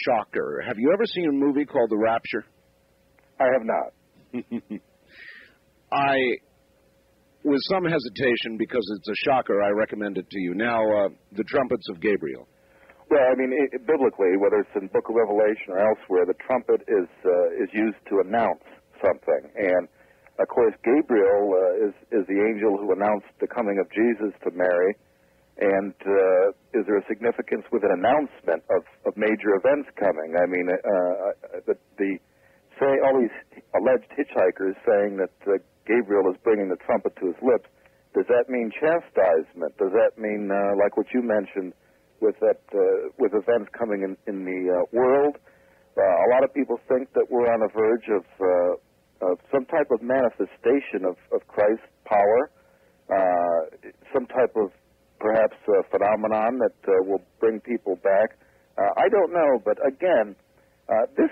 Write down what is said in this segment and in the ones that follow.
shocker. Have you ever seen a movie called The Rapture? I have not. With some hesitation, because it's a shocker, I recommend it to you. Now, The Trumpets of Gabriel. Well, I mean, biblically, whether it's in Book of Revelation or elsewhere, the trumpet is used to announce something. And, of course, Gabriel is the angel who announced the coming of Jesus to Mary. And is there a significance with an announcement of major events coming? I mean, all these alleged hitchhikers saying that Gabriel is bringing the trumpet to his lips, does that mean chastisement? Does that mean, like what you mentioned, with with events coming in the world? A lot of people think that we're on the verge of some type of manifestation of Christ's power, some type of perhaps phenomenon that will bring people back. I don't know, but again, this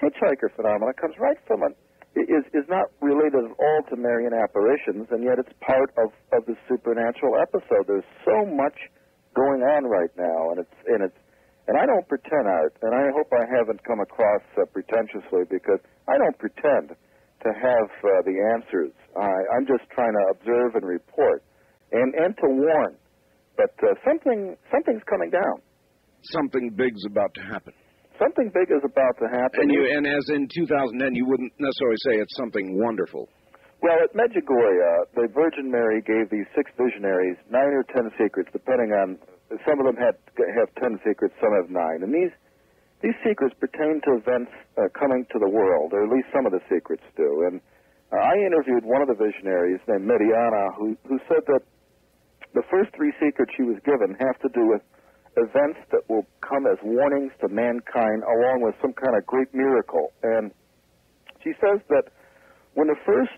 hitchhiker phenomenon comes right from is not related at all to Marian apparitions, and yet it's part of the supernatural episode. There's so much going on right now, and I don't pretend, Art, and I hope I haven't come across pretentiously, because I don't pretend to have the answers. I'm just trying to observe and report, and to warn. But something's coming down. Something big's about to happen. Something big is about to happen. And as in 2010, you wouldn't necessarily say it's something wonderful. Well, at Medjugorje, the Virgin Mary gave these 6 visionaries 9 or 10 secrets, depending on, some of them have 10 secrets, some have 9. And these secrets pertain to events coming to the world, or at least some of the secrets do. And I interviewed one of the visionaries named Mediana, who said that the first 3 secrets she was given have to do with events that will come as warnings to mankind, along with some kind of great miracle. And she says that when the first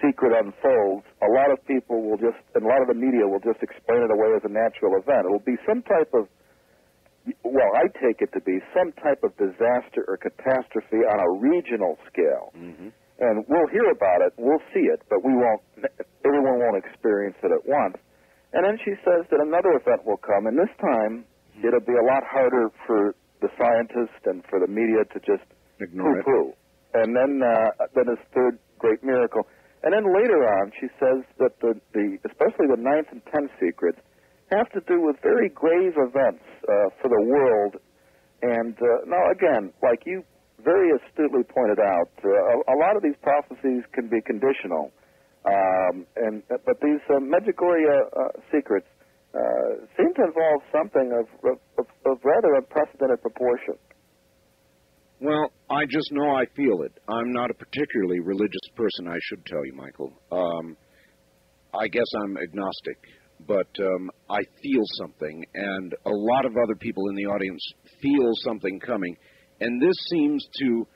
secret unfolds, a lot of people will just, and a lot of the media will just explain it away as a natural event. It'll be some type of, well, I take it to be some type of disaster or catastrophe on a regional scale. Mm-hmm. And we'll hear about it, we'll see it, but everyone won't experience it at once. And then she says that another event will come, and this time it'll be a lot harder for the scientists and for the media to just poo-poo. And then this third great miracle. And then later on, she says that especially the 9th and 10th secrets have to do with very grave events for the world. And now, again, like you very astutely pointed out, a lot of these prophecies can be conditional. But these Medjugorje secrets seem to involve something of rather unprecedented proportion. Well, I just know I feel it. I'm not a particularly religious person, I should tell you, Michael. I guess I'm agnostic, but I feel something, and a lot of other people in the audience feel something coming, and this seems to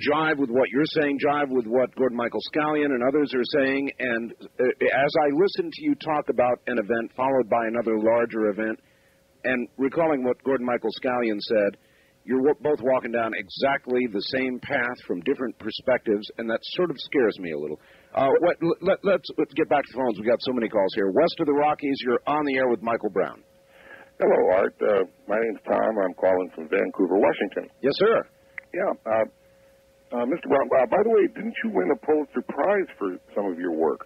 jive with what you're saying, jive with what Gordon Michael Scallion and others are saying, and as I listen to you talk about an event followed by another larger event, and recalling what Gordon Michael Scallion said, you're both walking down exactly the same path from different perspectives, and that sort of scares me a little. Let's get back to the phones. We've got so many calls here. West of the Rockies, you're on the air with Michael Brown. Hello, Art. My name's Tom. I'm calling from Vancouver, Washington. Yes, sir. Yeah. Mr. Brown, by the way, didn't you win a Pulitzer Prize for some of your work?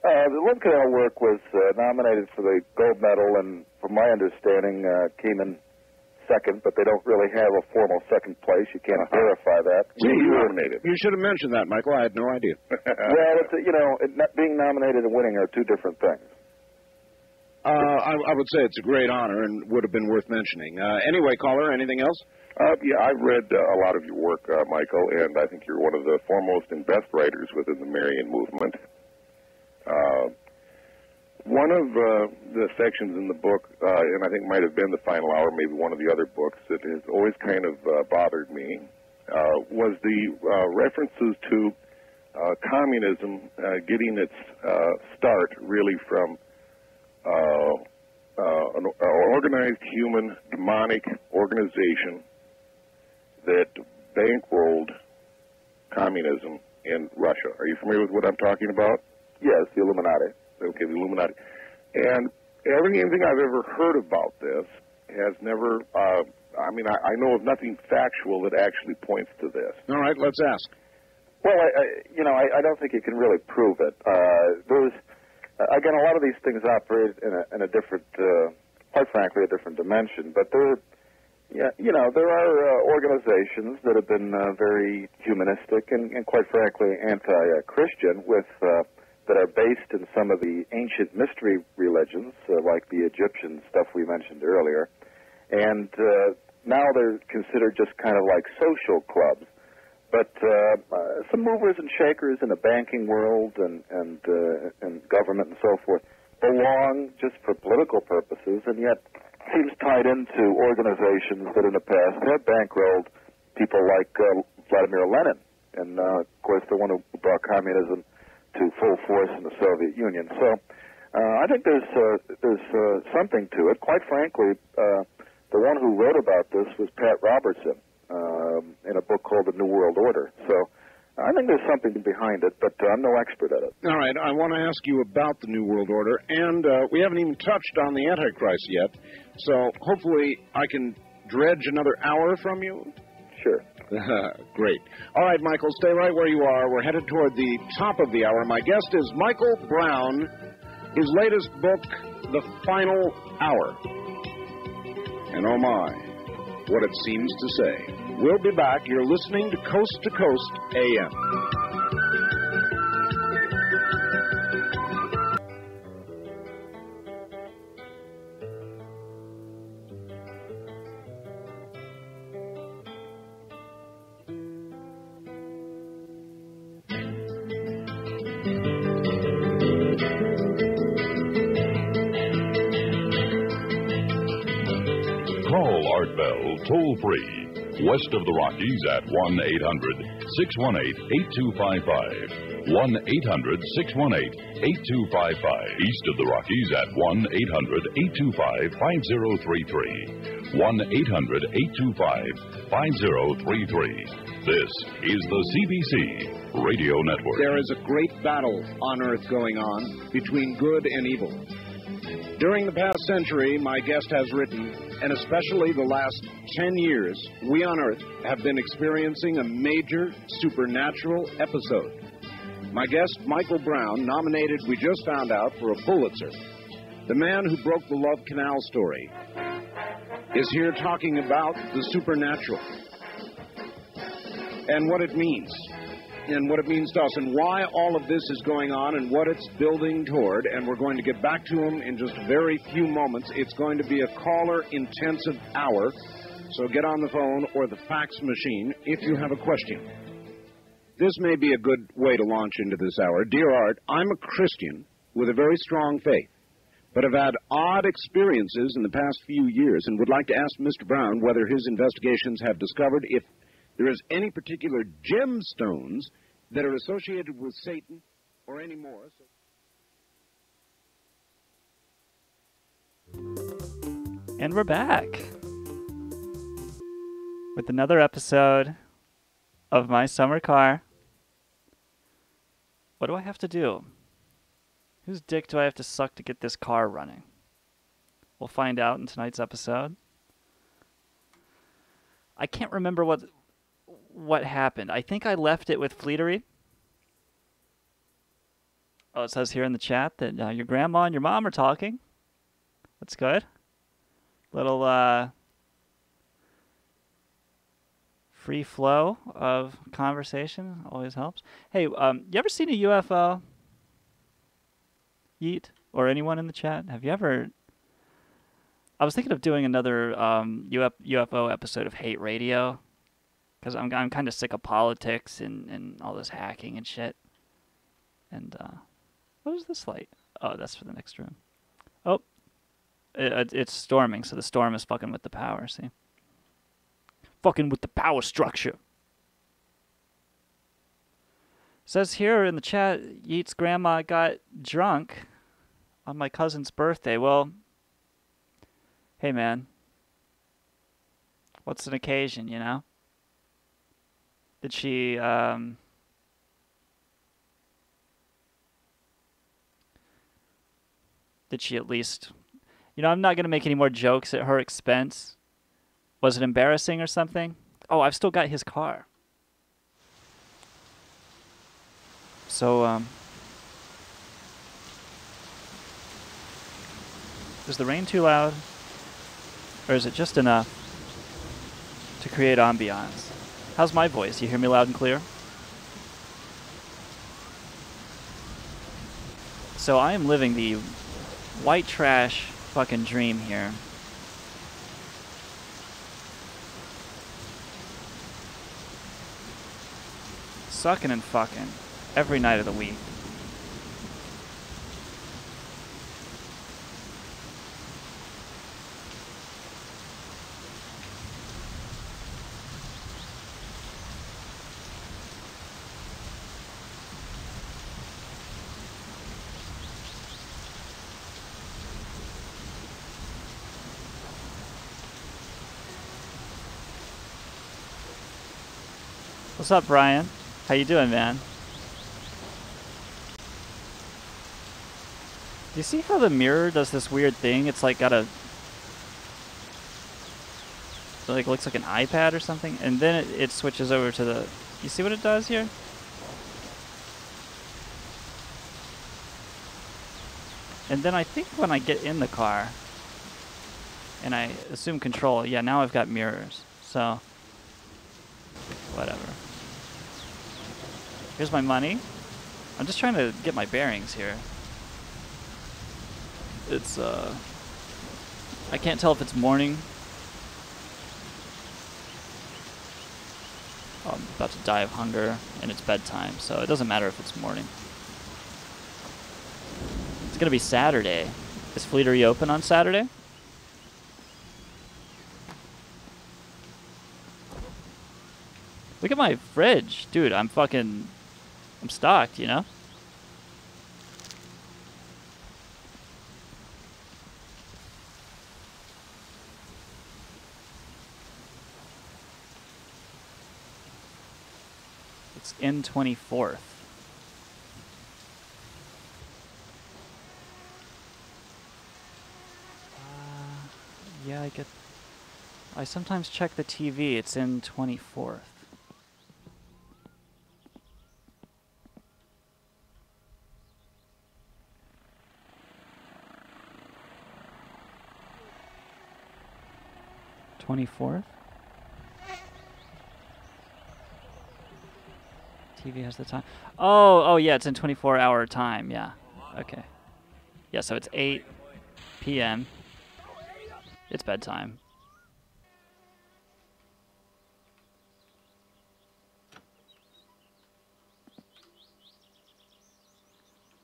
The Lincoln work was nominated for the gold medal, and from my understanding, came in second, but they don't really have a formal second place. You can't verify that. You should have mentioned that, Michael. I had no idea. Well, being nominated and winning are two different things. I would say it's a great honor and would have been worth mentioning. Anyway, caller, anything else? Yeah, I've read a lot of your work, Michael, and I think you're one of the foremost and best writers within the Marian movement. One of the sections in the book, and I think might have been the final hour, maybe one of the other books that has always kind of bothered me, was the references to communism getting its start really from an organized human demonic organization that bankrolled communism in Russia. Are you familiar with what I'm talking about? Yes, the Illuminati. Okay, the Illuminati. And everything I've ever heard about this has never I mean, I know of nothing factual that actually points to this. All right, let's ask. Well, I don't think you can really prove it. Again, a lot of these things operate in a different, quite frankly, a different dimension. But there are organizations that have been very humanistic and quite frankly, anti-Christian that are based in some of the ancient mystery religions, like the Egyptian stuff we mentioned earlier. And now they're considered just kind of like social clubs. But some movers and shakers in the banking world and government and so forth belong just for political purposes, and yet seems tied into organizations that in the past have bankrolled people like Vladimir Lenin, and of course the one who brought communism to full force in the Soviet Union. So I think there's something to it. Quite frankly, the one who wrote about this was Pat Robertson in a book called The New World Order. So I think there's something behind it, but I'm no expert at it. All right, I want to ask you about the New World Order, and we haven't even touched on the Antichrist yet, so hopefully I can dredge another hour from you. Sure. Great. All right, Michael, stay right where you are. We're headed toward the top of the hour. My guest is Michael Brown. His latest book, The Final Hour. And oh my, what it seems to say. We'll be back. You're listening to Coast AM. Call Art Bell toll-free. West of the Rockies at 1-800-618-8255. 1-800-618-8255. East of the Rockies at 1-800-825-5033. 1-800-825-5033. This is the CBC Radio Network. There is a great battle on Earth going on between good and evil. During the past century, my guest has written, and especially the last 10 years, we on Earth have been experiencing a major supernatural episode. My guest, Michael Brown, nominated, we just found out, for a Pulitzer. The man who broke the Love Canal story is here talking about the supernatural and what it means. And what it means to us, and why all of this is going on, and what it's building toward. And we're going to get back to him in just a very few moments. It's going to be a caller-intensive hour, so get on the phone or the fax machine if you have a question. This may be a good way to launch into this hour. Dear Art, I'm a Christian with a very strong faith, but have had odd experiences in the past few years, and would like to ask Mr. Brown whether his investigations have discovered if there is any particular gemstones that are associated with Satan or any more. And we're back with another episode of My Summer Car. What do I have to do? Whose dick do I have to suck to get this car running? We'll find out in tonight's episode. I can't remember what happened. I think I left it with Fleetery. Oh, it says here in the chat that your grandma and your mom are talking. That's good. Little free flow of conversation always helps. Hey, you ever seen a UFO? Yeet? Or anyone in the chat? Have you ever... I was thinking of doing another UFO episode of Hate Radio. Because I'm kind of sick of politics and all this hacking and shit. And what is this light? Oh, that's for the next room. Oh, it's storming, so the storm is fucking with the power, see? Fucking with the power structure. Says here in the chat, Yeet's grandma got drunk on my cousin's birthday. Well, hey man, what's an occasion, you know? Did she, at least, you know, I'm not going to make any more jokes at her expense, Was it embarrassing or something? Oh, I've still got his car. So, is the rain too loud? Or is it just enough to create ambiance? How's my voice? You hear me loud and clear? So I am living the white trash fucking dream here. Sucking and fucking every night of the week. What's up, Brian? How you doing, man? Do you see how the mirror does this weird thing? It's like got a... It like looks like an iPad or something, and then it switches over to the... You see what it does here? And then I think when I get in the car, and I assume control, yeah, now I've got mirrors, so... Whatever. Here's my money. I'm just trying to get my bearings here. It's, I can't tell if it's morning. Oh, I'm about to die of hunger, and it's bedtime, so it doesn't matter if it's morning. It's gonna be Saturday. Is Fleetery open on Saturday? Look at my fridge. Dude, I'm stocked, you know? It's in 24th. Yeah, I sometimes check the TV. It's in 24th. TV has the time. Oh, yeah, it's in 24-hour time. Yeah. Okay. Yeah, so it's 8 p.m. It's bedtime.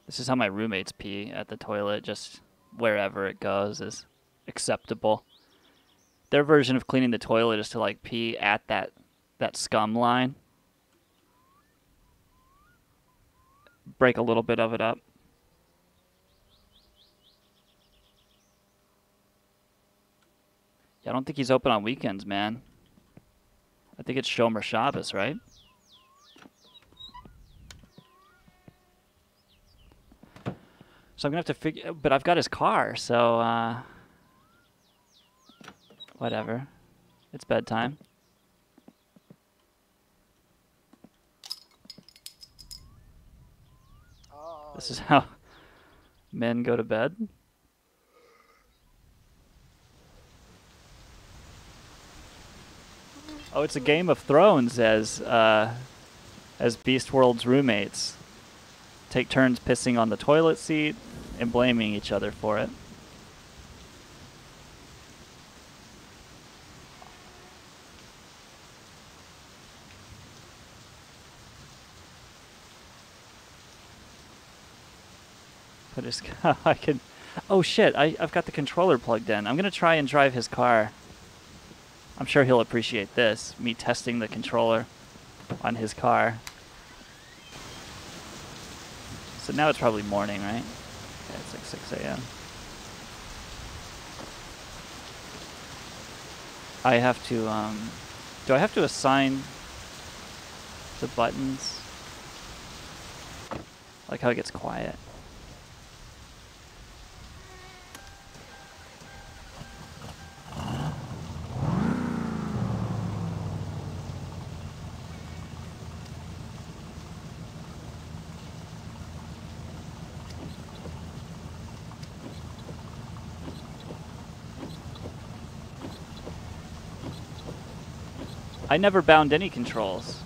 This is how my roommates pee at the toilet. Just wherever it goes is acceptable. Their version of cleaning the toilet is to like pee at that scum line. Break a little bit of it up. Yeah, I don't think he's open on weekends, man. I think it's Shomer Shabbos, right? So I'm gonna have to figure, but I've got his car, so whatever. It's bedtime. This is how men go to bed. Oh, it's a Game of Thrones as Beast World's roommates take turns pissing on the toilet seat and blaming each other for it. Put his I can. Oh shit! I've got the controller plugged in. I'm gonna try and drive his car. I'm sure he'll appreciate this. Me testing the controller on his car. So now it's probably morning, right? Yeah, it's like 6 a.m. I have to, do I have to assign the buttons? I like how it gets quiet. I never bound any controls.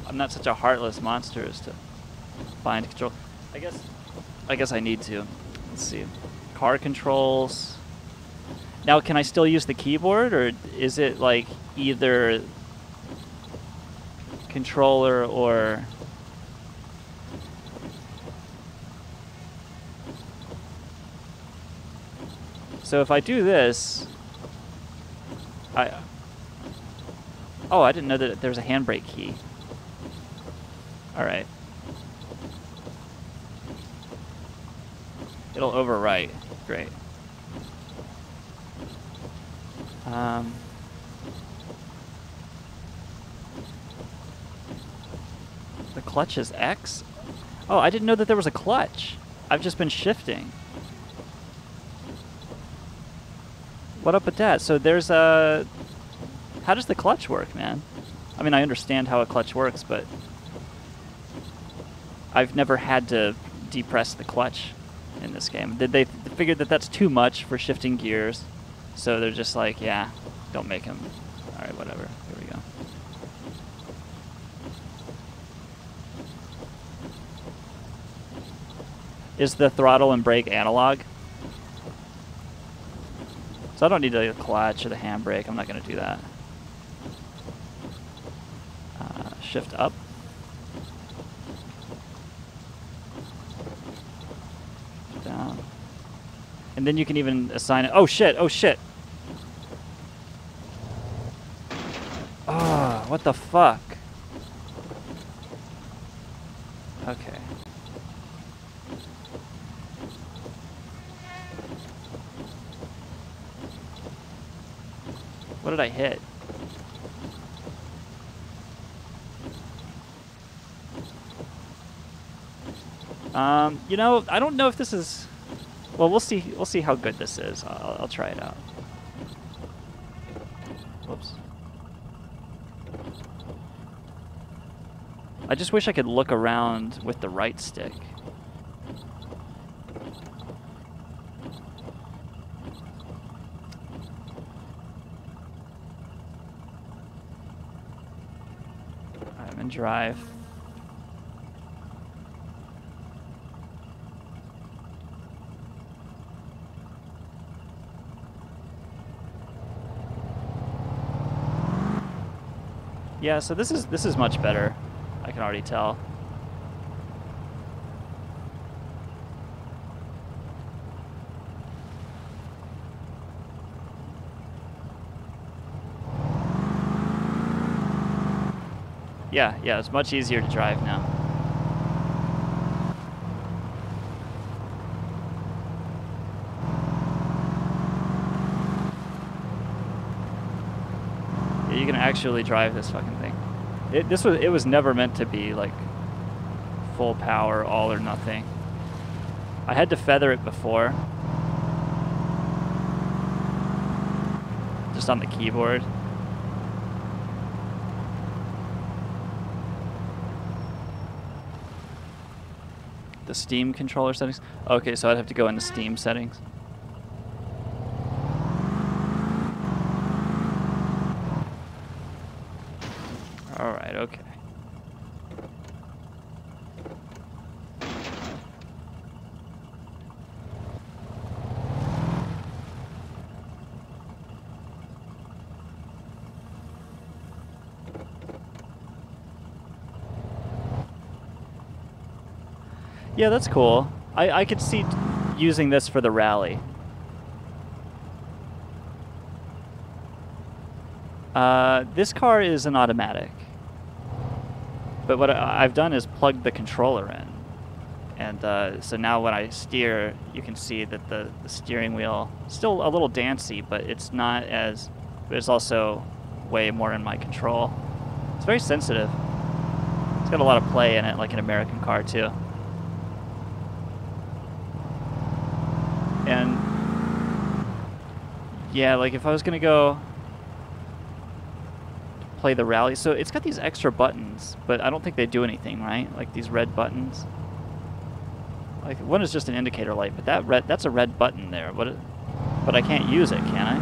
I'm not such a heartless monster as to bind control. I guess I need to. Let's see. Car controls. Now, can I still use the keyboard, or is it like either controller or... So if I do this, oh, I didn't know that there's a handbrake key. All right. It'll overwrite. Great. The clutch is X? Oh, I didn't know that there was a clutch. I've just been shifting. What up with that? So there's a... How does the clutch work, man? I mean, I understand how a clutch works, but I've never had to depress the clutch in this game. They figured that that's too much for shifting gears, so they're just like, yeah, don't make him. All right, whatever. Here we go. Is the throttle and brake analog? So I don't need the clutch or the handbrake. I'm not going to do that. Shift up. Down. And then you can even assign it. Oh shit! Oh shit! Oh, what the fuck? Okay. What did I hit? You know, I don't know if this is... Well, we'll see. We'll see how good this is. I'll try it out. Whoops. I just wish I could look around with the right stick. I'm in drive. Yeah, so this is much better. I can already tell. Yeah, it's much easier to drive now. You can actually drive this fucking thing. It was never meant to be like full power, all or nothing. I had to feather it before, just on the keyboard. The Steam controller settings. Okay, so I'd have to go into Steam settings. Alright, okay. Yeah, that's cool. I could see using this for the rally. This car is an automatic. But what I've done is plugged the controller in. And so now when I steer, you can see that the steering wheel is still a little dancy, but it's not as... But it's also way more in my control. It's very sensitive. It's got a lot of play in it, like an American car, too. And yeah, like if I was gonna go play the rally, so it's got these extra buttons, but I don't think they do anything, right? Like these red buttons. Like one is just an indicator light, but that's a red button there. But I can't use it, can I?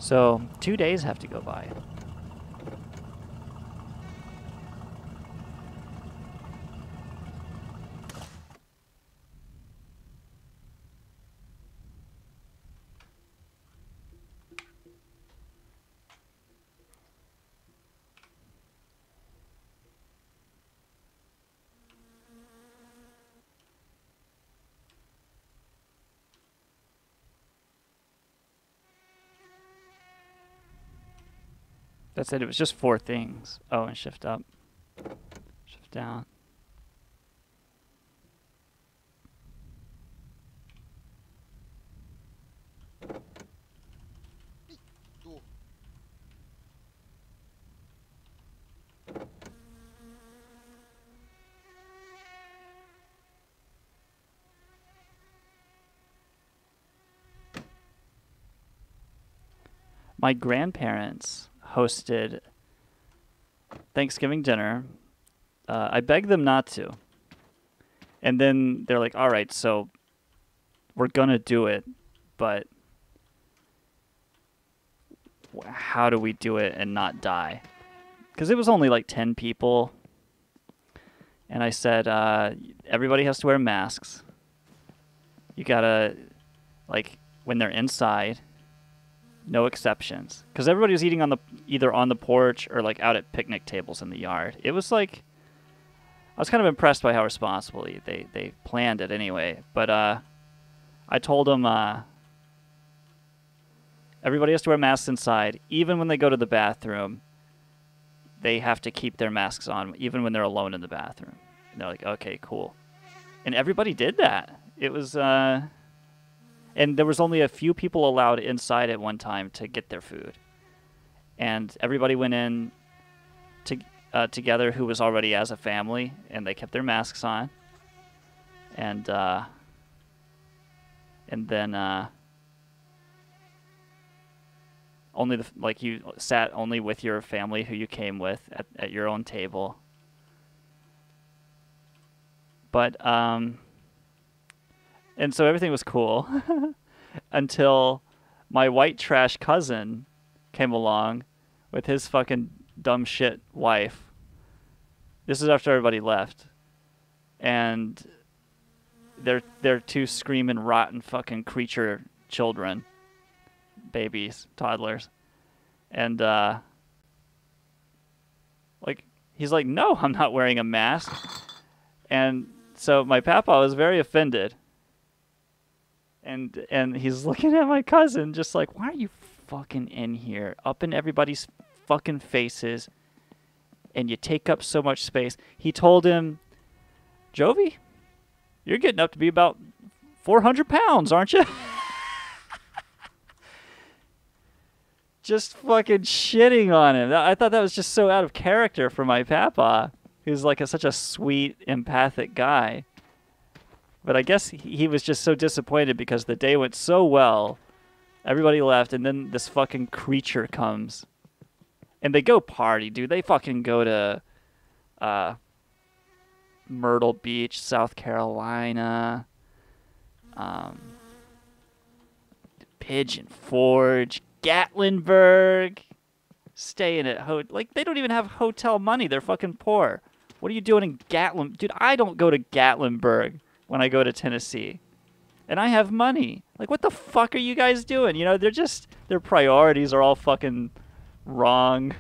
So 2 days have to go by. That said, it was just 4 things. Oh, and shift up. Shift down. My grandparents hosted Thanksgiving dinner. I begged them not to. And then they're like, all right, so we're going to do it, but how do we do it and not die? Because it was only like 10 people. And I said, everybody has to wear masks. You got to, like, when they're inside, no exceptions. Because everybody was eating either on the porch or like out at picnic tables in the yard. It was like, I was kind of impressed by how responsibly they planned it anyway. But I told them everybody has to wear masks inside. Even when they go to the bathroom, they have to keep their masks on, even when they're alone in the bathroom. And they're like, okay, cool. And everybody did that. It was... And there was only a few people allowed inside at one time to get their food. And everybody went in together who was already as a family, and they kept their masks on. And then only you sat only with your family who you came with at your own table. But and so everything was cool until my white trash cousin came along with his fucking dumb shit wife. This is after everybody left. And they're 2 screaming rotten fucking creature children. Babies, toddlers. And he's like, "No, I'm not wearing a mask." And so my papa was very offended. And he's looking at my cousin just like, why are you fucking in here? Up in everybody's fucking faces. And you take up so much space. He told him, Jovi, you're getting up to be about 400 pounds, aren't you? Just fucking shitting on him. I thought that was just so out of character for my papa, who's like such a sweet, empathic guy. But I guess he was just so disappointed because the day went so well. Everybody left, and then this fucking creature comes. And they go party, dude. They fucking go to Myrtle Beach, South Carolina. Pigeon Forge. Gatlinburg. Staying at they don't even have hotel money. They're fucking poor. What are you doing in Gatlin? Dude, I don't go to Gatlinburg when I go to Tennessee. And I have money. Like, what the fuck are you guys doing? You know, their priorities are all fucking wrong.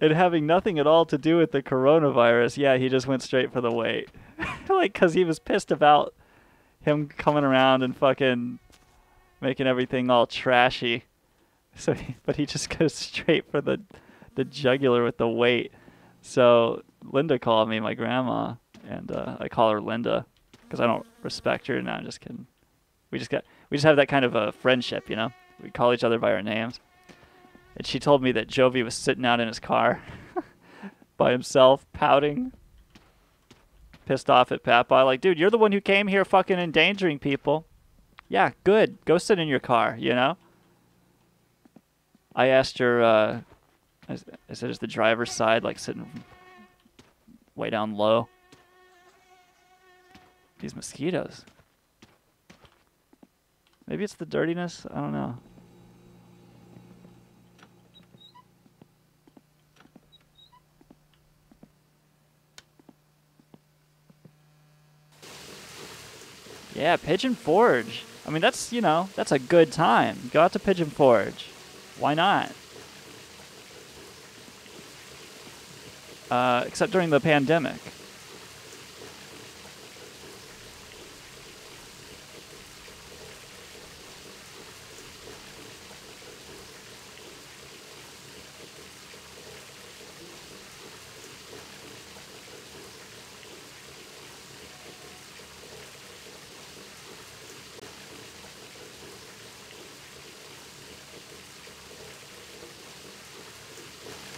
And having nothing at all to do with the coronavirus, yeah, he just went straight for the weight. Like, because he was pissed about him coming around and fucking making everything all trashy. So, but he just goes straight for the jugular with the weight. So Linda called me, my grandma, and I call her Linda because I don't respect her. No, I'm just kidding. We just have that kind of a friendship, you know. We call each other by our names. And she told me that Jovi was sitting out in his car by himself, pouting, pissed off at Papa. Like, dude, you're the one who came here fucking endangering people. Yeah, good. Go sit in your car, you know? I asked her, I said, is the driver's side, like, sitting way down low? These mosquitoes. Maybe it's the dirtiness. I don't know. Yeah, Pigeon Forge. I mean, that's, you know, that's a good time. Go out to Pigeon Forge. Why not? Except during the pandemic.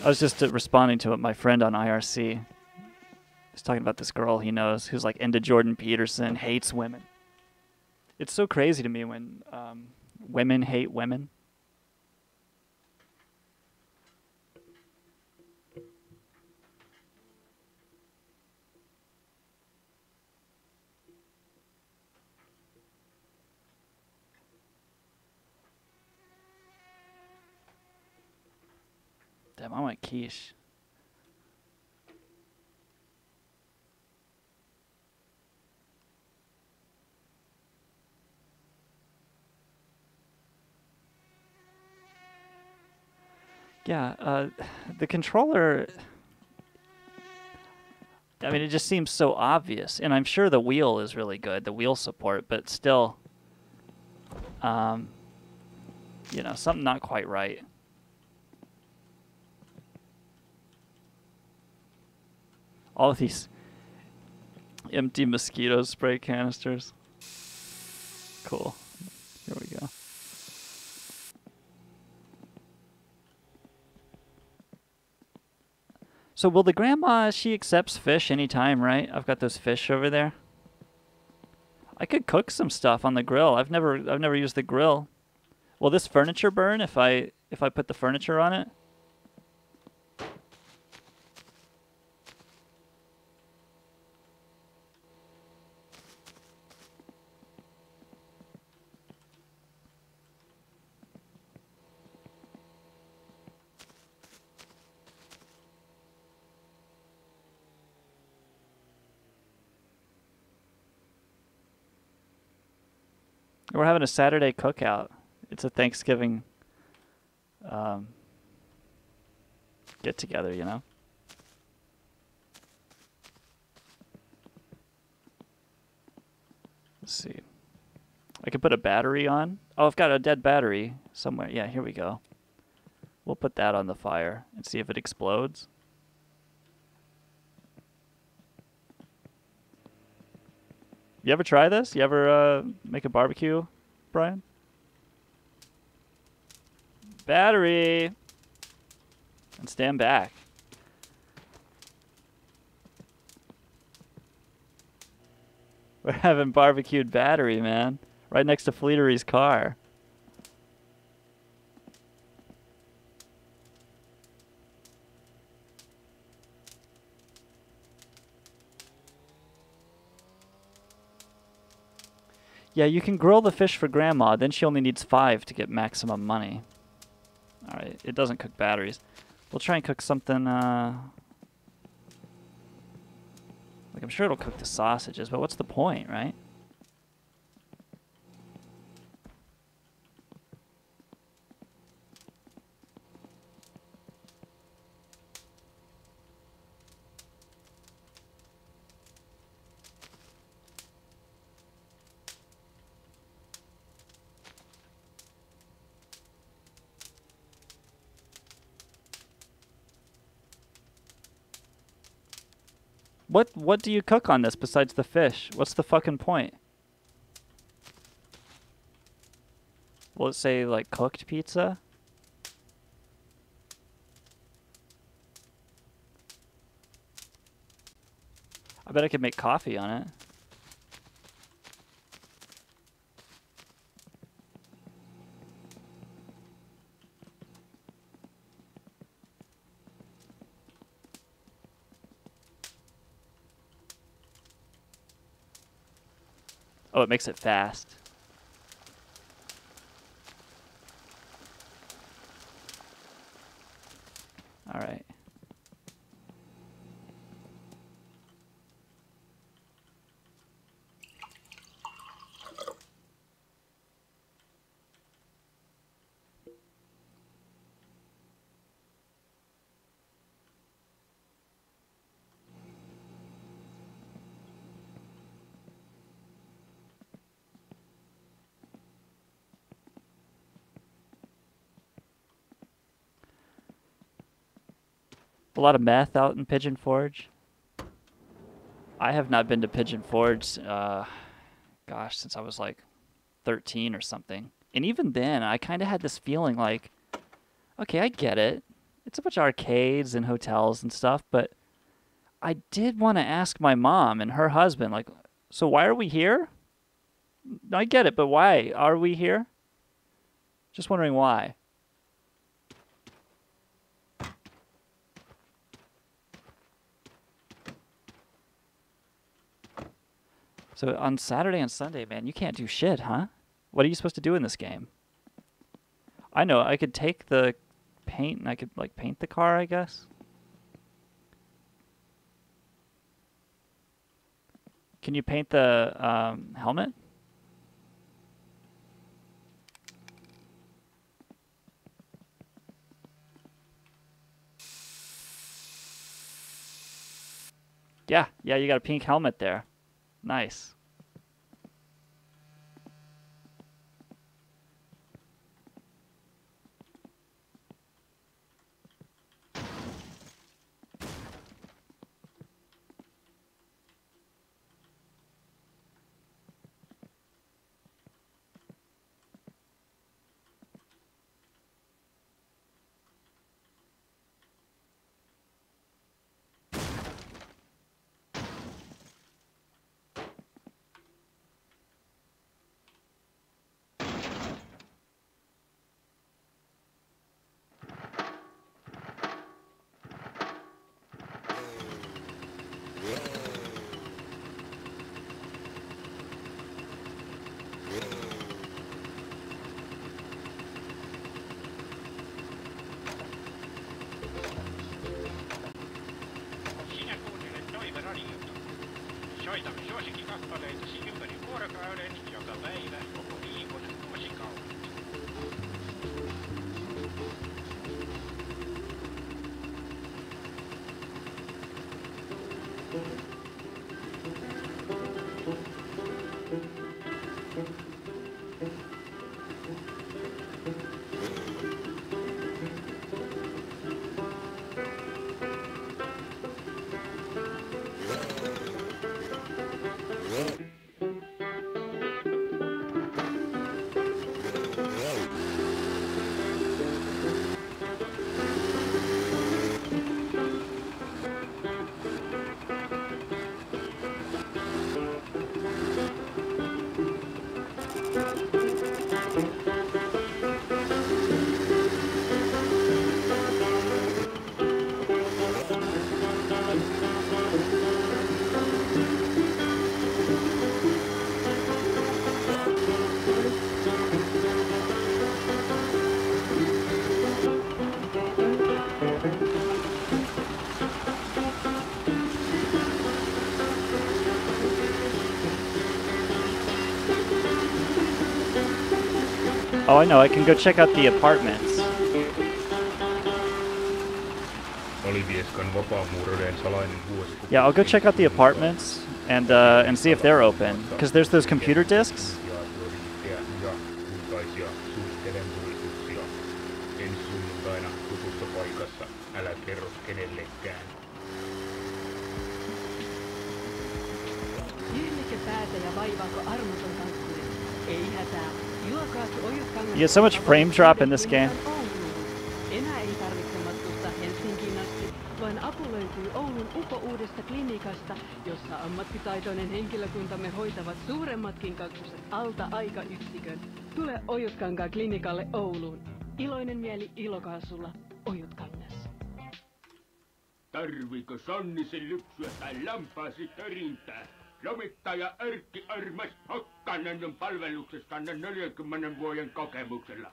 I was just responding to my friend on IRC. He's talking about this girl he knows who's like into Jordan Peterson, hates women. It's so crazy to me when women hate women. Damn, I want quiche. Yeah, the controller, I mean, it just seems so obvious. And I'm sure the wheel is really good, the wheel support, but still, you know, something not quite right. All of these empty mosquito spray canisters. Cool. Here we go. So will the grandma, she accepts fish anytime, right? I've got those fish over there. I could cook some stuff on the grill. I've never used the grill. Will this furniture burn if I put the furniture on it? We're having a Saturday cookout. It's a Thanksgiving get together, you know? Let's see. I could put a battery on. Oh, I've got a dead battery somewhere. Yeah, here we go. We'll put that on the fire and see if it explodes. You ever try this? You ever make a barbecue, Brian? Battery! And stand back. We're having barbecued battery, man. Right next to Fleetery's car. Yeah, you can grill the fish for Grandma, then she only needs 5 to get maximum money. Alright, it doesn't cook batteries. We'll try and cook something, like, I'm sure it'll cook the sausages, but what's the point, right? What do you cook on this besides the fish? What's the fucking point? Will it say, like, cooked pizza? I bet I could make coffee on it. Oh, it makes it fast. All right. A lot of meth out in Pigeon Forge. I have not been to Pigeon Forge, gosh, since I was like 13 or something. And even then, I kind of had this feeling like, okay, I get it. It's a bunch of arcades and hotels and stuff, but I did want to ask my mom and her husband, like, so why are we here? I get it, but why are we here? Just wondering why. So on Saturday and Sunday, man, you can't do shit, huh? What are you supposed to do in this game? I know, I could take the paint and I could, like, paint the car, I guess. Can you paint the helmet? Yeah, you got a pink helmet there. Nice. Soitamme suosikkikappaleitasi ympäri vuorokauden, joka päivä, koko viikon, vuosikaudet. Oh, I know. I can go check out the apartments. Yeah, I'll go check out the apartments and see if they're open. Because there's those computer discs. You get so much frame drop in this game. Enää ei tarvitse matkustaa Helsinkiin asti, vaan apu löytyy Oulun UPO-uudesta klinikasta, jossa ammattitaitoinen henkilökuntamme hoitavat suuremmatkin kaksoset alta aikayksikön. Tule Ojutkankaan klinikalle Ouluun. Iloinen mieli Ilokaasulla Ojutkangas. Tarviiko Sannisen lypsyä tai lampaasi törintää? Lomittaja Erkki Örmäs Hokkanen on palveluksestanne 40 vuoden kokemuksella.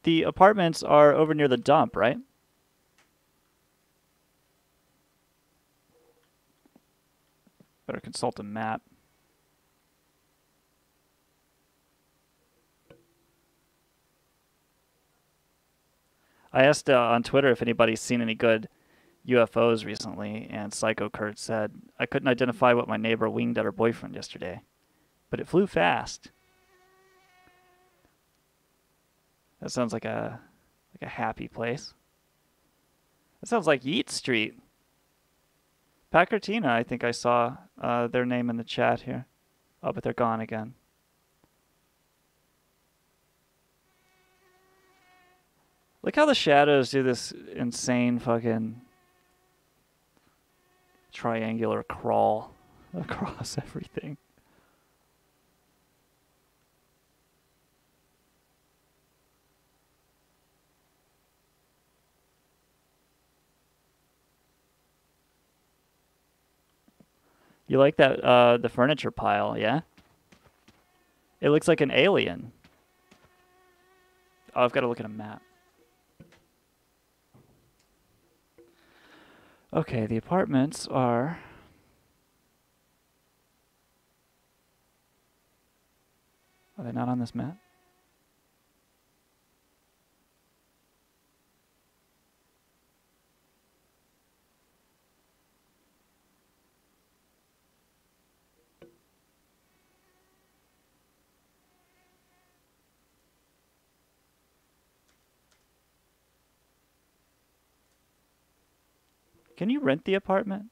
The apartments are over near the dump, right? Better consult a map. I asked on Twitter if anybody's seen any good UFOs recently, and Psycho Kurt said, I couldn't identify what my neighbor winged at her boyfriend yesterday, but it flew fast. That sounds like a happy place. That sounds like Yeet Street. Packertina, I think I saw their name in the chat here. Oh, but they're gone again. Look how the shadows do this insane fucking triangular crawl across everything. You like that, the furniture pile, yeah? It looks like an alien. Oh, I've got to look at a map. Okay, the apartments are... Are they not on this map? Can you rent the apartment?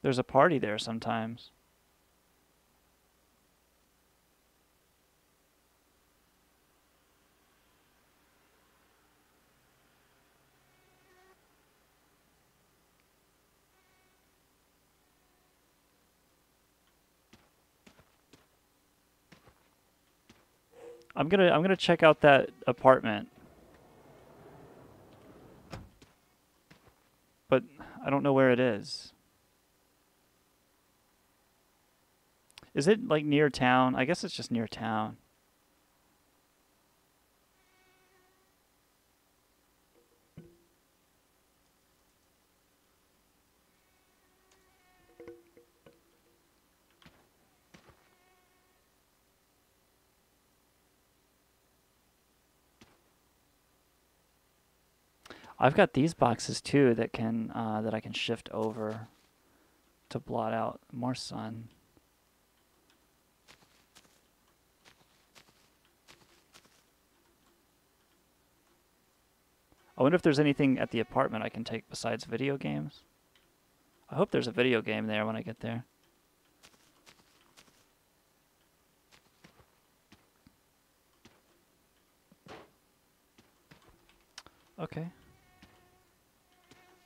There's a party there sometimes. I'm gonna check out that apartment. But I don't know where it is. Is it like near town? I guess it's just near town. I've got these boxes too that can that I can shift over to blot out more sun. I wonder if there's anything at the apartment I can take besides video games. I hope there's a video game there when I get there. Okay.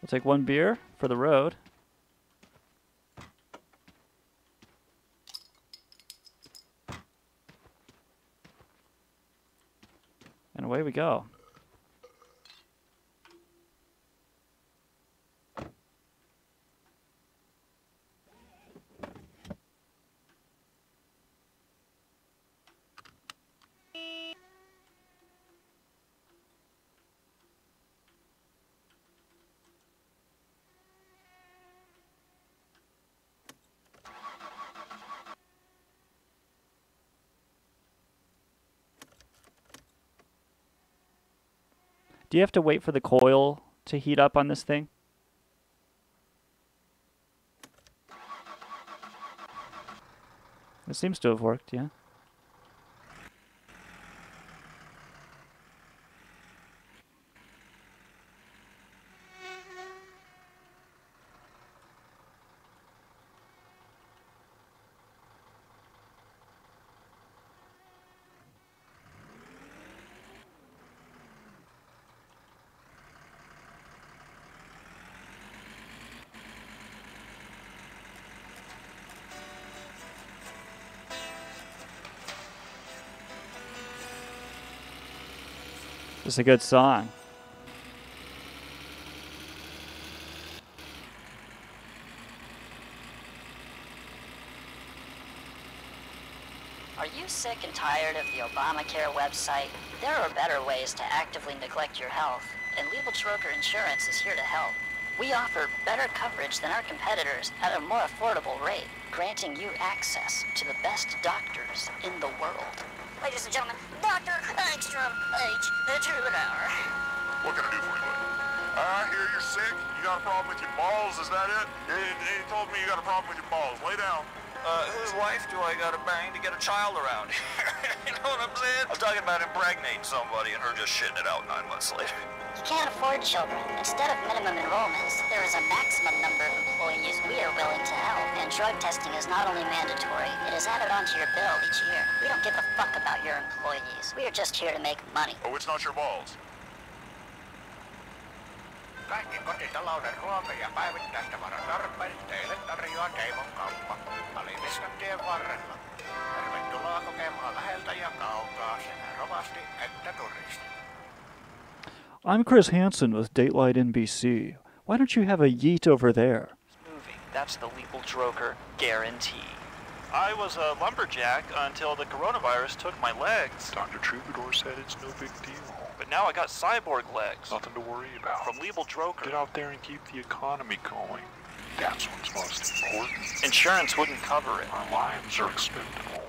We'll take one beer for the road. And away we go. Do you have to wait for the coil to heat up on this thing? It seems to have worked, yeah. It's a good song. Are you sick and tired of the Obamacare website? There are better ways to actively neglect your health, and Liebelstroker Insurance is here to help. We offer better coverage than our competitors at a more affordable rate, granting you access to the best doctors in the world. Ladies and gentlemen, Dr. Ekstrom H. Trudenauer. What can I do for you, buddy? I hear you're sick. You got a problem with your balls, is that it? He told me you got a problem with your balls. Lay down. Whose wife do I gotta bang to get a child around here? You know what I'm saying? I'm talking about impregnating somebody and her just shitting it out 9 months later. You can't afford children. Instead of minimum enrollments, there is a maximum number of employees we are willing to help. And drug testing is not only mandatory, it is added onto your bill each year. We don't give a fuck about your employees. We are just here to make money. Oh, it's not your balls. Kaikki kotitalouden ruoka- ja päivittäistavaran teille tarjoaa Teimon kauppa Aliniskan tien varrella. Tervetuloa kokemaan läheltä ja kaukaa sekä rovasti että turisti. I'm Chris Hansen with Datelite NBC. Why don't you have a yeet over there? Moving. That's the Liebelstroker guarantee. I was a lumberjack until the coronavirus took my legs. Dr. Troubadour said it's no big deal. But now I got cyborg legs. Nothing to worry about. From Liebelstroker. Get out there and keep the economy going. That's what's most important. Insurance wouldn't cover it. Our lives are expendable.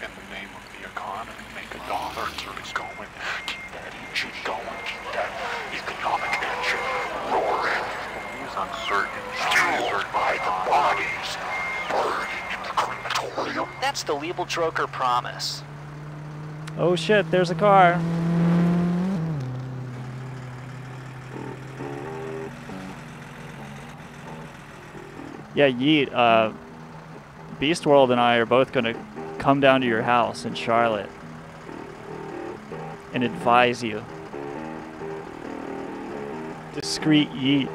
In the name of the economy, make a dollar and keep it going. Keep that engine going. Keep that economic engine roaring. These uncertain fueled by the bodies burning in the crematorium. That's the Liebelstroker promise. Oh shit, there's a car. Yeah, Yeet, Beast World and I are both gonna come down to your house in Charlotte and advise you. Discreet Yeet.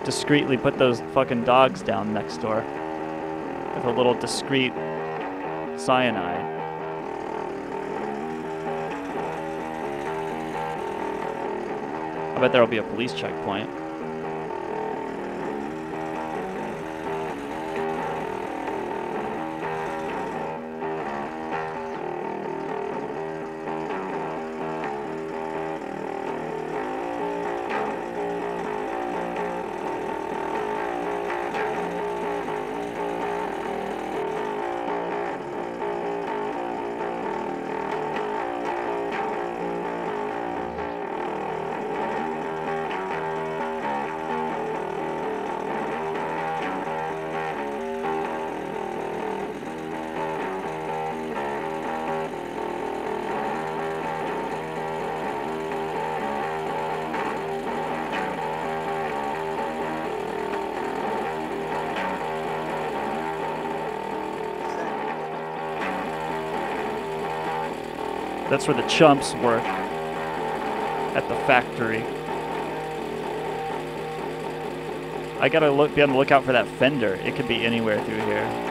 Discreetly put those fucking dogs down next door with a little discreet cyanide. I bet there'll be a police checkpoint. That's where the chumps work, at the factory. I gotta be on the lookout for that fender. It could be anywhere through here.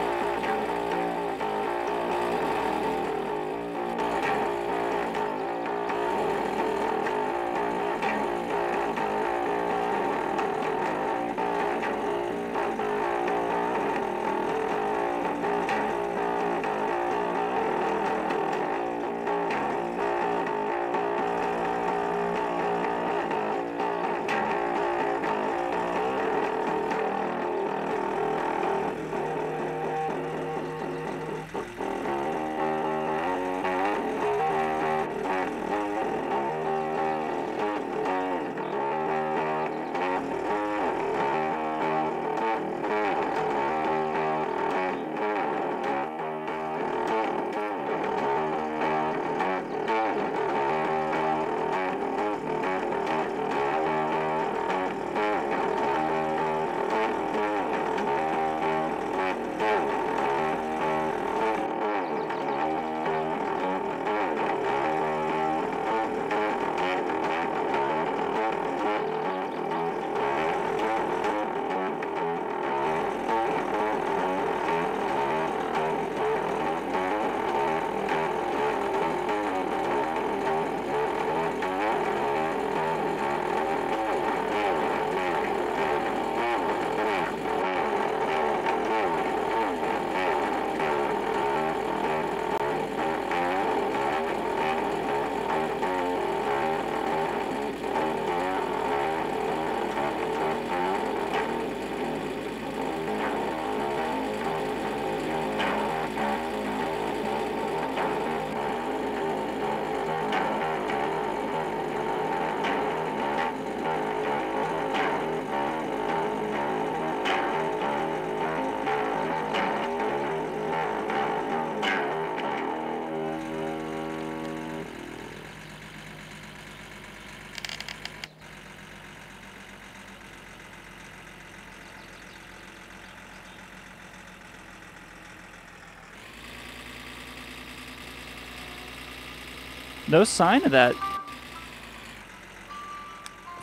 No sign of that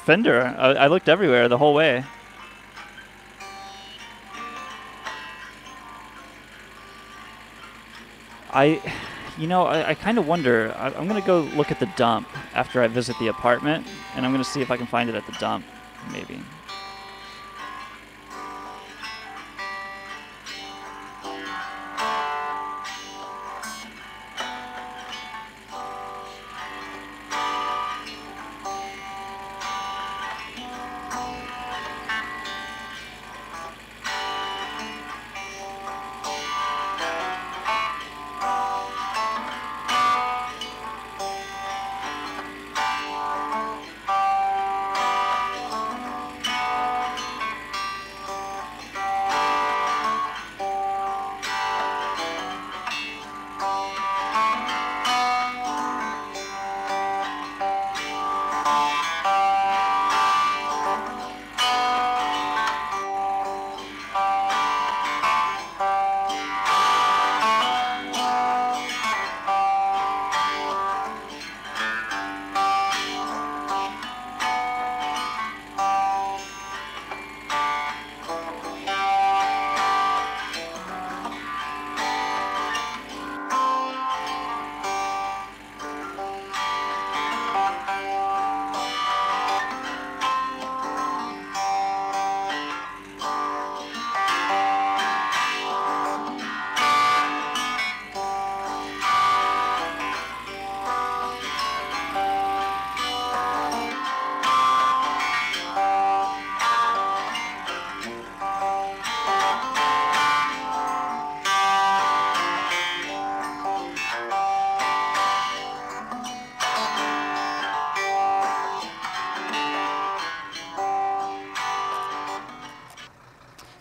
fender. I looked everywhere the whole way. I kind of wonder. I'm going to go look at the dump after I visit the apartment, and I'm going to see if I can find it at the dump, maybe.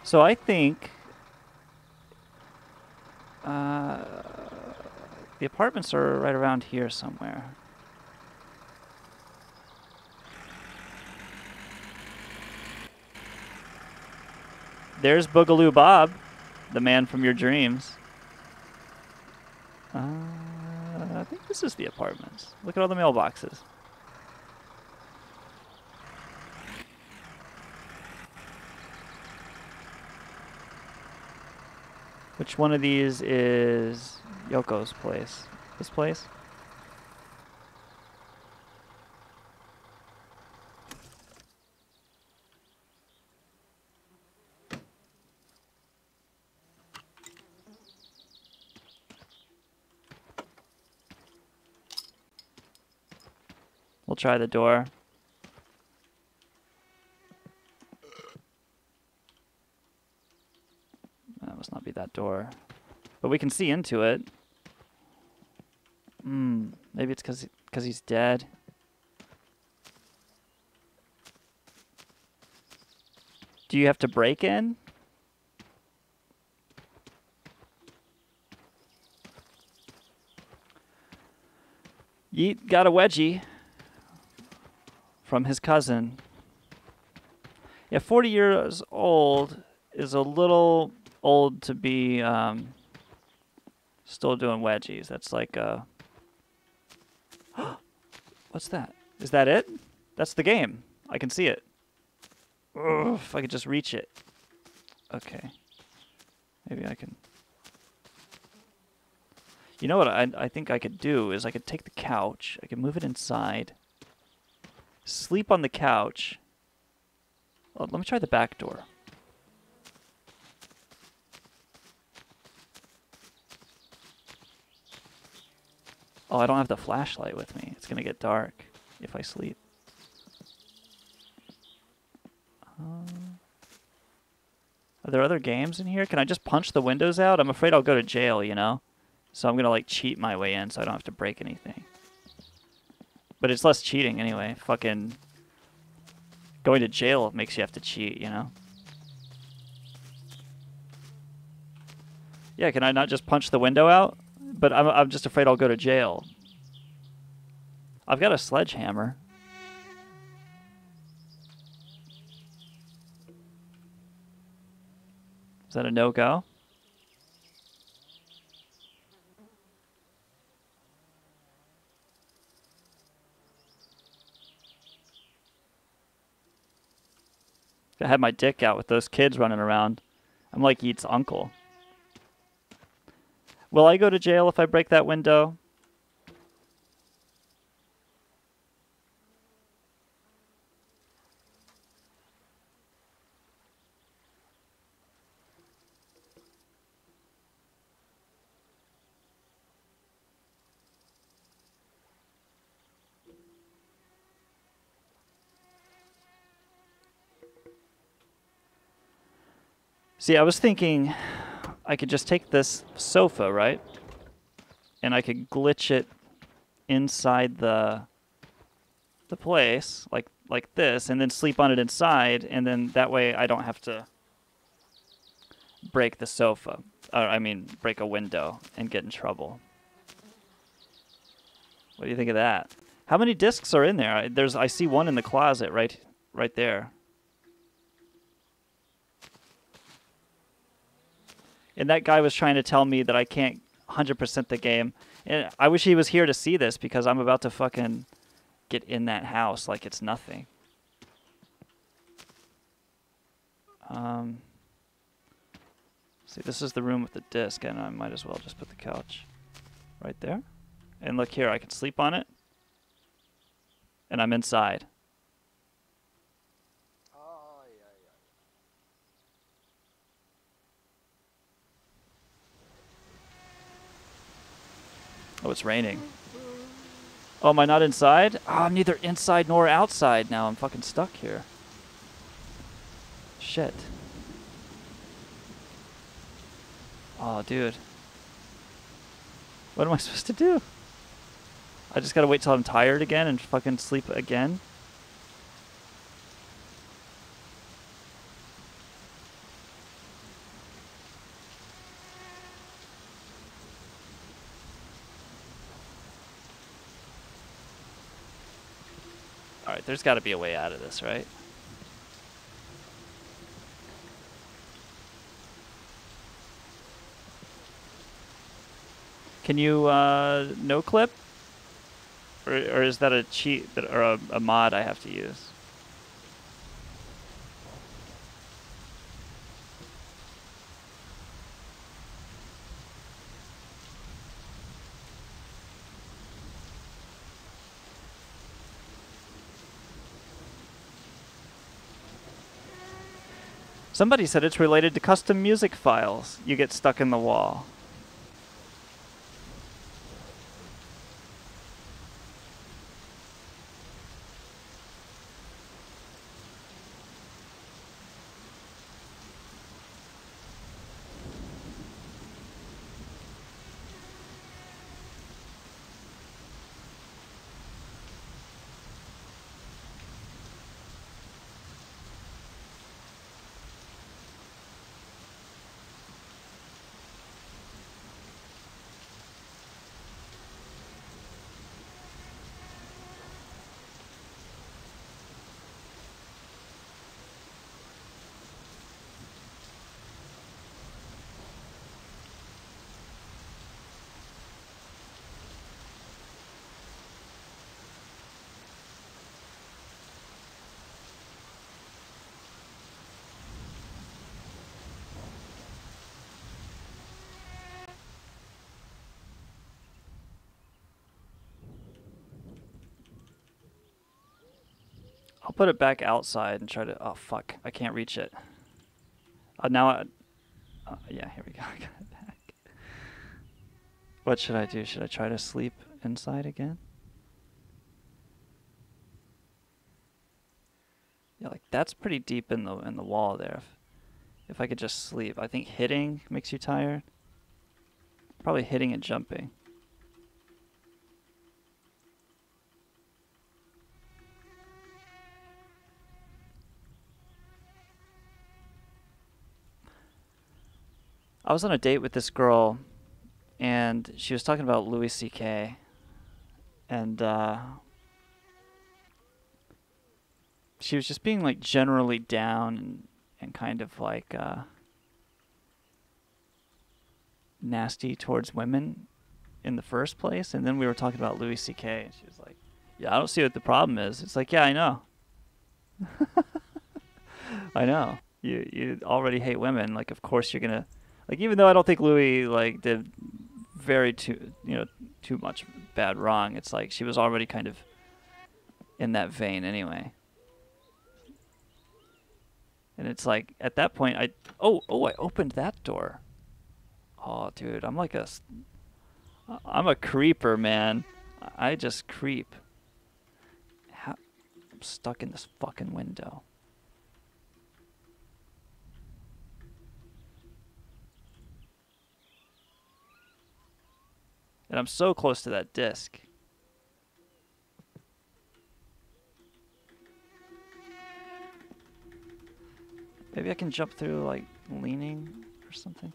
So I think the apartments are right around here somewhere. There's Boogaloo Bob, the man from your dreams. I think this is the apartments. Look at all the mailboxes. Which one of these is Yoko's place? This place? We'll try the door. That must not be that door. But we can see into it. Maybe it's because he's dead. Do you have to break in? Yeet got a wedgie from his cousin. Yeah, 40 years old is a little old to be still doing wedgies. That's like what's that? Is that it? That's the game. I can see it. Ugh, if I could just reach it. Okay. Maybe I can. You know what I think I could do is I could take the couch. I could move it inside. Sleep on the couch. Oh, let me try the back door. Oh, I don't have the flashlight with me. It's going to get dark if I sleep. Are there other games in here? Can I just punch the windows out? I'm afraid I'll go to jail, you know? So I'm going to like cheat my way in so I don't have to break anything. But it's less cheating anyway. Fucking going to jail makes you have to cheat, you know? Yeah, can I not just punch the window out? But I'm just afraid I'll go to jail. I've got a sledgehammer. Is that a no-go? I had my dick out with those kids running around. I'm like Yeet's uncle. Will I go to jail if I break that window? See, I was thinking I could just take this sofa, right? And I could glitch it inside the place, like this, and then sleep on it inside, and then that way I don't have to break the sofa. I mean, break a window and get in trouble. What do you think of that? How many discs are in there? I see one in the closet right there. And that guy was trying to tell me that I can't 100% the game. And I wish he was here to see this because I'm about to fucking get in that house like it's nothing. See, this is the room with the disc, and I might as well just put the couch right there. And look here, I can sleep on it. And I'm inside. Oh, it's raining. Oh, am I not inside? Oh, I'm neither inside nor outside now. I'm fucking stuck here. Shit. Oh, dude. What am I supposed to do? I just gotta wait till I'm tired again and fucking sleep again? Alright, there's gotta be a way out of this, right? Can you no clip? Or is that a cheat or a mod I have to use? Somebody said it's related to custom music files. You get stuck in the wall. I'll put it back outside and try to... Oh, fuck. I can't reach it. Now yeah, here we go. I got it back. What should I do? Should I try to sleep inside again? Yeah, like, that's pretty deep in the wall there. If I could just sleep. I think hitting makes you tired. Probably hitting and jumping. I was on a date with this girl, and she was talking about Louis C.K. And she was just being like generally down and kind of like nasty towards women in the first place. And then we were talking about Louis C.K. and she was like, "Yeah, I don't see what the problem is." It's like, yeah, I know. I know. You already hate women. Like, of course you're gonna, like, even though I don't think Louis like did too much bad wrong. It's like she was already kind of in that vein anyway. And it's like at that point I opened that door. Oh, dude, I'm a creeper, man. I just creep. I'm stuck in this fucking window. And I'm so close to that disc. Maybe I can jump through, like, leaning or something.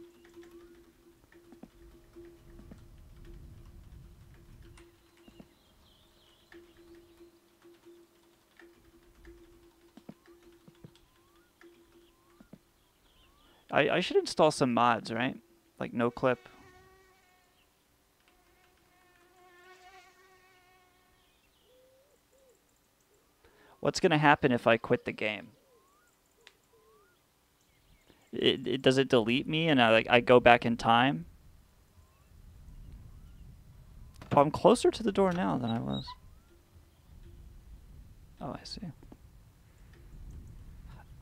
I should install some mods, right? Like no clip. What's going to happen if I quit the game? Does it delete me and I go back in time? Oh, I'm closer to the door now than I was. Oh, I see.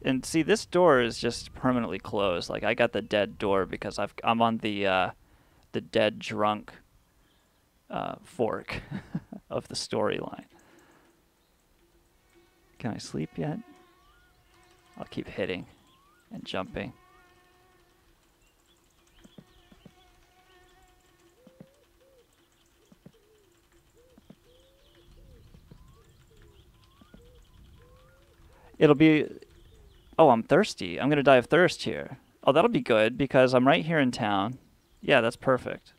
And see, this door is just permanently closed. Like, I got the dead door because I'm on the dead drunk fork of the storyline. Can I sleep yet? I'll keep hitting and jumping. It'll be... Oh, I'm thirsty. I'm going to die of thirst here. Oh, that'll be good because I'm right here in town. Yeah, that's perfect.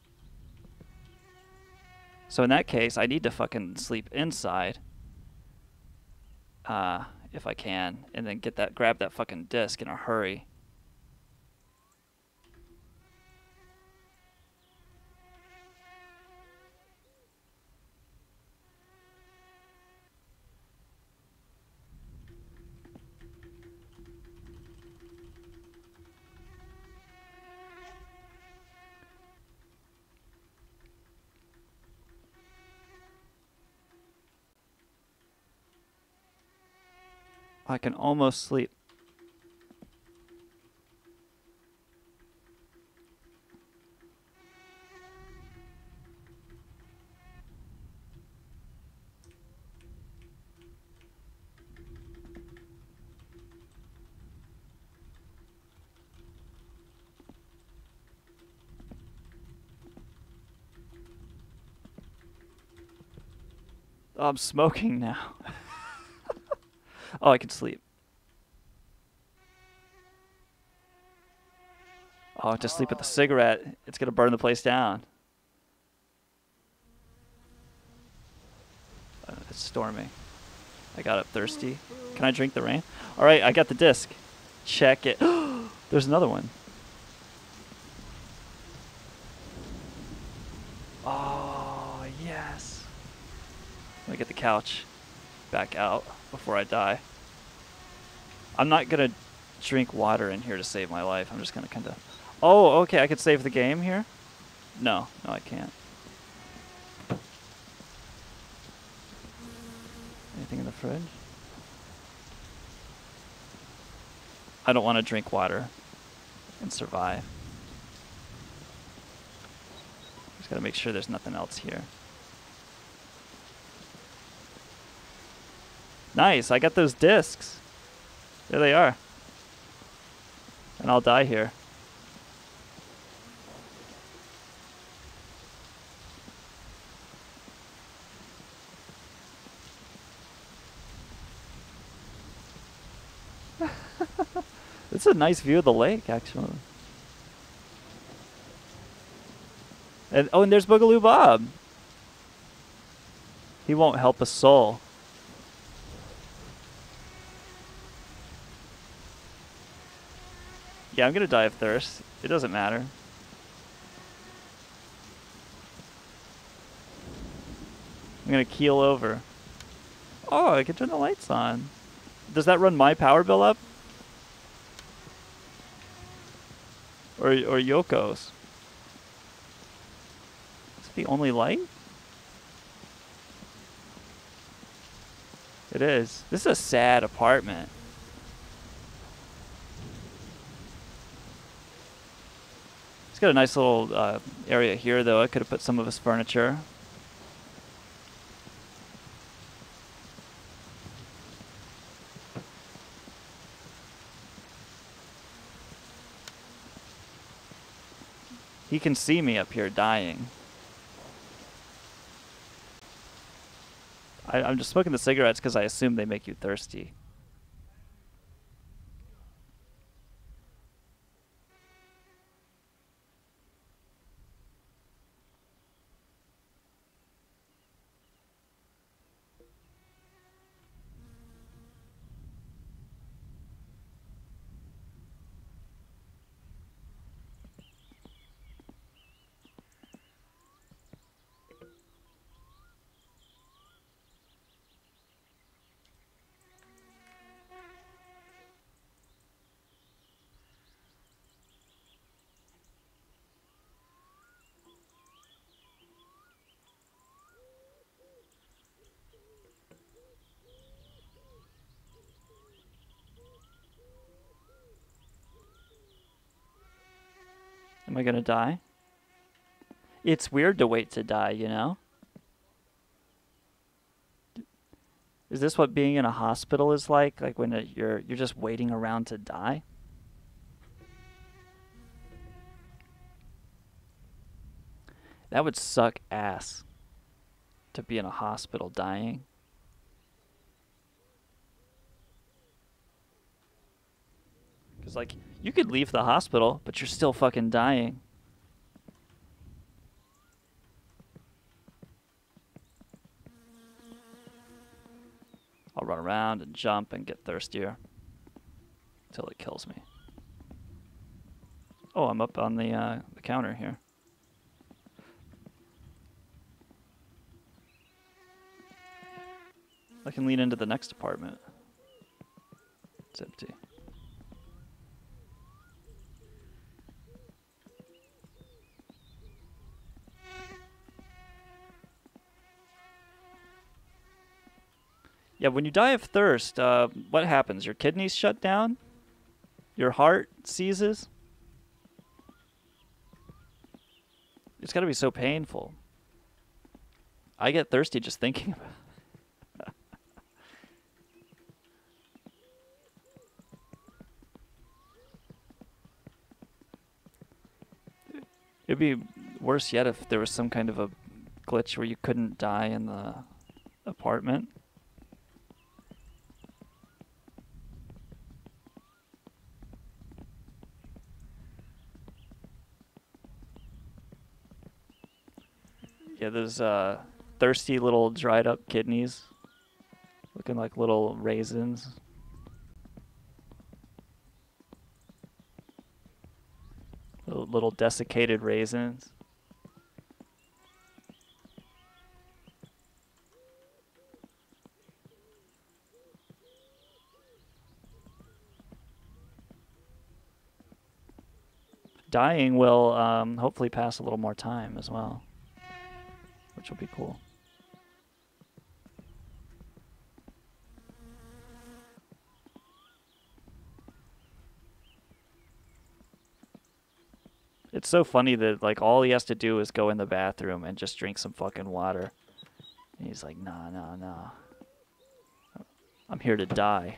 So in that case, I need to fucking sleep inside. If I can. And then grab that fucking disc in a hurry. I can almost sleep. Oh, I'm smoking now. Oh, I can sleep. Oh, just sleep with the cigarette. It's going to burn the place down. It's storming. I got up thirsty. Can I drink the rain? All right, I got the disc. Check it. There's another one. Oh, yes. Let me get the couch back out before I die. I'm not going to drink water in here to save my life. I'm just going to kind of... Oh, okay, I could save the game here? No, I can't. Anything in the fridge? I don't want to drink water and survive. Just gotta make sure there's nothing else here. Nice, I got those discs. There they are. And I'll die here. It's a nice view of the lake, actually. And oh, and there's Boogaloo Bob. He won't help a soul. Yeah, I'm gonna die of thirst. It doesn't matter. I'm gonna keel over. Oh, I can turn the lights on. Does that run my power bill up? Or Yoko's. Is it the only light? It is. This is a sad apartment. It's got a nice little area here, though. I could have put some of his furniture. He can see me up here dying. I'm just smoking the cigarettes because I assume they make you thirsty. Am I gonna die? It's weird to wait to die, you know? Is this what being in a hospital is like? Like when you're just waiting around to die? That would suck ass to be in a hospital dying. Because, like, you could leave the hospital, but you're still fucking dying. I'll run around and jump and get thirstier until it kills me. Oh, I'm up on the counter here. I can lean into the next apartment. It's empty. Yeah, when you die of thirst, what happens? Your kidneys shut down? Your heart seizes? It's got to be so painful. I get thirsty just thinking about it. It'd be worse yet if there was some kind of a glitch where you couldn't die in the apartment. Yeah, there's thirsty little dried up kidneys looking like little raisins. Little desiccated raisins. Dying will hopefully pass a little more time as well, which will be cool. It's so funny that, like, all he has to do is go in the bathroom and just drink some fucking water. And he's like, nah, nah, nah. I'm here to die.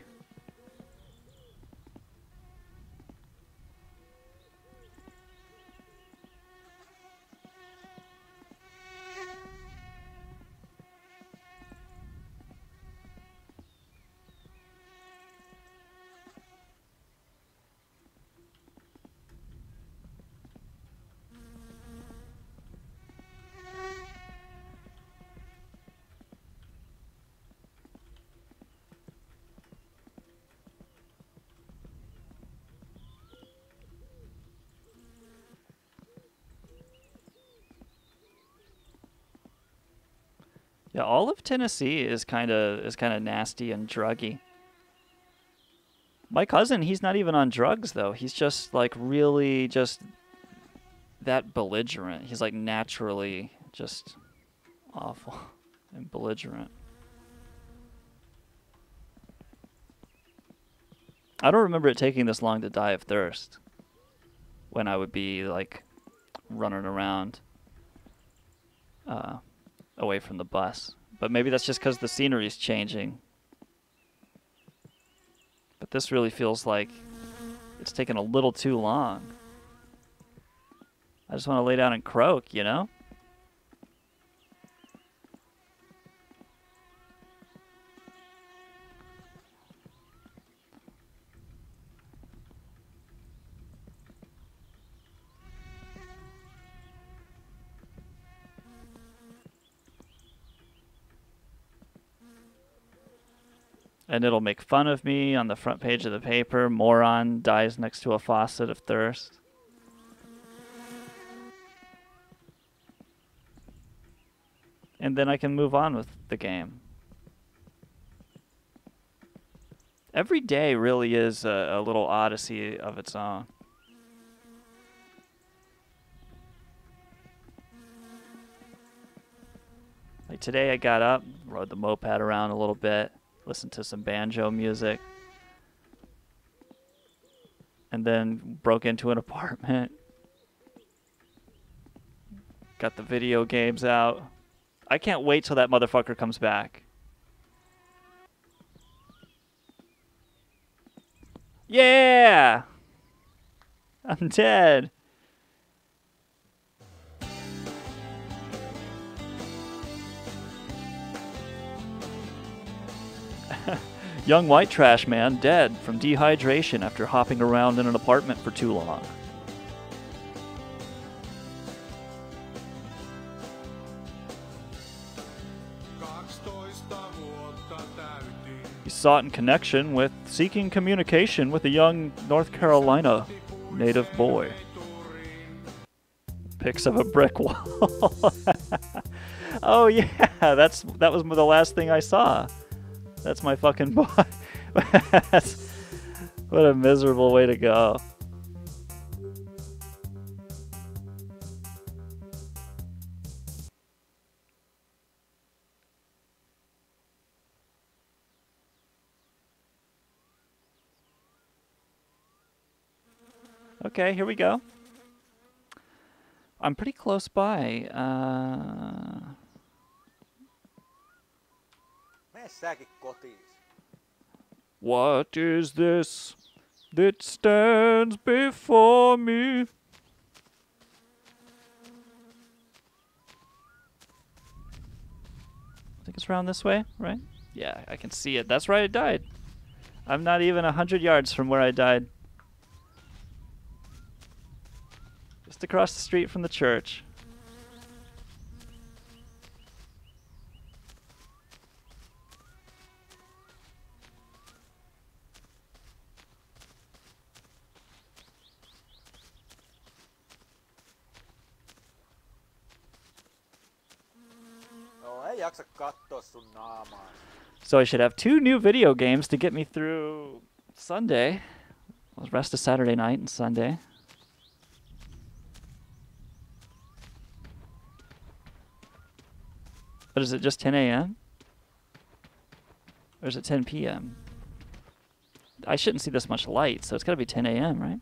Yeah, all of Tennessee is kind of nasty and druggy. My cousin, he's not even on drugs, though. He's just, like, really just that belligerent. He's, like, naturally just awful and belligerent. I don't remember it taking this long to die of thirst when I would be, like, running around away from the bus. But maybe that's just because the scenery's changing. But this really feels like it's taken a little too long. I just want to lay down and croak, you know? And it'll make fun of me on the front page of the paper. Moron dies next to a faucet of thirst. And then I can move on with the game. Every day really is a little odyssey of its own. Like today I got up, rode the moped around a little bit. Listened to some banjo music, and then broke into an apartment. Got the video games out. I can't wait till that motherfucker comes back. Yeah! I'm dead. Young white trash man dead from dehydration after hopping around in an apartment for too long. He sought in connection with seeking communication with a young North Carolina native boy. Pics of a brick wall. Oh yeah, that was the last thing I saw. That's my fucking boy. What a miserable way to go. Okay, here we go. I'm pretty close by. What is this that stands before me? I think it's around this way, right? Yeah, I can see it. That's where I died. I'm not even 100 yards from where I died. Just across the street from the church. So I should have 2 new video games to get me through Sunday. The rest of Saturday night and Sunday. But is it just 10 a.m.? Or is it 10 p.m.? I shouldn't see this much light, so it's got to be 10 a.m., right?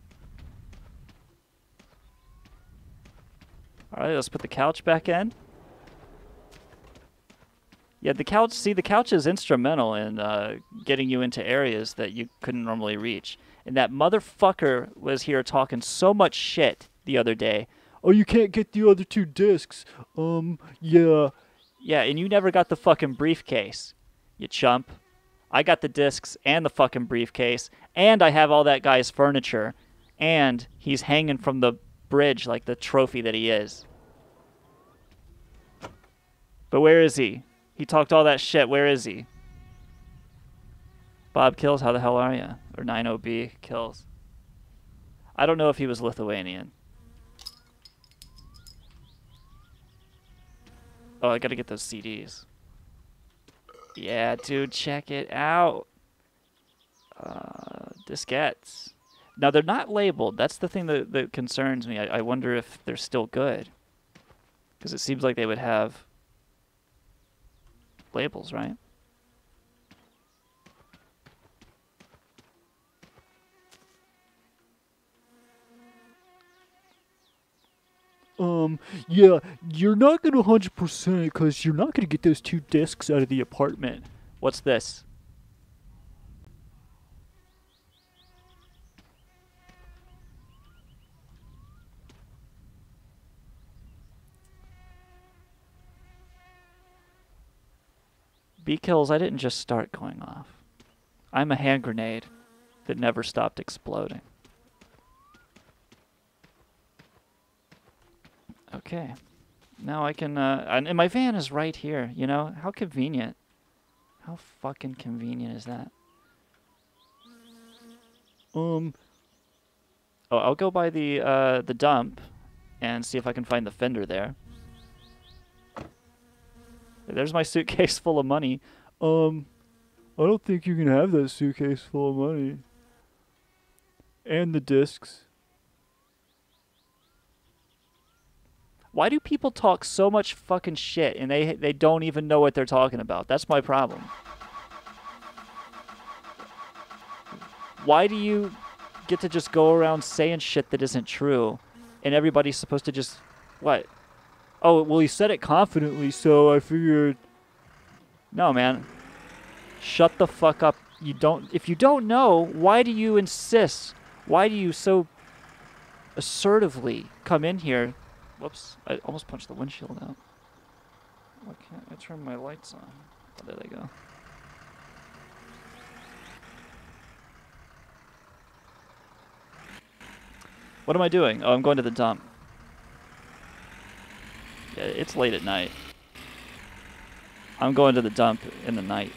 All right, let's put the couch back in. Yeah, the couch is instrumental in getting you into areas that you couldn't normally reach. And that motherfucker was here talking so much shit the other day. Oh, you can't get the other 2 discs. Yeah. Yeah, and you never got the fucking briefcase, you chump. I got the discs and the fucking briefcase, and I have all that guy's furniture, and he's hanging from the bridge like the trophy that he is. But where is he? He talked all that shit. Where is he? Bob Kills, how the hell are you? Or 90B Kills. I don't know if he was Lithuanian. Oh, I gotta get those CDs. Yeah, dude, check it out. Diskettes. Now, they're not labeled. That's the thing that concerns me. I wonder if they're still good. Because it seems like they would have labels, right? Yeah, you're not gonna 100% because you're not gonna get those 2 discs out of the apartment. What's this? B-kills, I didn't just start going off. I'm a hand grenade that never stopped exploding. Okay. Now I can, and my van is right here, you know? How convenient. How fucking convenient is that? Oh, I'll go by the dump and see if I can find the fender there. There's my suitcase full of money. I don't think you can have that suitcase full of money. And the discs. Why do people talk so much fucking shit and they don't even know what they're talking about? That's my problem. Why do you get to just go around saying shit that isn't true and everybody's supposed to just... What? Oh, well, he said it confidently, so I figured... No, man. Shut the fuck up. You don't... If you don't know, why do you insist? Why do you so assertively come in here... Whoops, I almost punched the windshield out. Why can't I turn my lights on? Oh, there they go. What am I doing? Oh, I'm going to the dump. Yeah, it's late at night. I'm going to the dump in the night.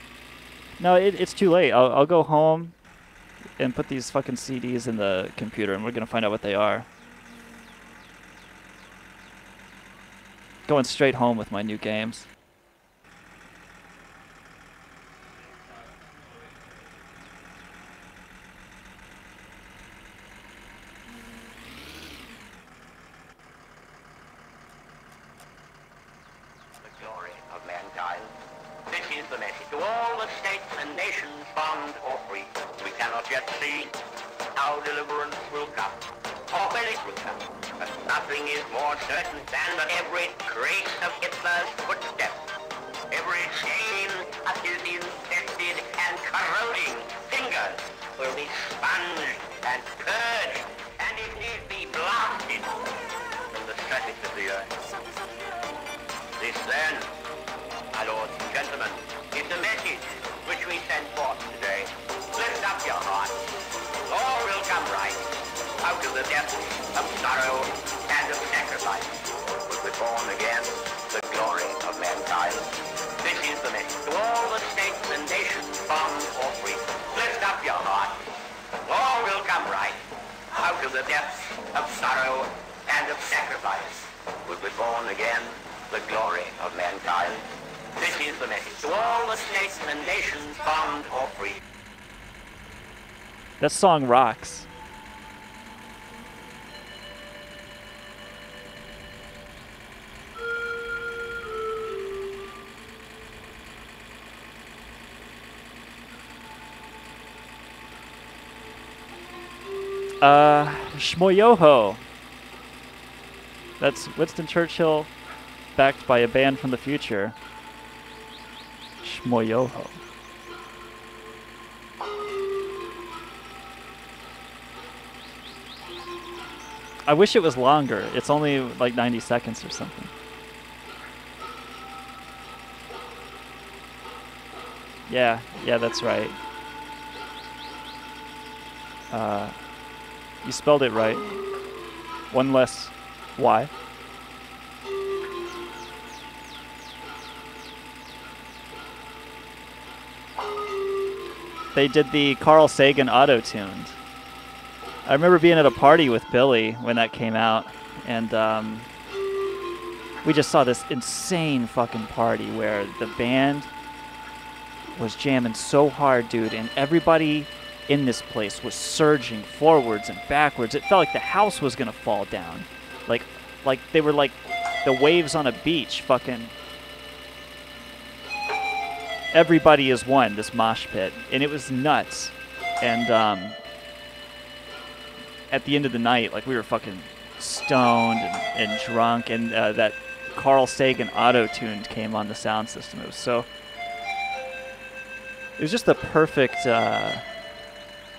No, it's too late. I'll go home and put these fucking CDs in the computer, and we're going to find out what they are. Going straight home with my new games. The glory of mankind. This is the message to all the states and nations, bond or free. We cannot yet see how deliverance will come, or when it will come. But nothing is more certain than that every trace of Hitler's footsteps, every chain of his infested and corroding fingers will be sponged and purged, and if need be blasted from the surface of the earth. This then, my lords and gentlemen, is the message which we send forth today. Lift up your hearts. All will come right out of the depths of sorrow and of sacrifice. Will be born again the glory of mankind. This is the message to all the states and nations, bond or free. Lift up your hearts. All will come right out of the depths of sorrow and of sacrifice. Will be born again the glory of mankind. This is the message to all the states and nations, bond or free. That song rocks. Shmoyoho. That's Winston Churchill backed by a band from the future. Shmoyoho. I wish it was longer. It's only like 90 seconds or something. Yeah, that's right. You spelled it right. One less Y. They did the Carl Sagan auto-tuned. I remember being at a party with Billy when that came out, and we just saw this insane fucking party where the band was jamming so hard, dude, and everybody in this place was surging forwards and backwards. It felt like the house was gonna fall down, like they were like the waves on a beach. Fucking everybody is one. This mosh pit, and it was nuts. And at the end of the night, like we were fucking stoned and drunk, and that Carl Sagan auto-tuned came on the sound system. It was just the perfect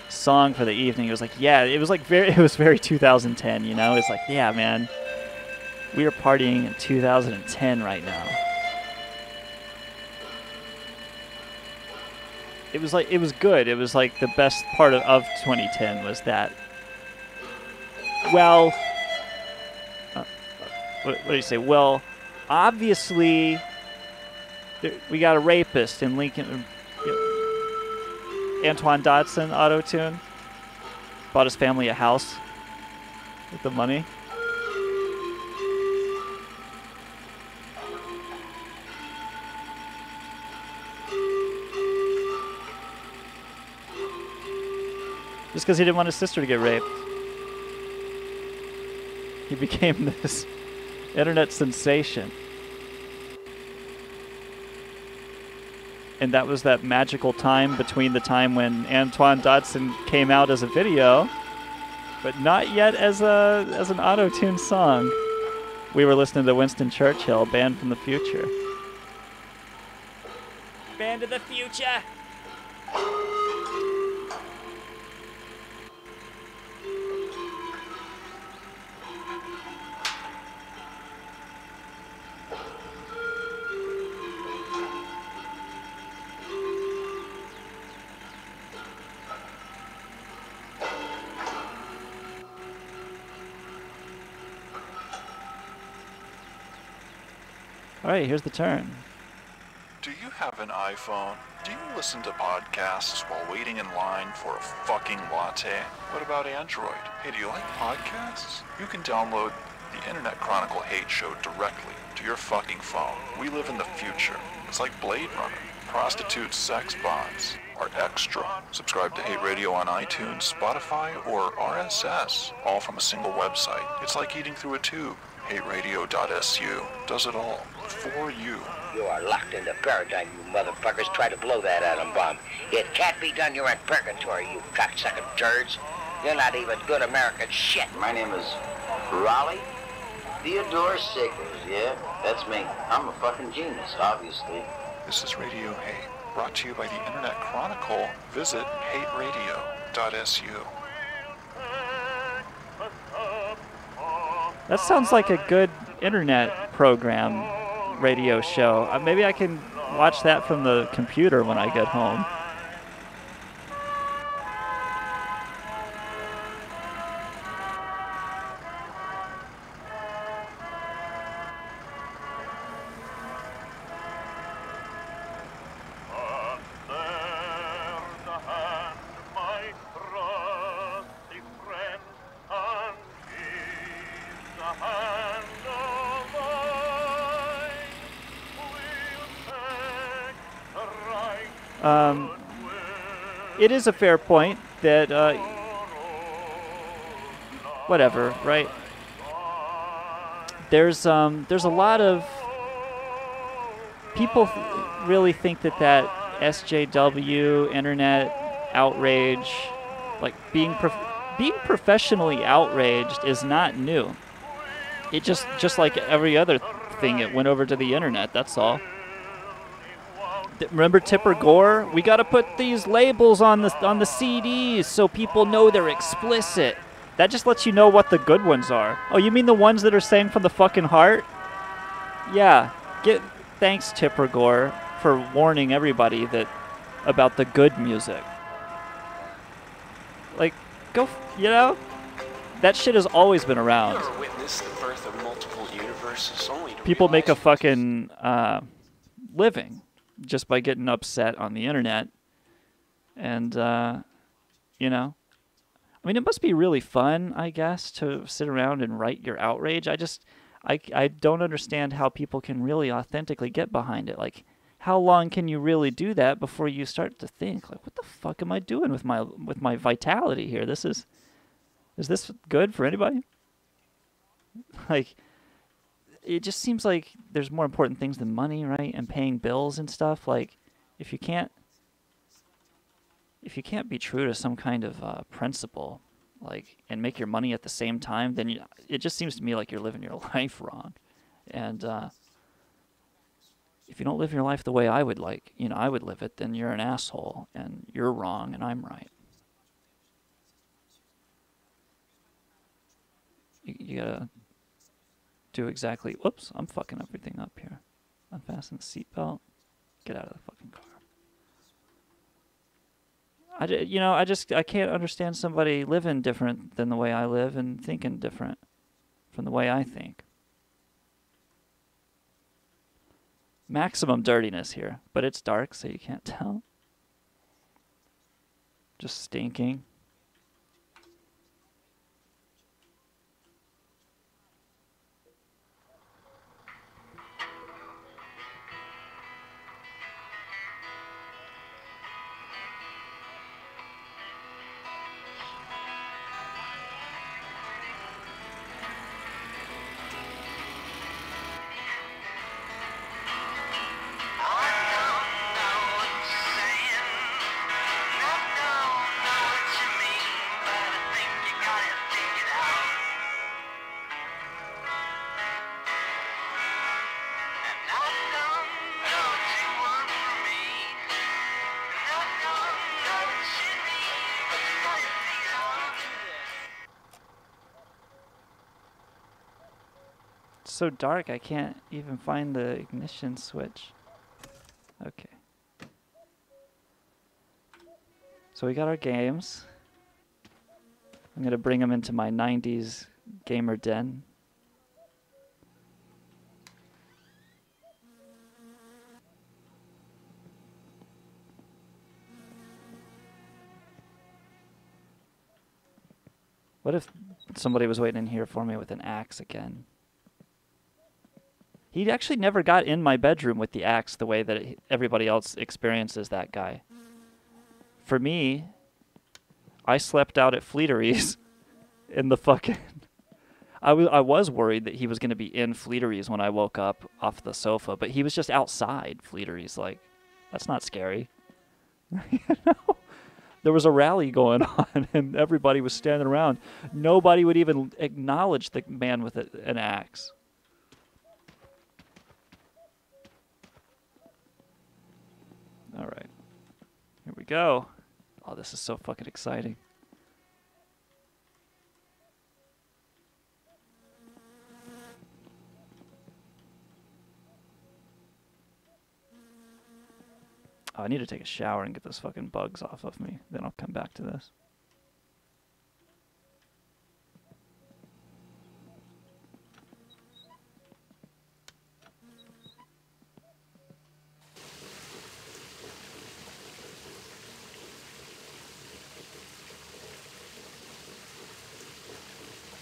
song for the evening. It was like, yeah, it was very 2010, you know? It's like, yeah, man, we are partying in 2010 right now. It was good. It was like the best part of 2010 was that. Well, what do you say? Well, obviously, we got a rapist in Lincoln. Antoine Dodson auto-tune. Bought his family a house with the money. Just because he didn't want his sister to get raped. He became this internet sensation. And that was that magical time between the time when Antoine Dodson came out as a video, but not yet as an auto-tuned song. We were listening to Winston Churchill, Band from the Future. Band of the Future! All right, here's the turn. Do you have an iPhone? Do you listen to podcasts while waiting in line for a fucking latte? What about Android? Hey, do you like podcasts? You can download the Internet Chronicle Hate Show directly to your fucking phone. We live in the future. It's like Blade Runner. Prostitutes, sex bots are extra. Subscribe to Hate Radio on iTunes, Spotify, or RSS, all from a single website. It's like eating through a tube. HateRadio.su does it all for you. You are locked into paradigm, you motherfuckers. Try to blow that atom bomb. It can't be done. You're in purgatory, you cocksucking turds. You're not even good American shit. My name is Raleigh Theodore Sickles, yeah? That's me. I'm a fucking genius, obviously. This is Radio Hate, brought to you by the Internet Chronicle. Visit HateRadio.su. That sounds like a good internet program, radio show. Maybe I can watch that from the computer when I get home. It is a fair point that, whatever, right? There's a lot of people really think that SJW internet outrage, like being professionally outraged, is not new. It just like every other thing, it went over to the internet. That's all. Remember Tipper Gore? We got to put these labels on the CDs so people know they're explicit. That just lets you know what the good ones are. Oh, you mean the ones that are sang from the fucking heart? Yeah. Thanks, Tipper Gore, for warning everybody about the good music. Like, that shit has always been around. Never witnessed the birth of multiple universes, only to people make a fucking living just by getting upset on the internet. And, I mean, it must be really fun, I guess, to sit around and write your outrage. I don't understand how people can really authentically get behind it. Like, how long can you really do that before you start to think, like, what the fuck am I doing with my vitality here? Is this good for anybody? Like, it just seems like there's more important things than money, right? And paying bills and stuff. Like, if you can't be true to some kind of principle, like, and make your money at the same time, then it just seems to me like you're living your life wrong. And if you don't live your life the way I would live it, then you're an asshole, and you're wrong, and I'm right. You gotta do exactly. Whoops, I'm fucking everything up here. Unfasten the seatbelt. Get out of the fucking car. I can't understand somebody living different than the way I live and thinking different from the way I think. Maximum dirtiness here, but it's dark, so you can't tell. Just stinking. It's so dark I can't even find the ignition switch. Okay. So we got our games. I'm going to bring them into my 90s gamer den. What if somebody was waiting in here for me with an axe again? He actually never got in my bedroom with the axe the way that everybody else experiences that guy. For me, I slept out at Fleeteries in the fucking... I was worried that he was going to be in Fleeteries when I woke up off the sofa, but he was just outside Fleeteries. Like, that's not scary. You know? There was a rally going on, and everybody was standing around. Nobody would even acknowledge the man with an axe. All right. Here we go. Oh, this is so fucking exciting. Oh, I need to take a shower and get those fucking bugs off of me. Then I'll come back to this.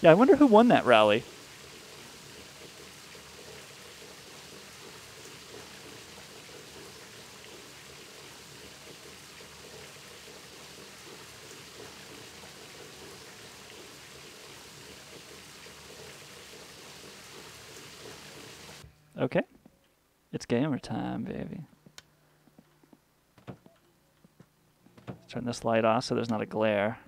Yeah, I wonder who won that rally. Okay. It's gamer time, baby. Let's turn this light off so there's not a glare.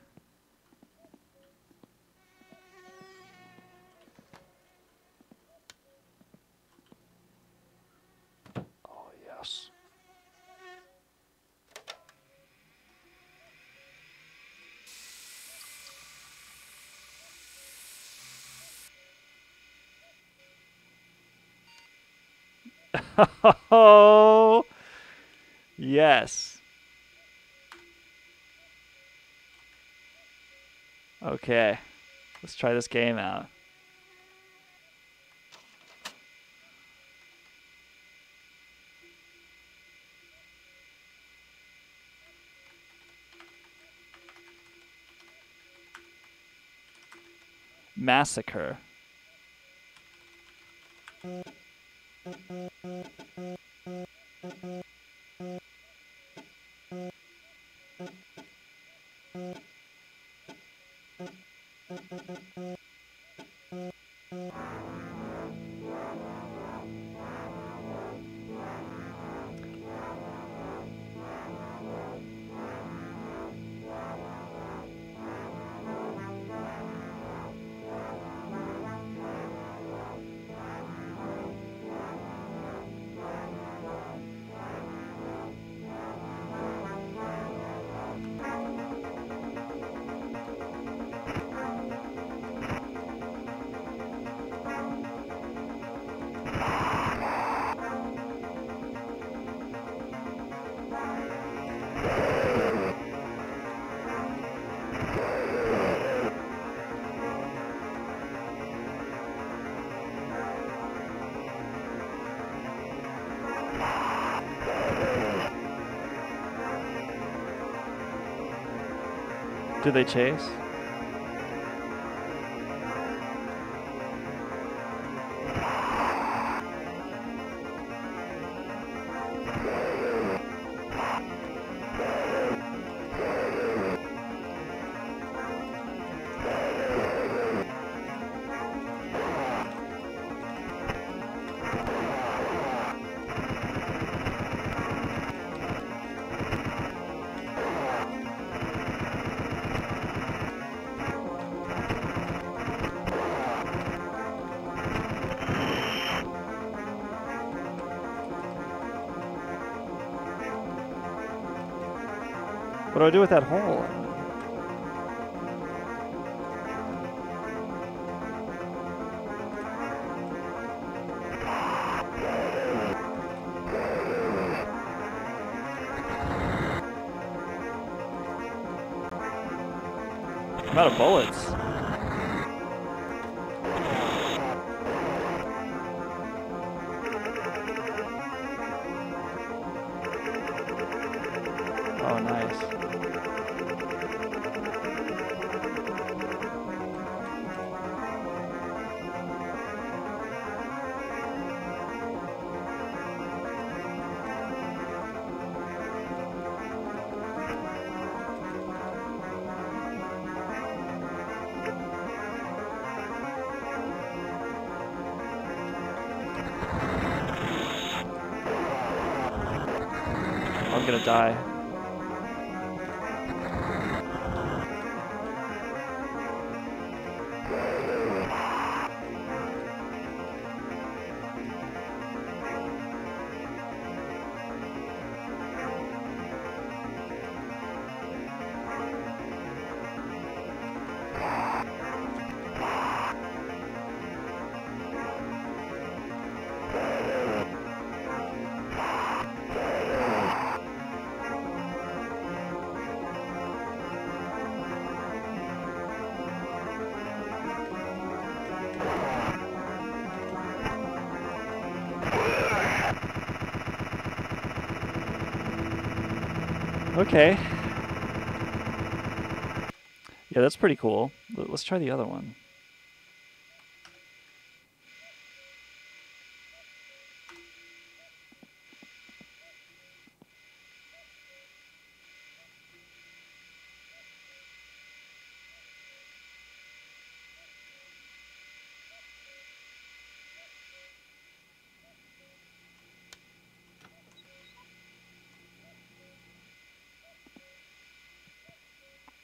Oh, yes. Oh, yes. Okay, let's try this game out. Massacre. Do they chase? What do I do with that hole? I'm out of bullets. Oh, nice. I'm gonna die. Okay. Yeah, that's pretty cool. Let's try the other one.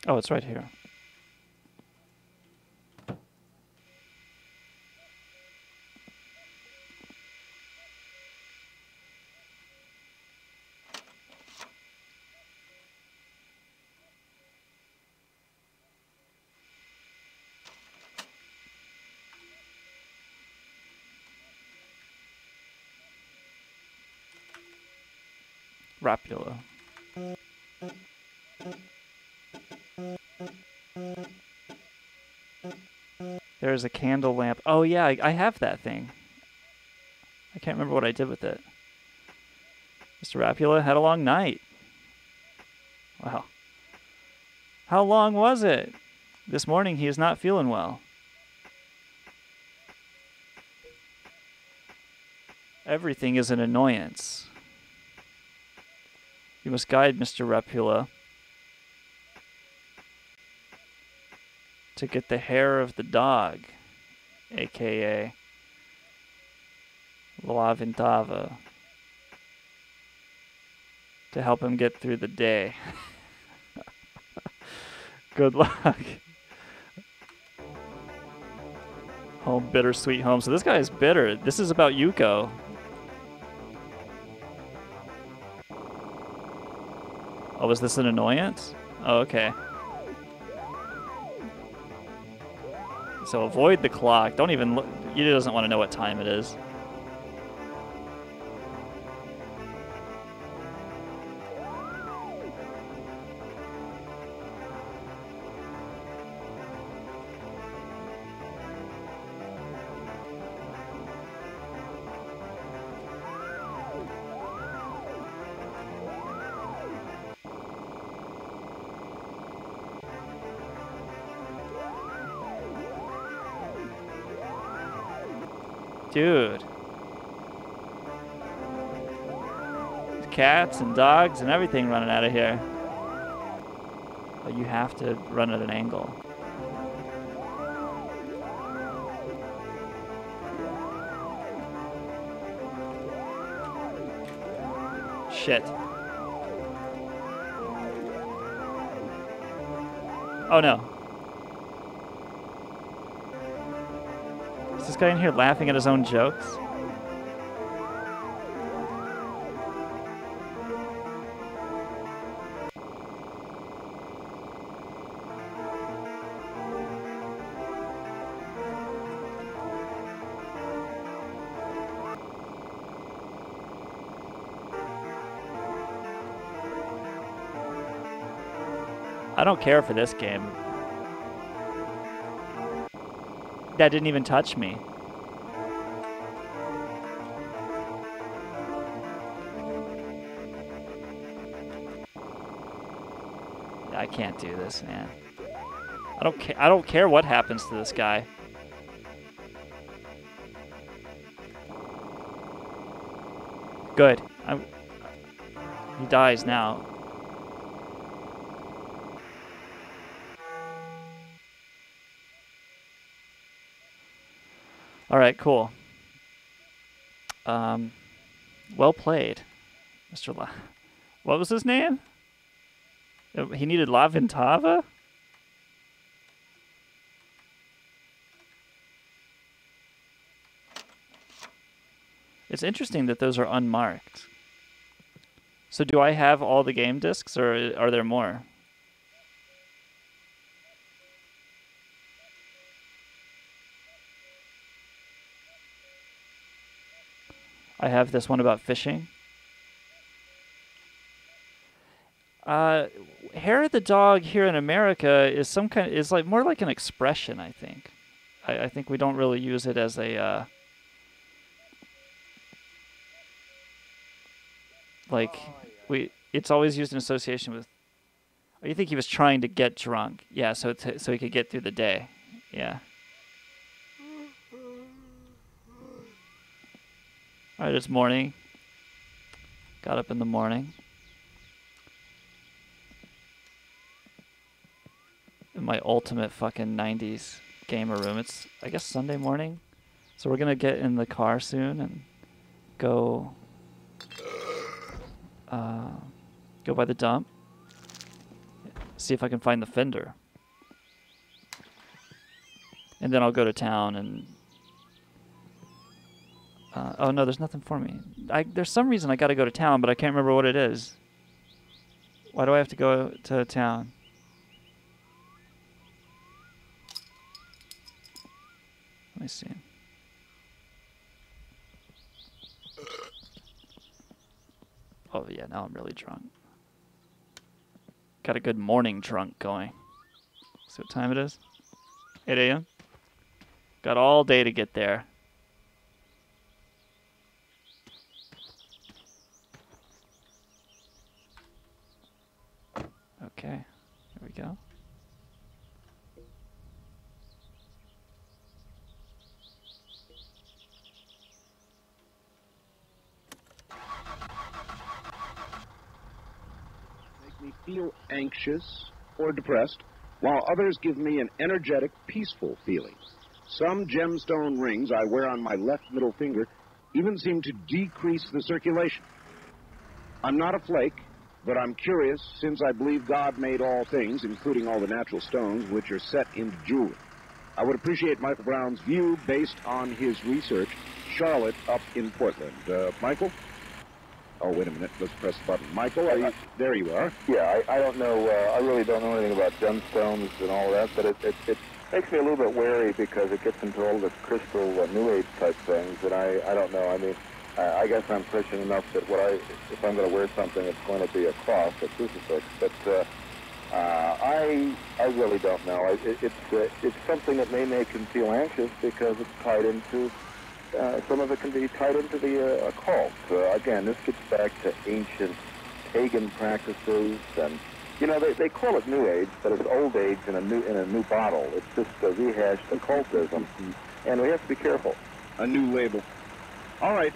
Oh, it's right here. Rapula. There's a candle lamp. Oh yeah, I have that thing. I can't remember what I did with it. Mr. Rapula had a long night. Wow. How long was it? This morning he is not feeling well. Everything is an annoyance. You must guide Mr. Rapula to get the hair of the dog, aka La Vintava, to help him get through the day. Good luck. Home, bittersweet home. So this guy is bitter. This is about Yuko. Oh, was this an annoyance? Oh, okay. So avoid the clock. Don't even look. He doesn't want to know what time it is. Dude. There's cats and dogs and everything running out of here. But you have to run at an angle. Shit. Oh no. Is this guy in here laughing at his own jokes? I don't care for this game. That didn't even touch me. I can't do this, man. I don't care what happens to this guy. Good. He dies now. All right, cool. Well played, Mr. What was his name? He needed La Ventava? It's interesting that those are unmarked. So do I have all the game discs, or are there more? I have this one about fishing. Hair of the dog here in America is like more like an expression, I think. I think we don't really use it as a it's always used in association with. Oh, you think he was trying to get drunk? Yeah, so he could get through the day. Yeah. All right, it's morning. Got up in the morning. In my ultimate fucking 90s gamer room. It's, I guess, Sunday morning. So we're going to get in the car soon and go by the dump. See if I can find the fender. And then I'll go to town and... oh no, there's nothing for me. There's some reason I gotta go to town, but I can't remember what it is. Why do I have to go to town? Let me see. Oh yeah, now I'm really drunk. Got a good morning drunk going. See what time it is? 8 a.m. Got all day to get there. Okay, here we go. Make me feel anxious or depressed, while others give me an energetic, peaceful feeling. Some gemstone rings I wear on my left middle finger even seem to decrease the circulation. I'm not a flake, but I'm curious, since I believe God made all things, including all the natural stones, which are set into jewelry. I would appreciate Michael Brown's view based on his research. Charlotte up in Portland. Michael? Oh, wait a minute. Let's press the button. Michael, are you... There you are. Yeah, I don't know. I really don't know anything about gemstones and all that, but it makes me a little bit wary because it gets into all this crystal New Age type things, and I don't know. I mean, I guess I'm Christian enough that if I'm going to wear something, it's going to be a cross, a crucifix. But I really don't know. It's something that may make him feel anxious because it's tied into. Some of it can be tied into the occult. Again, this gets back to ancient pagan practices, and they call it New Age, but it's old age in a new bottle. It's just rehashed occultism, and we have to be careful. A new label. All right,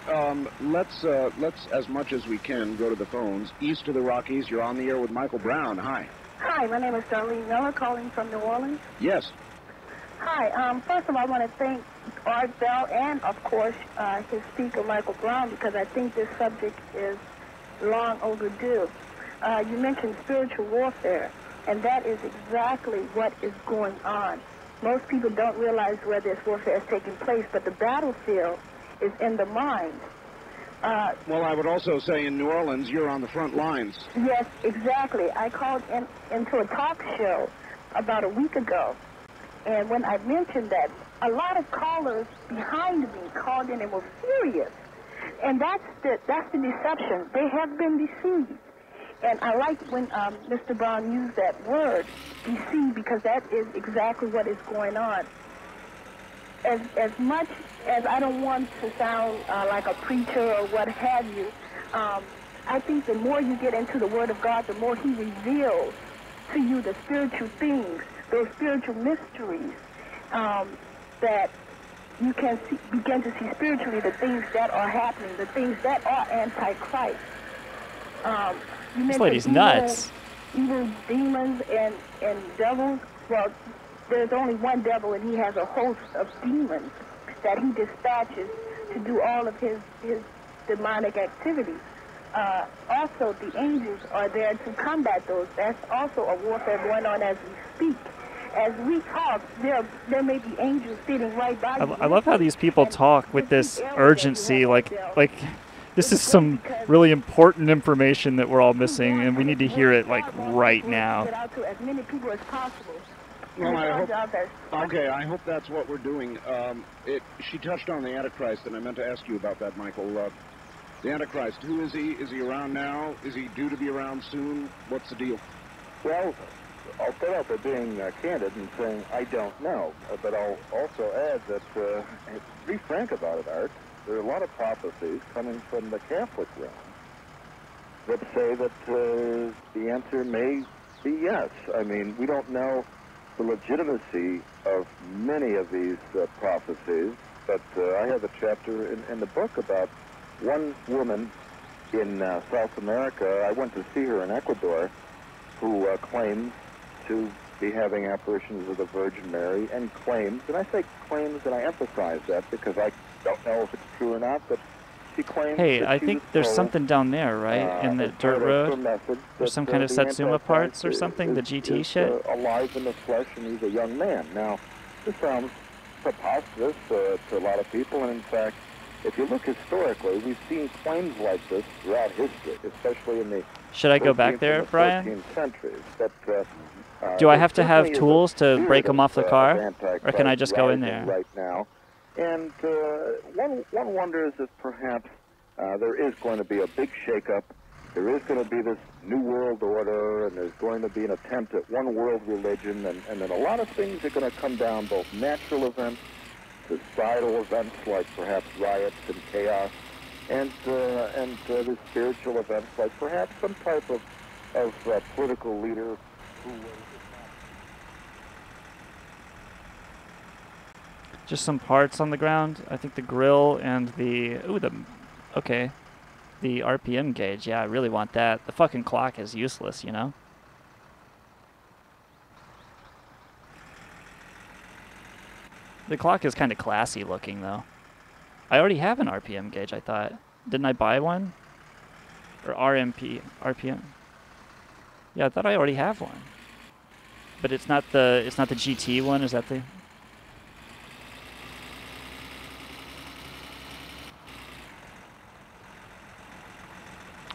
let's as much as we can go to the phones. East of the Rockies, you're on the air with Michael Brown. Hi. Hi, my name is Darlene Miller, calling from New Orleans. Yes. Hi. First of all, I want to thank Art Bell and, of course, his speaker, Michael Brown, because I think this subject is long overdue. You mentioned spiritual warfare, and that is exactly what is going on. Most people don't realize where this warfare is taking place, but the battlefield is in the mind. Well, I would also say in New Orleans, you're on the front lines. Yes, exactly. I called into a talk show about a week ago, and when I mentioned that, a lot of callers behind me called in and were furious. And that's the deception. They have been deceived. And I like when Mr. Brown used that word, deceived, because that is exactly what is going on. As much as I don't want to sound like a preacher or what have you, I think the more you get into the Word of God, the more He reveals to you the spiritual things, those spiritual mysteries, that you can begin to see spiritually the things that are happening, the things that are anti-Christ. This lady's nuts. Evil demons and devils. Well, there's only one devil, and he has a host of demons that he dispatches to do all of his demonic activities. Also, the angels are there to combat those. That's also a warfare going on as we speak. As we talk, there may be angels sitting right by you. I love how these people talk with this urgency, like this is some really important information that we're all missing, and we need to hear it like right now. Get out to as many people as possible. Well, I hope that's what we're doing. She touched on the Antichrist, and I meant to ask you about that, Michael. The Antichrist, who is he? Is he around now? Is he due to be around soon? What's the deal? Well, I'll start out by being candid and saying I don't know, but I'll also add that, to be frank about it, Art, there are a lot of prophecies coming from the Catholic realm that say that the answer may be yes. I mean, we don't know the legitimacy of many of these prophecies, but I have a chapter in the book about one woman in South America. I went to see her in Ecuador, who claims to be having apparitions of the Virgin Mary, and claims, and I say claims, and I emphasize that because I don't know if it's true or not, but she claims. Hey, that I she think was there's told, something down there, right, in the dirt road. There's some kind of Satsuma parts or something, the GT shit. Alive in the flesh, and he's a young man. Now, this sounds preposterous to a lot of people, and in fact, if you look historically, we've seen claims like this throughout history, especially in the Should I go back there, Brian? 13th centuries. But, do I have to have tools to break them off the car, or can I just go in there? Right now, and one wonders if perhaps there is going to be a big shakeup. There is going to be this new world order, and there's going to be an attempt at one world religion, and then a lot of things are going to come down, both natural events, societal events like perhaps riots and chaos, and the spiritual events like perhaps some type of political leader who. Just some parts on the ground. I think the grill and the the RPM gauge. Yeah, I really want that. The fucking clock is useless, you know. The clock is kind of classy looking though. I already have an RPM gauge, I thought. Didn't I buy one? Or RPM? Yeah, I thought I already have one. But it's not the GT one, is that the?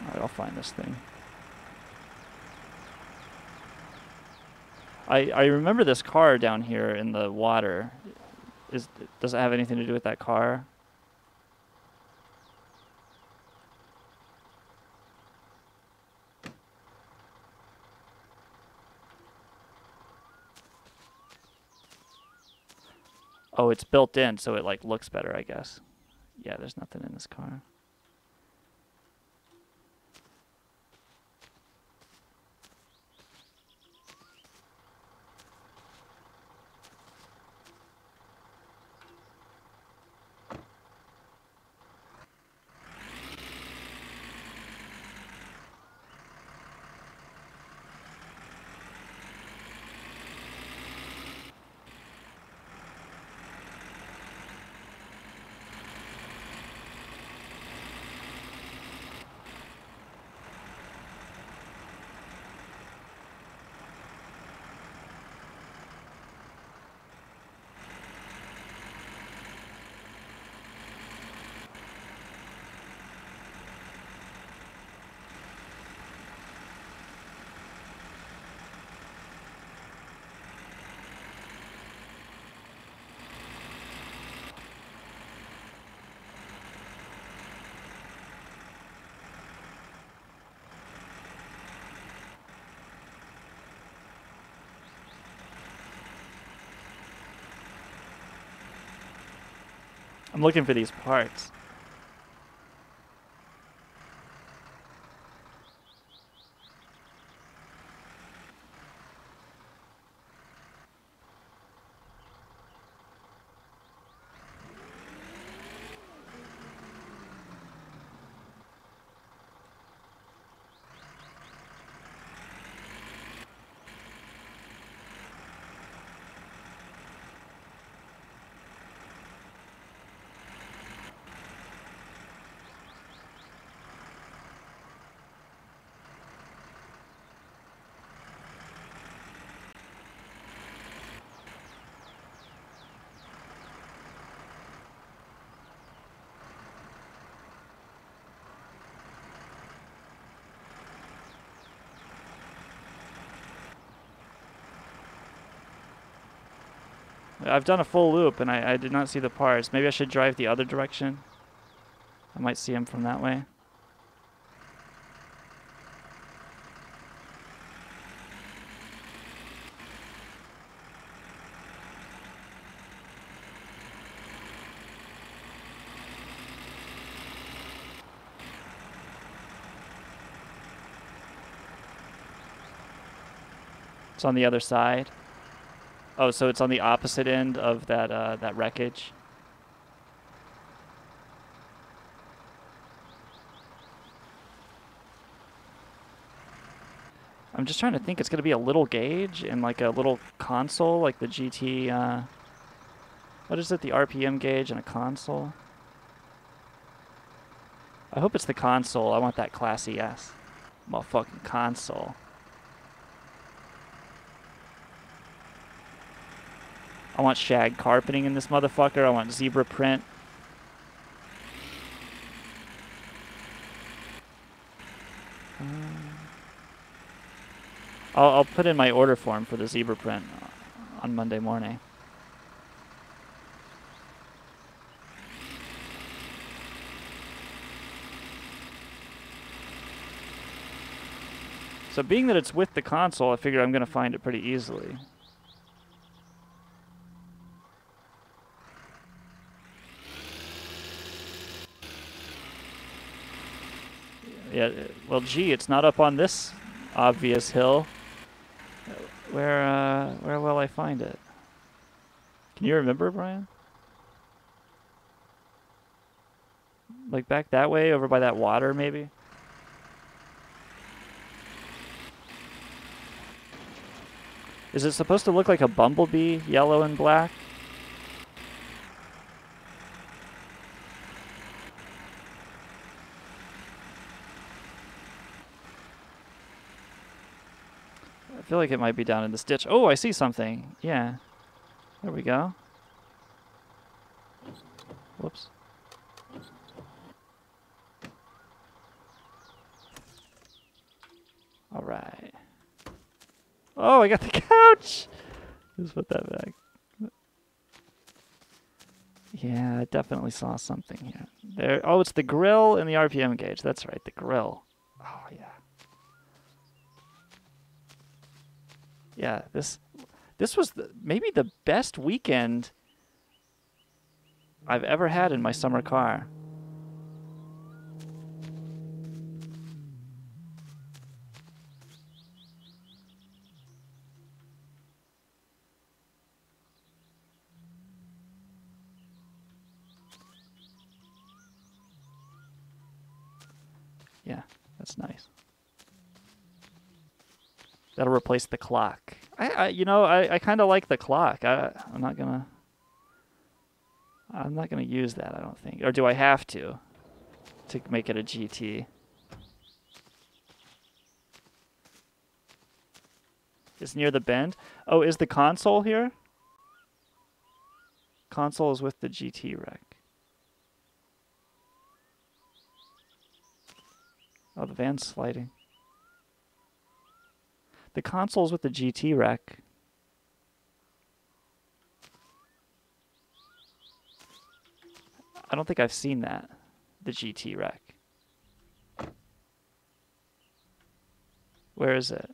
Alright, I'll find this thing. I remember this car down here in the water. Does it have anything to do with that car? Oh, it's built in, so it like looks better, I guess. Yeah, there's nothing in this car. I'm looking for these parts. I've done a full loop and I did not see the parts. Maybe I should drive the other direction. I might see them from that way. It's on the other side. Oh, so it's on the opposite end of that that wreckage. I'm just trying to think. It's going to be a little gauge and like a little console, like the GT. What is it? The RPM gauge and a console. I hope it's the console. I want that classy ass motherfucking console. I want shag carpeting in this motherfucker. I want zebra print. I'll put in my order form for the zebra print on Monday morning. So being that it's with the console, I figure I'm going to find it pretty easily. Yeah, well, gee, it's not up on this obvious hill. Where will I find it? Can you remember, Brian? Like back that way, over by that water, maybe? Is it supposed to look like a bumblebee, yellow and black? I feel like it might be down in this ditch. Oh, I see something. Yeah. There we go. Whoops. All right. Oh, I got the couch. Just put that back. Yeah, I definitely saw something here. There. Oh, it's the grill and the RPM gauge. That's right, the grill. Oh, yeah. Yeah, this was maybe the best weekend I've ever had in my summer car. Yeah, that's nice. That'll replace the clock. I kind of like the clock. I'm not gonna use that, I don't think. Or do I have to make it a GT? It's near the bend. Oh, is the console here? Console is with the GT wreck. Oh, the van's sliding. The console's with the GT wreck. I don't think I've seen that. The GT wreck. Where is it?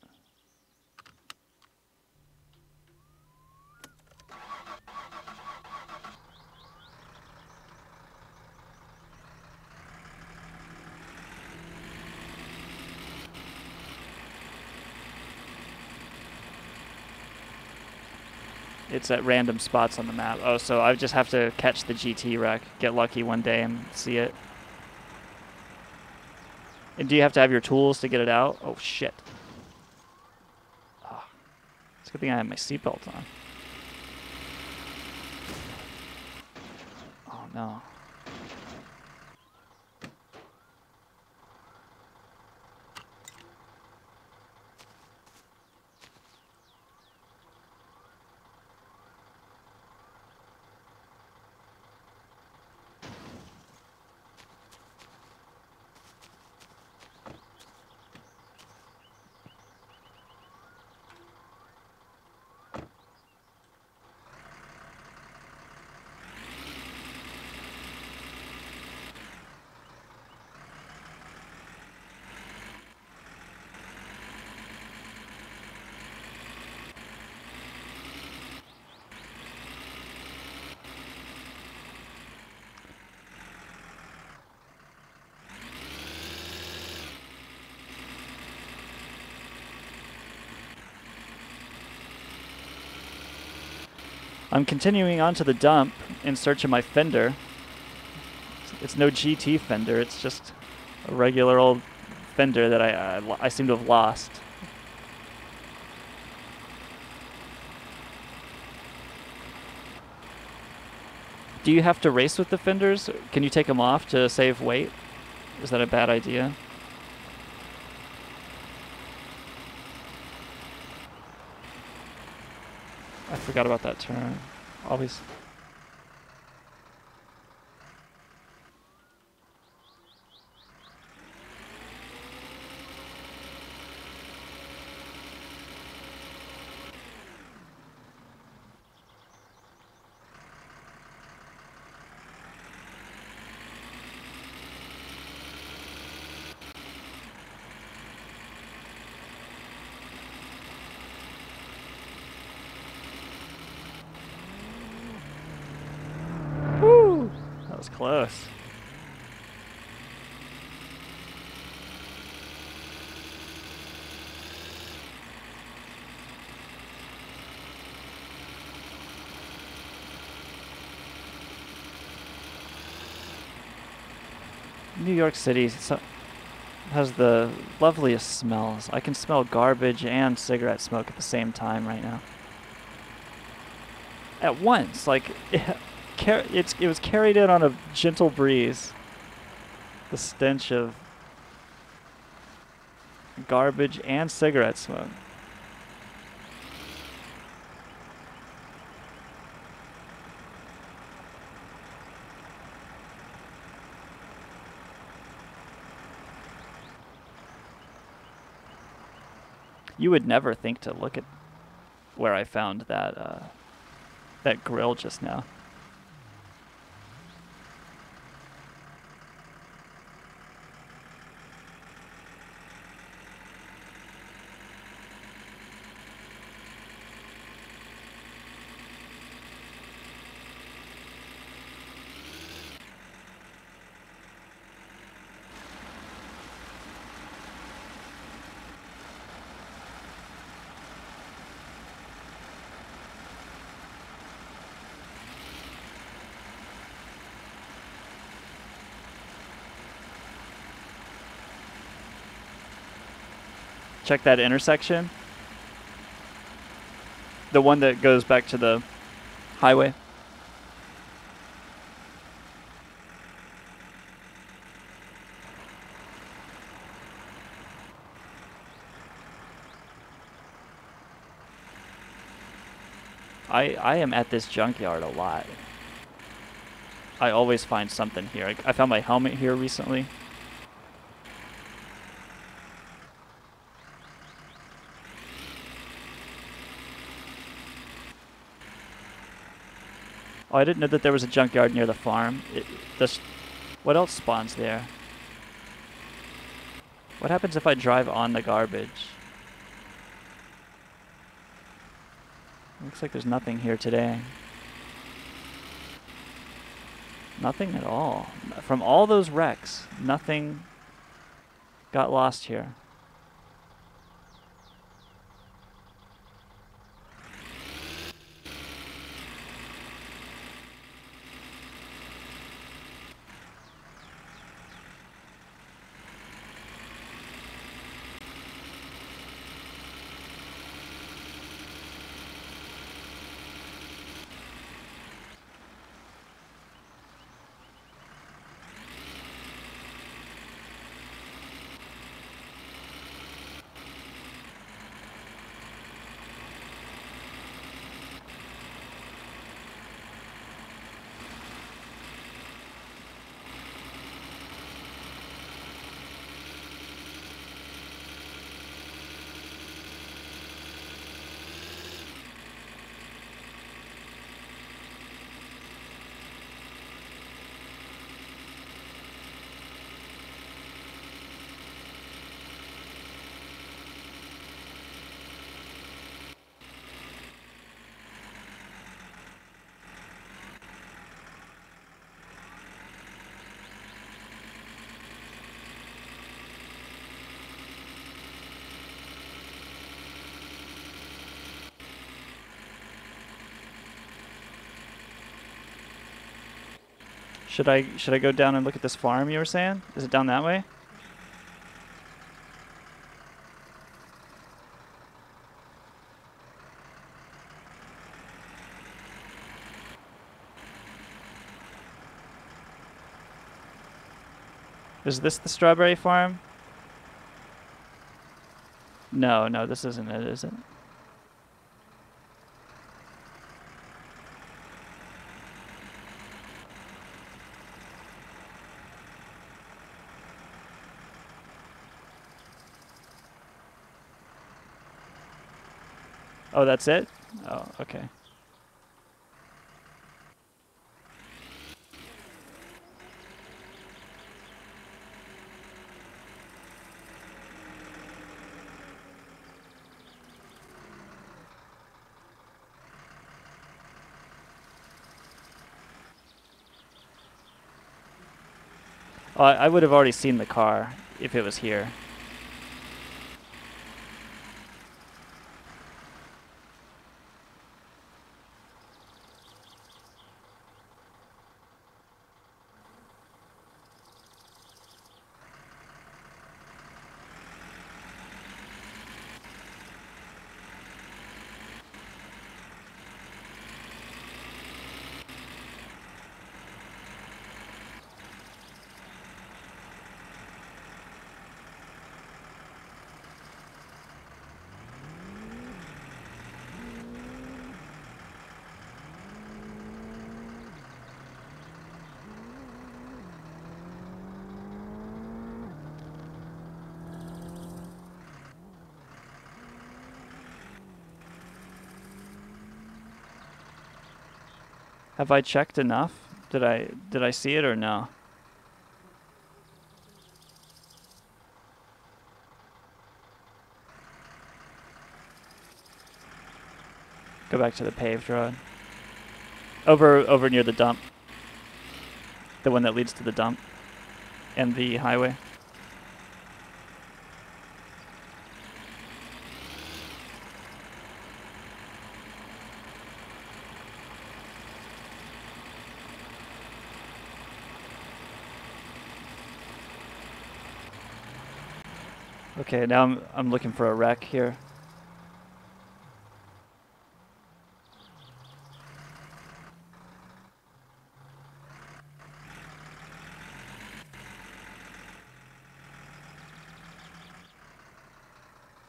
It's at random spots on the map. Oh, so I just have to catch the GT wreck, get lucky one day and see it. And do you have to have your tools to get it out? Oh, shit. Oh, it's a good thing I have my seatbelt on. Oh, no. I'm continuing on to the dump in search of my fender. It's no GT fender, it's just a regular old fender that I seem to have lost. Do you have to race with the fenders? Can you take them off to save weight? Is that a bad idea? I forgot about that turn. Always. That was close. New York City has the loveliest smells. I can smell garbage and cigarette smoke at the same time right now. At once, like it was carried in on a gentle breeze. The stench of garbage and cigarette smoke. You would never think to look at where I found that that grill just now. Check that intersection. The one that goes back to the highway. I am at this junkyard a lot. I always find something here. I found my helmet here recently. Oh, I didn't know that there was a junkyard near the farm. What else spawns there? What happens if I drive on the garbage? Looks like there's nothing here today. Nothing at all. From all those wrecks, nothing got lost here. Should I go down and look at this farm you were saying? Is it down that way? Is this the strawberry farm? No, no, this isn't it, is it? Oh, that's it? Oh, okay. Oh, I would have already seen the car if it was here. Have I checked enough? Did I see it or no? Go back to the paved road. Over near the dump. The one that leads to the dump and the highway. Okay, now I'm looking for a wreck here.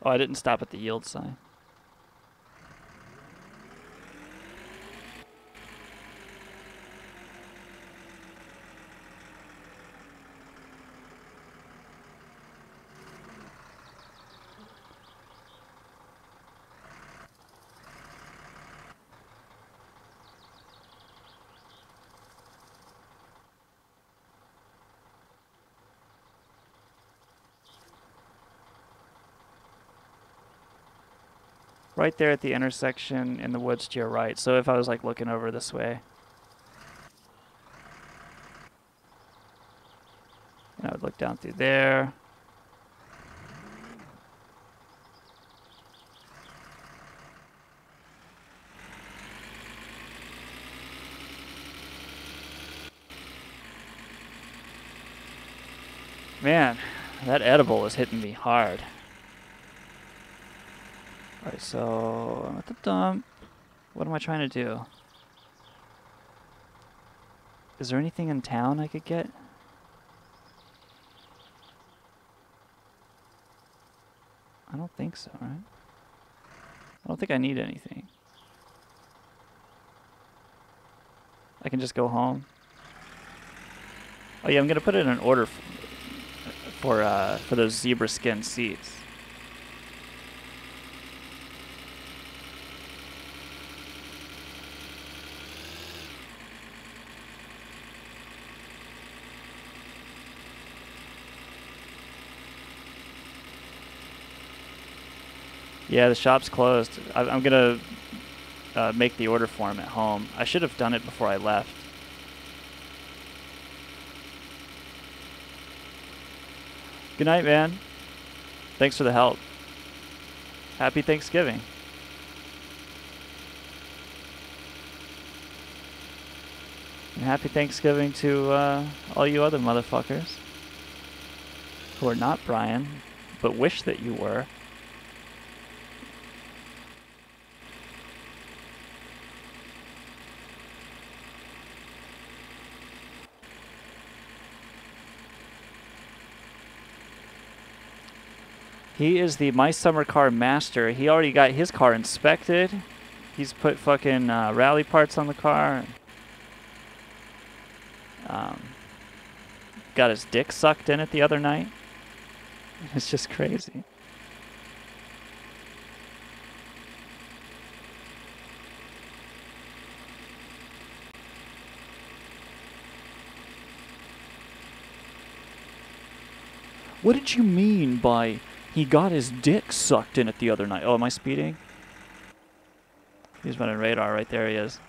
Oh, I didn't stop at the yield sign. Right there at the intersection in the woods to your right. So if I was like looking over this way, and I would look down through there. Man, that edible is hitting me hard. Alright, so I'm at the dump. What am I trying to do? Is there anything in town I could get? I don't think so, right? I don't think I need anything. I can just go home. Oh yeah, I'm gonna put in an order for those zebra skin seats. Yeah, the shop's closed. I'm gonna make the order form at home. I should have done it before I left. Good night, man. Thanks for the help. Happy Thanksgiving. And happy Thanksgiving to all you other motherfuckers who are not Brian, but wish that you were. He is the My Summer Car master. He already got his car inspected. He's put fucking rally parts on the car. Got his dick sucked in it the other night. It's just crazy. What did you mean by he got his dick sucked in it the other night? Oh, am I speeding? He's running radar right there. He is.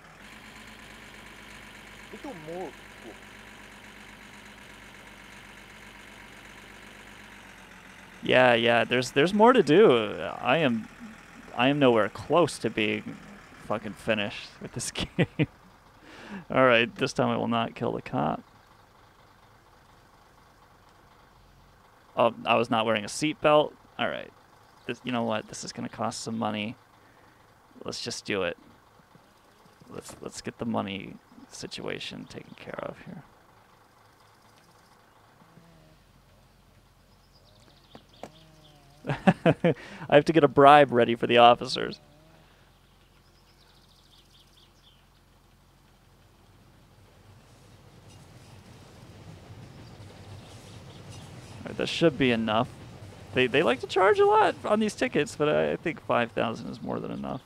Yeah. There's more to do. I am nowhere close to being fucking finished with this game. All right, this time I will not kill the cop. Oh, I was not wearing a seatbelt. All right. You know what? This is going to cost some money. Let's just do it. Let's get the money situation taken care of here. I have to get a bribe ready for the officers. All right, that should be enough. They like to charge a lot on these tickets, but I think 5,000 is more than enough.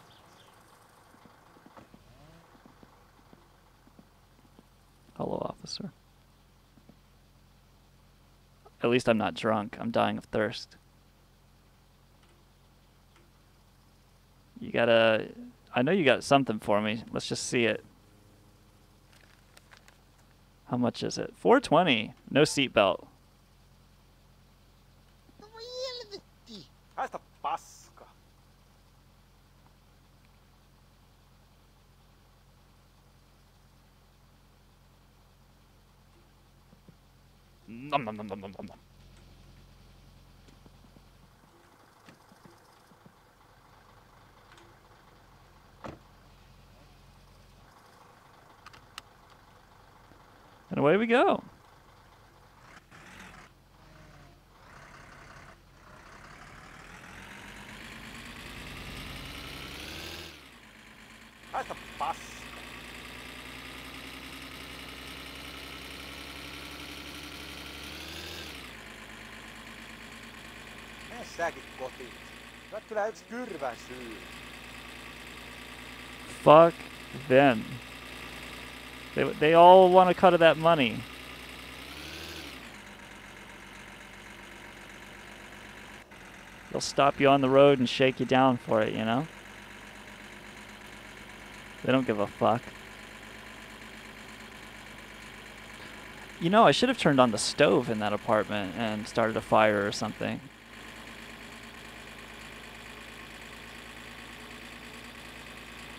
Hello, officer. At least I'm not drunk. I'm dying of thirst. You gotta... I know you got something for me. Let's just see it. How much is it? $420. No seatbelt. Haista paska. Nom nom nom nom nom nom. And away we go. Haista paska. Mene säkin kotiin. Hyvät kyllä yksi kyrvän syy. Fuck them. They all want a cut of that money. They'll stop you on the road and shake you down for it, you know? They don't give a fuck. You know, I should have turned on the stove in that apartment and started a fire or something.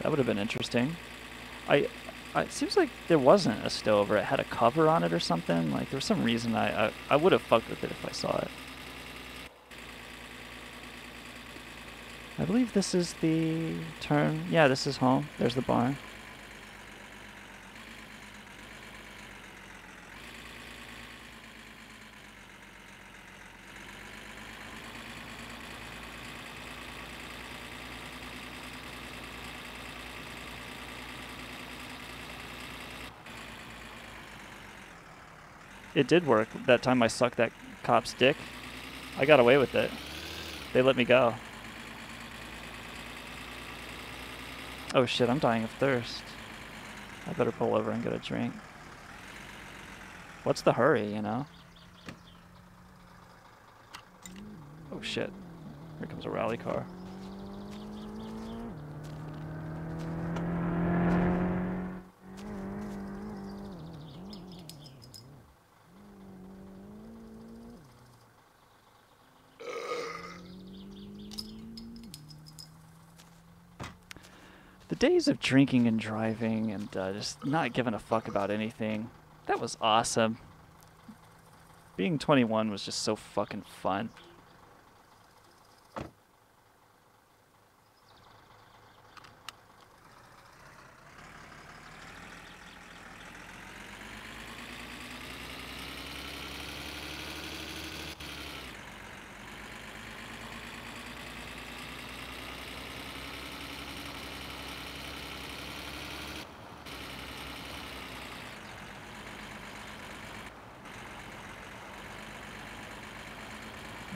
That would have been interesting. It seems like there wasn't a stove, or it had a cover on it or something. Like, there was some reason I would have fucked with it if I saw it. I believe this is the turn. Yeah, this is home. There's the barn. It did work. That time I sucked that cop's dick, I got away with it. They let me go. Oh shit, I'm dying of thirst. I better pull over and get a drink. What's the hurry, you know? Oh shit. Here comes a rally car. The days of drinking and driving and just not giving a fuck about anything, that was awesome. Being 21 was just so fucking fun.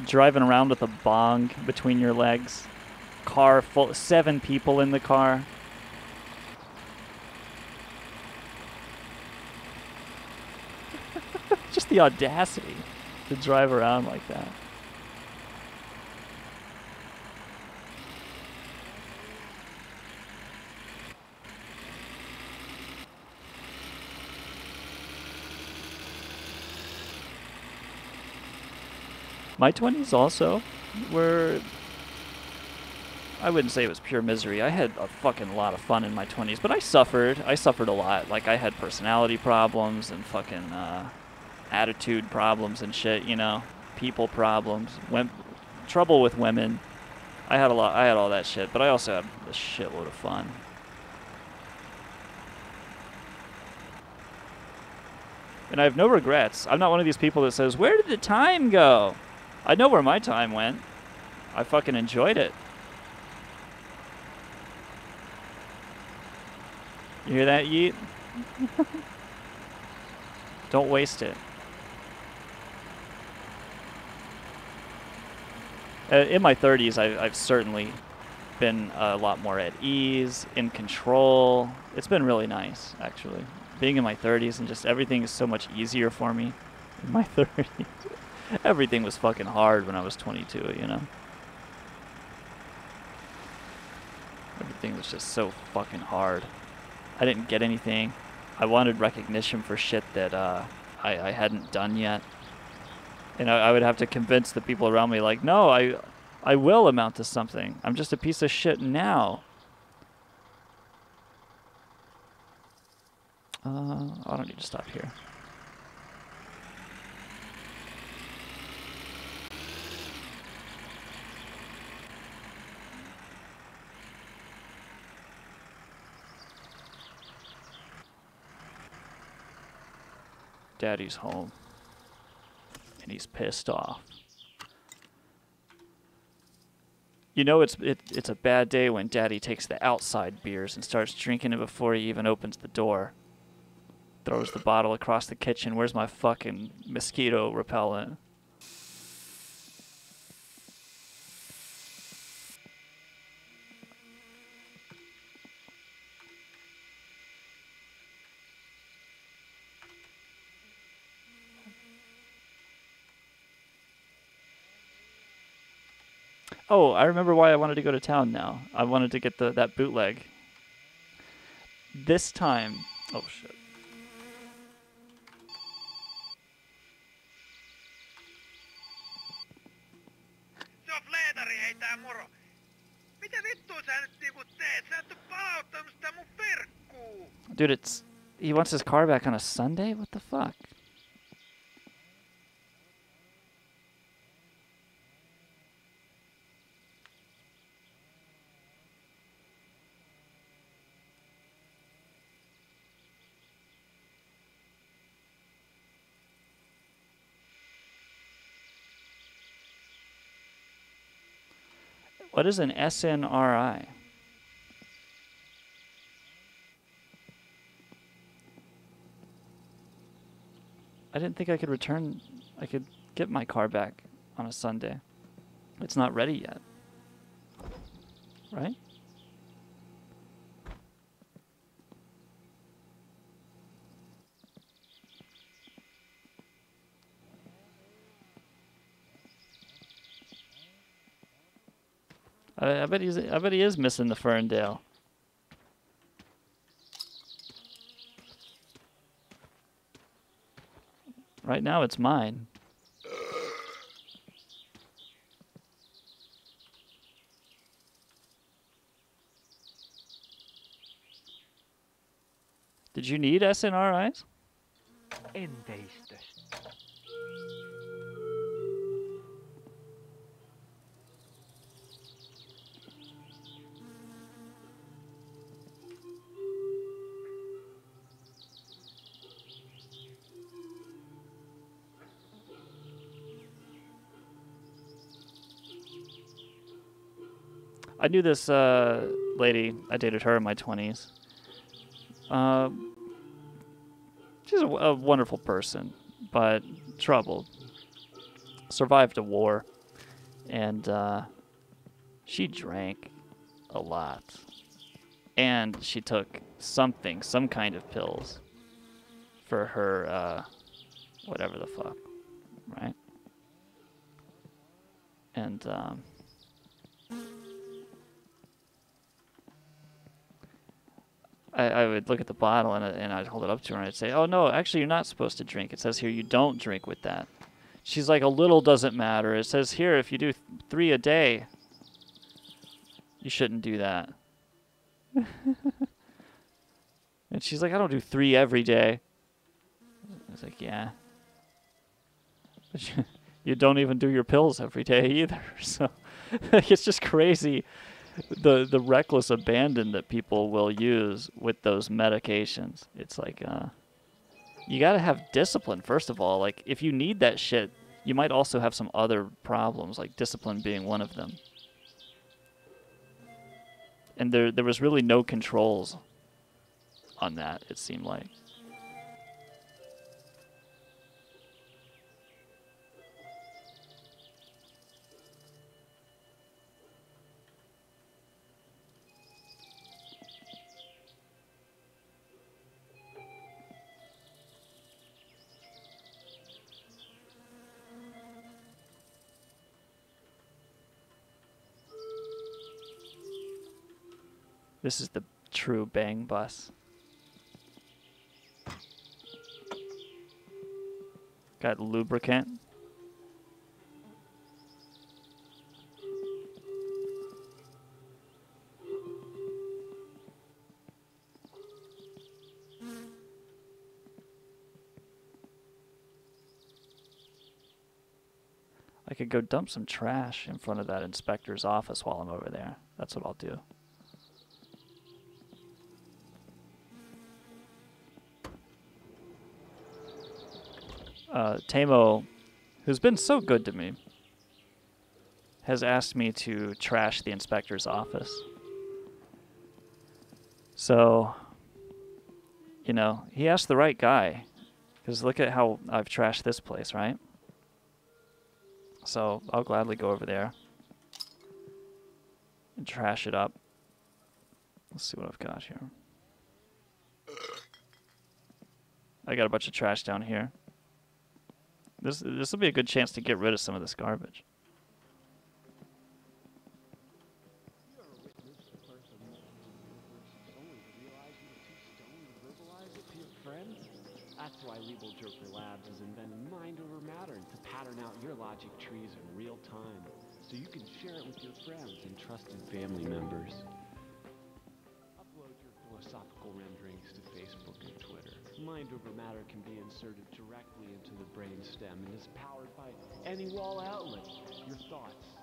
Driving around with a bong between your legs. Car full, 7 people in the car. Just the audacity to drive around like that. My 20s also were, I wouldn't say it was pure misery. I had a fucking lot of fun in my 20s, but I suffered. I suffered a lot. Like, I had personality problems and fucking attitude problems and shit, you know, people problems, trouble with women. I had all that shit, but I also had a shitload of fun. And I have no regrets. I'm not one of these people that says, "Where did the time go?" I know where my time went. I fucking enjoyed it. You hear that, Yeet? Don't waste it. In my 30s, I've certainly been a lot more at ease, in control. It's been really nice, actually. Being in my 30s and just everything is so much easier for me in my 30s. Everything was fucking hard when I was 22, you know? Everything was just so fucking hard. I didn't get anything. I wanted recognition for shit that I hadn't done yet. And I would have to convince the people around me, like, no, I will amount to something. I'm just a piece of shit now. I don't need to stop here. Daddy's home. And he's pissed off. You know it's a bad day when Daddy takes the outside beers and starts drinking it before he even opens the door. Throws the bottle across the kitchen. Where's my fucking mosquito repellent? Oh, I remember why I wanted to go to town now. I wanted to get that bootleg. This time... Oh, shit. Dude, he wants his car back on a Sunday? What the fuck? What is an SNRI? I didn't think I could get my car back on a Sunday. It's not ready yet. Right? I bet he is missing the Ferndale. Right now it's mine. Did you need SNRIs? Enteistöstä. I knew this lady. I dated her in my 20s. She's a wonderful person, but troubled. Survived a war, and she drank a lot. And she took some kind of pills for her, whatever the fuck, right? And, I would look at the bottle and I'd hold it up to her and I'd say, oh no, actually you're not supposed to drink. It says here you don't drink with that. She's like, a little doesn't matter. It says here if you do 3 a day, you shouldn't do that. And she's like, I don't do 3 every day. I was like, yeah. But you don't even do your pills every day either. So it's just crazy. The reckless abandon that people will use with those medications. It's like, you gotta have discipline, first of all. Like, if you need that shit, you might also have some other problems, like discipline being one of them. And there was really no controls on that, it seemed like. This is the true bang bus. Got lubricant. I could go dump some trash in front of that inspector's office while I'm over there. That's what I'll do. Tamo, who's been so good to me, has asked me to trash the inspector's office. So, you know, he asked the right guy. Because look at how I've trashed this place, right? So, I'll gladly go over there and trash it up. Let's see what I've got here. I got a bunch of trash down here. This will be a good chance to get rid of some of this garbage. That's why Legal Joker Labs has invented Mind Over Matter to pattern out your logic trees in real time, so you can share it with your friends and trusted family members. Upload your philosophical renderings to Facebook and Twitter. Mind Over Matter can be inserted directly into the brainstem and is powered by any wall outlet. Your thoughts.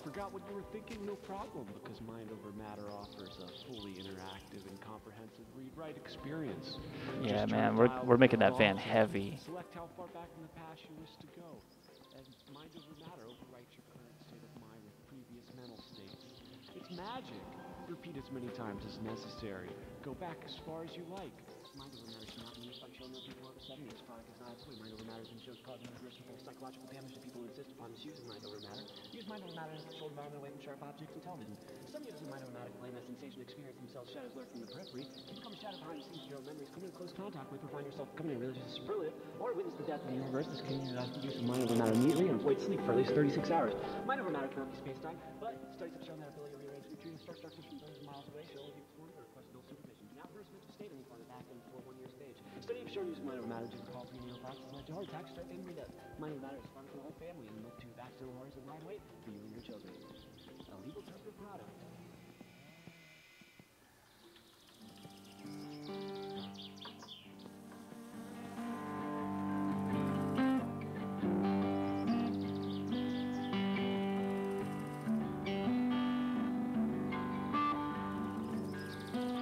Forgot what you were thinking? No problem, because Mind Over Matter offers a fully interactive and comprehensive read-write experience. Yeah, man, we're making that van heavy. Select how far back in the past you wish to go, and Mind Over Matter overwrites your current state of mind with previous mental states. It's magic. Repeat as many times as necessary. Go back as far as you like. Mind Over Matter should not be used by children or people over 7. This product is not a toy. Mind Over Matter has been shown to cause irreversible psychological damage to people who insist upon misusing Mind Over Matter. Use Mind Over Matter in a controlled environment away from sharp objects and television. Some users of Mind Over Matter claim that sensation experience themselves shadows lurk from the periphery. You become a shadow behind the scenes of your own memories, come into close contact with, or find yourself becoming a religious superlative, or witness the death of the universe. This can use of Mind Over Matter immediately and avoid sleep for at least 36 hours. Mind Over Matter cannot be space-time, but studies have shown that ability to rearrange your dreams, start structures from billions of miles away, show only explored or request no supervision. Do not first mental state any fun attack before 1 year stage. Study have shown using Mind Over Matter to recall prenatal processes led to heart attack, stroke, and death. Mind Over Matter is fun for the whole family and milk 2 accidental horrors and live weight for you and your children. A Legal Joker product.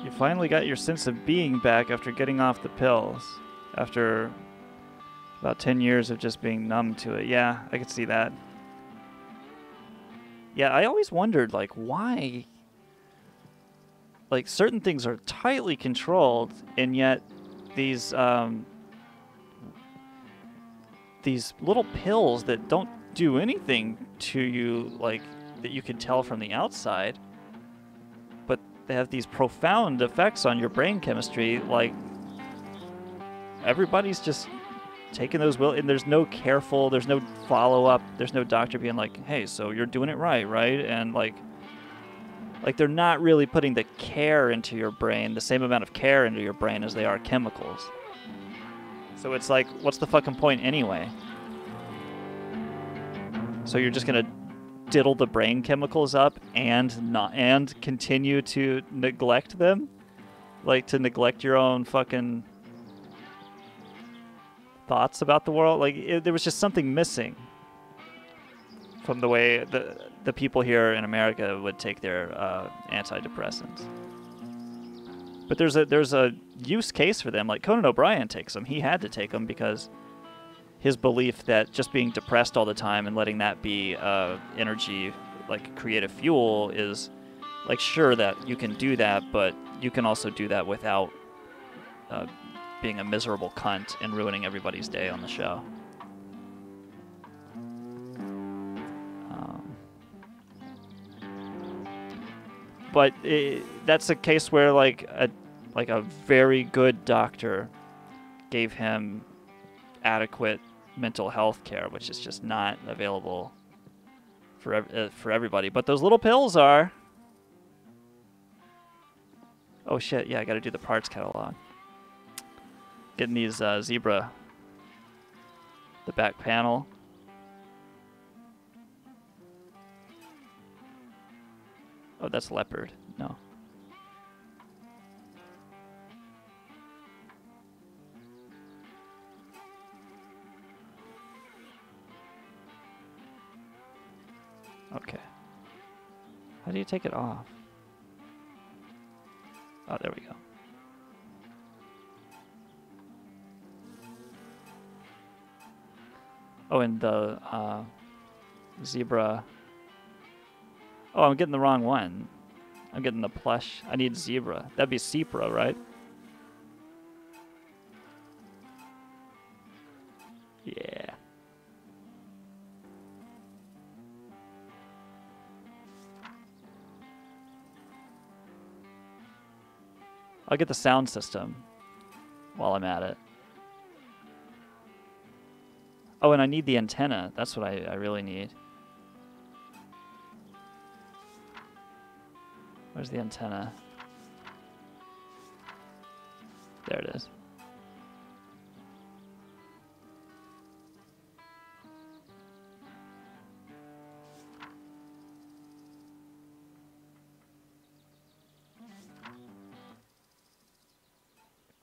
You finally got your sense of being back after getting off the pills. After about 10 years of just being numb to it. Yeah, I could see that. Yeah, I always wondered, like, why... Like, certain things are tightly controlled, and yet these little pills that don't do anything to you, like, that you can tell from the outside, but they have these profound effects on your brain chemistry, like, everybody's just taking those and there's no follow-up, there's no doctor being like, hey, so you're doing it right? And, like they're not really putting the care into your brain, the same amount of care into your brain as they are chemicals. So it's like, what's the fucking point anyway? So you're just gonna diddle the brain chemicals up and continue to neglect them? Like, to neglect your own fucking thoughts about the world? Like, there was just something missing from the way the people here in America would take their antidepressants. But there's a use case for them. Like, Conan O'Brien takes them. He had to take them because his belief that just being depressed all the time and letting that be energy, like creative fuel, is like, sure that you can do that, but you can also do that without being a miserable cunt and ruining everybody's day on the show. But that's a case where like a very good doctor gave him adequate mental health care, which is just not available for everybody. But those little pills are. Oh shit! Yeah, I got to do the parts catalog. Getting these Zebra. The back panel. Oh, that's leopard. No. Okay. How do you take it off? Oh, there we go. Oh, and the Zebra. Oh, I'm getting the wrong one. I'm getting the plush. I need Zebra. That'd be Cepra, right? Yeah. I'll get the sound system while I'm at it. Oh, and I need the antenna. That's what I really need. Where's the antenna? There it is.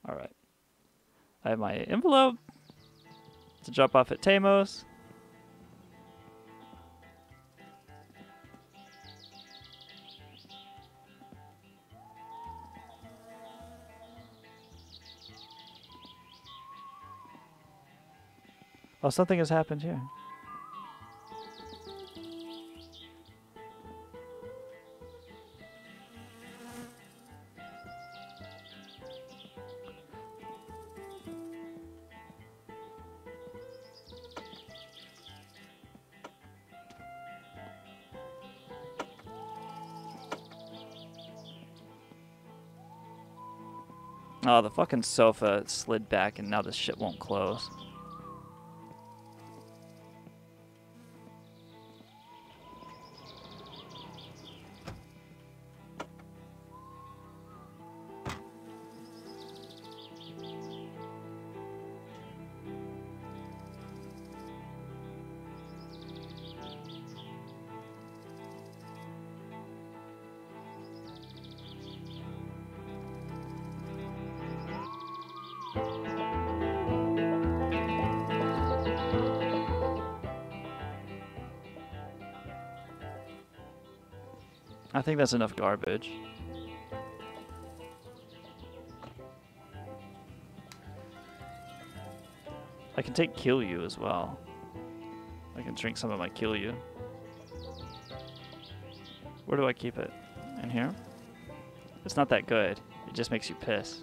All right. I have my envelope to drop off at Tamos. Oh, something has happened here. Oh, the fucking sofa slid back and now this shit won't close. I think that's enough garbage. I can take Kill You as well. I can drink some of my Kill You. Where do I keep it? In here? It's not that good. It just makes you piss.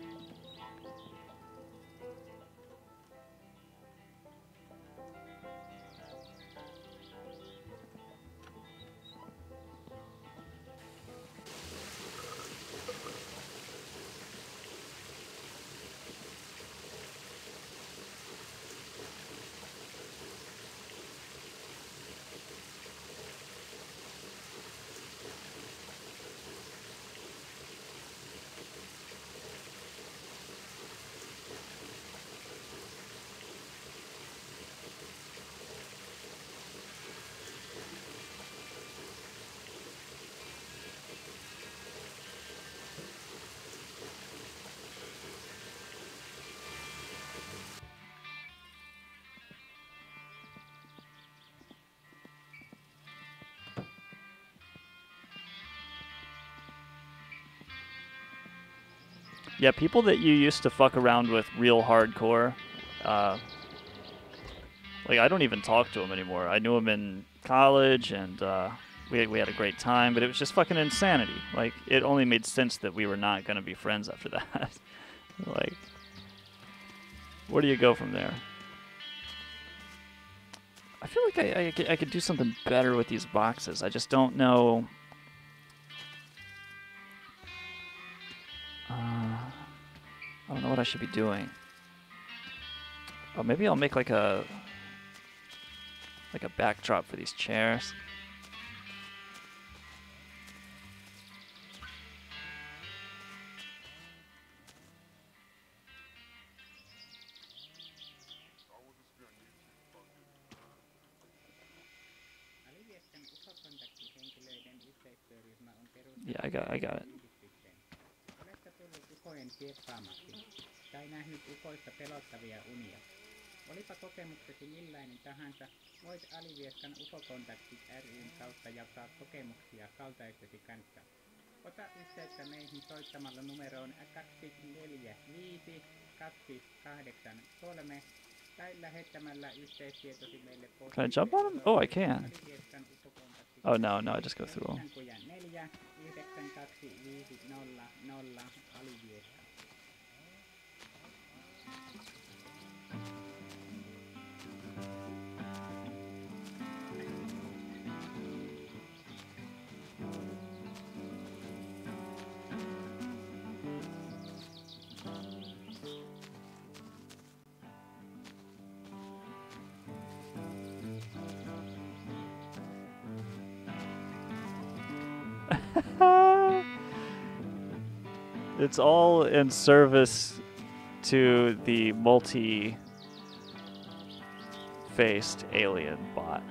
Yeah, people that you used to fuck around with real hardcore, like I don't even talk to them anymore. I knew them in college, and we had a great time, but it was just fucking insanity. Like, it only made sense that we were not going to be friends after that. Like, where do you go from there? I feel like I could do something better with these boxes. I just don't know. I don't know what I should be doing. Oh, maybe I'll make like a backdrop for these chairs. Yeah, I got it. Tai nähnyt ukoista pelottavia unia. Olipa kokemuksesi millainen tahansa, voit Alivieskan ufokontaktit ry:n kautta jakaa kokemuksia kaltaistesi kanssa. Ota yhteyttä meihin soittamalla numeroon 245 283 tai lähettämällä yhteystietosi meille postiin. Can I jump on them? Oh, I can. Oh, no, I just go through them. 4 9250 Alivieska. It's all in service to the multi-faced alien bot.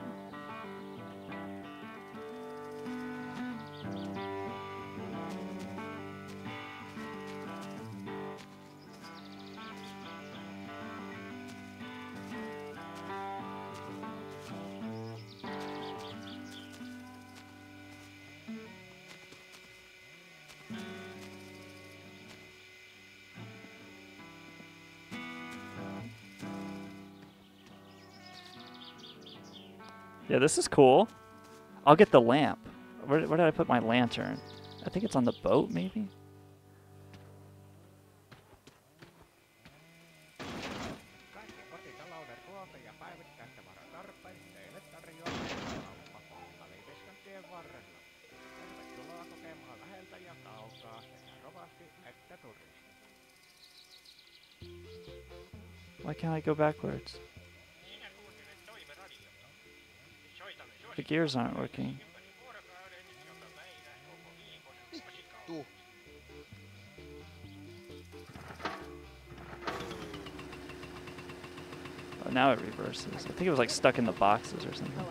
Yeah, this is cool. I'll get the lamp. Where did I put my lantern? I think it's on the boat, maybe? Why can't I go backwards? The gears aren't working. Oh, now it reverses. I think it was like stuck in the boxes or something.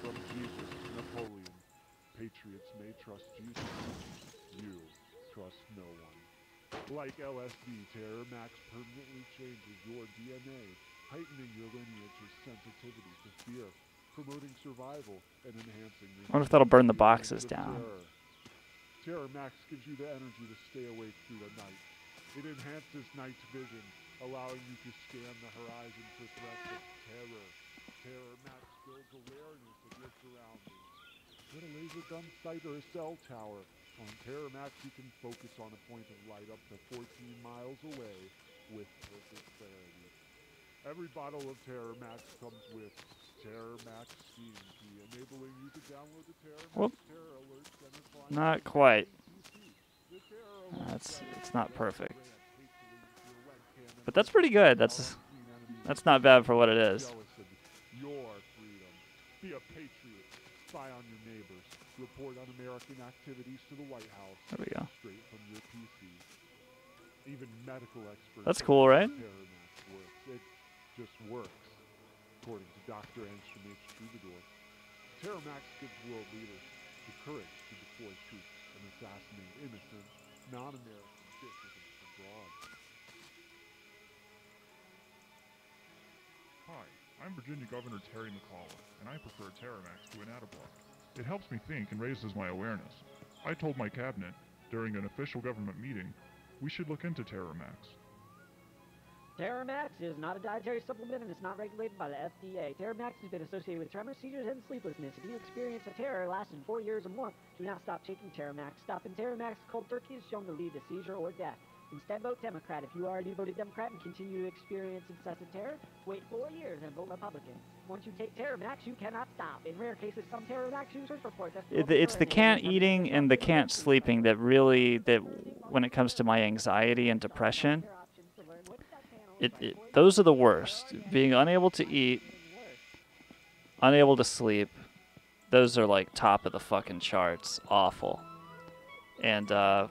from Jesus to Napoleon. Patriots may trust Jesus. You trust no one. Like LSD, Terror Max permanently changes your DNA, heightening your lineage's sensitivity to fear, promoting survival, and enhancing I wonder if that'll burn the boxes down. Terror Max gives you the energy to stay awake through the night. It enhances night vision, allowing you to scan the horizon for threats of terror. Terror Max builds awareness of your surroundings. Get a laser gun sight or a cell tower. On Terror Max, you can focus on a point of light up to 14 miles away with perfect clarity. Every bottle of Terror Max comes with Terror Max Steam Key, enabling you to download the Terror Max Terror Alert Center client. Not quite. It's not perfect. But that's pretty good. That's not bad for what it is. Your freedom. Be a patriot. Spy on your neighbors. Report un-American activities to the White House. There we go. Straight from your PC. Even medical experts. That's cool, right? Terror Max works. It just works, according to Dr. Angstrom H. Troubadour. Terror Max gives world leaders the courage to deploy troops and assassinate innocent, non-American citizens abroad. Hi, I'm Virginia Governor Terry McAuliffe, and I prefer Terramax to an Adablock. It helps me think and raises my awareness. I told my cabinet, during an official government meeting, we should look into Terramax. Terramax is not a dietary supplement and is not regulated by the FDA. Terramax has been associated with tremors, seizures, and sleeplessness. If you experience a terror lasting 4 years or more, do not stop taking Terramax. Stopping Terramax cold turkey is shown to lead to seizure or death. Instead, vote Democrat. If you are a devoted Democrat and continue to experience incessant terror, wait 4 years and vote Republican. Once you take Terramax, you cannot stop. In rare cases, some Terramax users report that It's the can't eating and the can't sleeping that really, when it comes to my anxiety and depression, those are the worst. Being unable to eat, unable to sleep, those are like top of the fucking charts. Awful. And a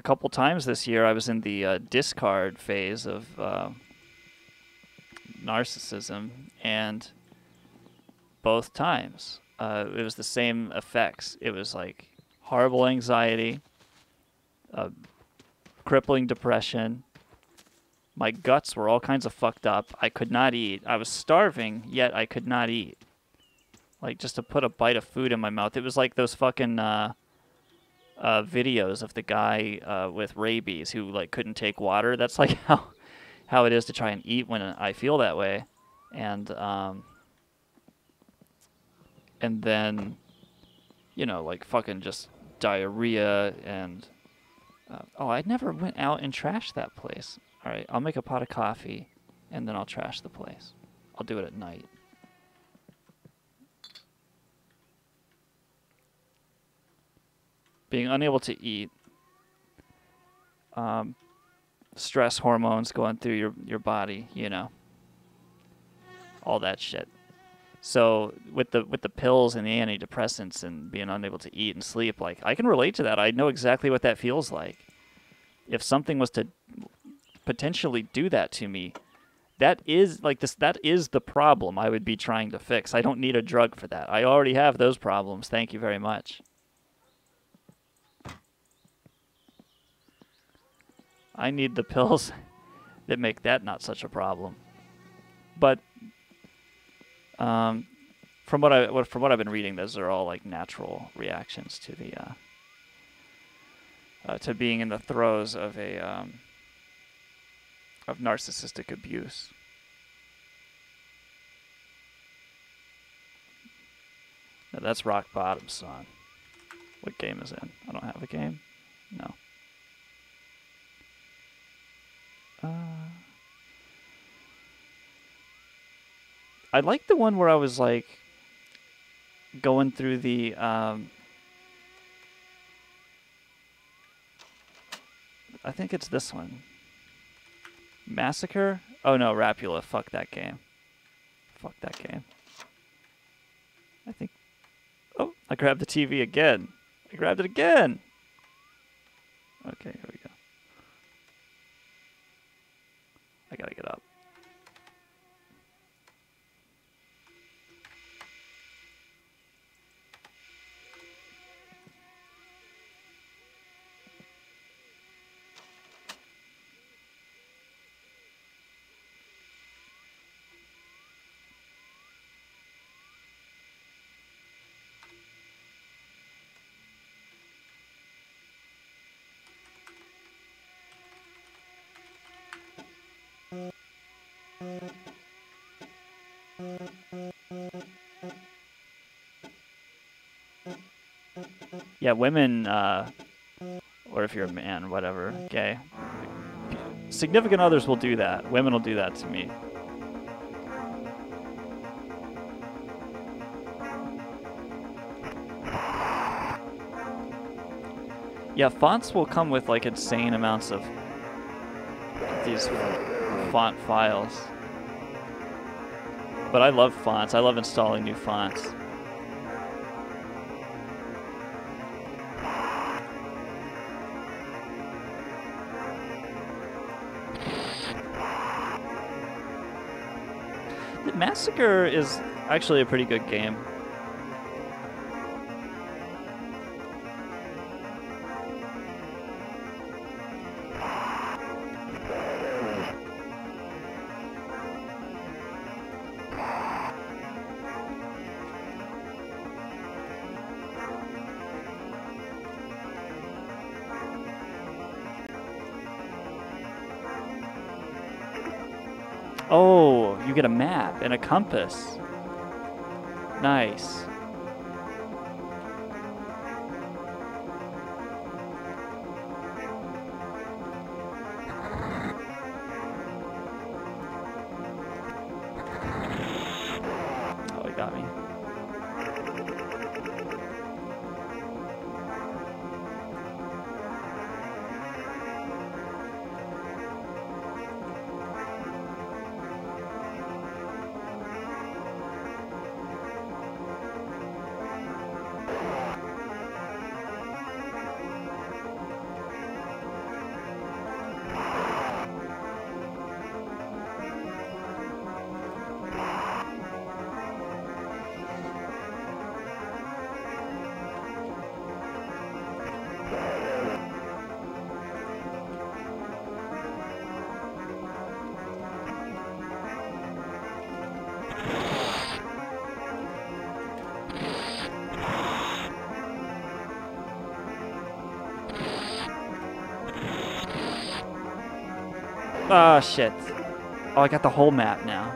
couple times this year I was in the discard phase of narcissism, and both times it was the same effects. It was like horrible anxiety, crippling depression. My guts were all kinds of fucked up. I could not eat. I was starving, yet I could not eat. Like, just to put a bite of food in my mouth. It was like those fucking videos of the guy with rabies who like couldn't take water. That's like how it is to try and eat when I feel that way. And then, you know, like fucking just diarrhea and I never went out and trashed that place. All right, I'll make a pot of coffee and then I'll trash the place. I'll do it at night. Being unable to eat, stress hormones going through your body, you know, all that shit. So with the pills and the antidepressants and being unable to eat and sleep, like I can relate to that. I know exactly what that feels like. If something was to potentially do that to me, that is like this. That is the problem I would be trying to fix. I don't need a drug for that. I already have those problems. Thank you very much. I need the pills that make that not such a problem. But from what I've been reading, those are all like natural reactions to the to being in the throes of narcissistic abuse. Now that's Rock Bottom's song. What game is in? I don't have a game. No. I like the one where I was like going through the I think it's this one. Massacre? Oh no, Rapula. Fuck that game. Fuck that game. I think... Oh, I grabbed the TV again. I grabbed it again. Okay, here we go. I gotta get up. Yeah, women, or if you're a man, whatever, gay, significant others will do that. Women will do that to me. Yeah, fonts will come with like insane amounts of these font files. But I love fonts. I love installing new fonts. Massacre is actually a pretty good game. Oh, you get a map and a compass. Nice. Oh, it got me. Oh, shit. Oh, I got the whole map now.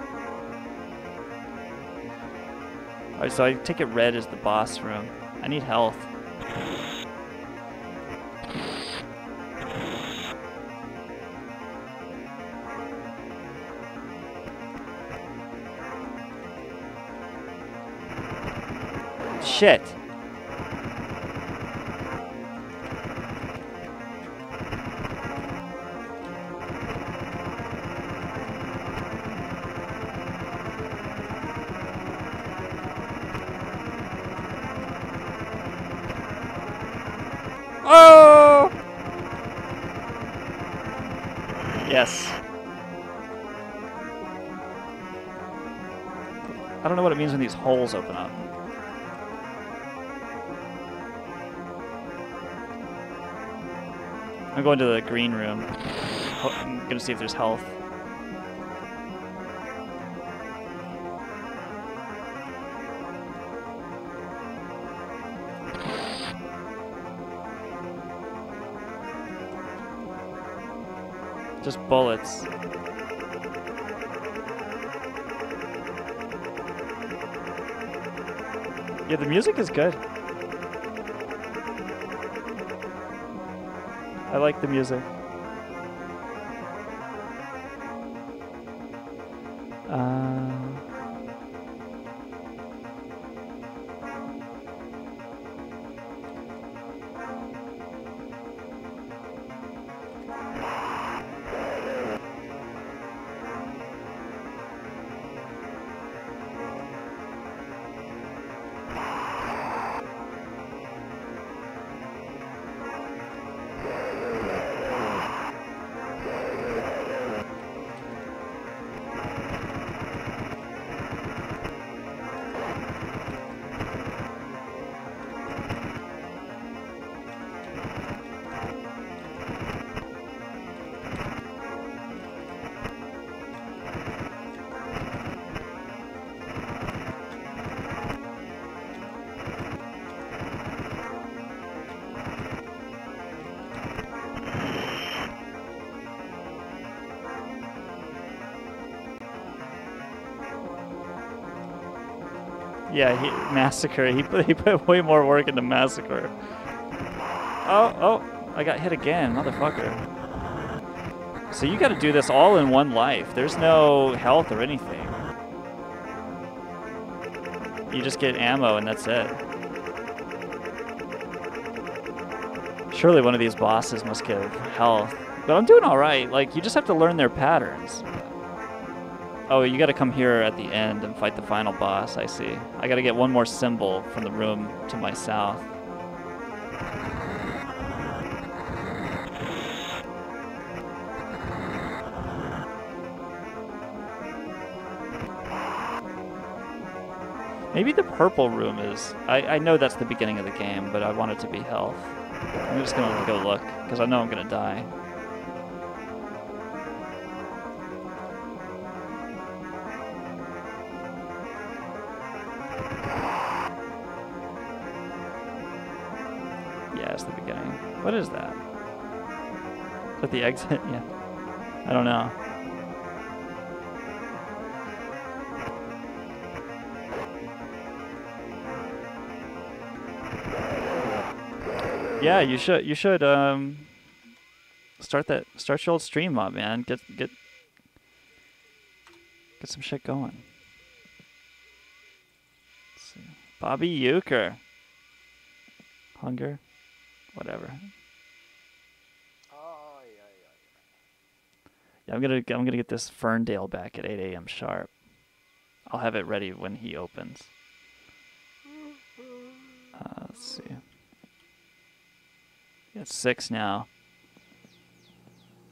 Alright, so I take it red is the boss room. I need health. Shit. Oh! Yes. I don't know what it means when these holes open up. I'm going to the green room. I'm gonna see if there's health. Just bullets. Yeah, the music is good. I like the music. Yeah, Massacre. He put way more work into Massacre. Oh, I got hit again, motherfucker. So you gotta do this all in one life. There's no health or anything. You just get ammo and that's it. Surely one of these bosses must give health. But I'm doing alright. Like, you just have to learn their patterns. Oh, you gotta come here at the end and fight the final boss, I see. I gotta get one more symbol from the room to my south. Maybe the purple room is... I know that's the beginning of the game, but I want it to be health. I'm just gonna go look, because I know I'm gonna die. Yeah, it's the beginning. What is that? Is that the exit? Yeah. I don't know. Yeah, you should start your old stream up, man. Get some shit going. Let's see. Bobby Euchre. Hunger? Whatever. Yeah, I'm gonna get this Ferndale back at 8 a.m. sharp. I'll have it ready when he opens. Let's see. It's 6 now.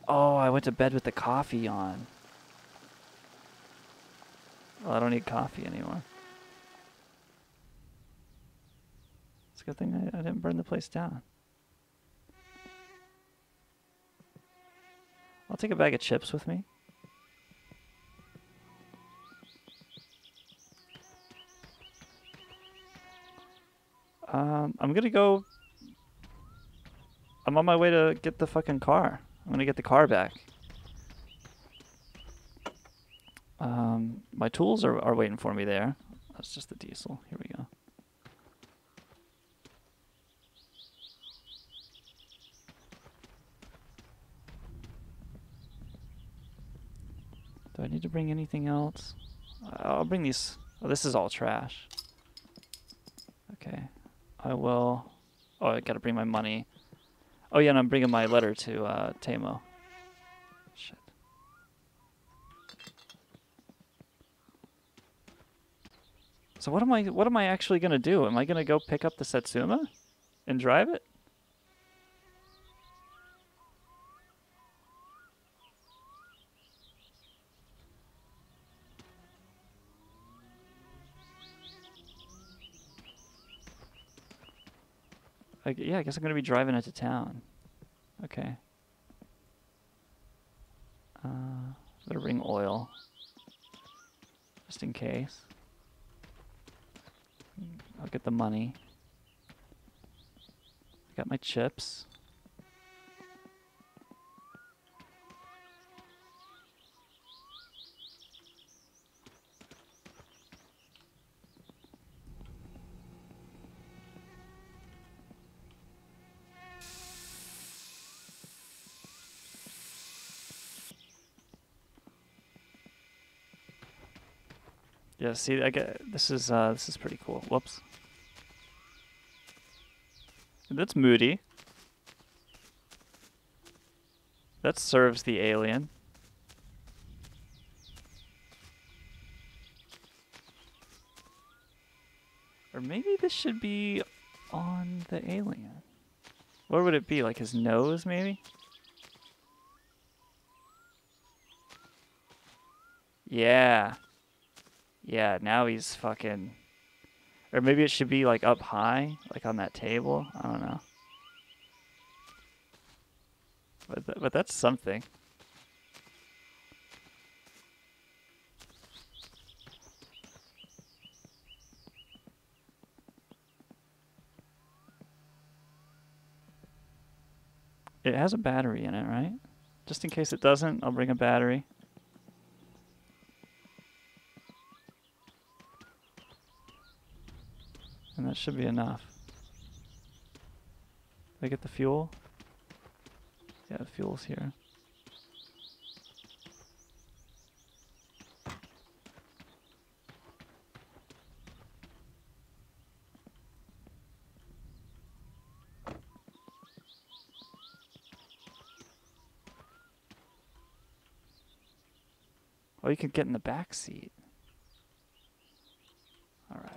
Oh, I went to bed with the coffee on. Well, I don't need coffee anymore. It's a good thing I didn't burn the place down. I'll take a bag of chips with me. I'm gonna go... I'm on my way to get the fucking car. I'm gonna get the car back. My tools are waiting for me there. That's just the diesel. Here we go. Do I need to bring anything else? I'll bring these. Oh, this is all trash. Okay. I will... Oh, I gotta bring my money. Oh yeah, and I'm bringing my letter to Tamo. Shit. So what am I actually gonna do? Am I gonna go pick up the Satsuma and drive it? Yeah, I guess I'm gonna be driving it to town. Okay. Better bring oil, just in case. I'll get the money. I got my chips. Yeah, see, I get this is pretty cool. Whoops. That's Moody. That serves the alien. Or maybe this should be on the alien. What would it be? Like his nose, maybe? Yeah. Yeah, now he's fucking... Or maybe it should be like up high, like on that table. I don't know. But that's something. It has a battery in it, right? Just in case it doesn't, I'll bring a battery. And that should be enough. Did I get the fuel? Yeah, the fuel's here. Oh, you could get in the back seat. All right.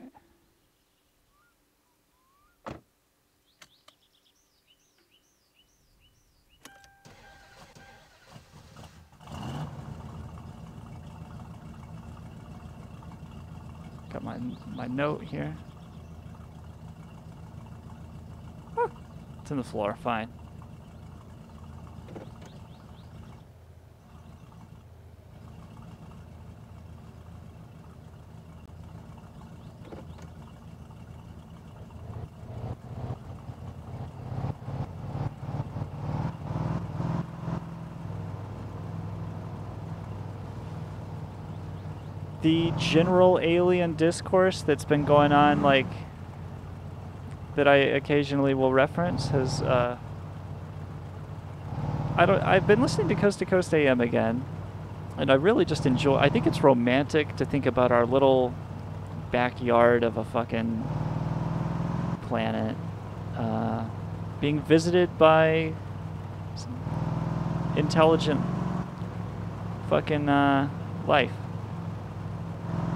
Got my note here. Oh, it's in the floor. Fine. The general alien discourse that's been going on, like, that I occasionally will reference has, I've been listening to Coast AM again, and I really just enjoy, I think it's romantic to think about our little backyard of a fucking planet, being visited by intelligent fucking, life.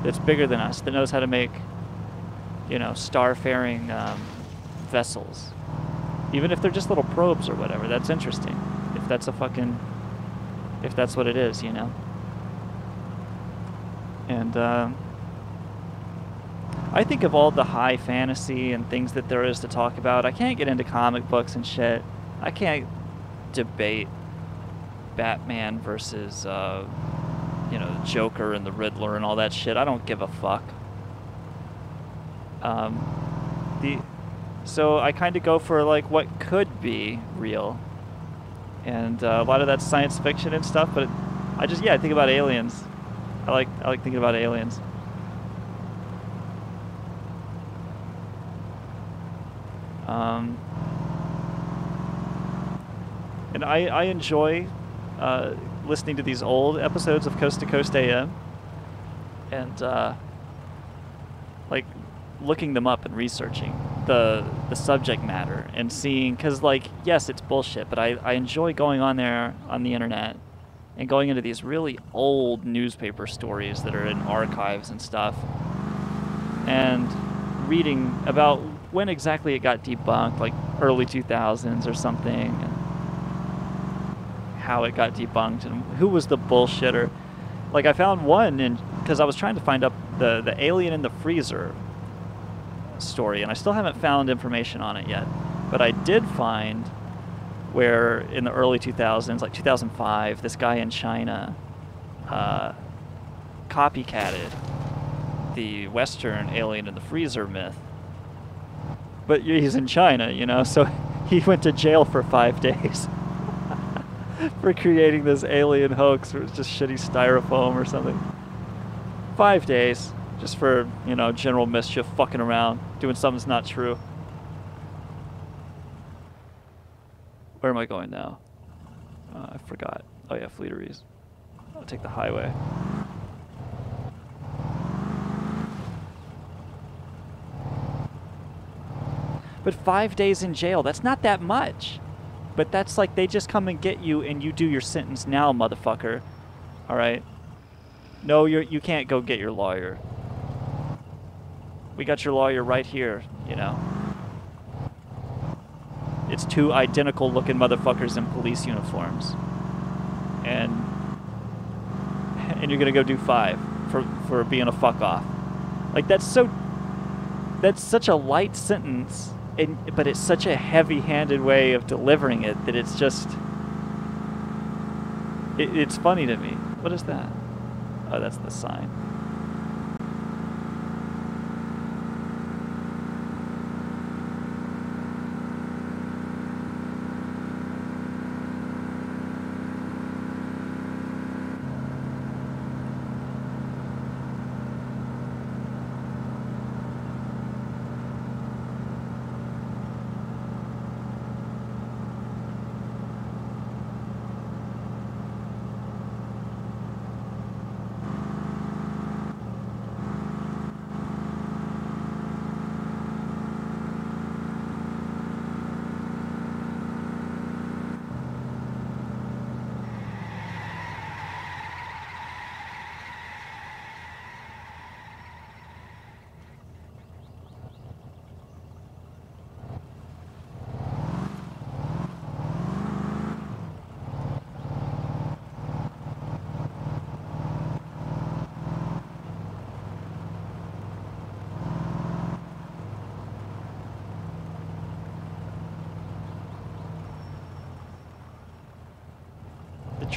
That's bigger than us, that knows how to make, you know, star-faring vessels. Even if they're just little probes or whatever, that's interesting. If that's what it is, you know. And I think of all the high fantasy and things that there is to talk about. I can't get into comic books and shit. I can't debate Batman versus you know, the Joker and the Riddler and all that shit. I don't give a fuck. So I kind of go for like what could be real, and a lot of that's science fiction and stuff. But I think about aliens. I like thinking about aliens. And I enjoy listening to these old episodes of Coast to Coast AM and like looking them up and researching the subject matter and seeing, because like, yes, it's bullshit, but I enjoy going on there on the internet and going into these really old newspaper stories that are in archives and stuff and reading about when exactly it got debunked, like early 2000s or something, and how it got debunked and who was the bullshitter. Like I found one because I was trying to find up the alien in the freezer story, and I still haven't found information on it yet, but I did find where in the early 2000s, like 2005, this guy in China copycatted the Western alien in the freezer myth, but he's in China, you know, so he went to jail for 5 days for creating this alien hoax, or it's just shitty styrofoam or something. 5 days, just for, you know, general mischief, fucking around, doing something that's not true. Where am I going now? I forgot. Oh yeah, Fleeteries. I'll take the highway. But 5 days in jail, that's not that much. But that's like they just come and get you and you do your sentence now, motherfucker. Alright? No, you can't go get your lawyer. We got your lawyer right here, you know. It's two identical looking motherfuckers in police uniforms. And you're gonna go do 5 for being a fuck off. Like that's such a light sentence, but it's such a heavy-handed way of delivering it that it's just it's funny to me. What is that? Oh, that's the sign.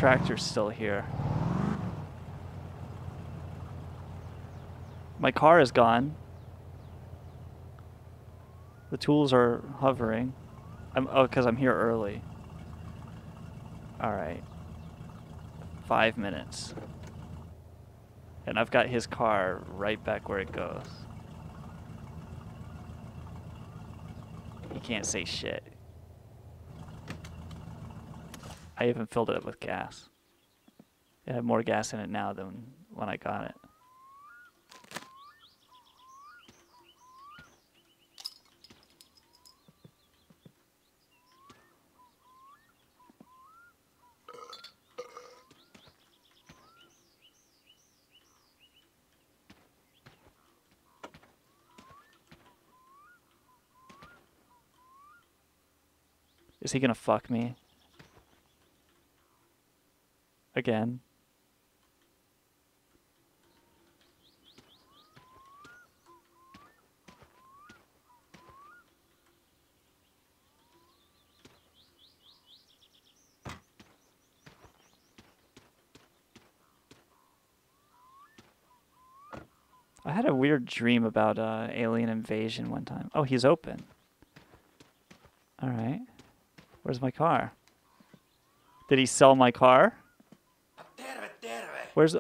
tractor's still here. My car is gone. The tools are hovering. Because I'm here early. Alright. 5 minutes. And I've got his car right back where it goes. He can't say shit. I even filled it up with gas. It had more gas in it now than when I got it. Is he gonna fuck me? Again? I had a weird dream about alien invasion one time. Oh, he's open. Alright. Where's my car? Did he sell my car? Where's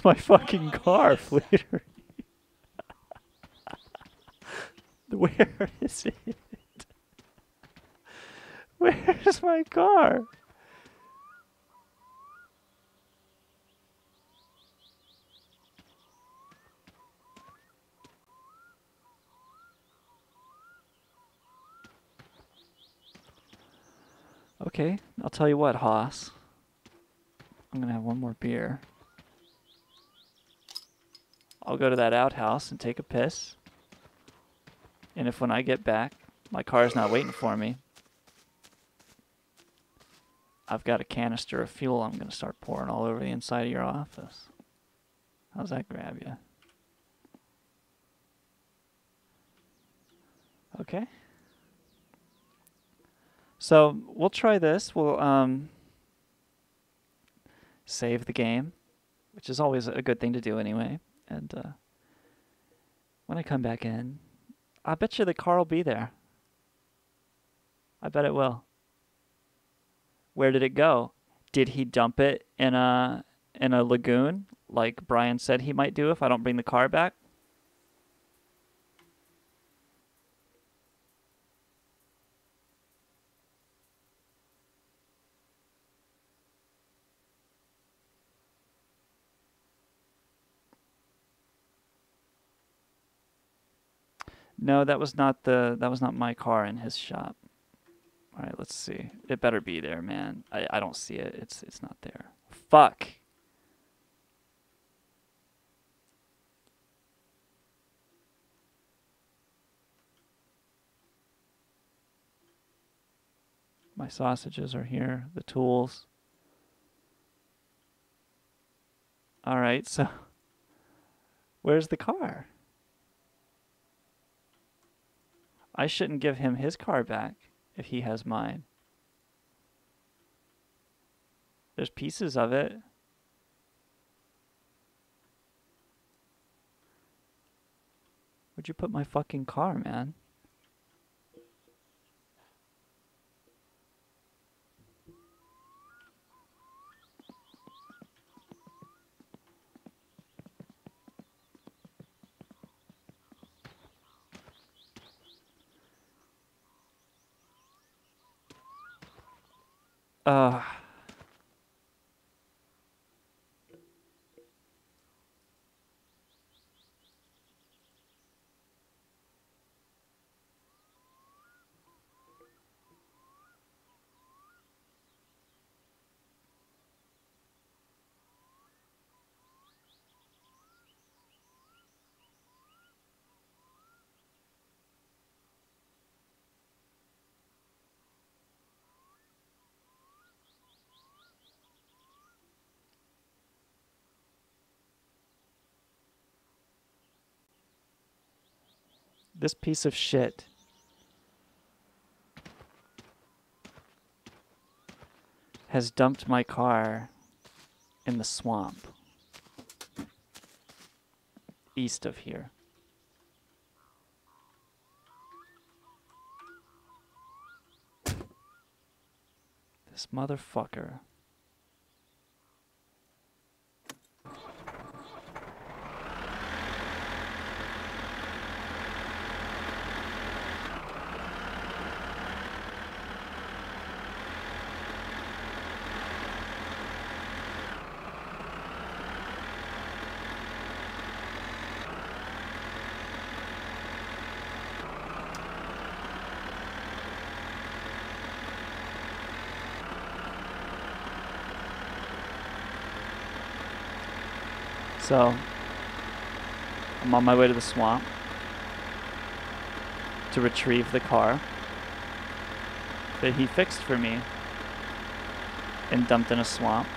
my fucking car, Fleeter? Where is it? Where's my car? Okay, I'll tell you what, Haas. I'm gonna have one more beer. I'll go to that outhouse and take a piss. And if when I get back, my car's not waiting for me, I've got a canister of fuel I'm gonna start pouring all over the inside of your office. How's that grab you? Okay. So we'll try this. We'll save the game, which is always a good thing to do anyway. And when I come back in, I bet you the car will be there. I bet it will. Where did it go? Did he dump it in a lagoon like Brian said he might do if I don't bring the car back? No, that was not my car in his shop. All right, let's see. It better be there, man. I don't see it. It's not there. Fuck. My sausages are here, the tools. All right, so where's the car? I shouldn't give him his car back if he has mine. There's pieces of it. Where'd you put my fucking car, man? This piece of shit. has dumped my car in the swamp east of here. This motherfucker. So, I'm on my way to the swamp to retrieve the car that he fixed for me and dumped in a swamp.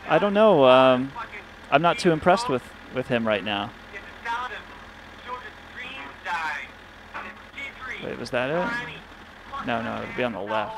I don't know. I'm not too impressed with him right now. Wait, was that it? No, no, it would be on the left.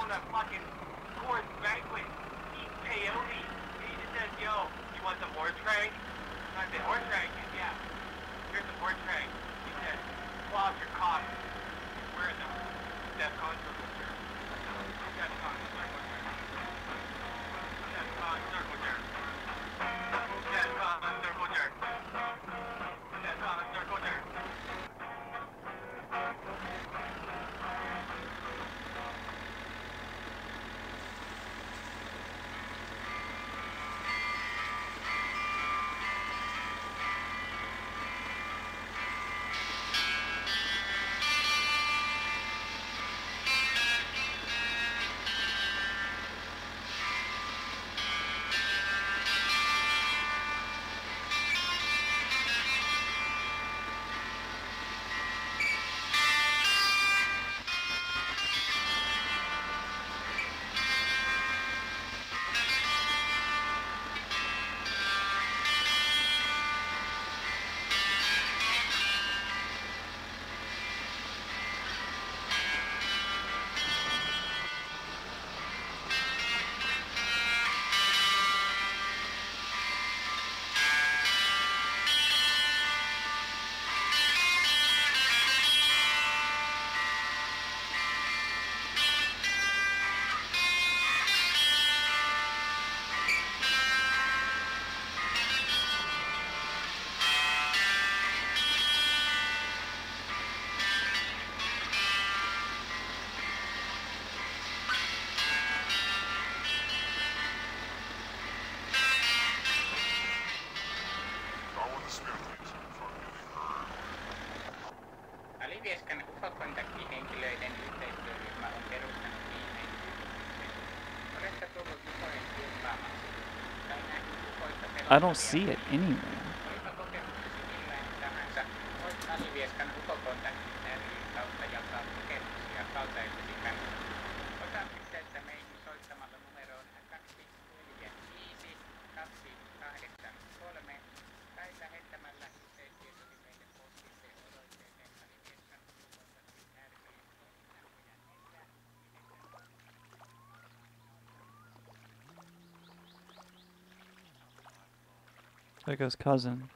Alivieskan UFO-kontaktihenkilöiden yhteistyöryhmä on perustanut viimein yhdistyksen. Olette tullut UFOjen kilpaamaksi tai nähnyt UFOista I don't see it anywhere. Olipa kokemuksesi millainen tahansa, voit Alivieskan UFO-kontaktit ryn kautta jakaa kokemuksia kaltaisesi kanssa. Ota yhteyttä meihin soittamalla numeroon 245 283 tai lähettämällä yhteistietosi meille postitse osoitteeseen Alivieskan UFO-kontaktit There goes cousin.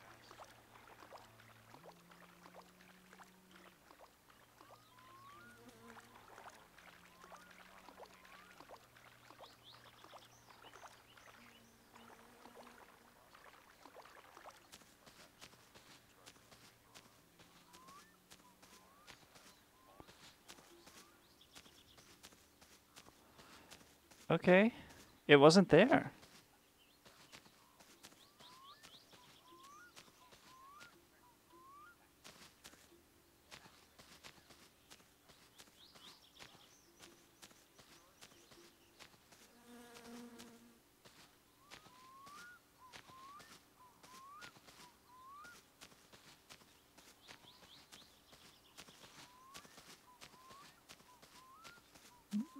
Okay, it wasn't there.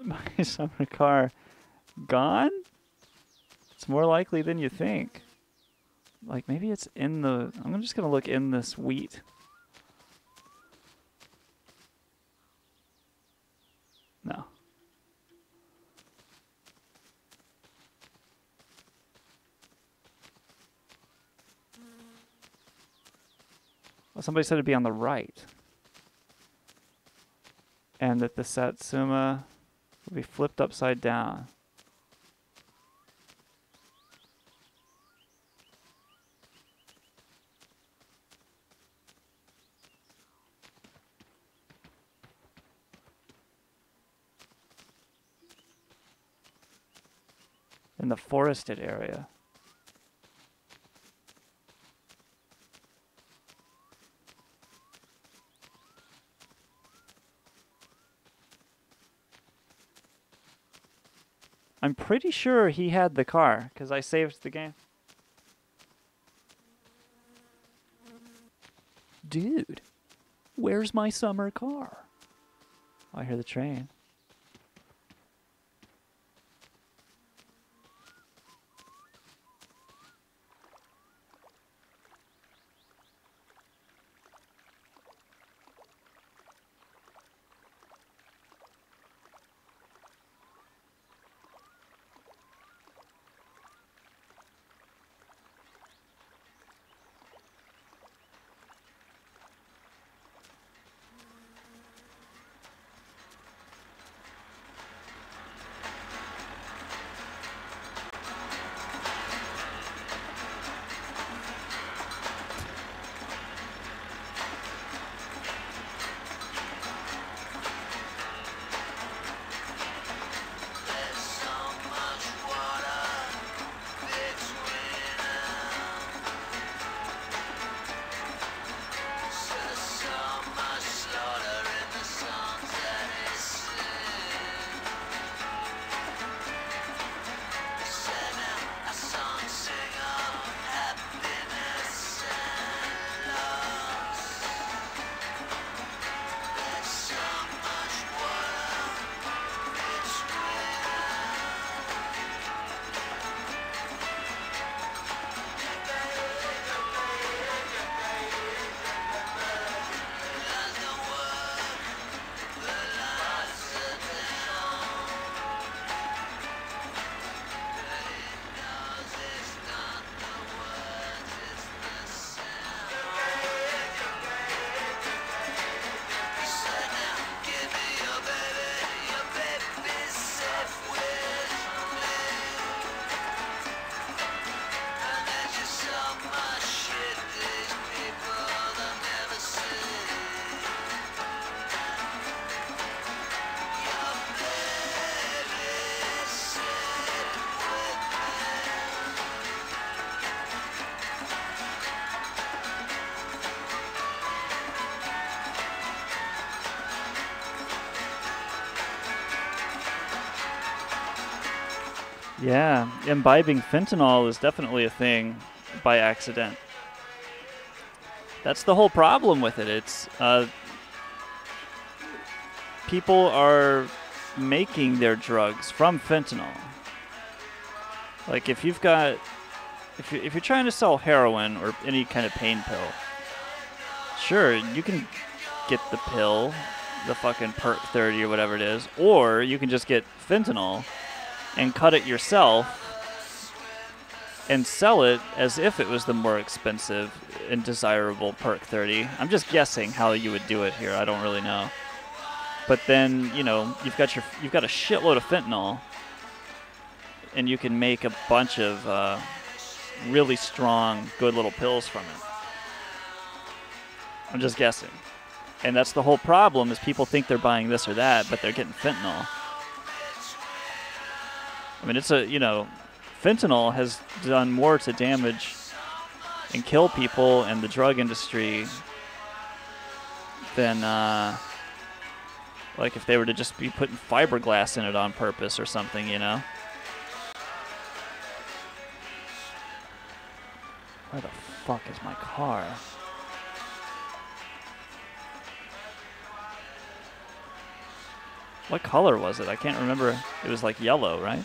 My summer car gone? It's more likely than you think. Like, maybe it's in the... I'm just going to look in this wheat. No. Well, somebody said it'd be on the right. And that the Satsuma will be flipped upside down. In the forested area. I'm pretty sure he had the car, because I saved the game. Dude, where's my summer car? Oh, I hear the train. Yeah, imbibing fentanyl is definitely a thing by accident. That's the whole problem with it. It's people are making their drugs from fentanyl. Like if you've got, if you're trying to sell heroin or any kind of pain pill, sure, you can get the pill, the fucking Perk 30 or whatever it is, or you can just get fentanyl and cut it yourself and sell it as if it was the more expensive and desirable Perk 30. I'm just guessing how you would do it here. I don't really know. But then, you know, you've got a shitload of fentanyl, and you can make a bunch of really strong, good little pills from it. I'm just guessing. And that's the whole problem, is people think they're buying this or that, but they're getting fentanyl. I mean, it's a, you know, fentanyl has done more to damage and kill people in the drug industry than, like if they were to just be putting fiberglass in it on purpose or something, you know? Where the fuck is my car? What color was it? I can't remember. It was like yellow, right?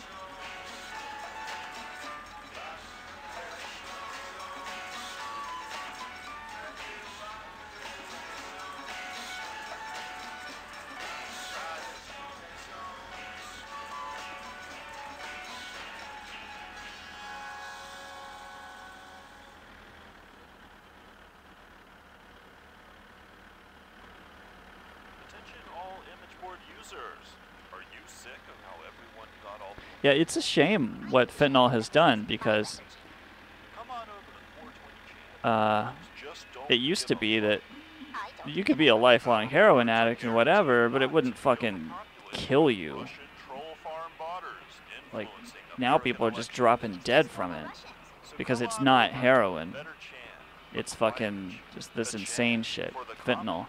Attention all image board users. Are you sick of how everyone got all... Yeah, it's a shame what fentanyl has done because it used to be that you could be a lifelong heroin addict and whatever, but it wouldn't fucking kill you. Like, now people are just dropping dead from it because it's not heroin. It's fucking just this insane shit, fentanyl.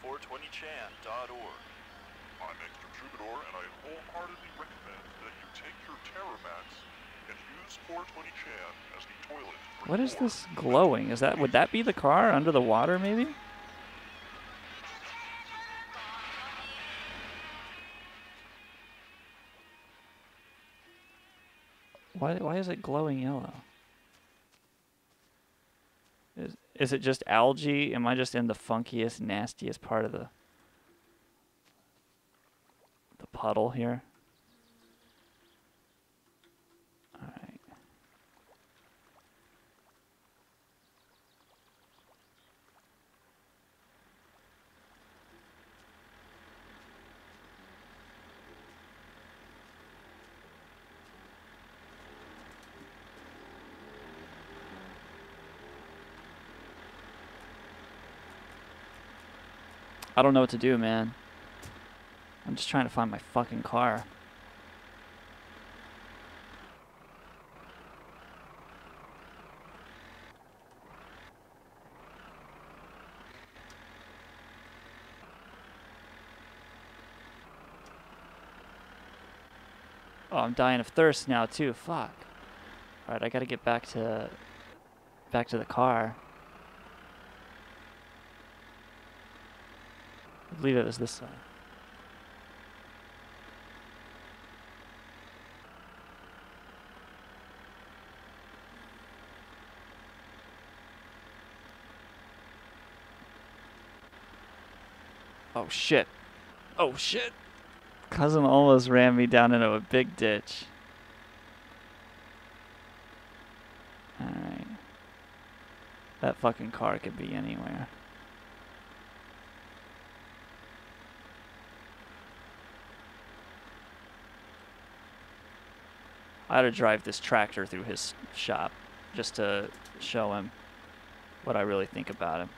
420chan.org. I'm Extra Troubadour, and I wholeheartedly recommend that you take your Terramax and use 420chan as the toilet. What is this glowing? Would that be the car under the water, maybe? Why is it glowing yellow? Is it just algae? Am I just in the funkiest, nastiest part of the puddle here? All right. I don't know what to do, man. I'm just trying to find my fucking car. Oh, I'm dying of thirst now too. Fuck. All right, I gotta get back to the car. I believe it was this side. Oh shit. Oh shit. Cousin almost ran me down into a big ditch. Alright. That fucking car could be anywhere. I had to drive this tractor through his shop just to show him what I really think about him.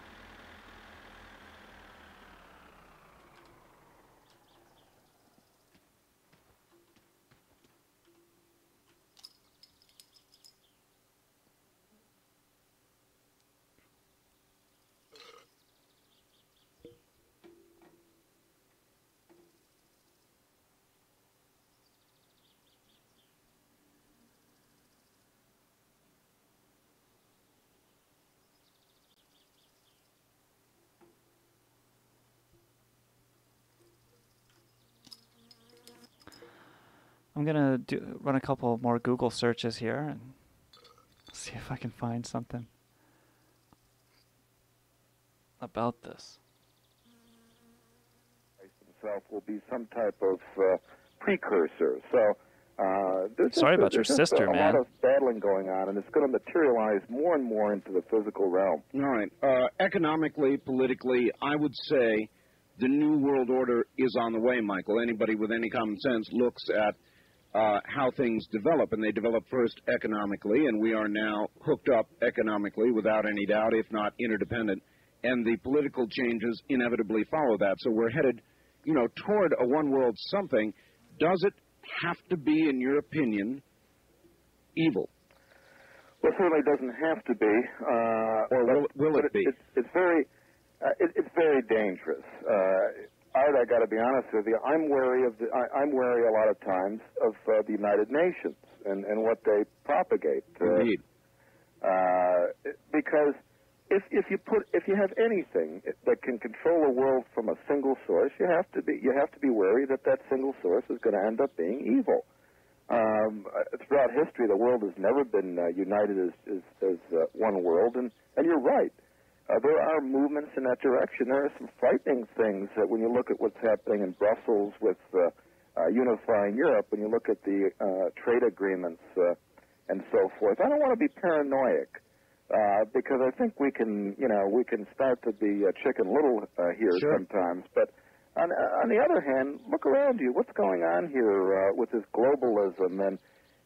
I'm gonna run a couple more Google searches here and see if I can find something about this. Himself will be some type of precursor. So Sorry about your sister, a man. lot of battling going on, and it's going to materialize more and more into the physical realm. All right. Economically, politically, I would say the New World Order is on the way, Michael. Anybody with any common sense looks at how things develop, and they develop first economically, and we are now hooked up economically without any doubt, if not interdependent, and the political changes inevitably follow that. So we're headed, toward a one-world something. Does it have to be, in your opinion, evil? Well, it certainly doesn't have to be. Or will it be? It's very dangerous. Art, I got to be honest with you. I'm wary a lot of times of the United Nations and what they propagate. Indeed. Because if you have anything that can control the world from a single source, you have to be wary that single source is going to end up being evil. Throughout history, the world has never been united as one world, and you're right. There are movements in that direction. There are some frightening things when you look at what's happening in Brussels with unifying Europe, when you look at the trade agreements and so forth. I don't want to be paranoid, because I think we can start to be Chicken Little here sometimes. But on the other hand, look around you. What's going on here with this globalism?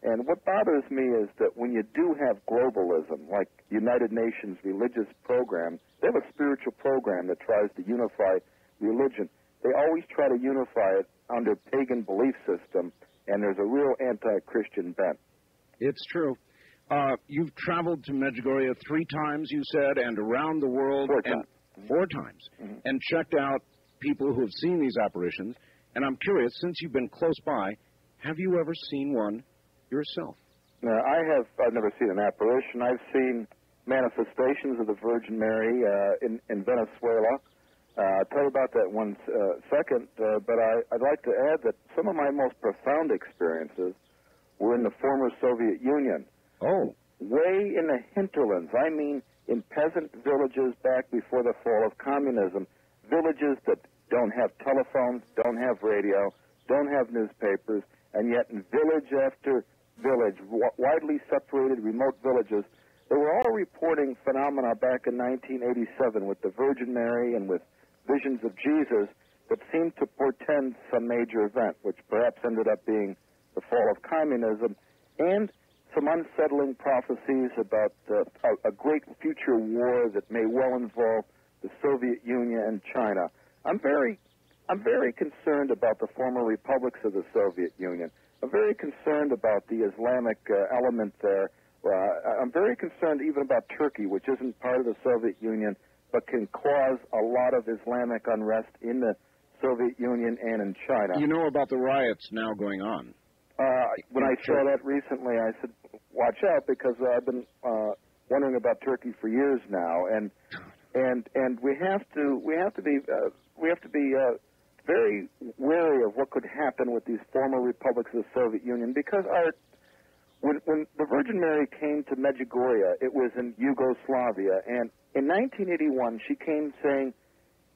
And what bothers me is that when you do have globalism, like United Nations religious program, they have a spiritual program that tries to unify religion. They always try to unify it under pagan belief system, and there's a real anti-Christian bent. It's true. You've traveled to Medjugorje 3 times, you said, and around the world 4 times. 4 times, and checked out people who have seen these apparitions. And I'm curious, since you've been close by, have you ever seen one yourself? No, I've never seen an apparition. I've seen manifestations of the Virgin Mary in Venezuela. I'll tell you about that one second, but I'd like to add that some of my most profound experiences were in the former Soviet Union. Oh. Way in the hinterlands. I mean, in peasant villages back before the fall of communism, villages that don't have telephones, don't have radio, don't have newspapers, and yet in village after village, widely separated remote villages, they were all reporting phenomena back in 1987 with the Virgin Mary and with visions of Jesus that seemed to portend some major event, which perhaps ended up being the fall of communism, and some unsettling prophecies about a great future war that may well involve the Soviet Union and China. I'm very concerned about the former republics of the Soviet Union. I'm very concerned about the Islamic element there. I'm very concerned even about Turkey, which isn't part of the Soviet Union, but can cause a lot of Islamic unrest in the Soviet Union and in China. You know about the riots now going on? When I saw that recently, I said, watch out, because I've been wondering about Turkey for years now, and we have to be very wary of what could happen with these former republics of the Soviet Union, because when the Virgin Mary came to Medjugorje, it was in Yugoslavia, and in 1981 she came saying,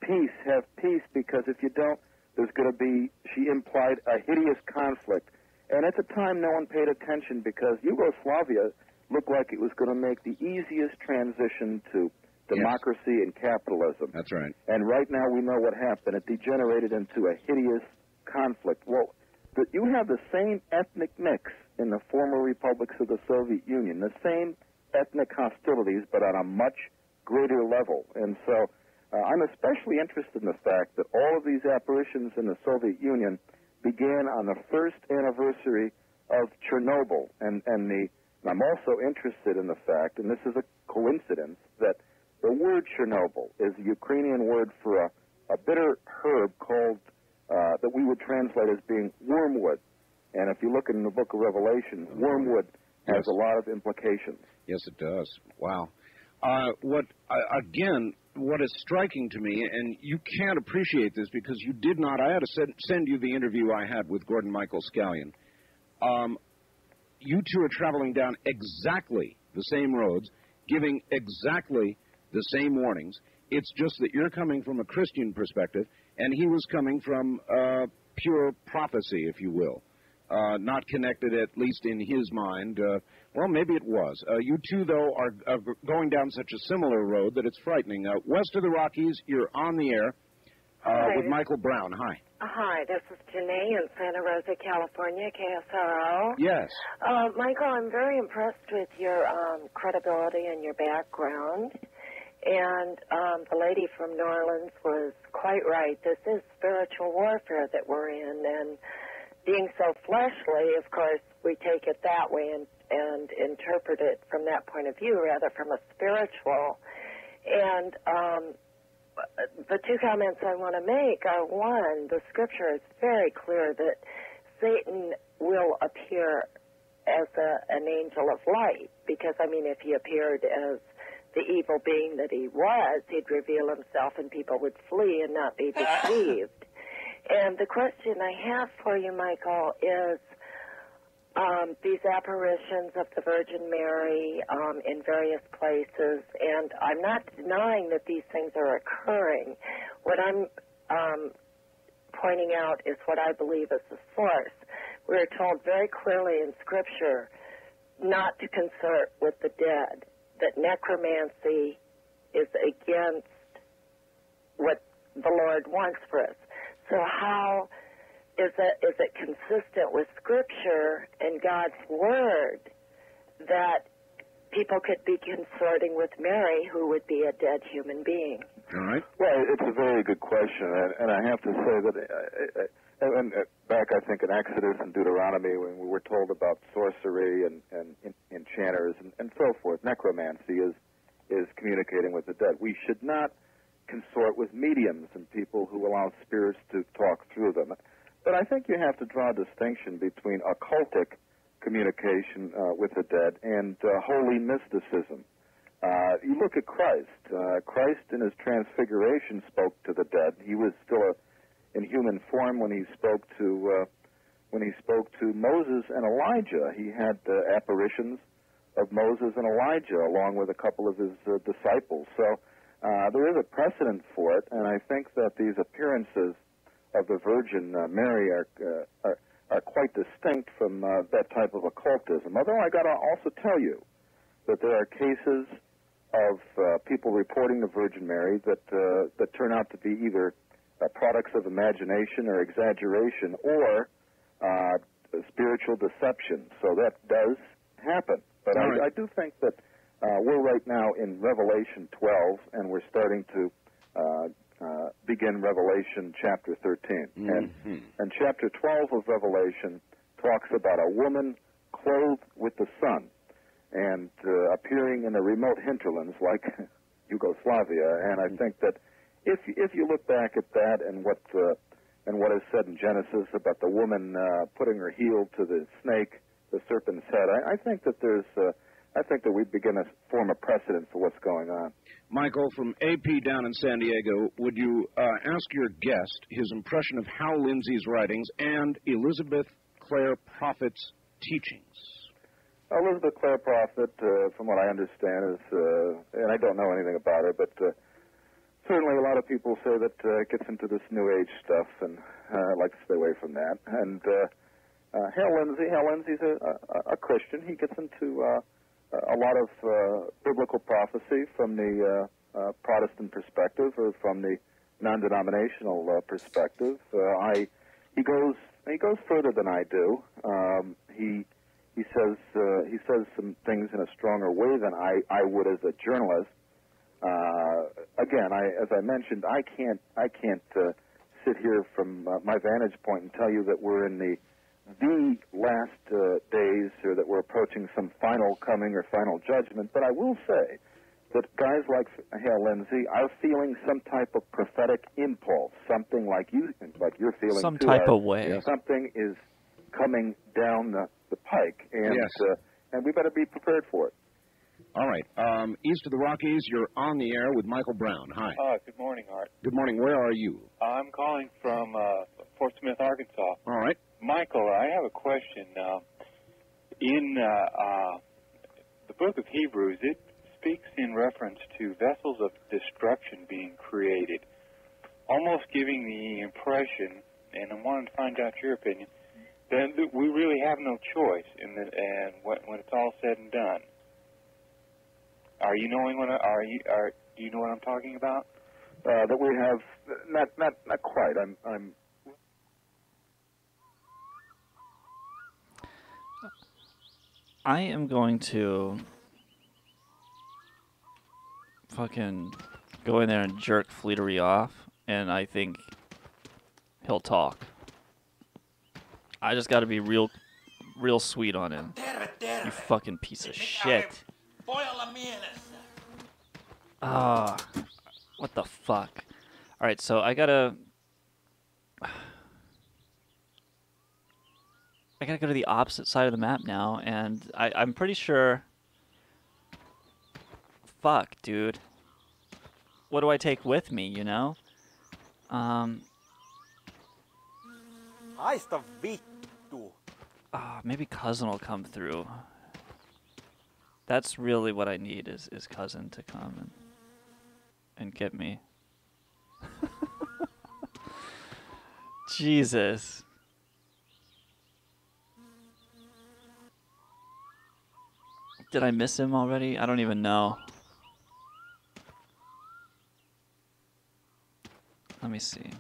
peace, have peace, because if you don't, there's going to be, she implied, a hideous conflict. And at the time, no one paid attention because Yugoslavia looked like it was going to make the easiest transition to democracy and capitalism. That's right. And right now we know what happened. It degenerated into a hideous conflict. Well, you have the same ethnic mix in the former republics of the Soviet Union, the same ethnic hostilities, but on a much greater level. And so I'm especially interested in the fact that all of these apparitions in the Soviet Union began on the first anniversary of Chernobyl. And I'm also interested in the fact, and this is a coincidence, that the word Chernobyl is a Ukrainian word for a bitter herb called, that we would translate as being wormwood. And if you look in the book of Revelation, wormwood has a lot of implications. Yes, it does. Wow. What is striking to me, and you can't appreciate this because you did not, I had to send you the interview I had with Gordon Michael Scallion. You two are traveling down exactly the same roads, giving exactly the same warnings. It's just that you're coming from a Christian perspective, and he was coming from pure prophecy, if you will. Not connected, at least in his mind. Well, maybe it was. You two, though, are going down such a similar road that it's frightening. West of the Rockies, you're on the air with Michael Brown. Hi. Hi, this is Janae in Santa Rosa, California, KSRO. Yes. Michael, I'm very impressed with your credibility and your background. And the lady from New Orleans was quite right. This is spiritual warfare that we're in, and being so fleshly, of course, we take it that way and interpret it from that point of view rather from a spiritual. And the two comments I want to make are, one, the scripture is very clear that Satan will appear as an angel of light, because, I mean, if he appeared as the evil being that he was, he'd reveal himself and people would flee and not be deceived. And the question I have for you, Michael, is these apparitions of the Virgin Mary in various places, and I'm not denying that these things are occurring. What I'm pointing out is what I believe is the source. We are told very clearly in Scripture not to consort with the dead, that necromancy is against what the Lord wants for us. So how is it consistent with Scripture and God's Word that people could be consorting with Mary, who would be a dead human being? All right. Well, it's a very good question, and I have to say that, back I think in Exodus and Deuteronomy, when we were told about sorcery and enchanters and so forth, necromancy is communicating with the dead. We should not consort with mediums and people who allow spirits to talk through them. But I think you have to draw a distinction between occultic communication with the dead and holy mysticism. You look at Christ. Christ in his transfiguration spoke to the dead. He was still in human form when he spoke to Moses and Elijah. He had apparitions of Moses and Elijah along with a couple of his disciples. So there is a precedent for it, and I think that these appearances of the Virgin Mary are quite distinct from that type of occultism. Although I got to also tell you that there are cases of people reporting the Virgin Mary that turn out to be either products of imagination or exaggeration or spiritual deception. So that does happen. But I do think that we're right now in Revelation 12, and we're starting to begin Revelation chapter 13. And chapter 12 of Revelation talks about a woman clothed with the sun and appearing in the remote hinterlands like Yugoslavia. And I think that if you look back at that and what is said in Genesis about the woman putting her heel to the snake, the serpent's head, I think that I think that we begin to form a precedent for what's going on. Michael, from AP down in San Diego, would you ask your guest his impression of Hal Lindsey's writings and Elizabeth Clare Prophet's teachings? Elizabeth Clare Prophet, from what I understand, is, and I don't know anything about her, but certainly a lot of people say that it gets into this New Age stuff, and I'd like to stay away from that. And Hal Lindsey's a Christian. He gets into a lot of biblical prophecy from the Protestant perspective or from the non-denominational perspective. He goes further than I do. He says some things in a stronger way than I would as a journalist. Again, as I mentioned, I can't sit here from my vantage point and tell you that we're in the last days, or that we're approaching some final coming or final judgment. But I will say that guys like Hal Lindsey are feeling some type of prophetic impulse, something like you're feeling. Some type of way. Something is coming down the pike, and and we better be prepared for it. All right. East of the Rockies, you're on the air with Michael Brown. Hi. Good morning, Art. Good morning. Where are you? I'm calling from Fort Smith, Arkansas. All right. Michael, I have a question. In the book of Hebrews, it speaks in reference to vessels of destruction being created, almost giving the impression, and I wanted to find out your opinion, that we really have no choice when it's all said and done. Do you know what I'm talking about? That we have not quite. I am going to fucking go in there and jerk Fleetery off, and I think he'll talk. I just got to be real sweet on him. You fucking piece of shit. Ah, what the fuck? All right, so I gotta go to the opposite side of the map now, and I'm pretty sure. Fuck, dude. What do I take with me? You know? Haista vittu. Maybe Cousin will come through. That's really what I need is Cousin to come and get me. Jesus. Did I miss him already? I don't even know. Let me see.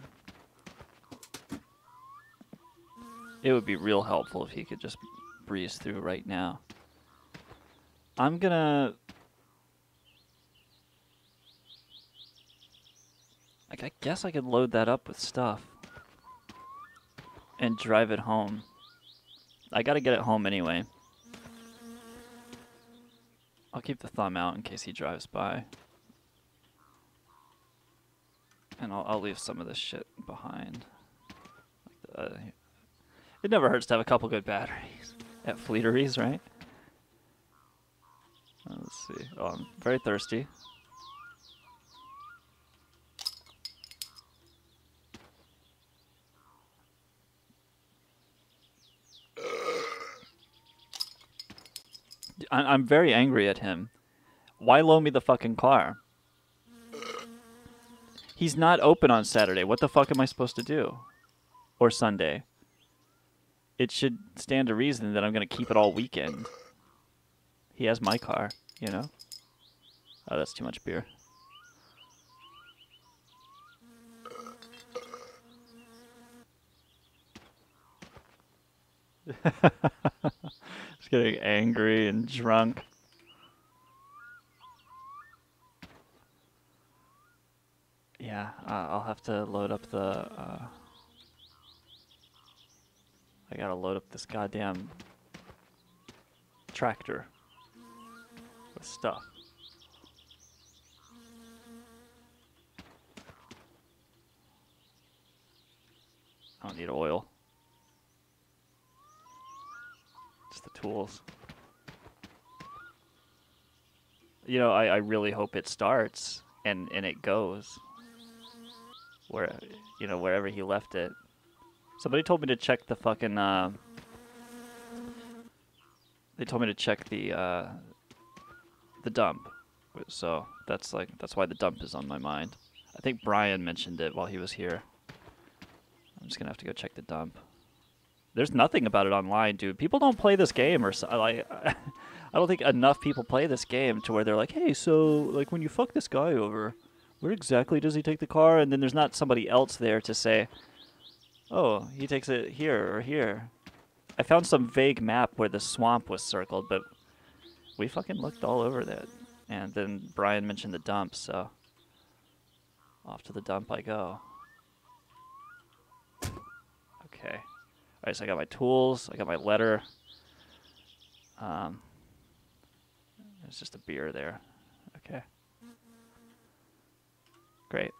It would be real helpful if he could just breeze through right now. I'm gonna... Like, I guess I could load that up with stuff. And drive it home. I gotta get it home anyway. I'll keep the thumb out in case he drives by. And I'll leave some of this shit behind. It never hurts to have a couple good batteries at Fleeteries, right? Let's see. Oh, I'm very thirsty. I'm very angry at him. Why loan me the fucking car? He's not open on Saturday. What the fuck am I supposed to do? Or Sunday? It should stand to reason that I'm going to keep it all weekend. He has my car, you know? Oh, that's too much beer. Just getting angry and drunk. Yeah, I'll have to load up the... I gotta load up this goddamn tractor with stuff. I don't need oil. Just the tools. You know, I really hope it starts and it goes. Where, you know, wherever he left it. Somebody told me to check the fucking, they told me to check the dump. So that's why the dump is on my mind. I think Brian mentioned it while he was here. I'm just gonna have to go check the dump. There's nothing about it online, dude. People don't play this game, or so, like, I don't think enough people play this game to where they're like, hey, so like when you fuck this guy over, where exactly does he take the car? And then there's not somebody else there to say, oh, he takes it here or here. I found some vague map where the swamp was circled, but we fucking looked all over that. And then Brian mentioned the dump, so off to the dump I go. Okay. Alright, so I got my tools, I got my letter. There's just a beer there. Okay. Great.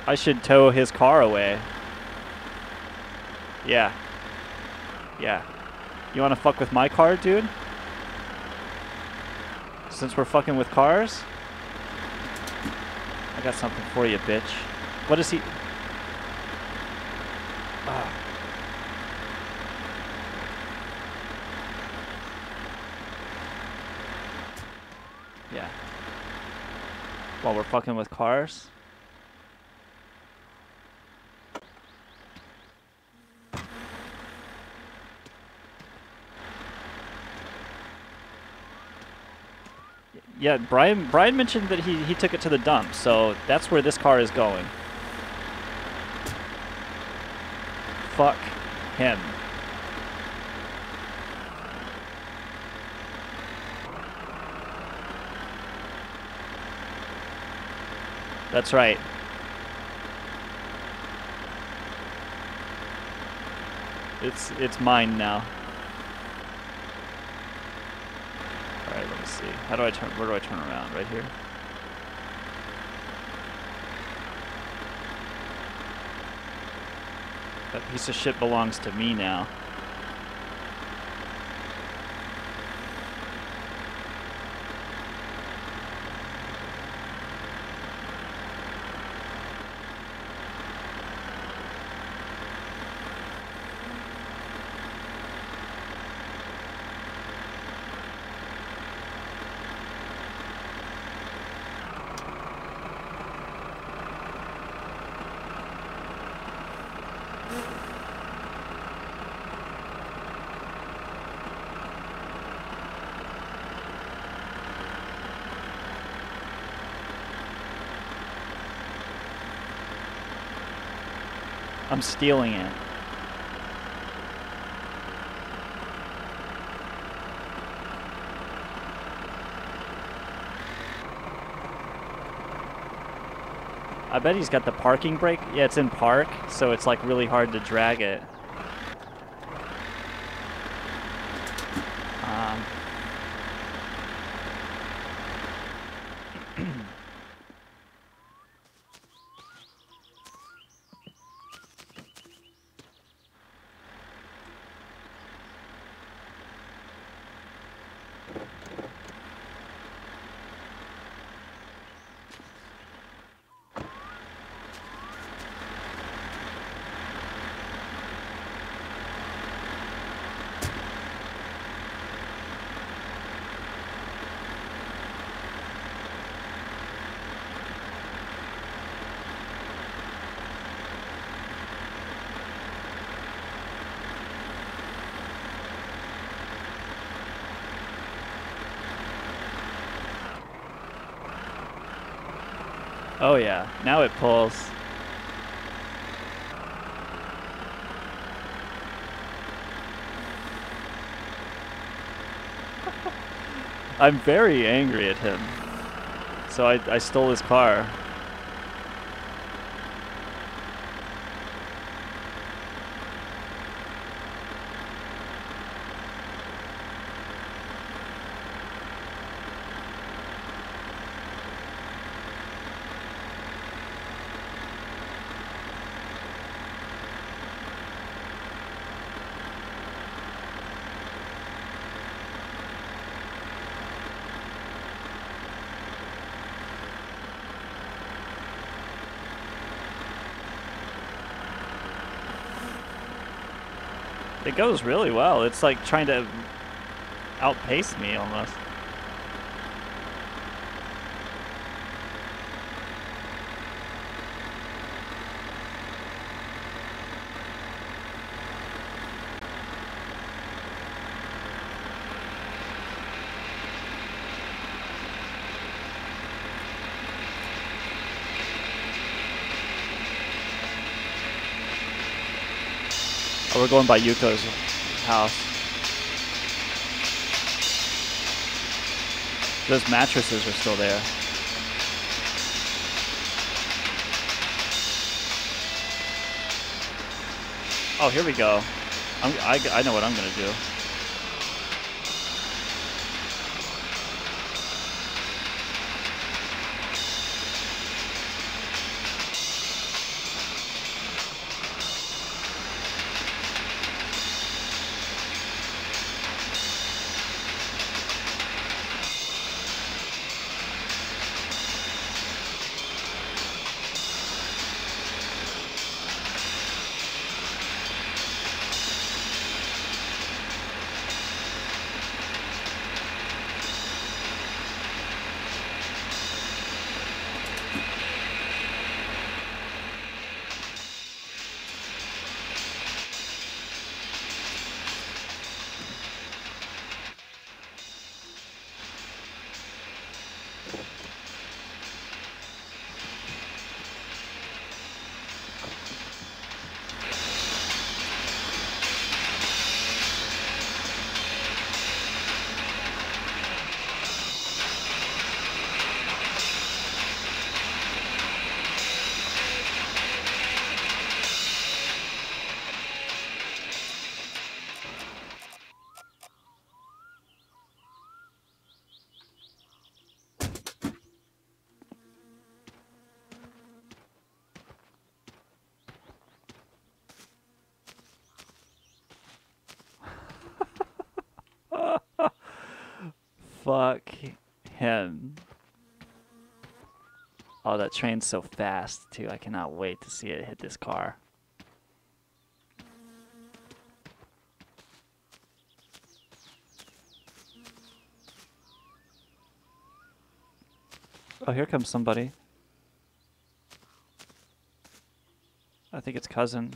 I should tow his car away. Yeah. Yeah. You wanna fuck with my car, dude? Since we're fucking with cars? I got something for you, bitch. What is he... Ah. Yeah. While we're fucking with cars? Yeah, Brian mentioned that he took it to the dump, so that's where this car is going. Fuck him. That's right. It's mine now. Alright, let me see. How do I turn, where do I turn around? Right here? That piece of shit belongs to me now. I'm stealing it. I bet he's got the parking brake. Yeah, it's in park, so it's like really hard to drag it. Oh yeah, now it pulls. I'm very angry at him. So I stole his car. It goes really well. It's like trying to outpace me almost. Oh, we're going by Yuko's house. Those mattresses are still there. Oh, here we go. I know what I'm gonna do. Fuck him. Oh, that train's so fast, too. I cannot wait to see it hit this car. Oh, here comes somebody. I think it's cousin.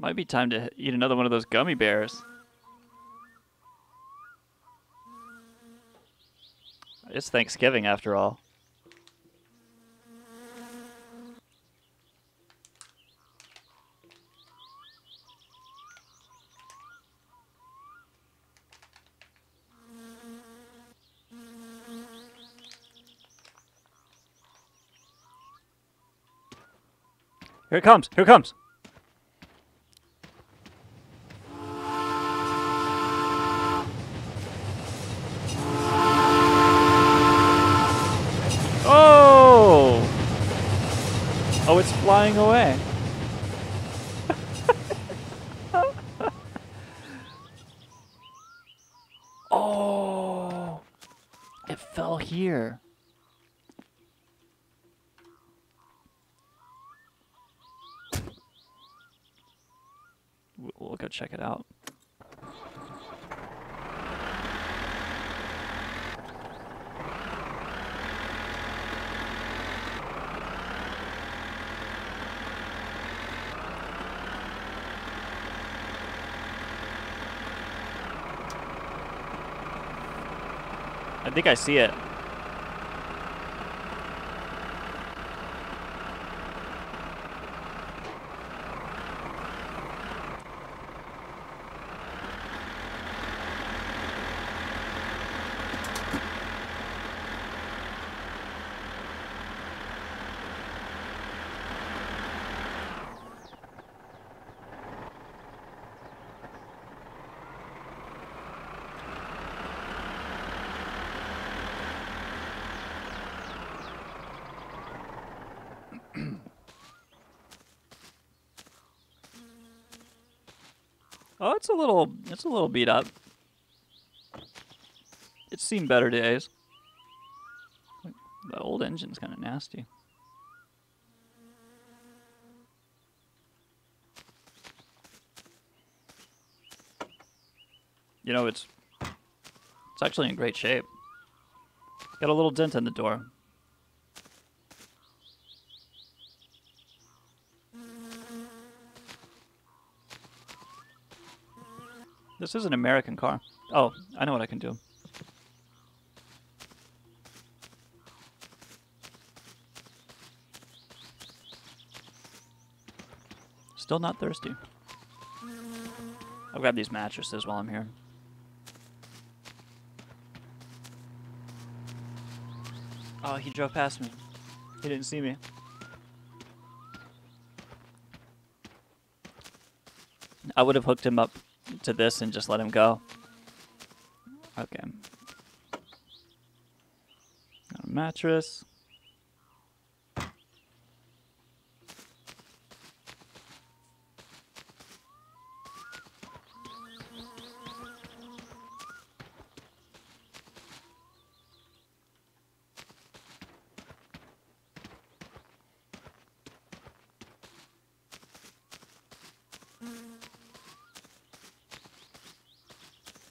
Might be time to eat another one of those gummy bears. It's Thanksgiving after all. Here it comes! Here it comes! Oh! Oh, it's flying away. Oh! It fell here. We'll go check it out. I think I see it. Oh, it's a little beat up. It's seen better days. The old engine's kind of nasty. You know, it's actually in great shape. Got a little dent in the door. This is an American car. Oh, I know what I can do. Still not thirsty. I'll grab these mattresses while I'm here. Oh, he drove past me. He didn't see me. I would have hooked him up to this and just let him go. Okay. Got a mattress.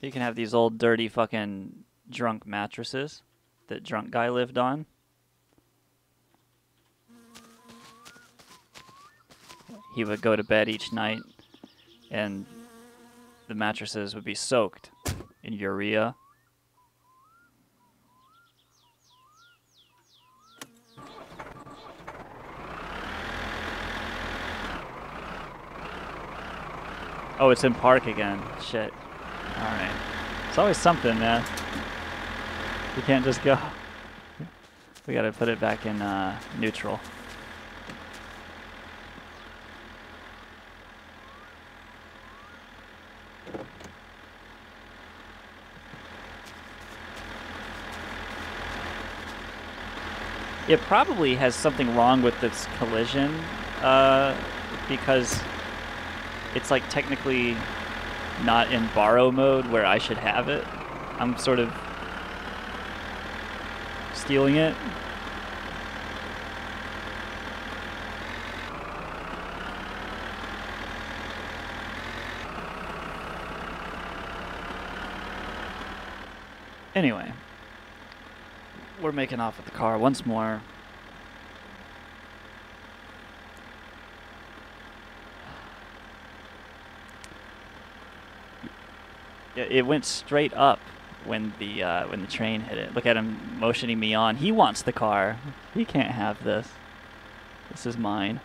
You can have these old dirty fucking drunk mattresses that drunk guy lived on. He would go to bed each night and the mattresses would be soaked in urea. Oh, it's in park again. Shit. Alright. It's always something, man. You can't just go. We gotta put it back in neutral. It probably has something wrong with its collision, because it's like technically not in borrow mode where I should have it. I'm sort of stealing it. Anyway, we're making off with the car once more. It went straight up when the train hit it. Look at him motioning me on. He wants the car. He can't have this. This is mine.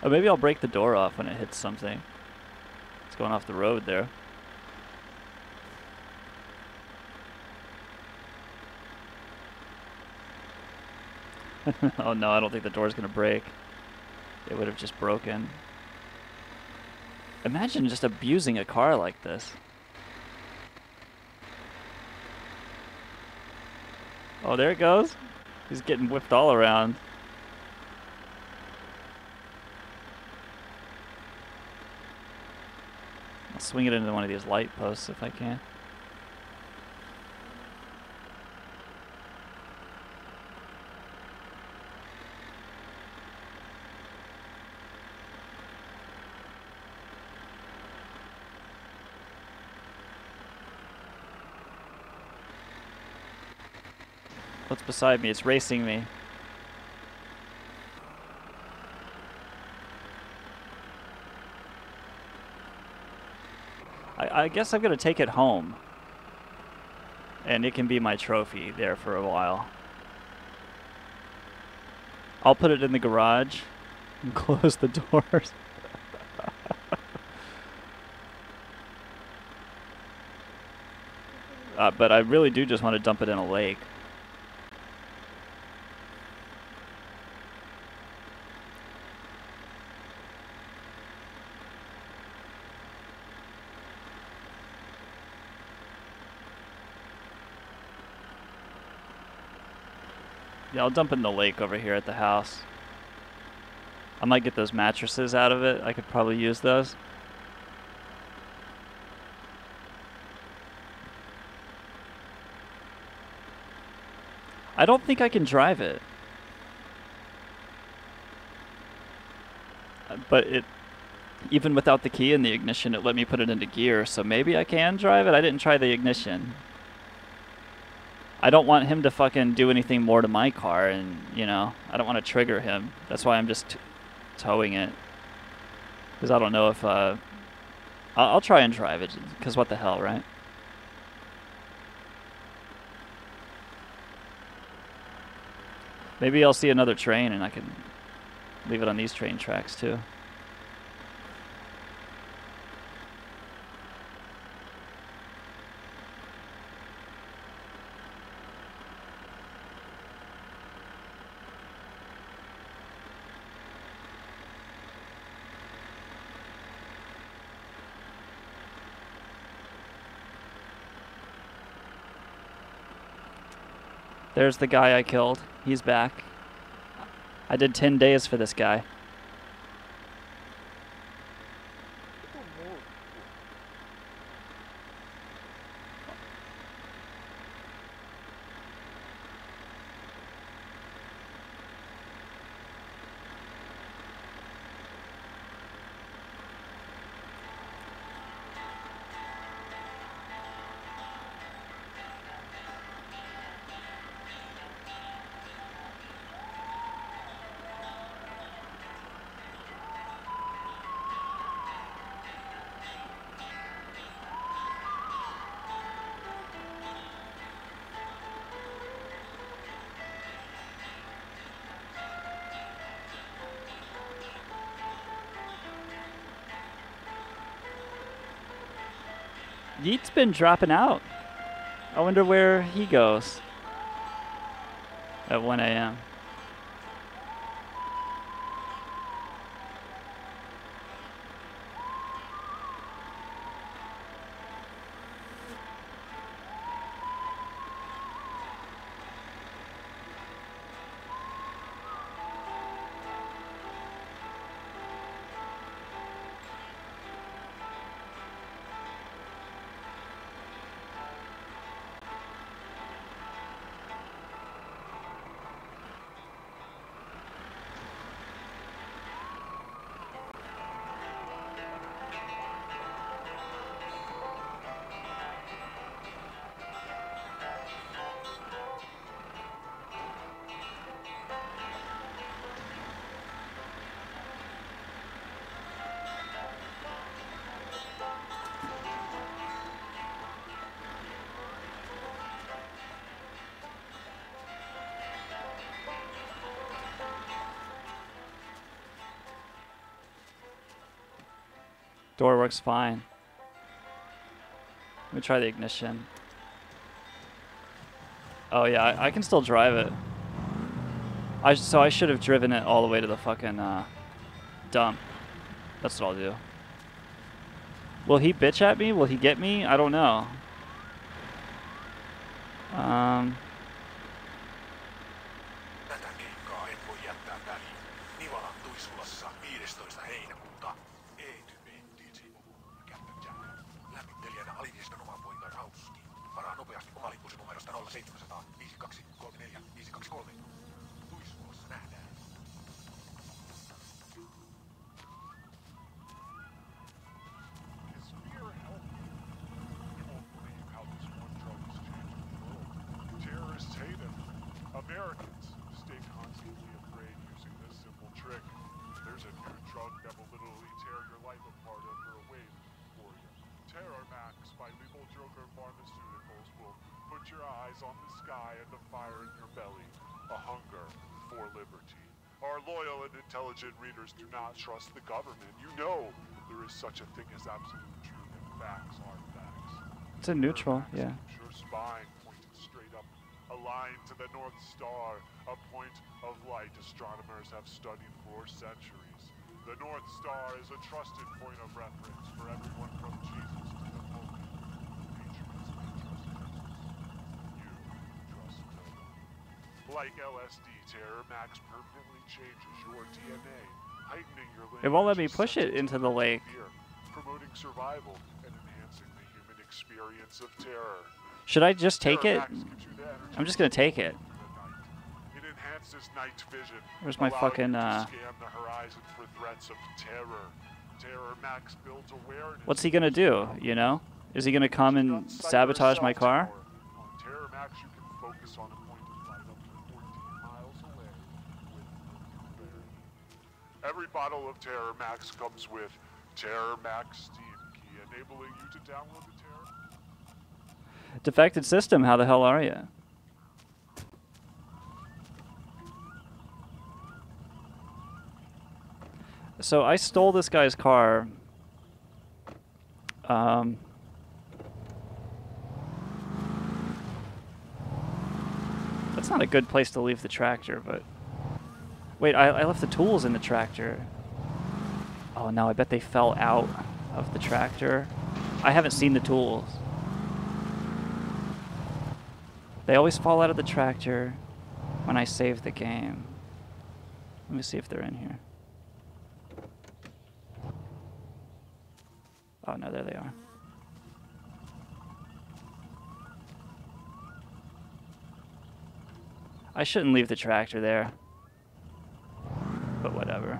Oh, maybe I'll break the door off when it hits something. It's going off the road there. Oh no, I don't think the door's gonna break. It would have just broken. Imagine just abusing a car like this. Oh, there it goes. He's getting whipped all around. I'll swing it into one of these light posts if I can. What's beside me? It's racing me. I guess I'm gonna take it home. And it can be my trophy there for a while. I'll put it in the garage and close the doors. But I really do just want to dump it in a lake. Yeah, I'll dump it in the lake over here at the house. I might get those mattresses out of it. I could probably use those. I don't think I can drive it. But it, even without the key and the ignition, it let me put it into gear, so maybe I can drive it. I didn't try the ignition. I don't want him to fucking do anything more to my car, and, you know, I don't want to trigger him. That's why I'm just towing it. Because I don't know if, I'll try and drive it, because what the hell, right? Maybe I'll see another train and I can leave it on these train tracks too. There's the guy I killed. He's back. I did 10 days for this guy. Yeet's been dropping out. I wonder where he goes at 1 a.m. Door works fine. Let me try the ignition. Oh yeah, I can still drive it. So I should have driven it all the way to the fucking dump. That's what I'll do. Will he bitch at me? Will he get me? I don't know. Tätä keikkaa en voi jättää väliin. Nivalan Tuisulassa 15. heinäkuuta. Lämmittelijänä alivieskan oman poika Rauski. Varaa nopeasti oma lippusi numerosta 0700 5234 523. Tuisulassa nähdään. Terrorists hate him. Americans stay constantly afraid using this simple trick. There's a new drug that will literally tear your life apart under a wave for you. Terror Max by Legal Joker Pharmaceuticals will put your eyes on the sky and the fire in your belly. A hunger for liberty. Our loyal and intelligent readers do not trust the government. You know there is such a thing as absolute truth and facts are facts. It's a neutral, yeah. Your spine pointed straight up, a line to the North Star, a point of light astronomers have studied for centuries. The North Star is a trusted point of reference for everyone from Jesus to the Pope. Patriots may trust Texas. You trust no one. Like LSD, Terror Max permanently changes your DNA, heightening your It won't let me push it into the lake. fear, promoting survival and enhancing the human experience of terror. Should I just take it? I'm just gonna take it. It enhances night vision. Where's my allowing fucking, you to scan the horizon for threats of terror. Terror Max builds awareness. What's he gonna do, you know? Is he gonna come and sabotage my car? On Terror Max, you can focus on a point of light up to 14 miles away with clarity. Every bottle of Terror Max comes with Terror Max Steam Key, enabling you to download the Terror. Defected system, how the hell are you? So I stole this guy's car. That's not a good place to leave the tractor, but... Wait, I left the tools in the tractor. Oh no, I bet they fell out of the tractor. I haven't seen the tools. They always fall out of the tractor when I save the game. Let me see if they're in here. Oh no, there they are. I shouldn't leave the tractor there. But whatever.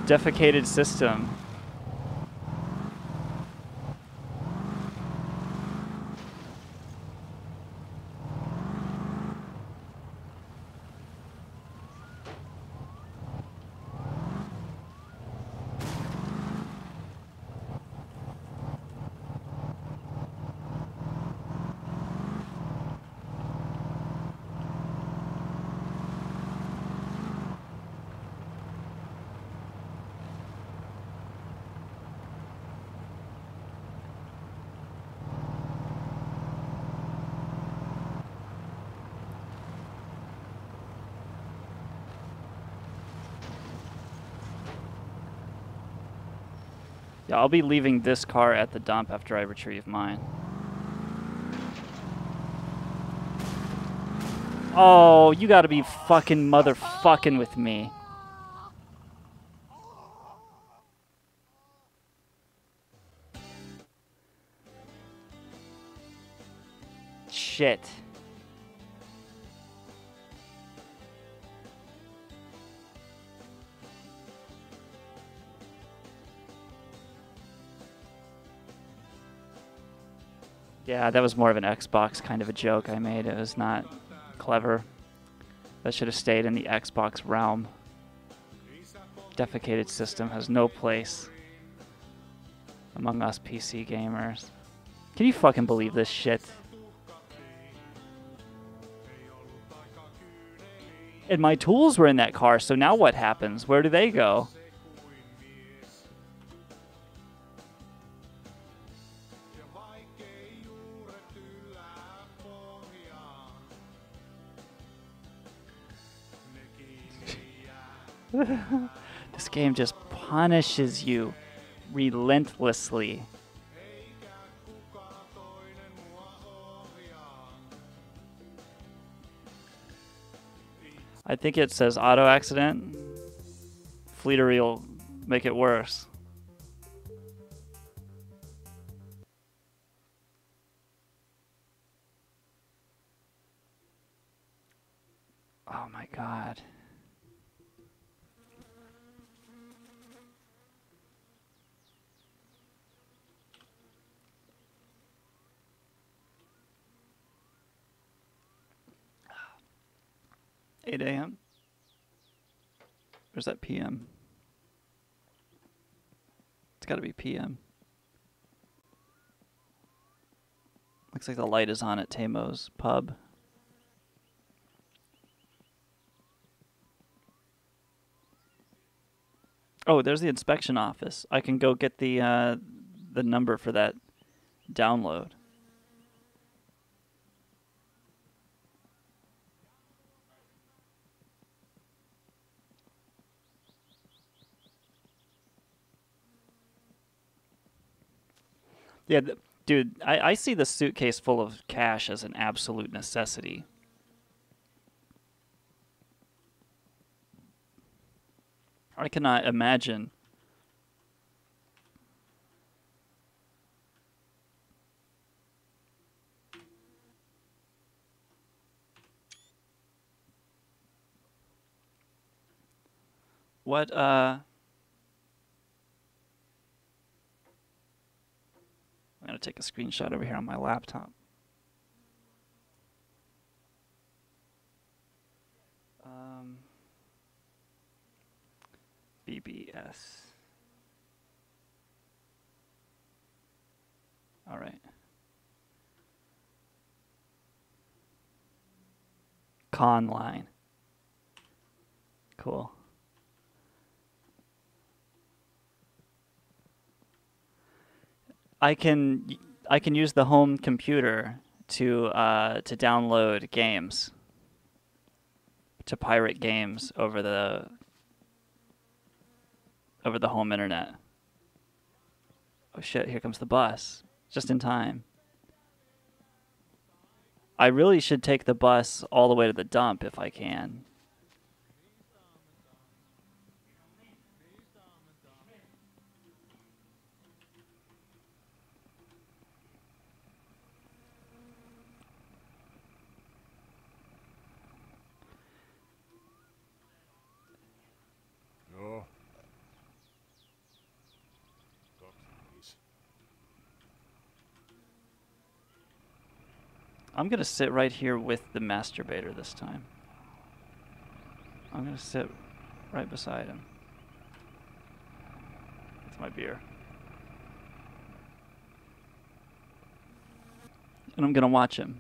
Defecated system. Yeah, I'll be leaving this car at the dump after I retrieve mine. Oh, you gotta be fucking motherfucking with me. Shit. Yeah, that was more of an Xbox kind of a joke I made. It was not clever. That should have stayed in the Xbox realm. Defecated system has no place among us PC gamers. Can you fucking believe this shit? And my tools were in that car, so now what happens? Where do they go? This game just punishes you relentlessly. I think it says auto accident. Fleetery will make it worse. Oh my god. $8 a.m. Or is that p.m.? It's got to be p.m. Looks like the light is on at Tamo's pub. Oh, there's the inspection office. I can go get the number for that download. Yeah, dude, I see the suitcase full of cash as an absolute necessity. I cannot imagine what I'm gonna take a screenshot over here on my laptop. BBS. All right. Conline. Cool. I can use the home computer to download games, to pirate games over the home internet. Oh shit, here comes the bus. Just in time. I really should take the bus all the way to the dump if I can. No. I'm gonna sit right here with the masturbator this time. I'm gonna sit right beside him. That's my beer. And I'm gonna watch him.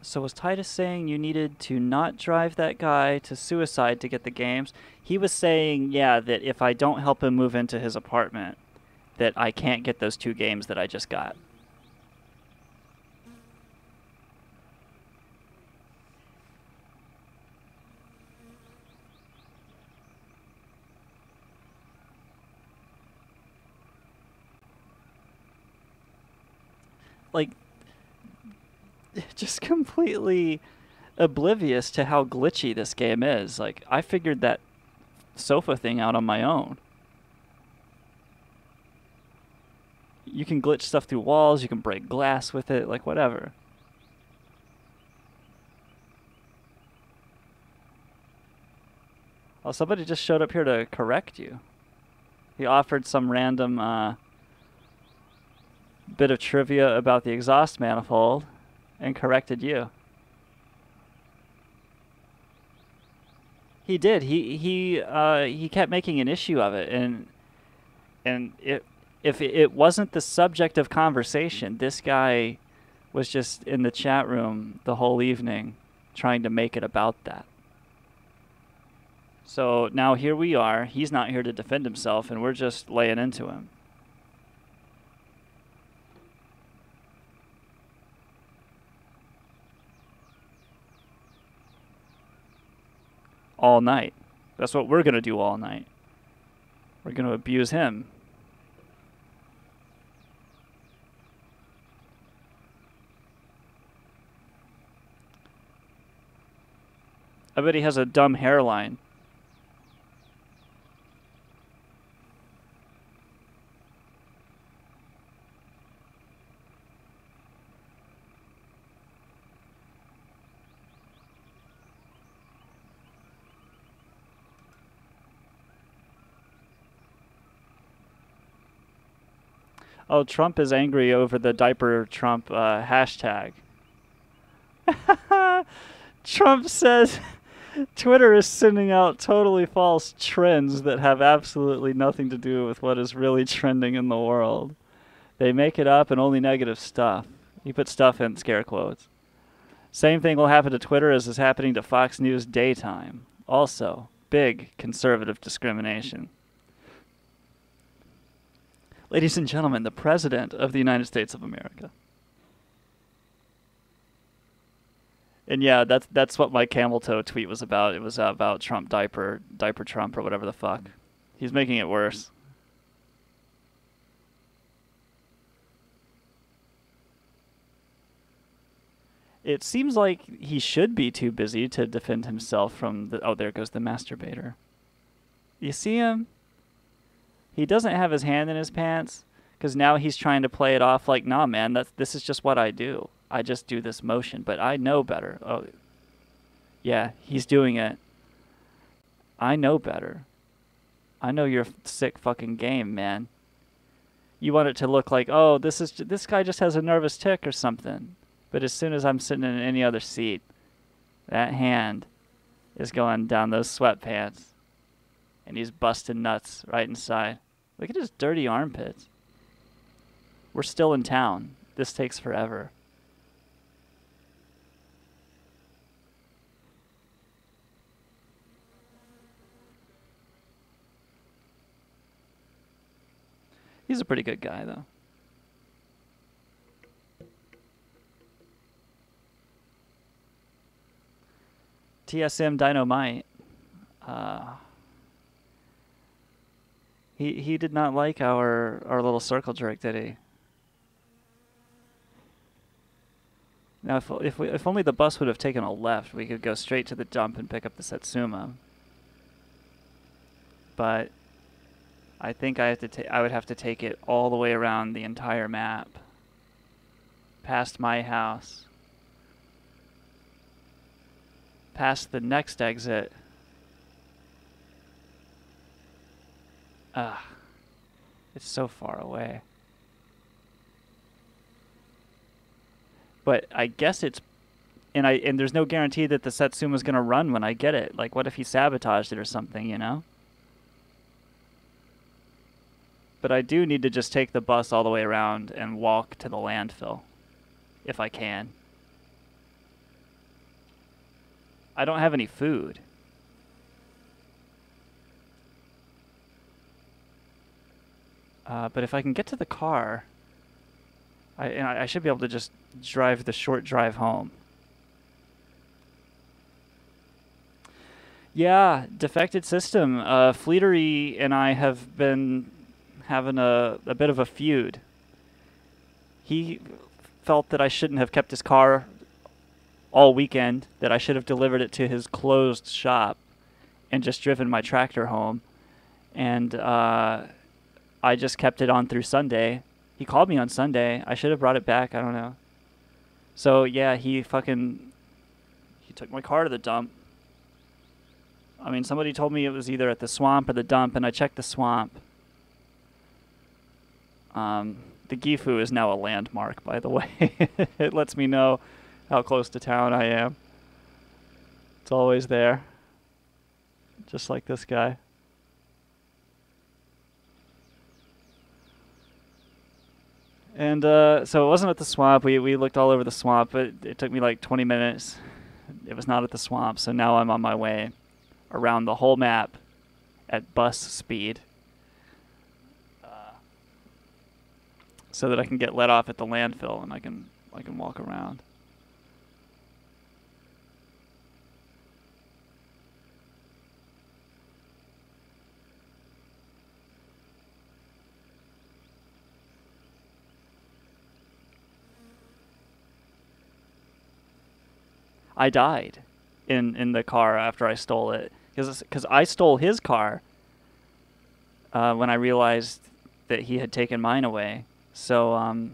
So was Titus saying you needed to not drive that guy to suicide to get the games? He was saying, yeah, that if I don't help him move into his apartment, that I can't get those 2 games that I just got. Like, just completely oblivious to how glitchy this game is. Like, I figured that sofa thing out on my own. You can glitch stuff through walls, you can break glass with it, like whatever. Well, somebody just showed up here to correct you. He offered some random bit of trivia about the exhaust manifold and corrected you. He did. He kept making an issue of it, and if it wasn't the subject of conversation, this guy was just in the chat room the whole evening trying to make it about that. So now here we are. He's not here to defend himself, and we're just laying into him. All night. That's what we're going to do all night. We're going to abuse him. I bet he has a dumb hairline. Oh, Trump is angry over the diaper Trump hashtag. Trump says Twitter is sending out totally false trends that have absolutely nothing to do with what is really trending in the world. They make it up and only negative stuff. He put stuff in scare quotes. Same thing will happen to Twitter as is happening to Fox News daytime. Also, big conservative discrimination. Ladies and gentlemen, the President of the United States of America. And yeah, that's what my camel toe tweet was about. It was about Trump diaper Trump or whatever the fuck. He's making it worse. It seems like he should be too busy to defend himself from the... Oh, there goes the masturbator. You see him? He doesn't have his hand in his pants because now he's trying to play it off like, nah, man, this is just what I do. I just do this motion, but I know better. Oh, yeah, he's doing it. I know better. I know your sick fucking game, man. You want it to look like, oh, this guy just has a nervous tick or something. But as soon as I'm sitting in any other seat, that hand is going down those sweatpants. And he's busting nuts right inside. Look at his dirty armpits. We're still in town. This takes forever. He's a pretty good guy, though. TSM Dynamite. He did not like our little circle jerk, did he? Now, if only the bus would have taken a left, we could go straight to the dump and pick up the Satsuma. But I think I would have to take it all the way around the entire map, past my house, past the next exit. It's so far away. But I guess it's... And there's no guarantee that the Satsuma's going to run when I get it. Like, what if he sabotaged it or something, you know? But I do need to just take the bus all the way around and walk to the landfill. If I can. I don't have any food. But if I can get to the car, I should be able to just drive the short drive home. Yeah, defected system. Fleetery and I have been having a bit of a feud. He felt that I shouldn't have kept his car all weekend, that I should have delivered it to his closed shop and just driven my tractor home. And I just kept it on through Sunday. He called me on Sunday. I should have brought it back. I don't know. So, yeah, he took my car to the dump. I mean, somebody told me it was either at the swamp or the dump, and I checked the swamp. The Gifu is now a landmark, by the way. It lets me know how close to town I am. It's always there. Just like this guy. And so it wasn't at the swamp. We looked all over the swamp, but it took me like 20 minutes. It was not at the swamp, so now I'm on my way around the whole map at bus speed so that I can get let off at the landfill and I can walk around. I died in the car after I stole it. Because I stole his car when I realized that he had taken mine away. So, and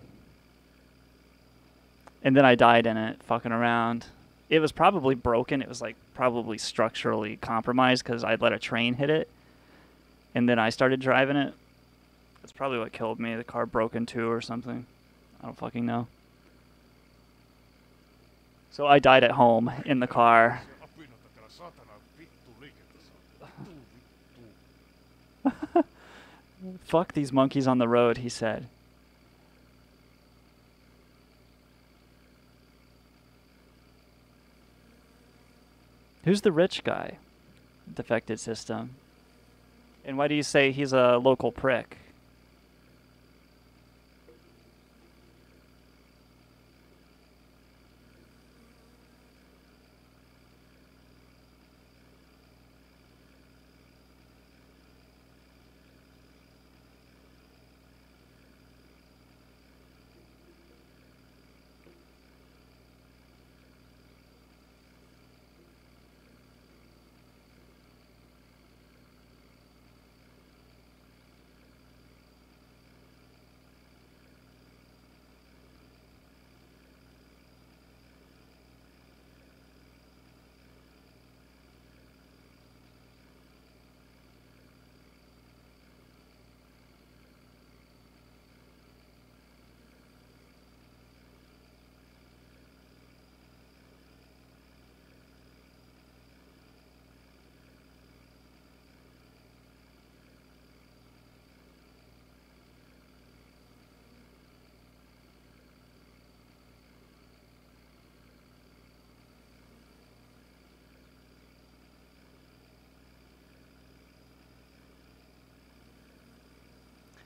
then I died in it, fucking around. It was probably broken. It was like probably structurally compromised because I'd let a train hit it. And then I started driving it. That's probably what killed me. The car broke in two or something. I don't fucking know. So I died at home in the car. Fuck these monkeys on the road, he said. Who's the rich guy? Defected system. And why do you say he's a local prick?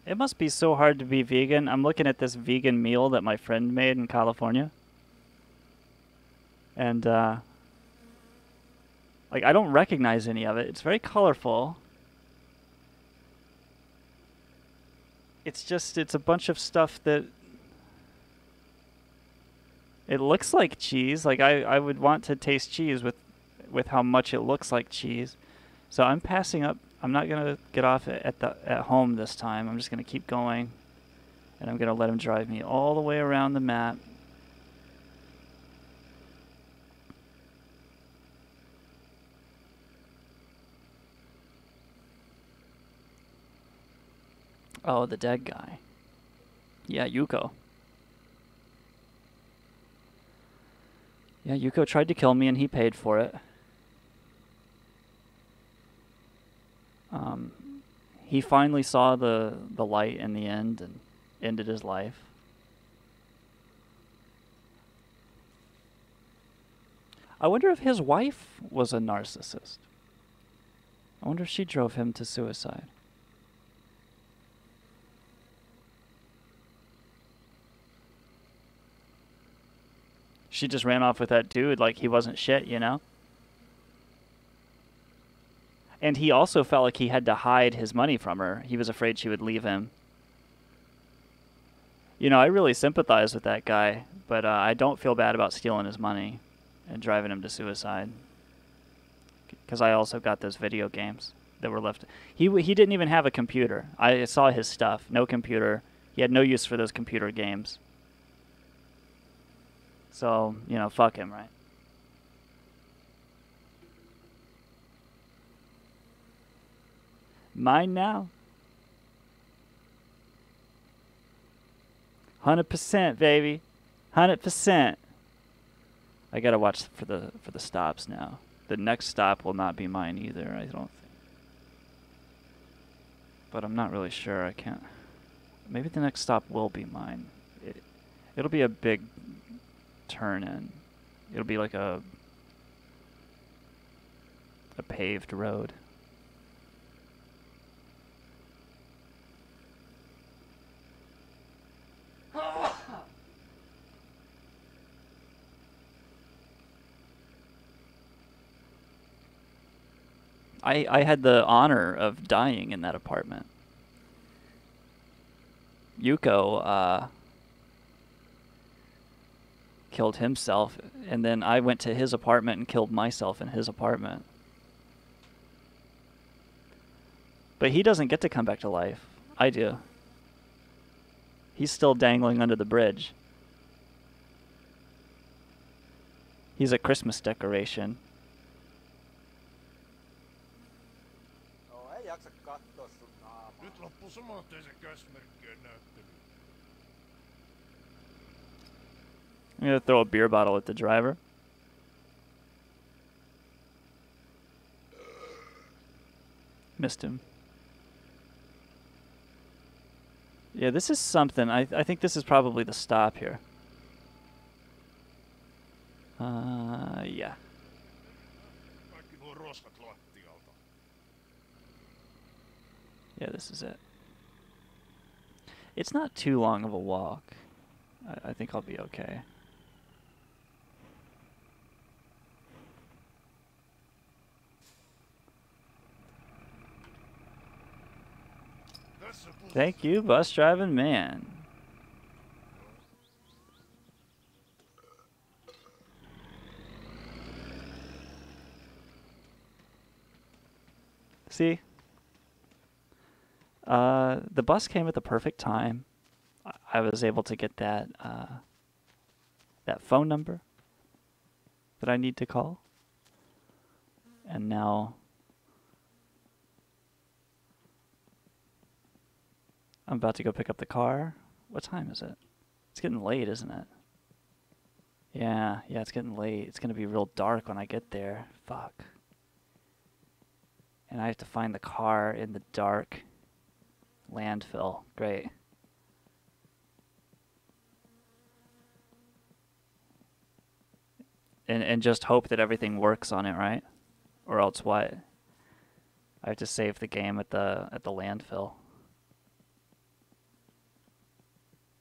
It must be so hard to be vegan. I'm looking at this vegan meal that my friend made in California. And, like, I don't recognize any of it. It's very colorful. It's just, it's a bunch of stuff that... It looks like cheese. Like, I would want to taste cheese with how much it looks like cheese. So I'm passing up. I'm not gonna get off at home this time. I'm just gonna keep going, and I'm gonna let him drive me all the way around the map. Oh, the dead guy. Yeah, Yuko. Yeah, Yuko tried to kill me, and he paid for it. He finally saw the light in the end and ended his life. I wonder if his wife was a narcissist. I wonder if she drove him to suicide. She just ran off with that dude like he wasn't shit, you know? And he also felt like he had to hide his money from her. He was afraid she would leave him. You know, I really sympathize with that guy, but I don't feel bad about stealing his money and driving him to suicide. Because I also got those video games that were left. He didn't even have a computer. I saw his stuff. No computer. He had no use for those computer games. So, you know, fuck him, right? Mine now. 100%, baby. 100%. I gotta watch for the stops now. The next stop will not be mine either, I don't think. But I'm not really sure. I can't. Maybe the next stop will be mine. It'll be a big turn in. It'll be like a paved road. I had the honor of dying in that apartment. Yuko killed himself, and then I went to his apartment and killed myself in his apartment. But he doesn't get to come back to life. I do. He's still dangling under the bridge. He's a Christmas decoration. Nyt loppuu samanteisen käsimerkkien näyttely. I'm gonna throw a beer bottle at the driver. Missed him. Yeah, this is something. I think this is probably the stop here. Yeah. Kaikki nuo roskat lattialta. Yeah, this is it. It's not too long of a walk. I think I'll be okay. Thank you, bus driving man. See? The bus came at the perfect time. I was able to get that that phone number that I need to call. And now I'm about to go pick up the car. What time is it? It's getting late, isn't it? Yeah, it's getting late. It's gonna be real dark when I get there. Fuck. And I have to find the car in the dark landfill. Great. And just hope that everything works on it, right? Or else what? I have to save the game at the landfill.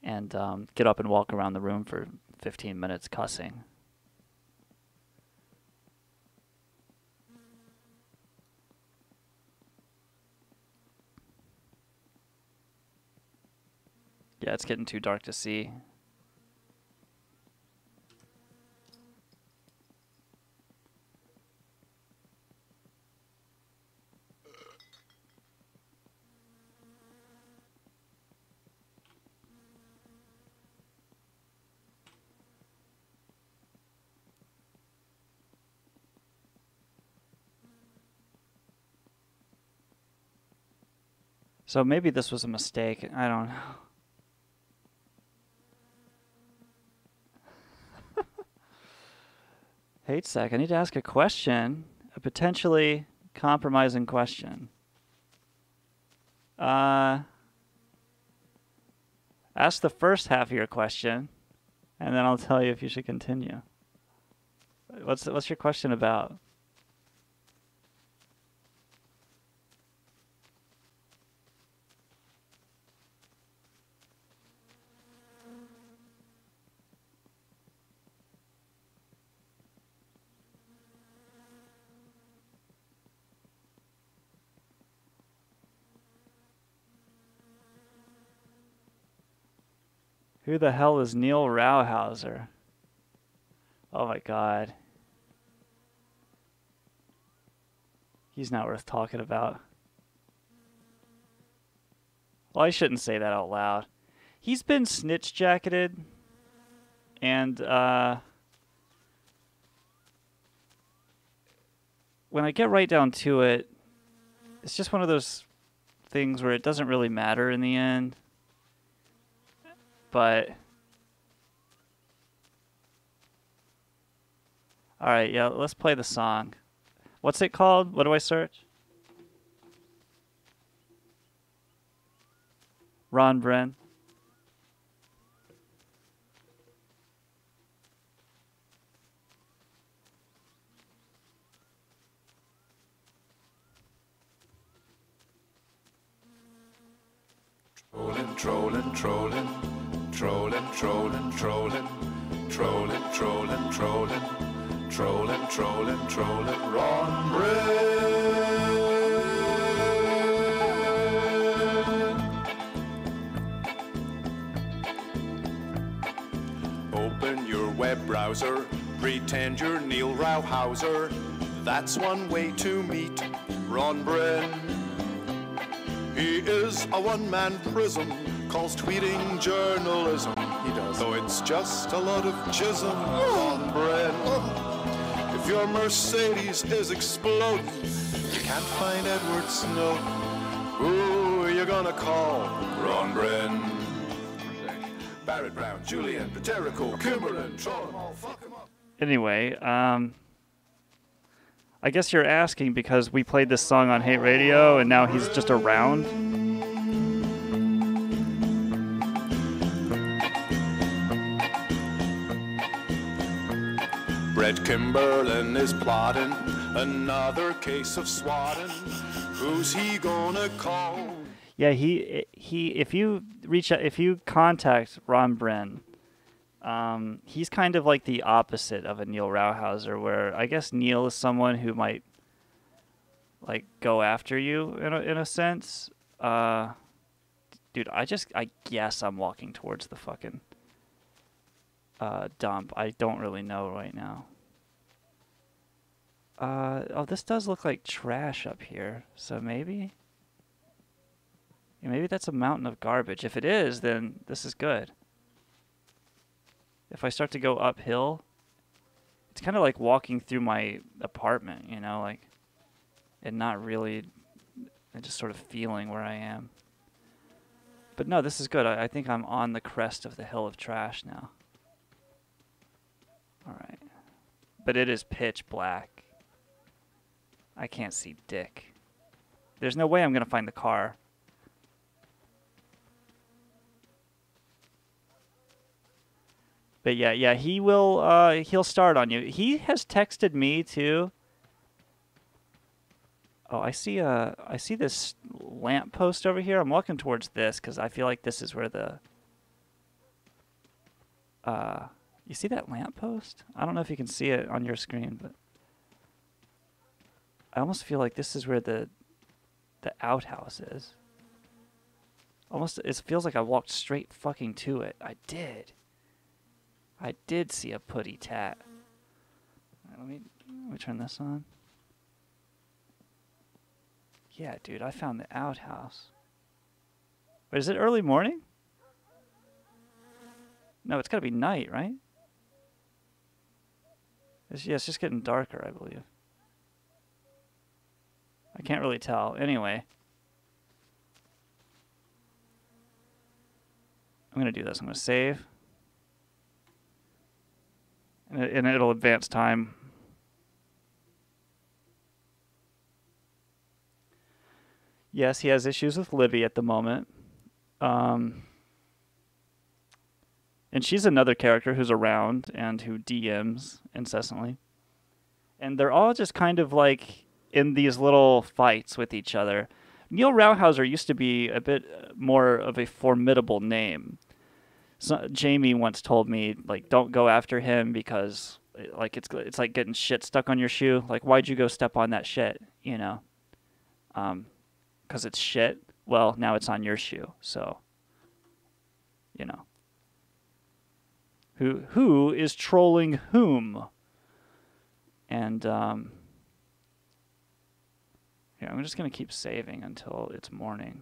And get up and walk around the room for 15 minutes cussing. Yeah, it's getting too dark to see. So maybe this was a mistake. I don't know. Hate sec. I need to ask a question. A potentially compromising question. Ask the first half of your question, and then I'll tell you if you should continue. What's your question about? Who the hell is Neil Rauhauser? Oh my god. He's not worth talking about. Well, I shouldn't say that out loud. He's been snitch jacketed, and when I get right down to it, it's just one of those things where it doesn't really matter in the end. But all right, yeah, let's play the song. What's it called? What do I search? Ron Bren. trolling, trolling, trolling, trolling, trolling, trolling, trolling, trolling, trolling, trolling, trolling, Ron Brennan. Open your web browser, pretend you're Neil Rauhauser. That's one way to meet Ron Brennan. He is a one-man prism, calls tweeting journalism. He does. Though it's just a lot of jism, Ron Brennan. If your Mercedes is exploding, you can't find Edward Snowden, who are you gonna call? Ron Brennan. Barrett Brown, Julian, Paterico, Kimberlin, troll them all, fuck them up. Anyway, I guess you're asking because we played this song on Hate Radio and now he's just around. Brett Kimberlin is plotting another case of swatting. Who's he gonna call? Yeah, if you contact Ron Brennan, he's kind of like the opposite of a Neil Rauhauser, where I guess Neil is someone who might like go after you in a sense. Dude, I guess I'm walking towards the fucking dump. I don't really know right now. Oh, this does look like trash up here, so maybe. Yeah, maybe that's a mountain of garbage. If it is, then this is good. If I start to go uphill, it's kind of like walking through my apartment, you know, like, and not really, just sort of feeling where I am. But no, this is good. I think I'm on the crest of the hill of trash now. All right. But it is pitch black. I can't see dick. There's no way I'm going to find the car. But yeah, he will, he'll start on you. He has texted me too. Oh, I see this lamp post over here. I'm walking towards this because I feel like this is where the, you see that lamp post? I don't know if you can see it on your screen, but I almost feel like this is where the outhouse is. Almost, it feels like I walked straight fucking to it. I did see a putty tat. Let me turn this on. Yeah, dude, I found the outhouse. Wait, is it early morning? No, it's gotta be night, right? It's just getting darker, I believe. I can't really tell. Anyway. I'm gonna do this. I'm gonna save. And it'll advance time. Yes, he has issues with Libby at the moment. And she's another character who's around and who DMs incessantly. And they're all just kind of like in these little fights with each other. Neil Rauhauser used to be a bit more of a formidable name. So, Jamie once told me, like, don't go after him because, like, it's like getting shit stuck on your shoe. Like, why'd you go step on that shit, you know? 'Cause it's shit. Well, now it's on your shoe, so, you know. Who is trolling whom? And, yeah, I'm just going to keep saving until it's morning.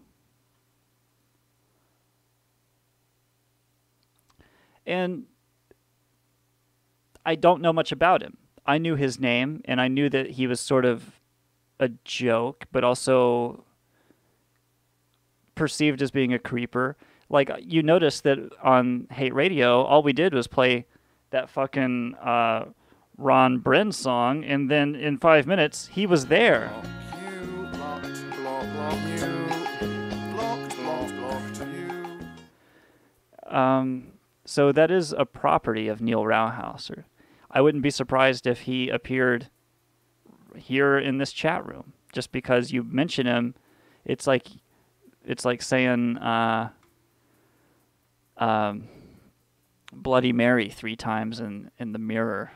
And I don't know much about him. I knew his name, and I knew that he was sort of a joke, but also perceived as being a creeper. Like, you notice that on Hate Radio, all we did was play that fucking Ron Brennan song, and then in 5 minutes, he was there. So that is a property of Neil Rauhauser. I wouldn't be surprised if he appeared here in this chat room. Just because you mention him, it's like saying, Bloody Mary 3 times in the mirror,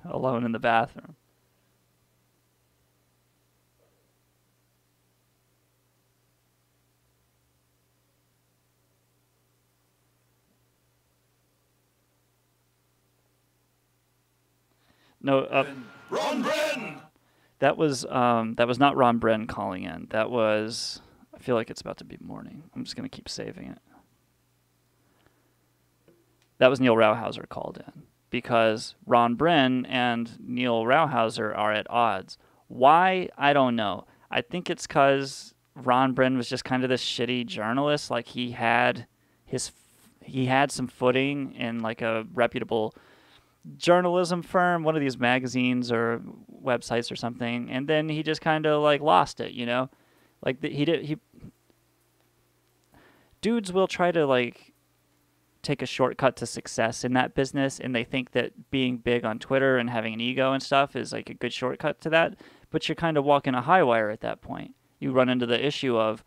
alone in the bathroom. No, Ron Bren! that was not Ron Bren calling in. That was, I feel like it's about to be morning. I'm just gonna keep saving it. That was Neil Rauhauser called in because Ron Bren and Neil Rauhauser are at odds. Why? I don't know. I think it's because Ron Bren was just kind of this shitty journalist. Like he had some footing in like a reputable journalism firm, one of these magazines or websites or something, and then he just kind of like lost it, you know? Like dudes will try to like take a shortcut to success in that business, and they think that being big on Twitter and having an ego and stuff is like a good shortcut to that, but you're kind of walking a high wire at that point. You run into the issue of,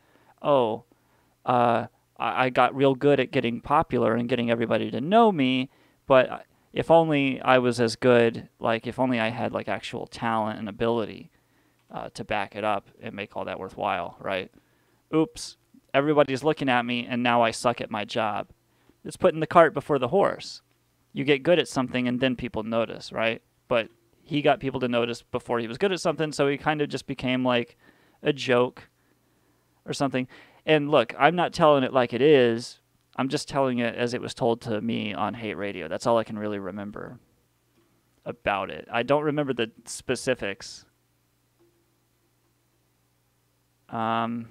I got real good at getting popular and getting everybody to know me, but if only I was as good, like if only I had like actual talent and ability to back it up and make all that worthwhile, right? Oops, everybody's looking at me and now I suck at my job. It's putting the cart before the horse. You get good at something and then people notice, right? But he got people to notice before he was good at something, so he kind of just became like a joke or something. And look, I'm not telling it like it is. I'm just telling it as it was told to me on Hate Radio. That's all I can really remember about it. I don't remember the specifics. Where's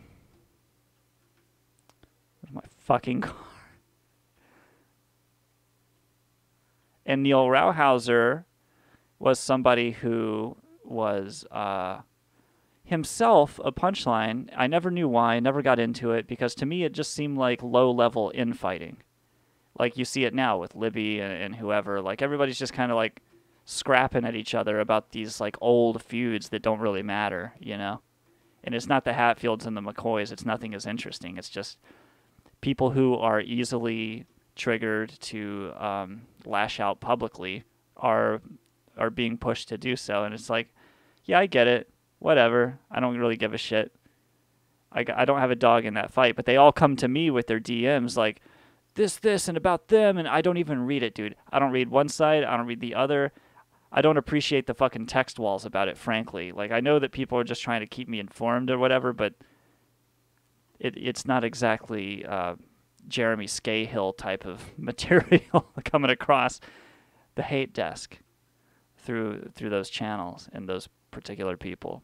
my fucking car? And Neil Rauhauser was somebody who was himself a punchline. I never knew why. I never got into it because to me it just seemed like low-level infighting. Like you see it now with Libby and whoever. Like everybody's just kind of like scrapping at each other about these like old feuds that don't really matter, you know? And it's not the Hatfields and the McCoys. It's nothing as interesting. It's just people who are easily triggered to lash out publicly are being pushed to do so. And it's like, yeah, I get it. Whatever. I don't really give a shit. I don't have a dog in that fight. But they all come to me with their DMs like, this, and about them. And I don't even read it, dude. I don't read one side. I don't read the other. I don't appreciate the fucking text walls about it, frankly. Like, I know that people are just trying to keep me informed or whatever, but it's not exactly Jeremy Scahill type of material coming across the hate desk through those channels and those particular people.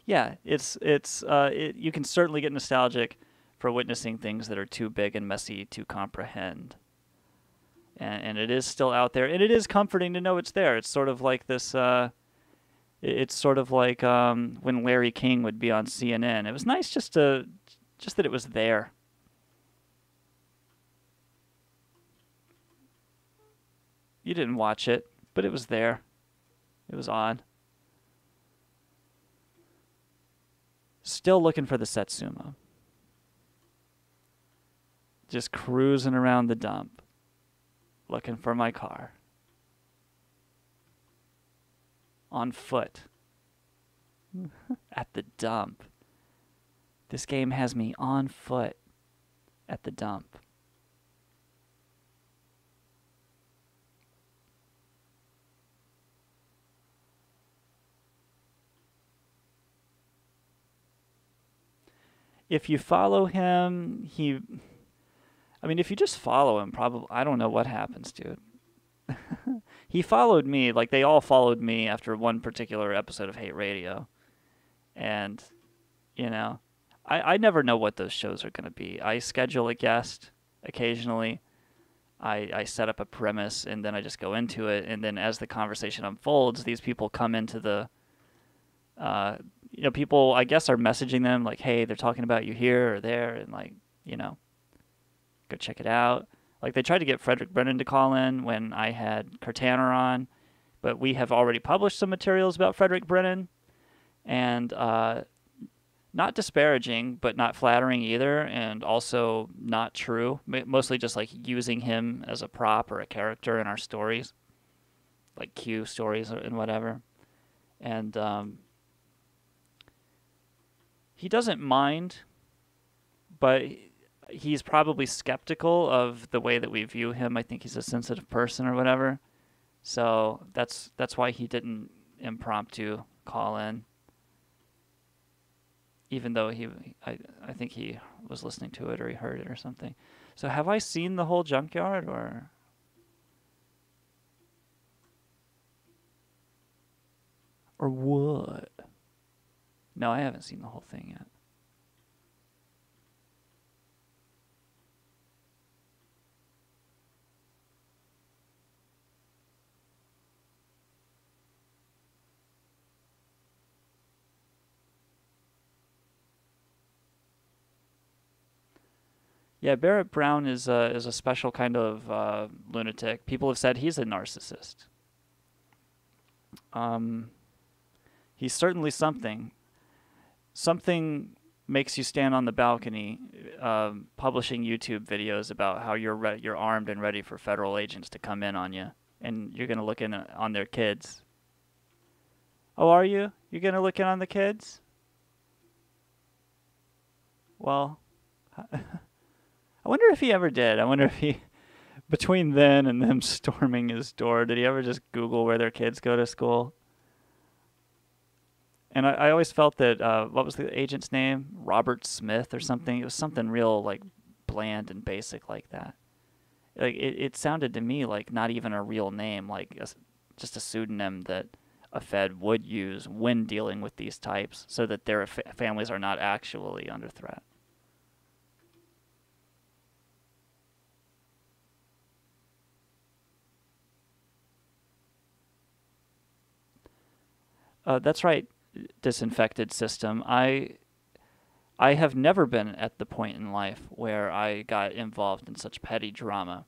Yeah, you can certainly get nostalgic for witnessing things that are too big and messy to comprehend. And it is still out there, and it is comforting to know it's there. It's sort of like this, it's sort of like when Larry King would be on CNN. It was nice just that it was there. You didn't watch it, but it was there. It was on. Still looking for the Satsuma. Just cruising around the dump. Looking for my car. On foot. At the dump. This game has me on foot at the dump. If you follow him, if you just follow him, probably, I don't know what happens, dude. He followed me, like they all followed me after one particular episode of Hate Radio. And, you know, I never know what those shows are going to be. I schedule a guest occasionally. I set up a premise, and then I just go into it. And then as the conversation unfolds, these people come into the... people, I guess, are messaging them like, hey, they're talking about you here or there, and like, go check it out. Like, they tried to get Frederick Brennan to call in when I had Cortaner on, But we have already published some materials about Frederick Brennan, and not disparaging, but not flattering either, and also not true. Mostly just like using him as a prop or a character in our stories, like Q stories and whatever. And he doesn't mind, but he's probably skeptical of the way that we view him. I think he's a sensitive person or whatever. So that's why he didn't impromptu call in. Even though I think he was listening to it or he heard it or something. So have I seen the whole Junkyard or what? No, I haven't seen the whole thing yet. Yeah, Barrett Brown is a special kind of lunatic. People have said he's a narcissist. He's certainly something. Something makes you stand on the balcony, publishing YouTube videos about how you're armed and ready for federal agents to come in on you, and you're gonna look in on their kids. Oh, are you? You're gonna look in on the kids? Well. I wonder if he ever did. I wonder if he, between then and them storming his door, did he ever just Google where their kids go to school? And I always felt that, what was the agent's name? Robert Smith or something. It was something real, like, bland and basic like that. Like, it sounded to me like not even a real name, like just a pseudonym that a Fed would use when dealing with these types so that their families are not actually under threat. That's right, Disinfected System. I have never been at the point in life where I got involved in such petty drama.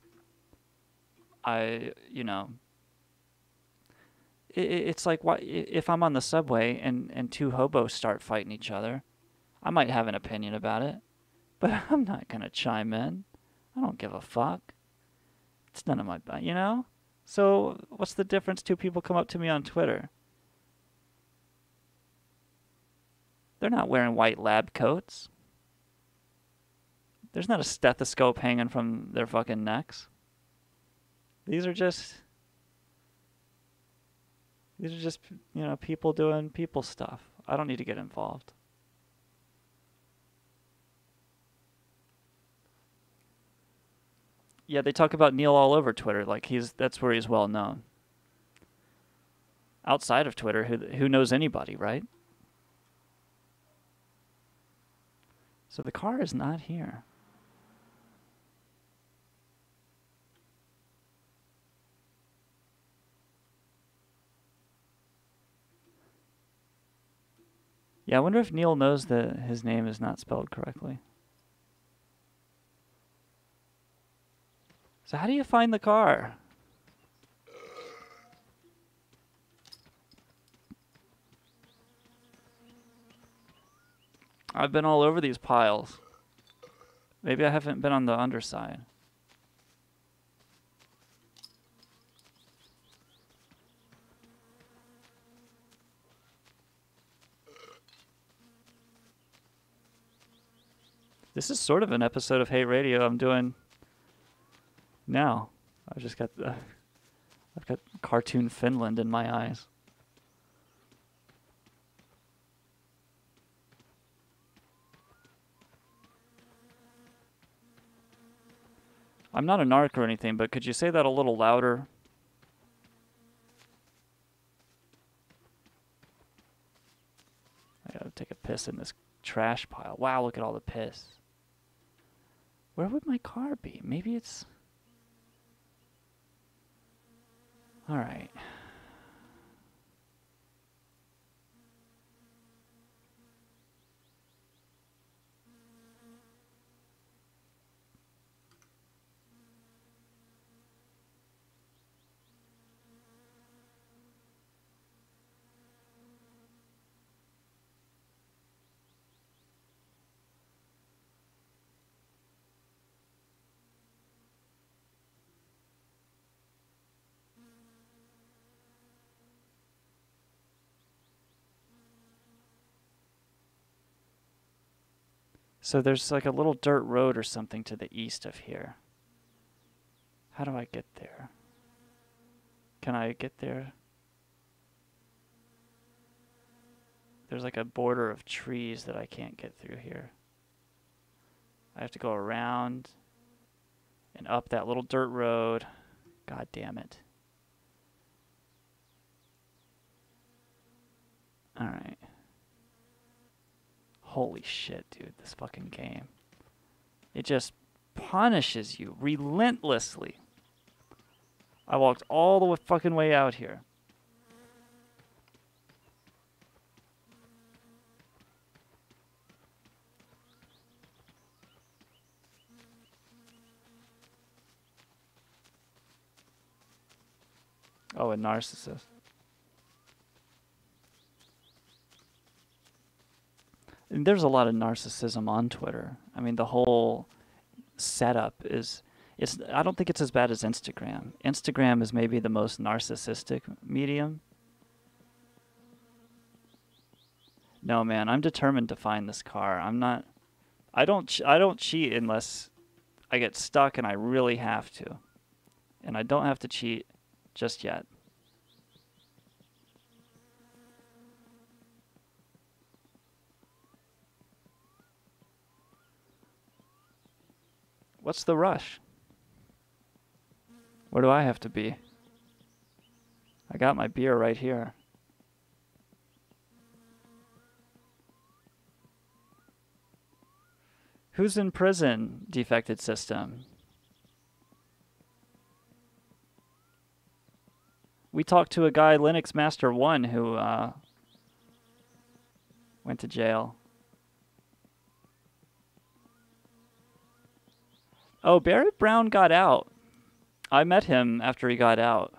It's like, if I'm on the subway and two hobos start fighting each other, I might have an opinion about it, but I'm not going to chime in. I don't give a fuck. It's none of my business, you know? So what's the difference? Two people come up to me on Twitter. They're not wearing white lab coats. There's not a stethoscope hanging from their fucking necks. These are just, people doing people stuff. I don't need to get involved. Yeah, they talk about Neil all over Twitter. Like that's where he's well known. Outside of Twitter, who knows anybody, right? So the car is not here. Yeah, I wonder if Neil knows that his name is not spelled correctly. So how do you find the car? I've been all over these piles. Maybe I haven't been on the underside. This is sort of an episode of Hate Radio I'm doing now. I've just got I've got cartoon Finland in my eyes. I'm not a narc or anything, but could you say that a little louder? I gotta take a piss in this trash pile. Wow, look at all the piss. Where would my car be? Maybe it's... Alright. So there's like a little dirt road or something to the east of here. How do I get there? Can I get there? There's like a border of trees that I can't get through here. I have to go around and up that little dirt road. God damn it. Alright. Holy shit, dude, this fucking game. It just punishes you relentlessly. I walked all the fucking way out here. Oh, a narcissist. And there's a lot of narcissism on Twitter. I mean, the whole setup is... I don't think it's as bad as Instagram. Instagram is maybe the most narcissistic medium. No, man, I'm determined to find this car. I don't cheat unless I get stuck and I really have to. And I don't have to cheat just yet. What's the rush? Where do I have to be? I got my beer right here. Who's in prison, Defected System? We talked to a guy, Linux Master 1, who went to jail. Oh, Barrett Brown got out. I met him after he got out.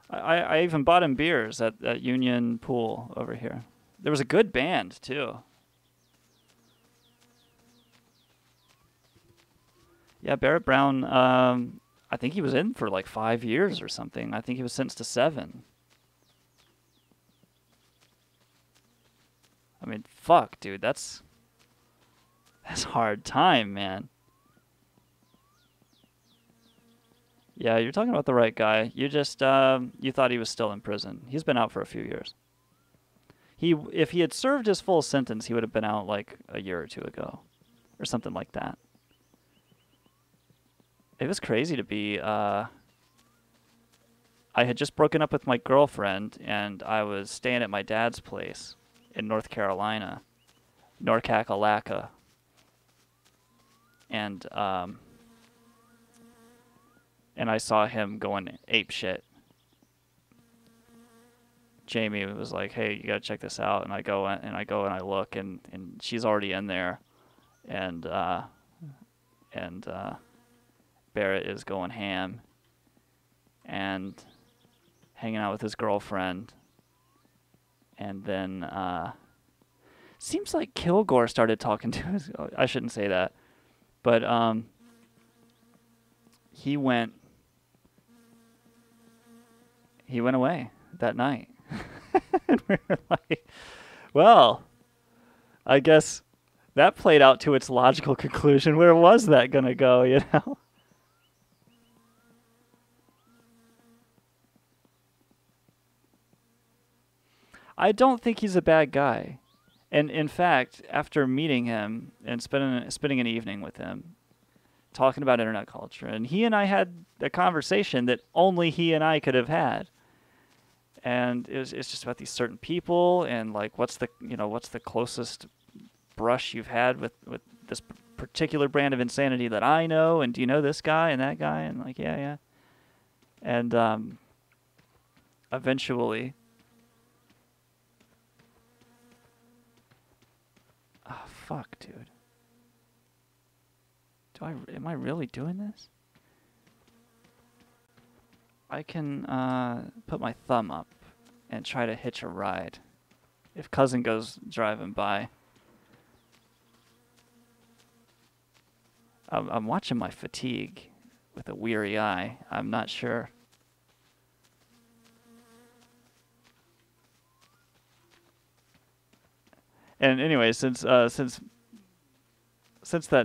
I even bought him beers at Union Pool over here. There was a good band, too. Yeah, Barrett Brown, I think he was in for like 5 years or something. I think he was sentenced to 7. I mean, fuck, dude, that's hard time, man. Yeah, you're talking about the right guy. You just, you thought he was still in prison. He's been out for a few years. If he had served his full sentence, he would have been out like a year or two ago. Or something like that. It was crazy to be, I had just broken up with my girlfriend, and I was staying at my dad's place in North Carolina, Norcacolaka. And I saw him going ape shit. Jamie was like, "Hey, you gotta check this out." And I go and I look, and she's already in there, and Barrett is going ham and hanging out with his girlfriend. And then seems like Kilgore started talking to his... I shouldn't say that. But he went away that night. And we were like, well, I guess that played out to its logical conclusion. Where was that going to go, you know? I don't think he's a bad guy. And in fact, after meeting him and spending an evening with him, talking about internet culture, and he and I had a conversation that only he and I could have had. And it's just about these certain people and like what's the closest brush you've had with this particular brand of insanity that I know, and do you know this guy and that guy? And like, yeah. And eventually... Oh, fuck, dude. Am I really doing this? I can put my thumb up and try to hitch a ride if cousin goes driving by. I'm watching my fatigue with a weary eye. I'm not sure And anyway, since that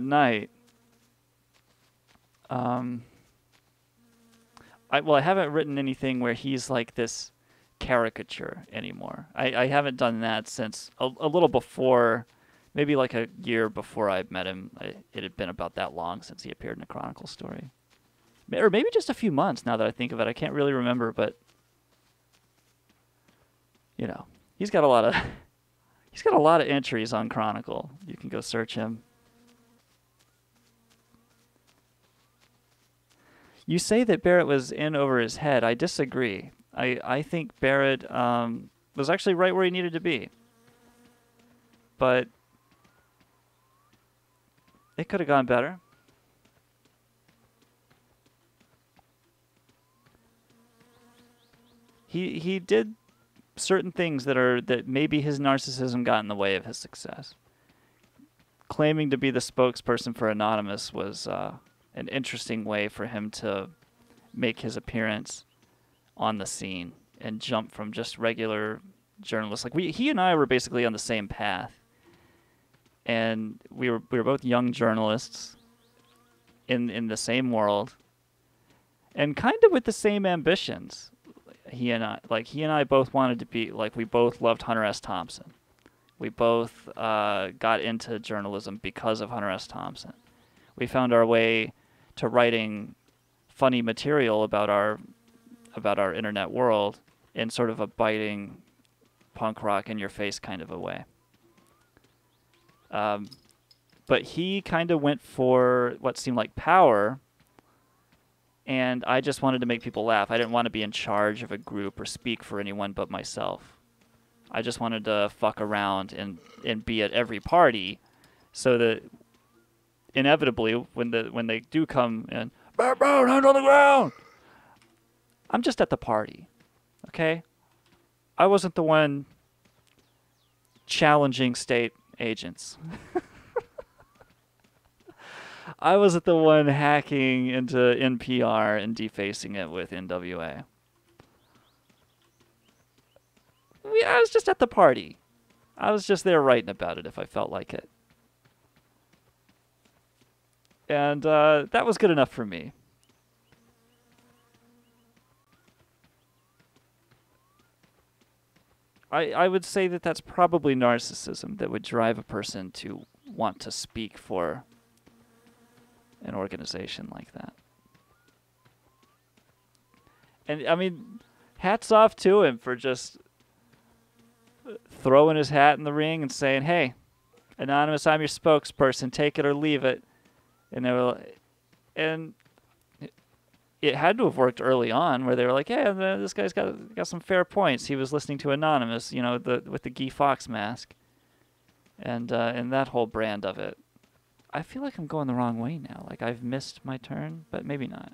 night, I haven't written anything where he's like this caricature anymore. I haven't done that since a little before, maybe like a year before I met him. It had been about that long since he appeared in a Chronicle story. Or maybe just a few months now that I think of it. I can't really remember, but you know, he's got a lot of entries on Chronicle. You can go search him. You say that Barrett was in over his head. I disagree. I think Barrett was actually right where he needed to be. But it could have gone better. He did certain things that maybe his narcissism got in the way of his success. Claiming to be the spokesperson for Anonymous was an interesting way for him to make his appearance on the scene and jump from just regular journalists. Like he and I were basically on the same path, and we were both young journalists in the same world, and kind of with the same ambitions. He and I both wanted to be, like, we both loved Hunter S. Thompson. We both got into journalism because of Hunter S. Thompson. We found our way to writing funny material about our internet world in sort of a biting, punk rock in your face kind of a way. But he kind of went for what seemed like power. And I just wanted to make people laugh. I didn't want to be in charge of a group or speak for anyone but myself. I just wanted to fuck around and be at every party, so that inevitably, when they do come in, "Backbone, hand on the ground," I'm just at the party, okay? I wasn't the one challenging state agents. I wasn't the one hacking into NPR and defacing it with NWA. I was just at the party. I was just there writing about it if I felt like it. And that was good enough for me. I would say that that's probably narcissism that would drive a person to want to speak for an organization like that. And I mean, hats off to him for just throwing his hat in the ring and saying, "Hey, Anonymous, I'm your spokesperson. Take it or leave it." And it had to have worked early on, where they were like, "Hey, this guy's got some fair points. He was listening to Anonymous, you know, with the Guy Fawkes mask, and that whole brand of it." I feel like I'm going the wrong way now. Like I've missed my turn, but maybe not.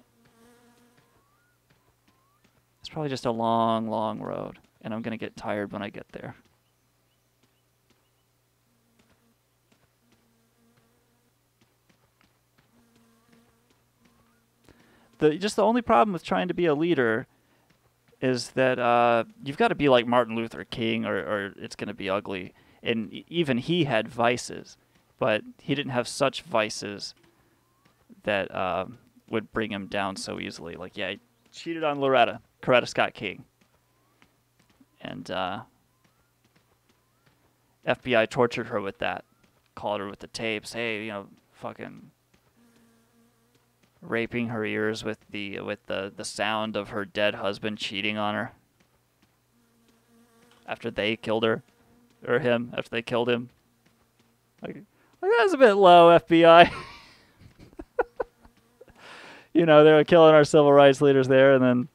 It's probably just a long, long road, and I'm going to get tired when I get there. The only problem with trying to be a leader is that you've got to be like Martin Luther King, or it's going to be ugly. And even he had vices, but he didn't have such vices that would bring him down so easily. Like, yeah, he cheated on Coretta Scott King. And FBI tortured her with that. Called her with the tapes. Hey, you know, fucking raping her ears with the sound of her dead husband cheating on her. After they killed her. Or him, after they killed him. Like that's a bit low, FBI. You know, they were killing our civil rights leaders there and then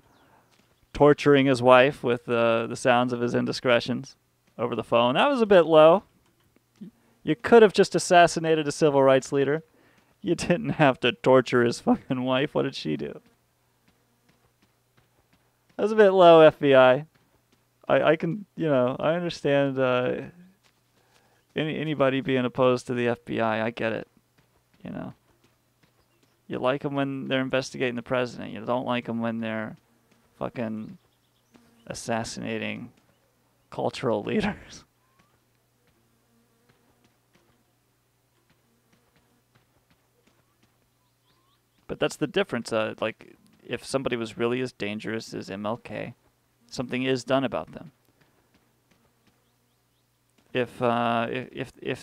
torturing his wife with the sounds of his indiscretions over the phone. That was a bit low. You could have just assassinated a civil rights leader. You didn't have to torture his fucking wife. What did she do? That was a bit low, FBI. I can, you know, I understand anybody being opposed to the FBI. I get it. You know. You like them when they're investigating the president. You don't like them when they're fucking assassinating cultural leaders. But that's the difference. Like, if somebody was really as dangerous as MLK, something is done about them. If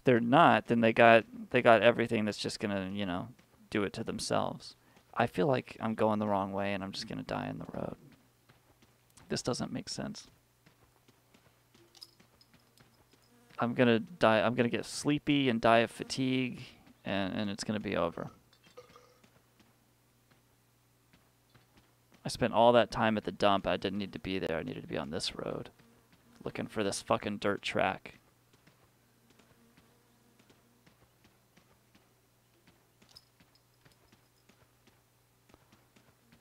they're not, then they got everything that's just gonna, you know, do it to themselves. I feel like I'm going the wrong way and I'm just gonna die in the road. This doesn't make sense. I'm gonna die. I'm gonna get sleepy and die of fatigue, and it's gonna be over. I spent all that time at the dump. I didn't need to be there. I needed to be on this road, looking for this fucking dirt track.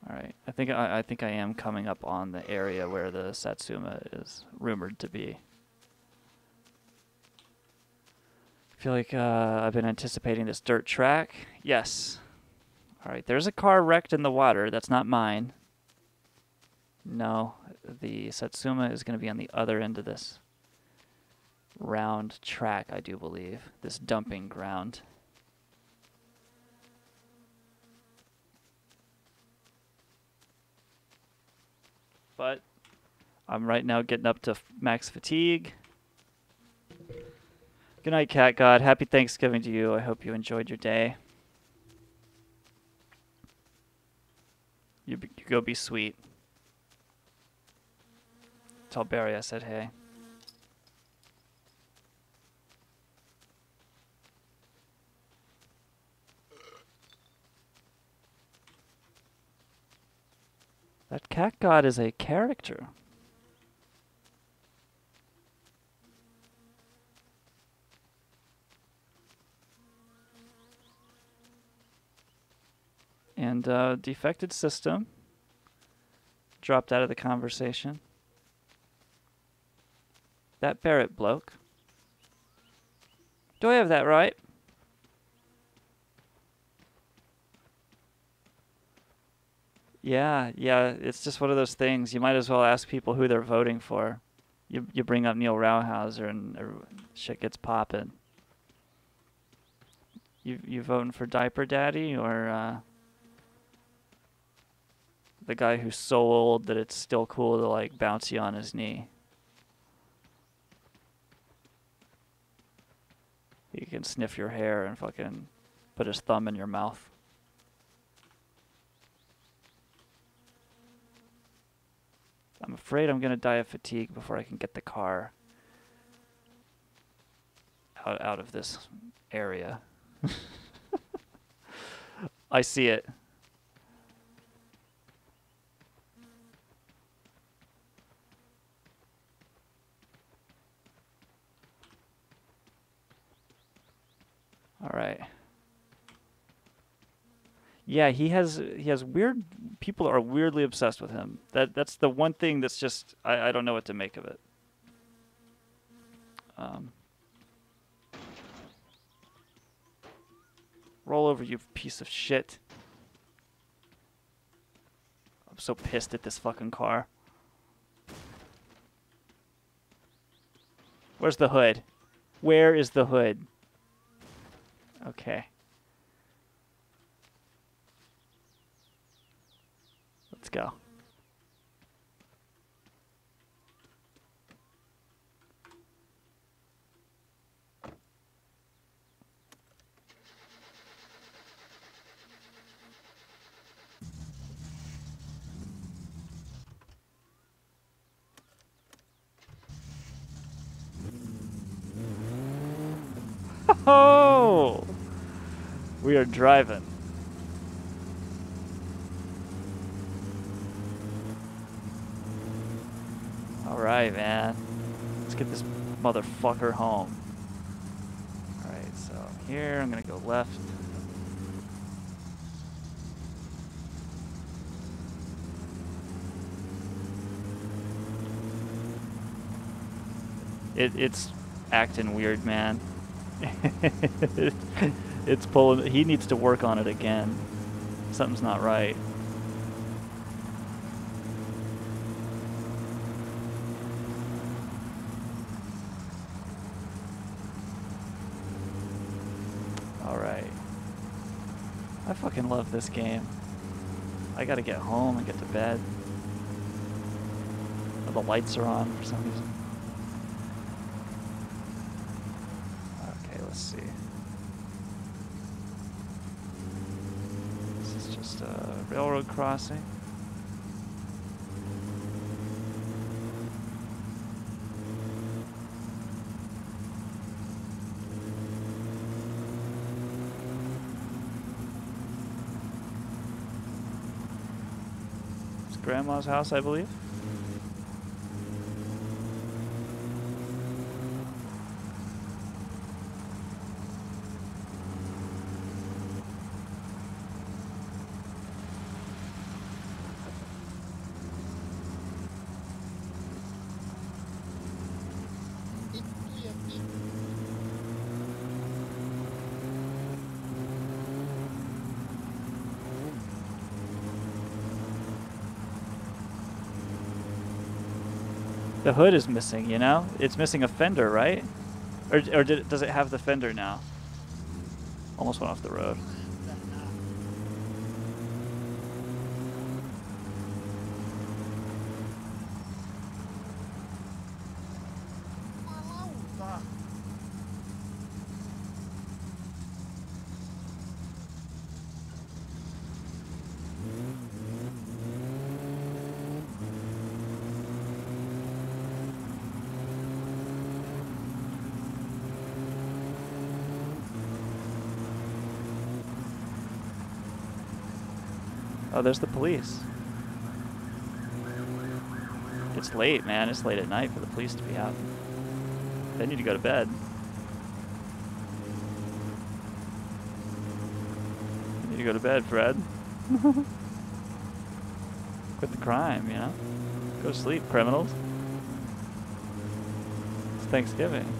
All right, I think I am coming up on the area where the Satsuma is rumored to be. I feel like I've been anticipating this dirt track. Yes. All right, there's a car wrecked in the water. That's not mine. No, the Satsuma is going to be on the other end of this round track, I do believe. This dumping ground. But I'm right now getting up to max fatigue. Good night, Cat God. Happy Thanksgiving to you. I hope you enjoyed your day. You go be sweet. Tell Barry I said hey. That Cat God is a character. And defected system dropped out of the conversation. That Barrett bloke. Do I have that right? Yeah, it's just one of those things. You might as well ask people who they're voting for. You bring up Neil Rauhauser and shit gets popping. You voting for Diaper Daddy or the guy who's so old that it's still cool to like bounce you on his knee? He can sniff your hair and fucking put his thumb in your mouth. I'm afraid I'm gonna die of fatigue before I can get the car out of this area. I see it. All right. Yeah, he has weird. People are weirdly obsessed with him. That's the one thing that's just I don't know what to make of it. Roll over, you piece of shit. I'm so pissed at this fucking car. Where's the hood? Where is the hood? Okay. Let's go. Oh! We are driving. Alright, man. Let's get this motherfucker home. Alright, so here, I'm gonna go left. It's acting weird, man. It's pulling. He needs to work on it again. Something's not right. All right. I fucking love this game. I gotta get home and get to bed. Oh, the lights are on for some reason. Okay, let's see. This is just a railroad crossing. Grandma's house, I believe. The hood is missing, you know? It's missing a fender, right? Or does it have the fender now? Almost went off the road. Oh, there's the police. It's late, man. It's late at night for the police to be out. They need to go to bed. You need to go to bed, Fred. Quit the crime, you know? Go to sleep, criminals. It's Thanksgiving.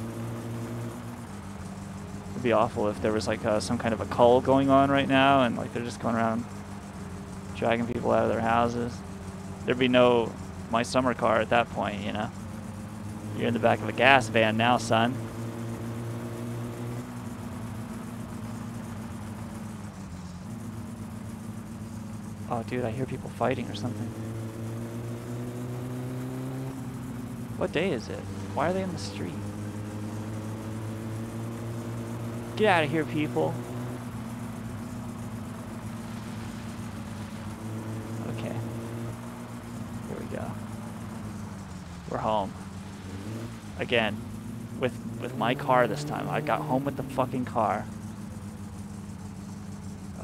It'd be awful if there was like some kind of a cull going on right now and like they're just going around dragging people out of their houses. There'd be no My Summer Car at that point, you know? You're in the back of a gas van now, son. Oh, dude, I hear people fighting or something. What day is it? Why are they in the street? Get out of here, people. Okay. Here we go. We're home. Again. With my car this time. I got home with the fucking car.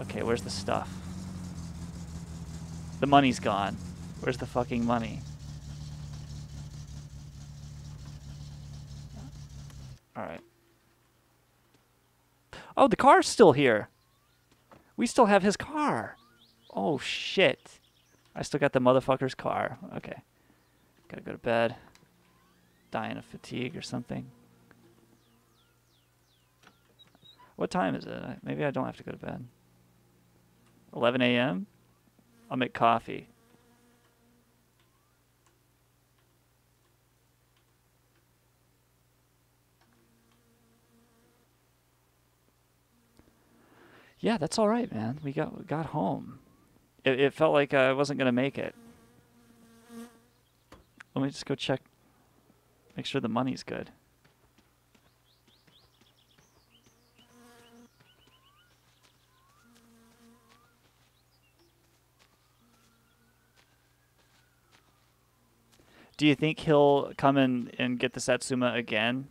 Okay, where's the stuff? The money's gone. Where's the fucking money? Alright. Oh, the car's still here. We still have his car. Oh, shit. I still got the motherfucker's car. Okay. Gotta go to bed. Dying of fatigue or something. What time is it? Maybe I don't have to go to bed. 11 a.m.? I'll make coffee. Yeah, that's all right, man. We got home. It felt like I wasn't gonna make it. Let me just go check. Make sure the money's good. Do you think he'll come in and get the Satsuma again?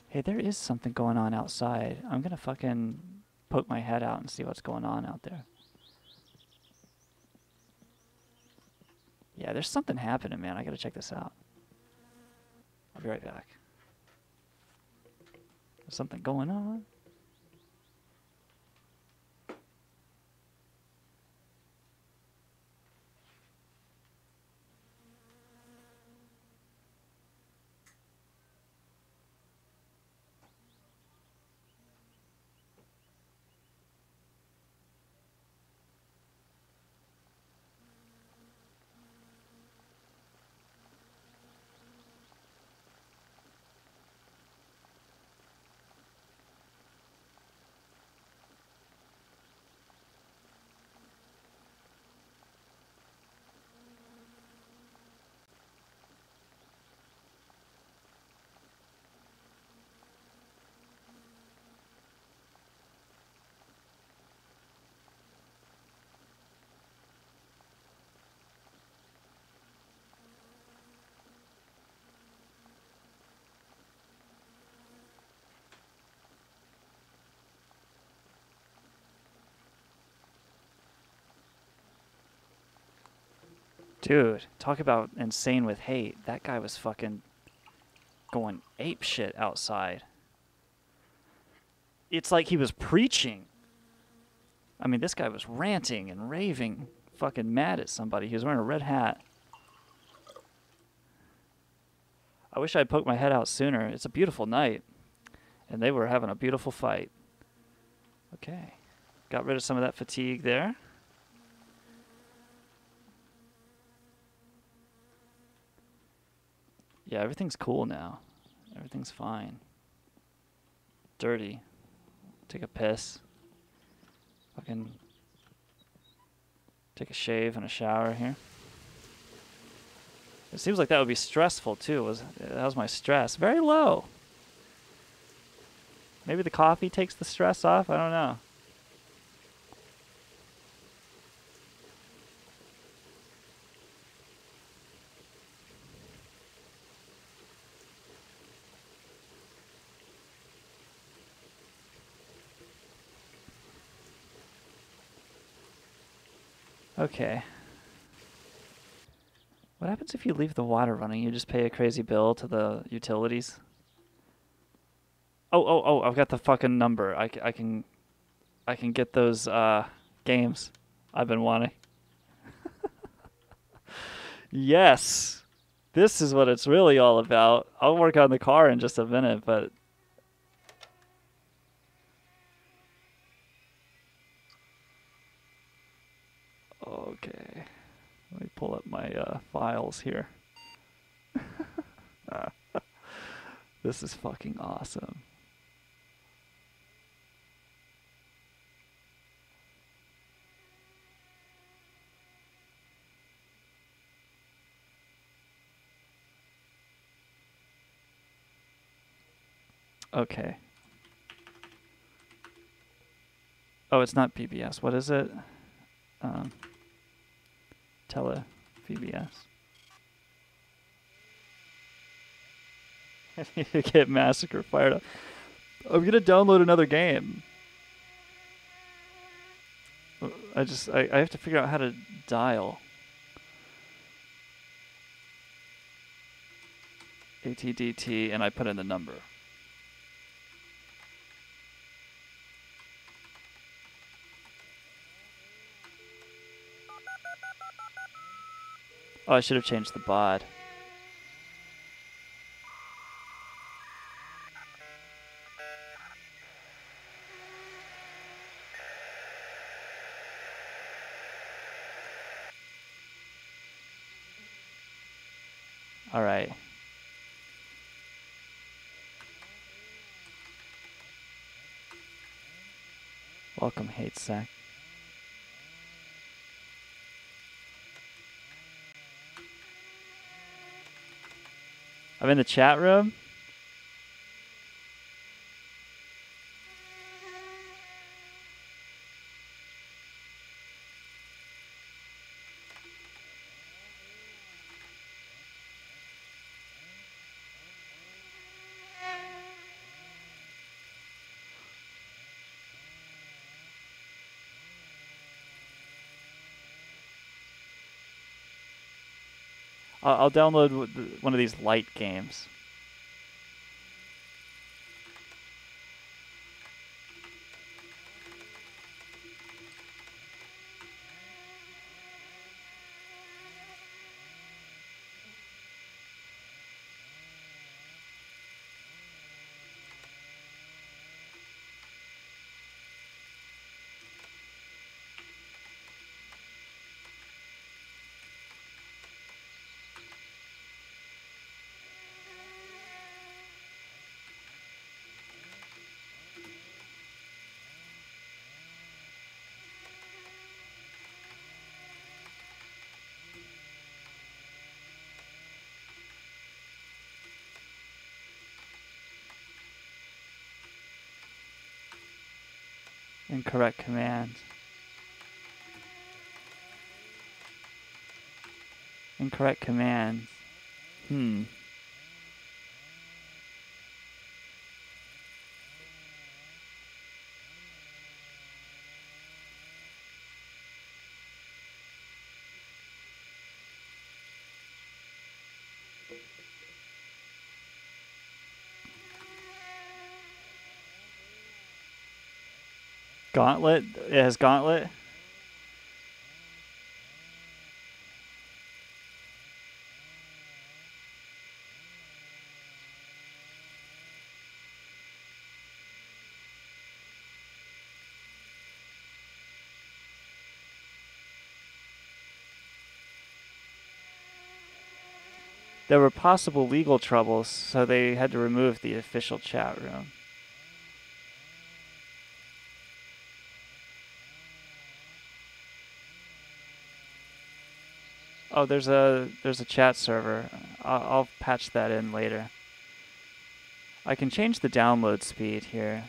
Hey, there is something going on outside. I'm gonna fucking poke my head out and see what's going on out there. Yeah, there's something happening, man. I gotta check this out. I'll be right back. There's something going on. Dude, talk about insane with hate. That guy was fucking going ape shit outside. It's like he was preaching. I mean, this guy was ranting and raving, fucking mad at somebody. He was wearing a red hat. I wish I'd poked my head out sooner. It's a beautiful night, and they were having a beautiful fight. Okay. Got rid of some of that fatigue there. Yeah, everything's cool now. Everything's fine. Dirty. Take a piss. Fucking take a shave and a shower here. It seems like that would be stressful too. That was my stress. Very low. Maybe the coffee takes the stress off. I don't know. Okay. What happens if you leave the water running? You just pay a crazy bill to the utilities? Oh, I've got the fucking number. I can get those games I've been wanting. Yes. This is what it's really all about. I'll work on the car in just a minute, but okay. Let me pull up my files here. This is fucking awesome. Okay. Oh, it's not PBS. What is it? PBS. I need to get Massacre fired up. I'm gonna download another game. I have to figure out how to dial. ATDT, and I put in the number. Oh, I should have changed the baud. All right. Welcome, Hate Sack. I'm in the chat room. I'll download one of these light games. Incorrect command. Incorrect command. Gauntlet? It has Gauntlet? There were possible legal troubles, so they had to remove the official chat room. Oh, there's a chat server. I'll patch that in later. I can change the download speed here.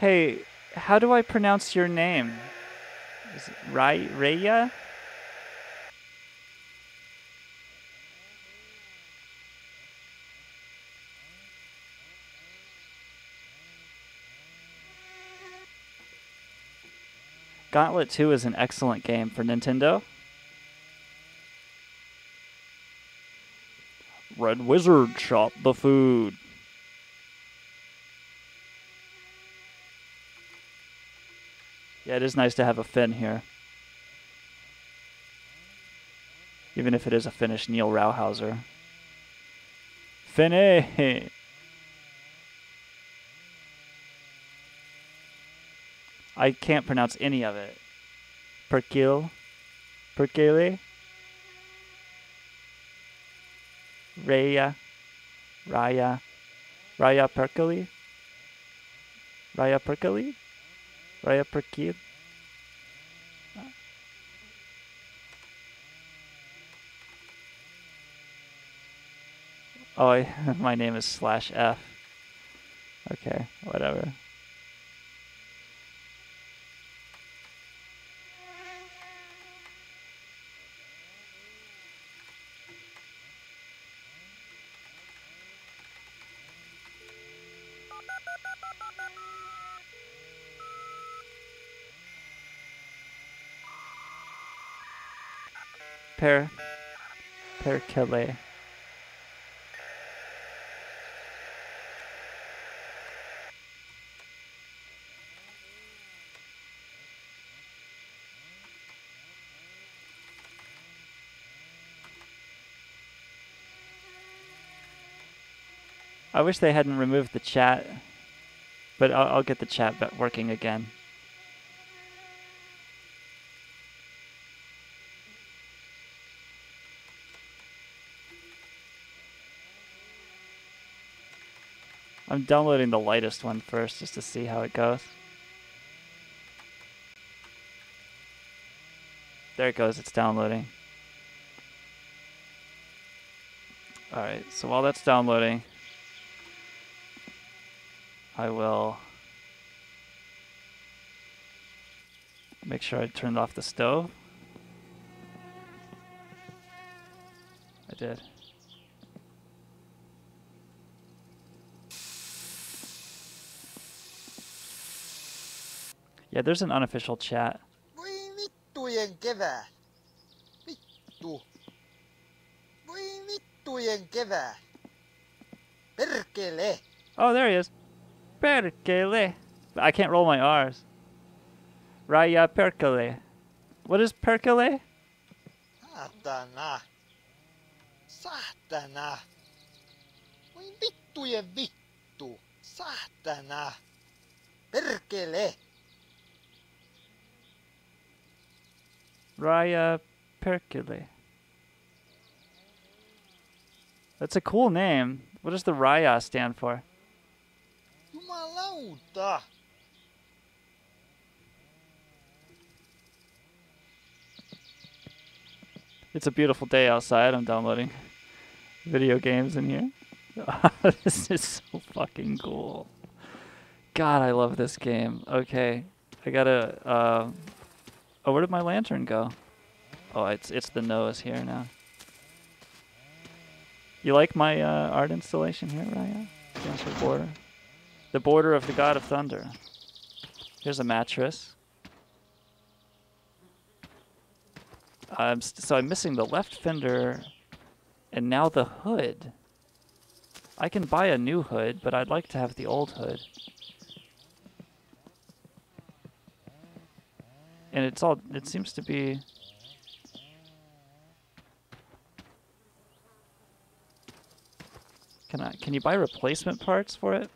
Hey, how do I pronounce your name? Is it Raya? Gauntlet 2 is an excellent game for Nintendo. Red Wizard shop the food. Yeah, it is nice to have a Finn here. Even if it is a Finnish Neil Rauhauser. Finny! I can't pronounce any of it. Perkele? Raya Perkele? Raya Perkele? Oh, my name is /F. Okay, whatever. Perkele. I wish they hadn't removed the chat, but I'll get the chat working again. I'm downloading the lightest one first just to see how it goes. There it goes, it's downloading. Alright, so while that's downloading, I will make sure I turned off the stove. I did. Yeah, there's an unofficial chat. Voi vittujen kevää. Vittu. Voi vittujen kevää. Perkele. Oh, there he is. Perkele. I can't roll my R's. Raya Perkele. What is Perkele? Saatana. Saatana! Voi vittujen vittu! Saatana! Perkele! Raya Perkele. That's a cool name. What does the Raya stand for? Jumalauta! It's a beautiful day outside. I'm downloading video games in here. This is so fucking cool. God, I love this game. Okay, I gotta. Oh, where did my lantern go? Oh, it's the nose here now. You like my art installation here, Raya? Stands for border. The border of the God of Thunder. Here's a mattress. So I'm missing the left fender and now the hood. I can buy a new hood, but I'd like to have the old hood. And it seems to be... Can you buy replacement parts for it?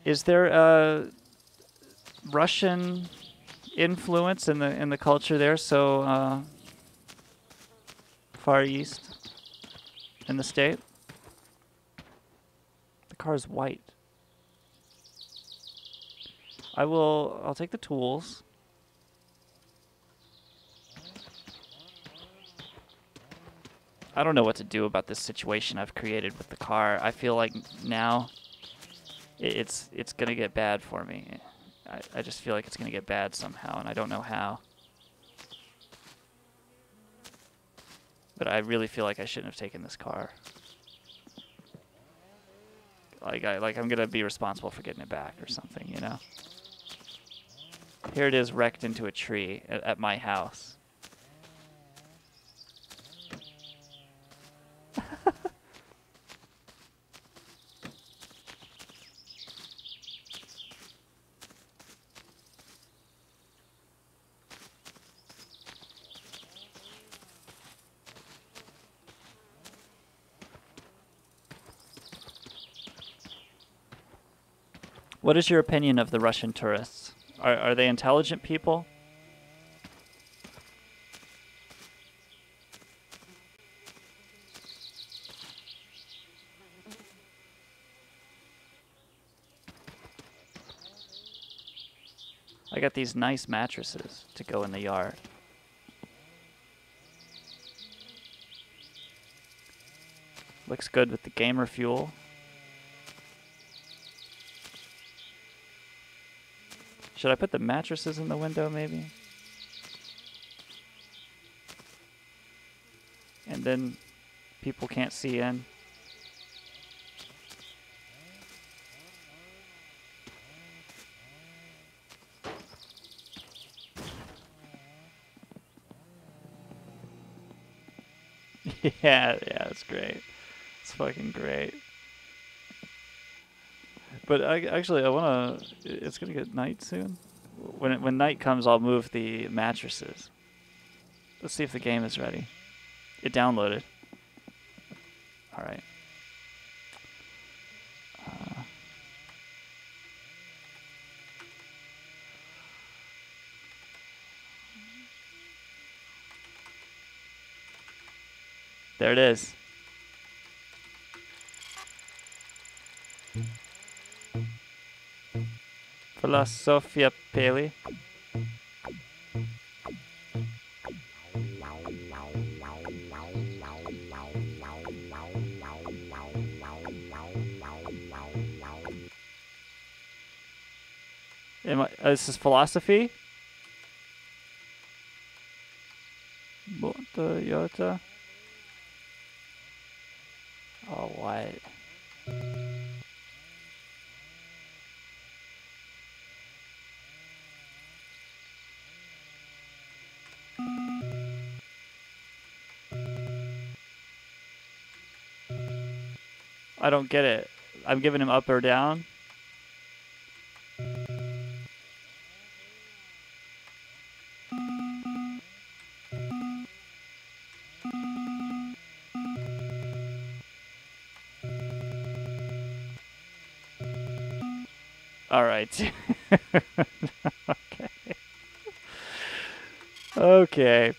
Is there a Russian influence in the culture there? So Far East in the state? The car's white. I'll take the tools. I don't know what to do about this situation I've created with the car. I feel like now it's gonna get bad for me. I just feel like it's gonna get bad somehow, and I don't know how. But I really feel like I shouldn't have taken this car. Like I'm gonna be responsible for getting it back or something, you know? Here it is, wrecked into a tree at my house. What is your opinion of the Russian tourists? Are they intelligent people? I got these nice mattresses to go in the yard. Looks good with the gamer fuel. Should I put the mattresses in the window, maybe? And then people can't see in. Yeah, it's great. It's fucking great. But actually, I wanna. It's gonna get night soon. When night comes, I'll move the mattresses. Let's see if the game is ready. It downloaded. All right. There it is. Philosophia Paley. This is philosophy. Toyota. Oh, what? I don't get it. I'm giving him up or down. All right. Okay. Okay.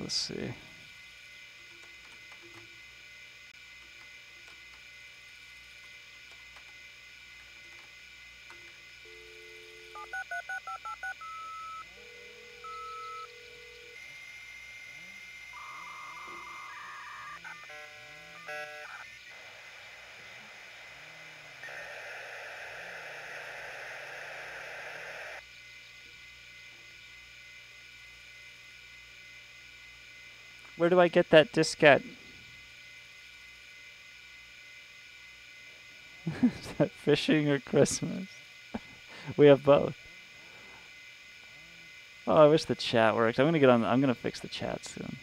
Let's see. Where do I get that diskette? Is that fishing or Christmas? We have both. Oh, I wish the chat worked. I'm gonna fix the chat soon.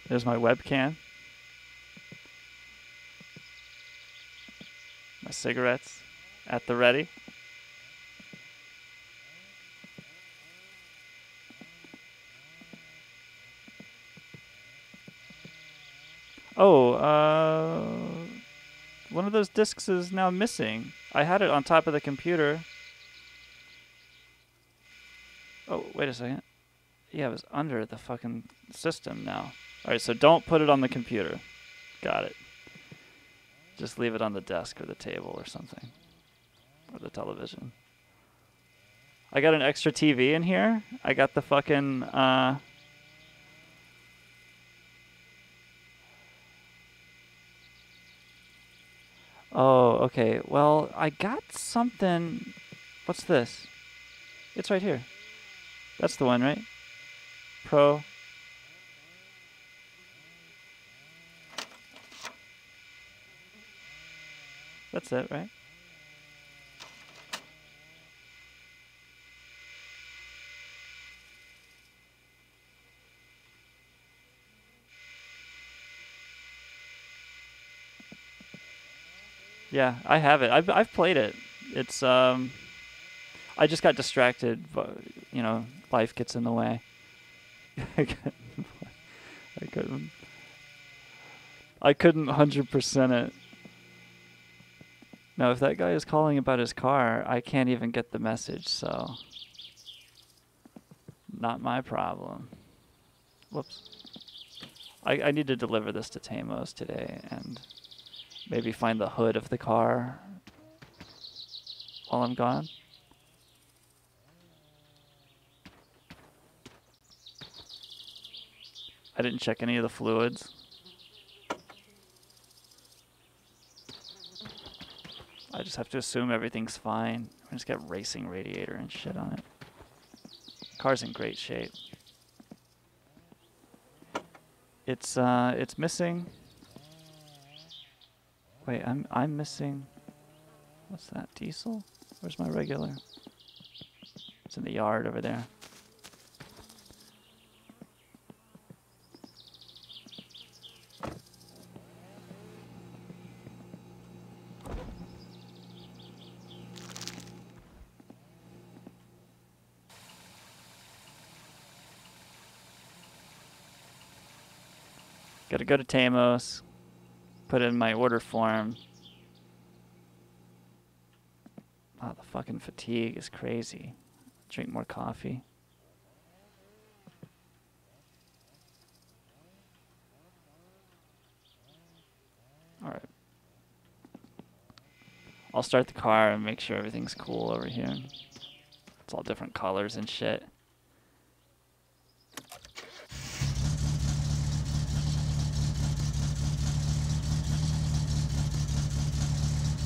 There's my webcam. My cigarettes at the ready. Oh, one of those discs is now missing. I had it on top of the computer. Oh, wait a second. Yeah, it was under the fucking system now. Alright, so don't put it on the computer. Got it. Just leave it on the desk or the table or something. Or the television. I got an extra TV in here. I got the fucking, Oh, okay. Well, I got something. What's this? It's right here. That's the one, right? Pro. That's it, right? Yeah, I have it. I've played it. It's I just got distracted, but you know, life gets in the way. I couldn't 100% it. Now, if that guy is calling about his car, I can't even get the message, so not my problem. Whoops. I need to deliver this to Tamos today and maybe find the hood of the car while I'm gone. I didn't check any of the fluids. I just have to assume everything's fine. I just got racing radiator and shit on it. Car's in great shape. It's missing. Wait, I'm missing. What's that? Diesel? Where's my regular? It's in the yard over there. Gotta go to Tamos, put in my order form. Oh, the fucking fatigue is crazy. Drink more coffee. I'll start the car and make sure everything's cool over here. It's all different colors and shit.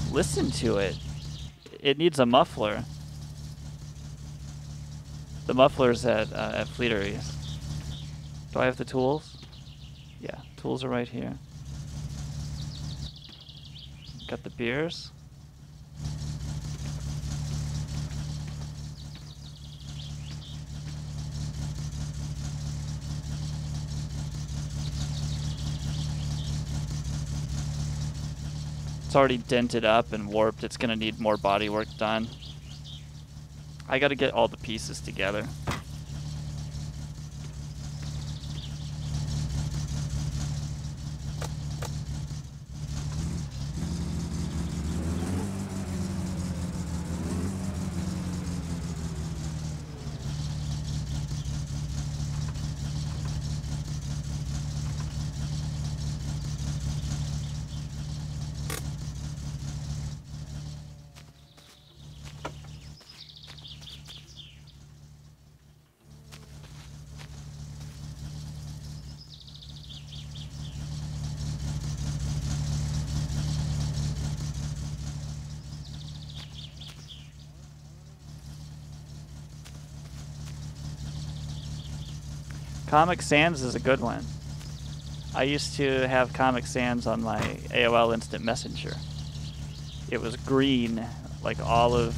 Listen to it. It needs a muffler. The muffler's at Fleeteries. Do I have the tools? Yeah, tools are right here. Got the beers. It's already dented up and warped. It's gonna need more body work done. I gotta get all the pieces together. Comic Sans is a good one. I used to have Comic Sans on my AOL Instant Messenger. It was green, like olive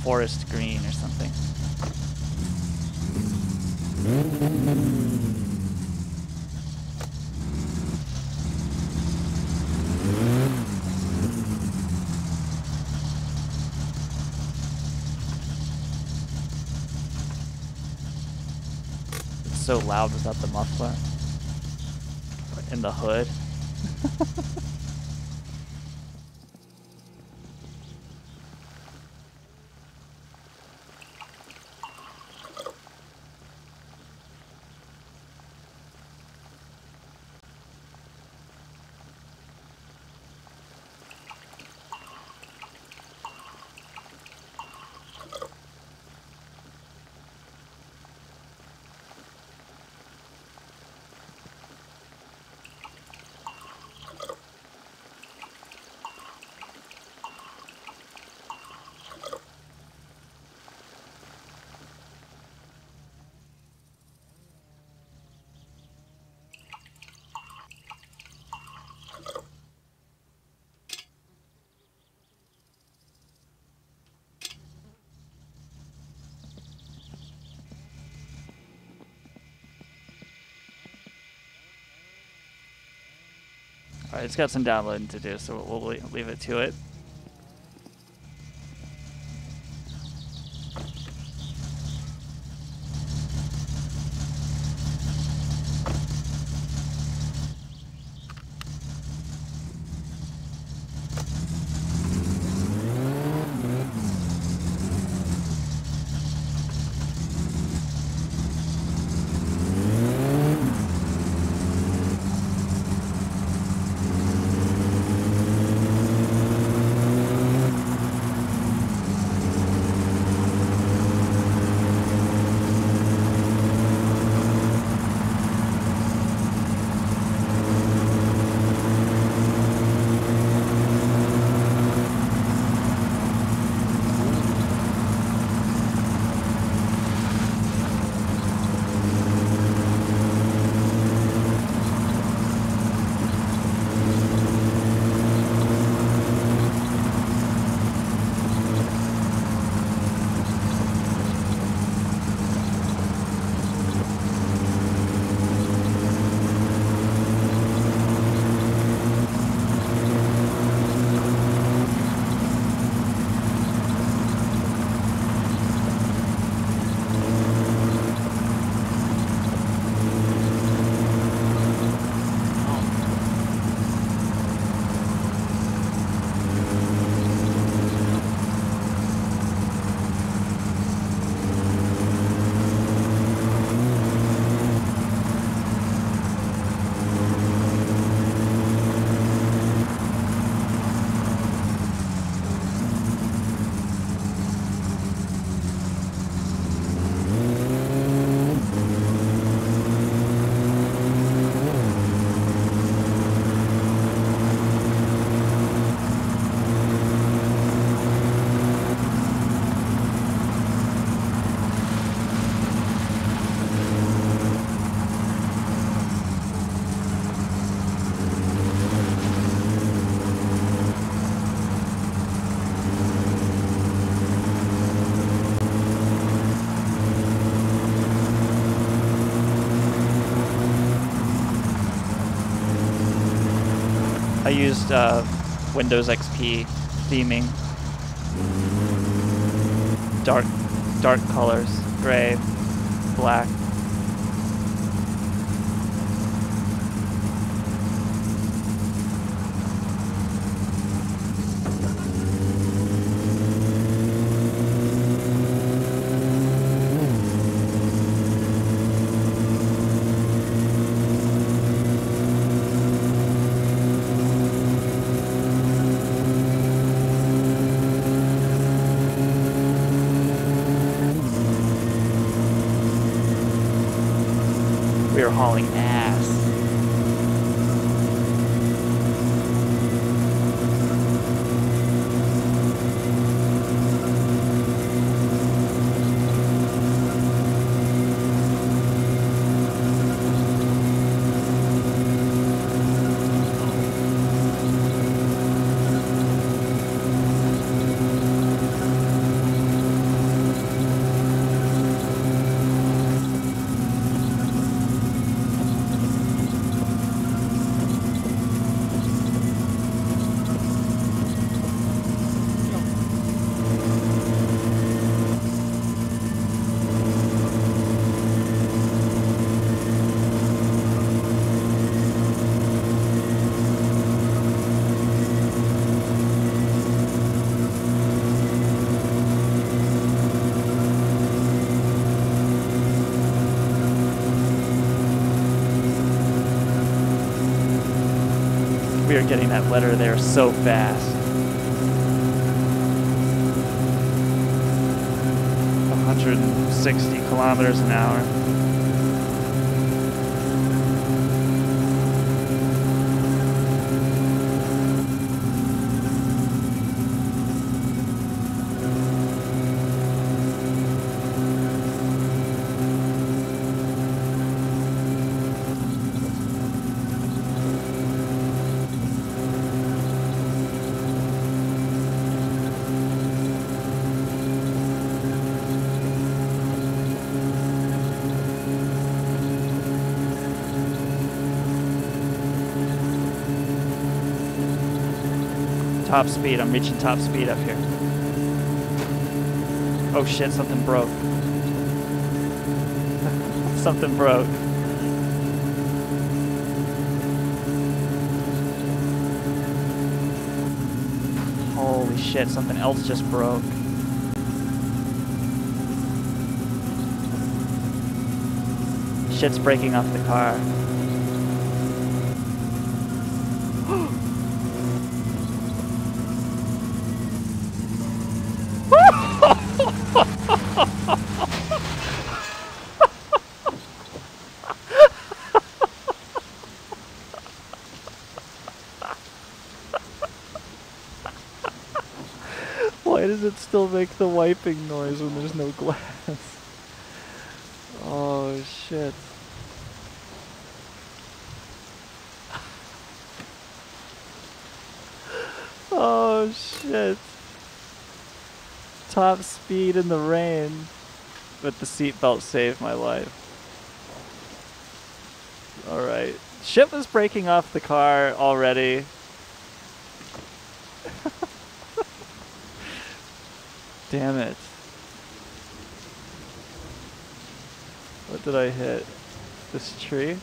forest green or something. So loud without the muffler in the hood. Alright, it's got some downloading to do, so we'll leave it to it. I used Windows XP theming. Dark colors, gray, black. We are hauling ass. We are getting that letter there so fast. 160 kilometers an hour. Top speed, I'm reaching top speed up here. Oh shit, something broke. Something broke. Holy shit, something else just broke. Shit's breaking off the car. Why does it still make the wiping noise when there's no glass? Oh shit. Oh shit. Top speed in the rain. But the seatbelt saved my life. Alright. Shit was breaking off the car already. Damn it. What did I hit? This tree?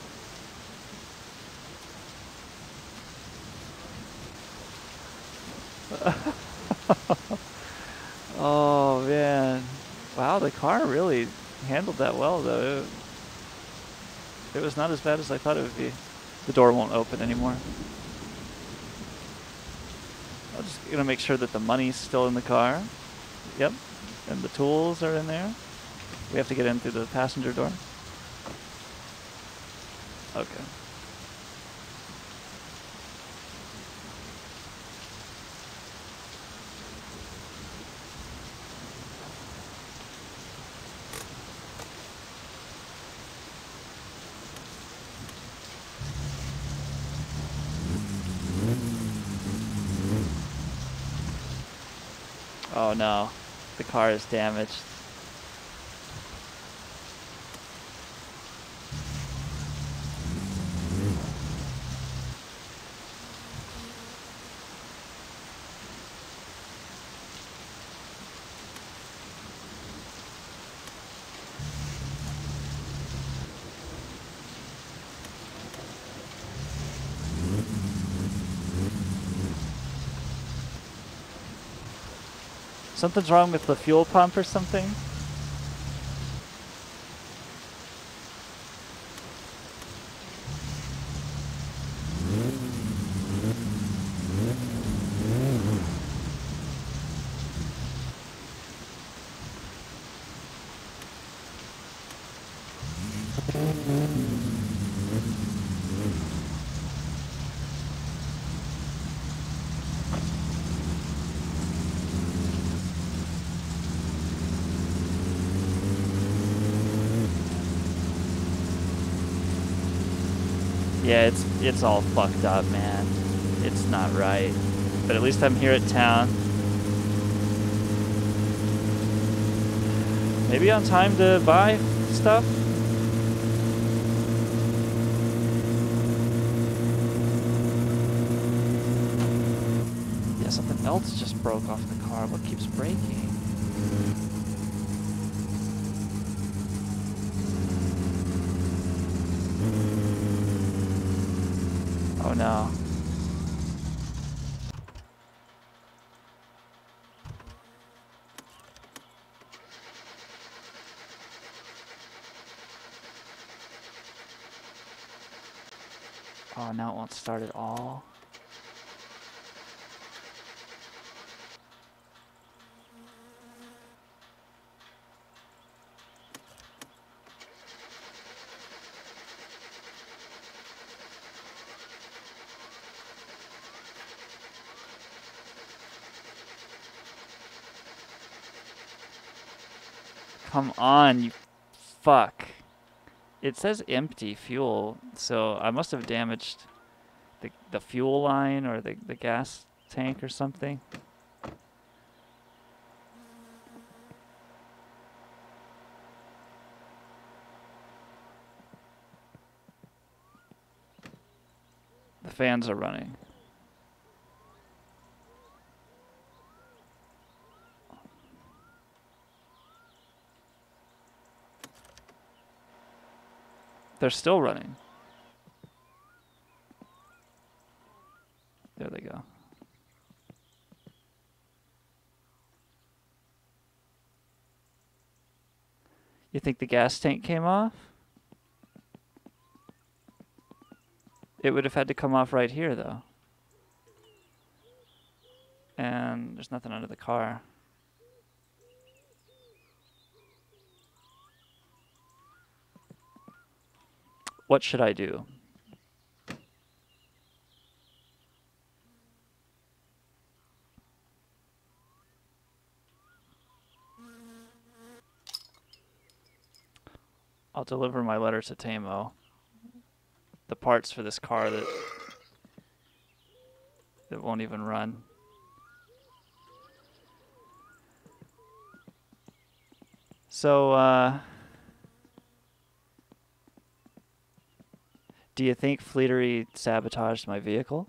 Oh man. Wow, the car really handled that well though. It was not as bad as I thought it would be. The door won't open anymore. I'm just gonna make sure that the money's still in the car. Yep, and the tools are in there. We have to get in through the passenger door. Okay. Oh no, the car is damaged. Something's wrong with the fuel pump or something? Yeah, it's all fucked up, man. It's not right. But at least I'm here at town. Maybe on time to buy stuff? Yeah, something else just broke off the car. What keeps breaking? Oh no. Oh, now it won't start at all. Come on, you fuck. It says empty fuel, so I must have damaged the fuel line or the gas tank or something. The fans are running. They're still running. There they go. You think the gas tank came off? It would have had to come off right here, though. And there's nothing under the car. What should I do? I'll deliver my letter to Tamo. The parts for this car that won't even run. So, do you think Fleetery sabotaged my vehicle?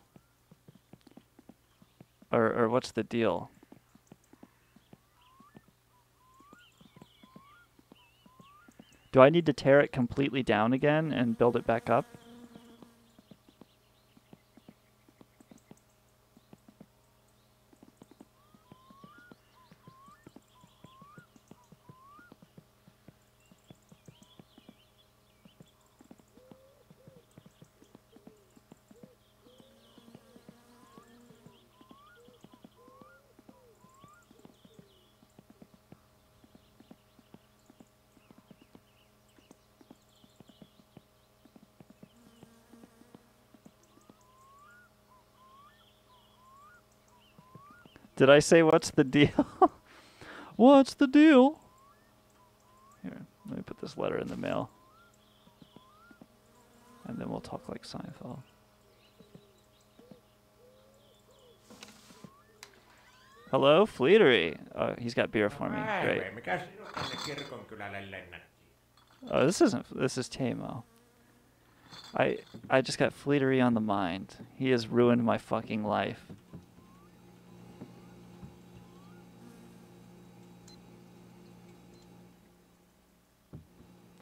Or what's the deal? Do I need to tear it completely down again and build it back up? Did I say what's the deal? What's the deal? Here, let me put this letter in the mail. And then we'll talk like Seinfeld. Hello, Fleetery. Oh, he's got beer for me. Great. Oh, this is Tamo. I just got Fleetery on the mind. He has ruined my fucking life.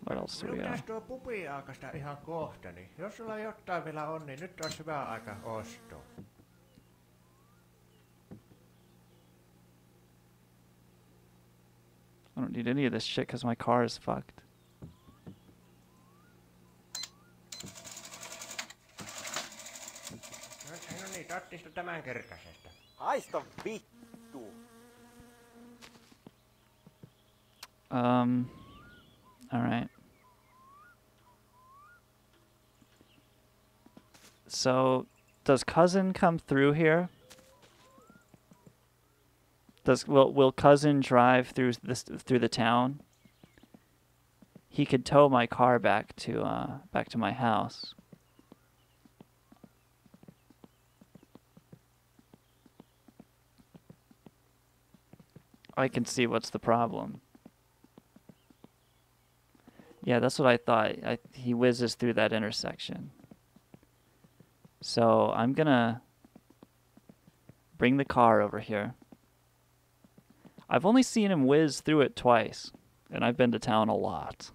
What else do we have? Tuo pubi aakasta ihan kohta, niin jos sulla jotain vielä on, niin nyt olisi hyvä aika ostoa. don't need any of this shit because my car is fucked. No niin, tattista tämänkertaisesta. Haista vittu. All right. So, does cousin come through here? Will cousin drive through the town? He could tow my car back to my house. I can see what's the problem. Yeah, that's what I thought. He whizzes through that intersection. So I'm gonna bring the car over here. I've only seen him whiz through it twice, and I've been to town a lot.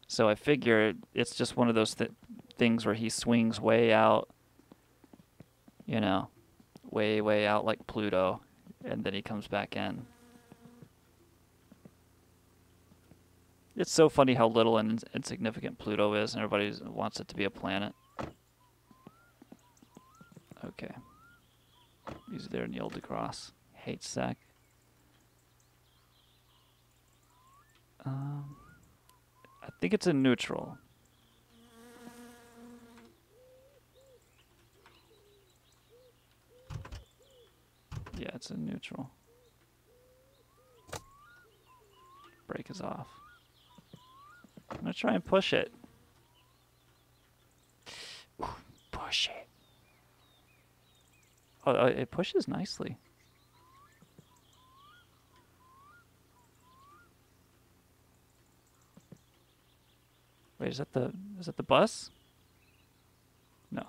So I figure it's just one of those things where he swings way out, you know, way out like Pluto, and then he comes back in. It's so funny how little and insignificant Pluto is, and everybody wants it to be a planet. Okay. He's there, Neil deGrasse. Hate sack. I think it's in neutral. Yeah, it's in neutral. Brake is off. I'm gonna try and push it. Ooh, push it. Oh, it pushes nicely. Wait, is that the bus? No.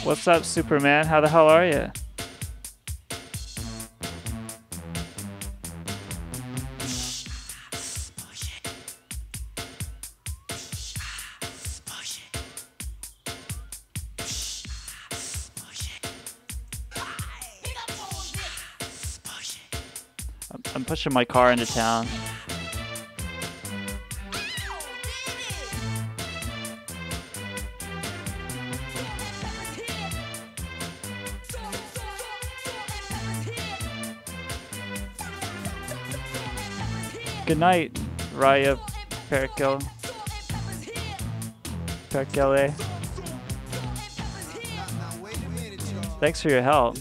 What's up, Superman? How the hell are you? I'm pushing my car into town. Good night, Raya Perkel. Perkele. Thanks for your help.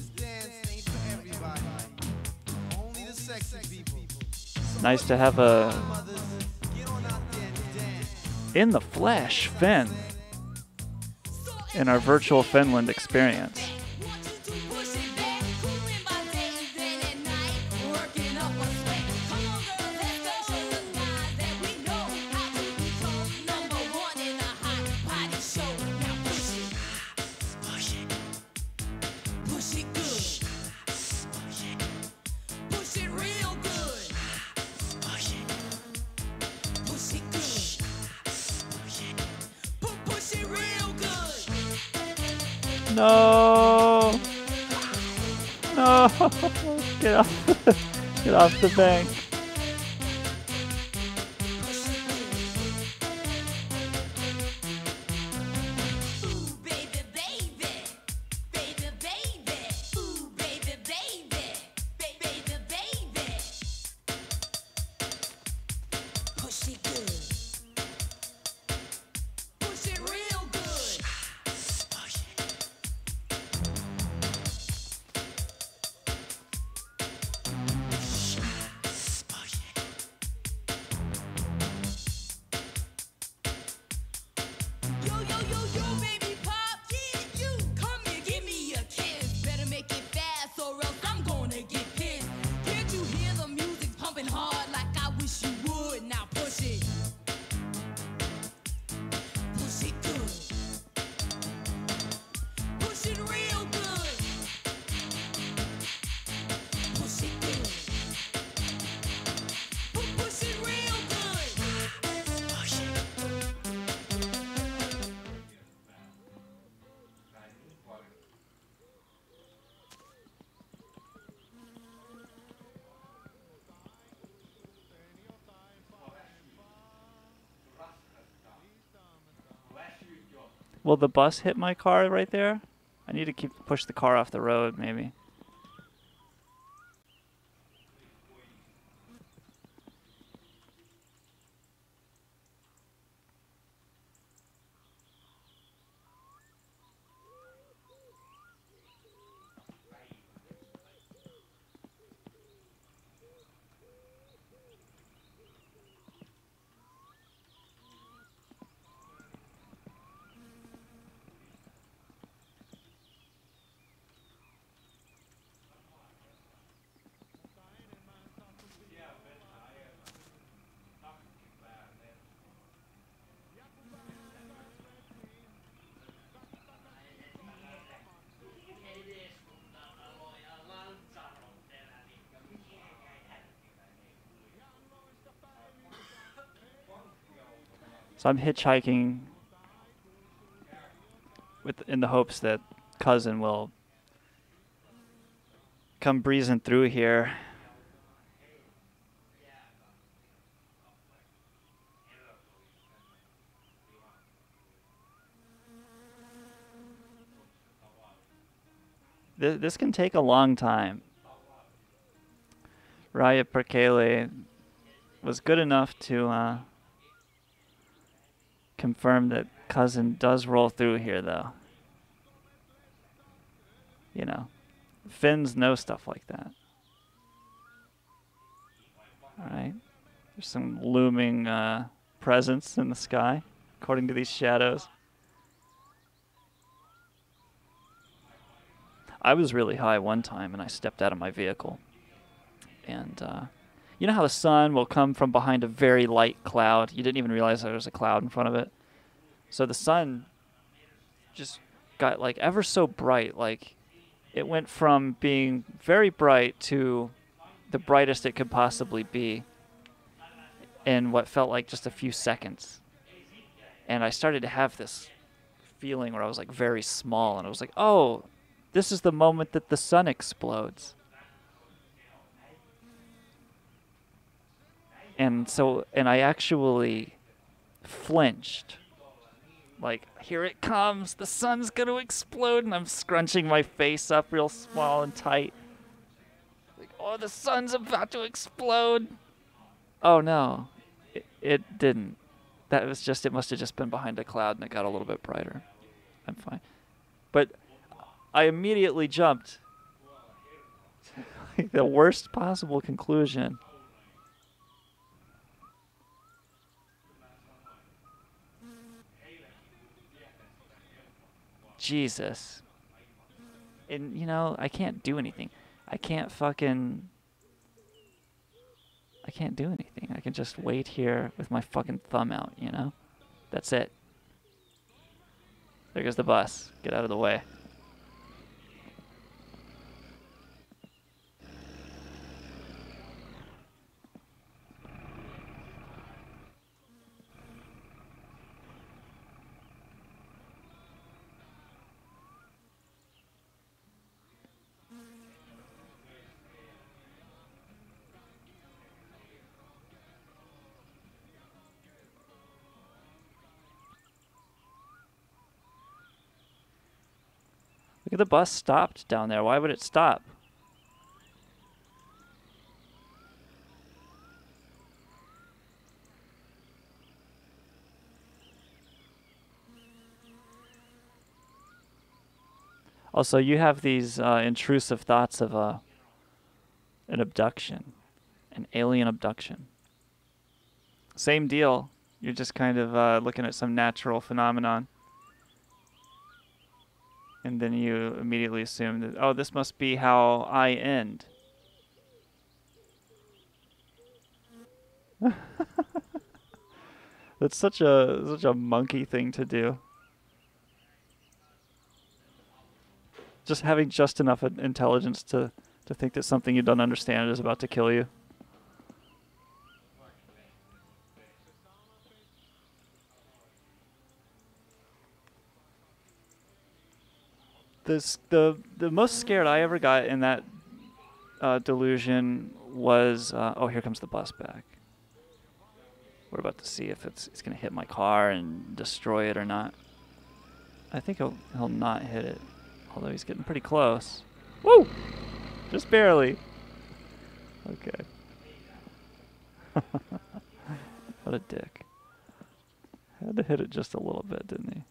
Nice to have a in the flesh Finn in our virtual Finland experience. No! No! Get off the bank. Will the bus hit my car right there? I need to push the car off the road, maybe. So I'm hitchhiking in the hopes that cousin will come breezing through here. This can take a long time. Raya Perkele was good enough to confirm that cousin does roll through here, though. You know, Finns know stuff like that. All right. There's some looming presence in the sky, according to these shadows. I was really high one time, and I stepped out of my vehicle. And you know how the sun will come from behind a very light cloud? You didn't even realize there was a cloud in front of it. So the sun just got like ever so bright. Like it went from being very bright to the brightest it could possibly be in what felt like just a few seconds. And I started to have this feeling where I was like very small, and I was like, oh, this is the moment that the sun explodes. And I actually flinched. Like, here it comes, the sun's gonna explode, and I'm scrunching my face up real small and tight. Like, oh, the sun's about to explode. Oh no, it didn't. It must have just been behind a cloud, and it got a little bit brighter. I'm fine. But I immediately jumped to the worst possible conclusion. Jesus. And, you know, I can't do anything. I can't do anything. I can just wait here with my fucking thumb out, you know? That's it. There goes the bus. Get out of the way. Look at the bus stopped down there. Why would it stop? Also, you have these intrusive thoughts of an abduction, an alien abduction. Same deal. You're just kind of looking at some natural phenomenon. And then you immediately assume that, oh, this must be how I end. That's such a monkey thing to do. Just having just enough intelligence to think that something you don't understand is about to kill you. The most scared I ever got in that delusion was oh, here comes the bus back. We're about to see if it's going to hit my car and destroy it or not. I think he'll not hit it, although he's getting pretty close. Woo! Just barely. Okay. What a dick. Had to hit it just a little bit, didn't he?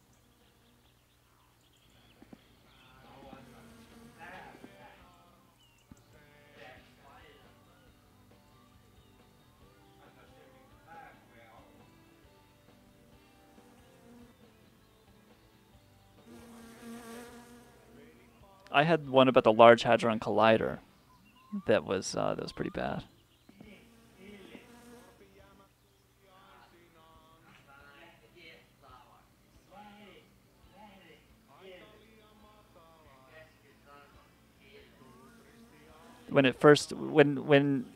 I had one about the Large Hadron Collider that was pretty bad. When it first, when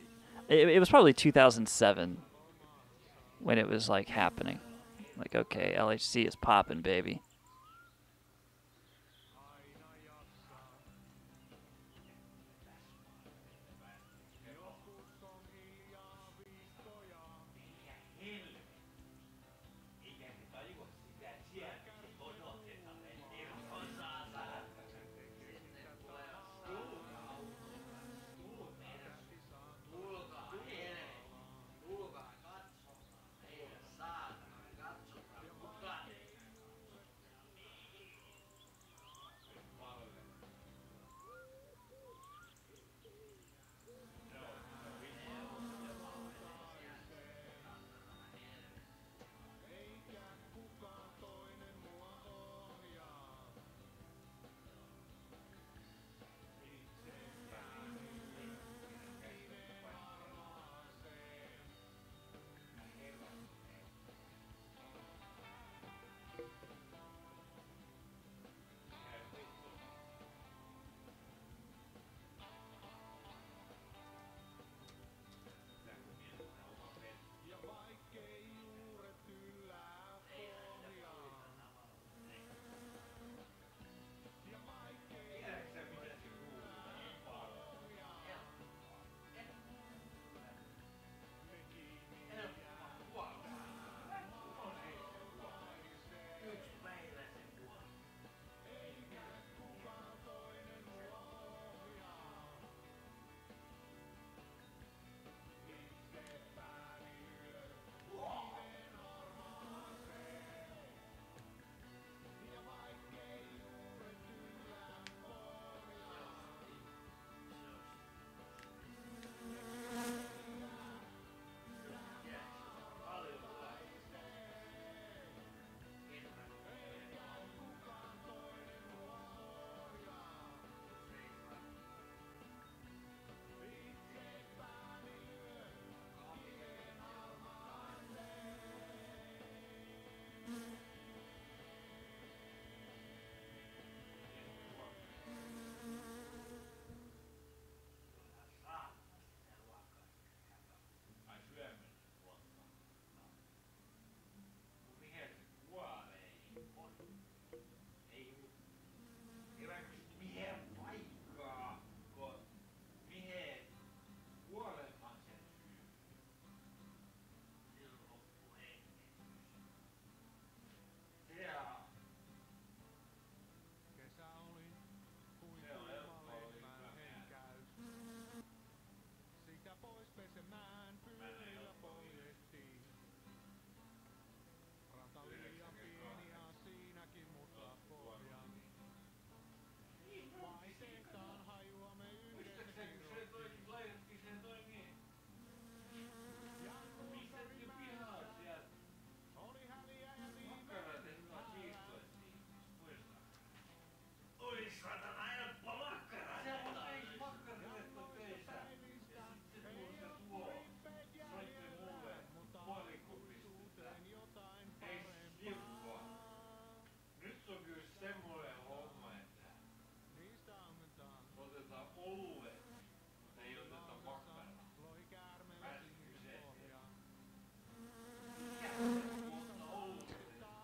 it was probably 2007 when it was like happening. Like, okay, LHC is popping, baby.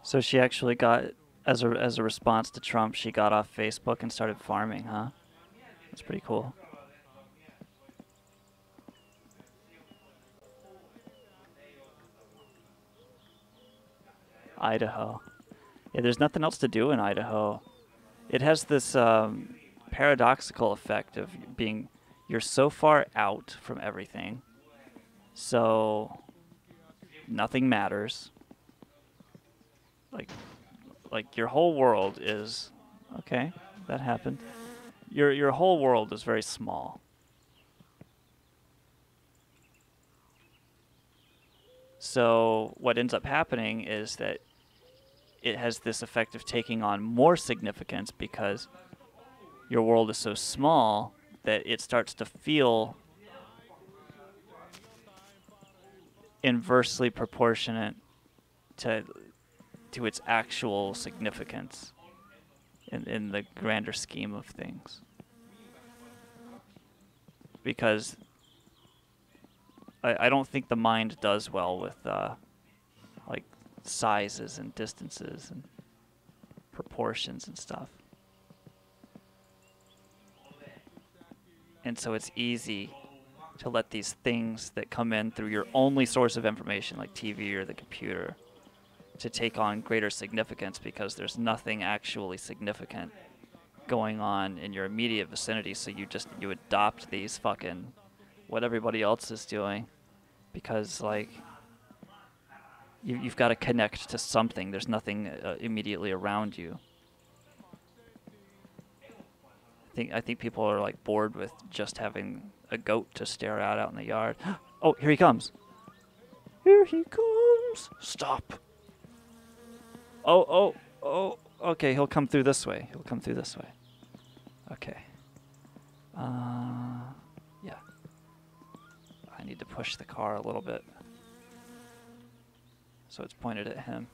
So she actually got, as a response to Trump, she got off Facebook and started farming, huh? That's pretty cool. Idaho. Yeah, there's nothing else to do in Idaho. It has this paradoxical effect of being, you're so far out from everything, so nothing matters. Like your whole world is, okay, that happened. Your whole world is very small. So what ends up happening is that it has this effect of taking on more significance because your world is so small that it starts to feel inversely proportionate to its actual significance in the grander scheme of things. Because I don't think the mind does well with like sizes and distances and proportions and stuff. And so it's easy to let these things that come in through your only source of information, like TV or the computer, to take on greater significance because there's nothing actually significant going on in your immediate vicinity. So you adopt these fucking what everybody else is doing because like you've got to connect to something. There's nothing immediately around you. I think people are like bored with just having a goat to stare at out in the yard. Oh, here he comes. Here he comes. Stop. Oh. Okay, he'll come through this way. Okay. Yeah. I need to push the car a little bit so it's pointed at him.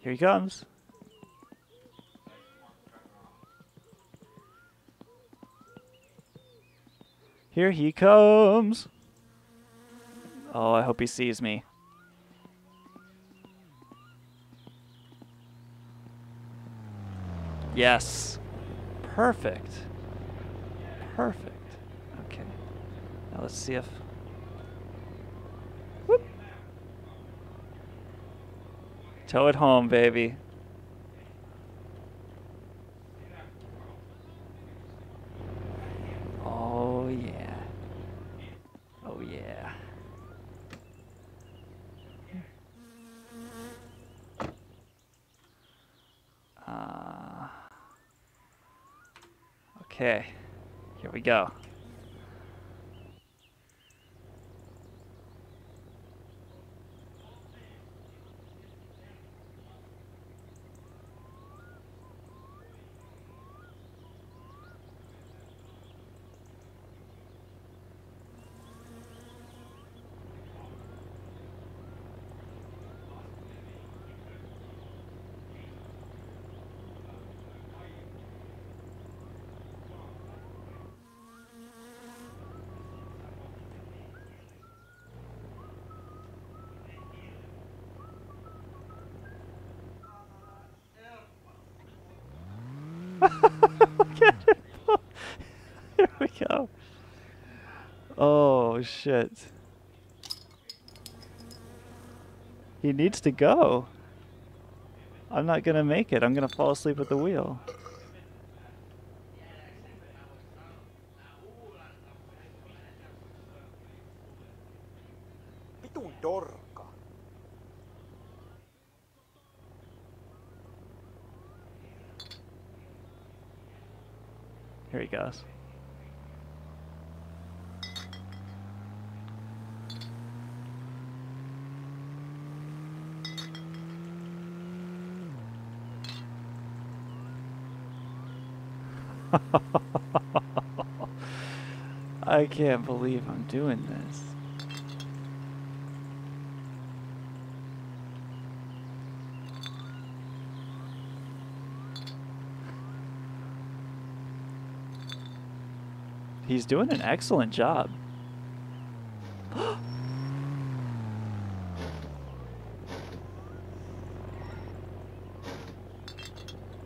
Here he comes. Here he comes. Oh, I hope he sees me. Yes. Perfect. Perfect. Okay. Now let's see if... Whoop. Tow it home, baby. Oh, yeah. Oh, yeah. Okay. Here we go. Here we go. Oh, shit. He needs to go. I'm not gonna make it. I'm gonna fall asleep at the wheel. Vitun dorka. Here he goes. I can't believe I'm doing this. He's doing an excellent job.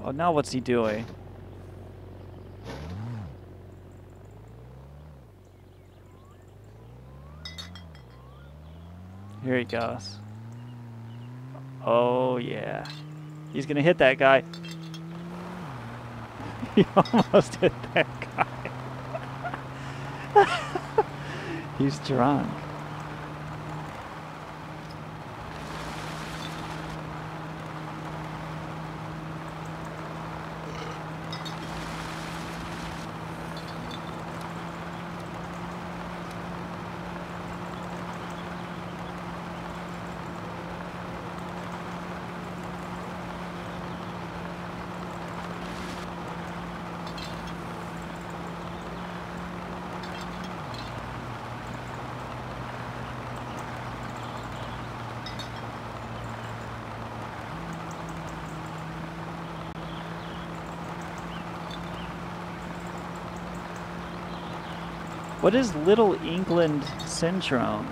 Oh, now what's he doing? Here he goes. Oh, yeah. He's going to hit that guy. He almost hit that guy. He's drunk. What is Little England syndrome?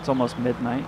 It's almost midnight.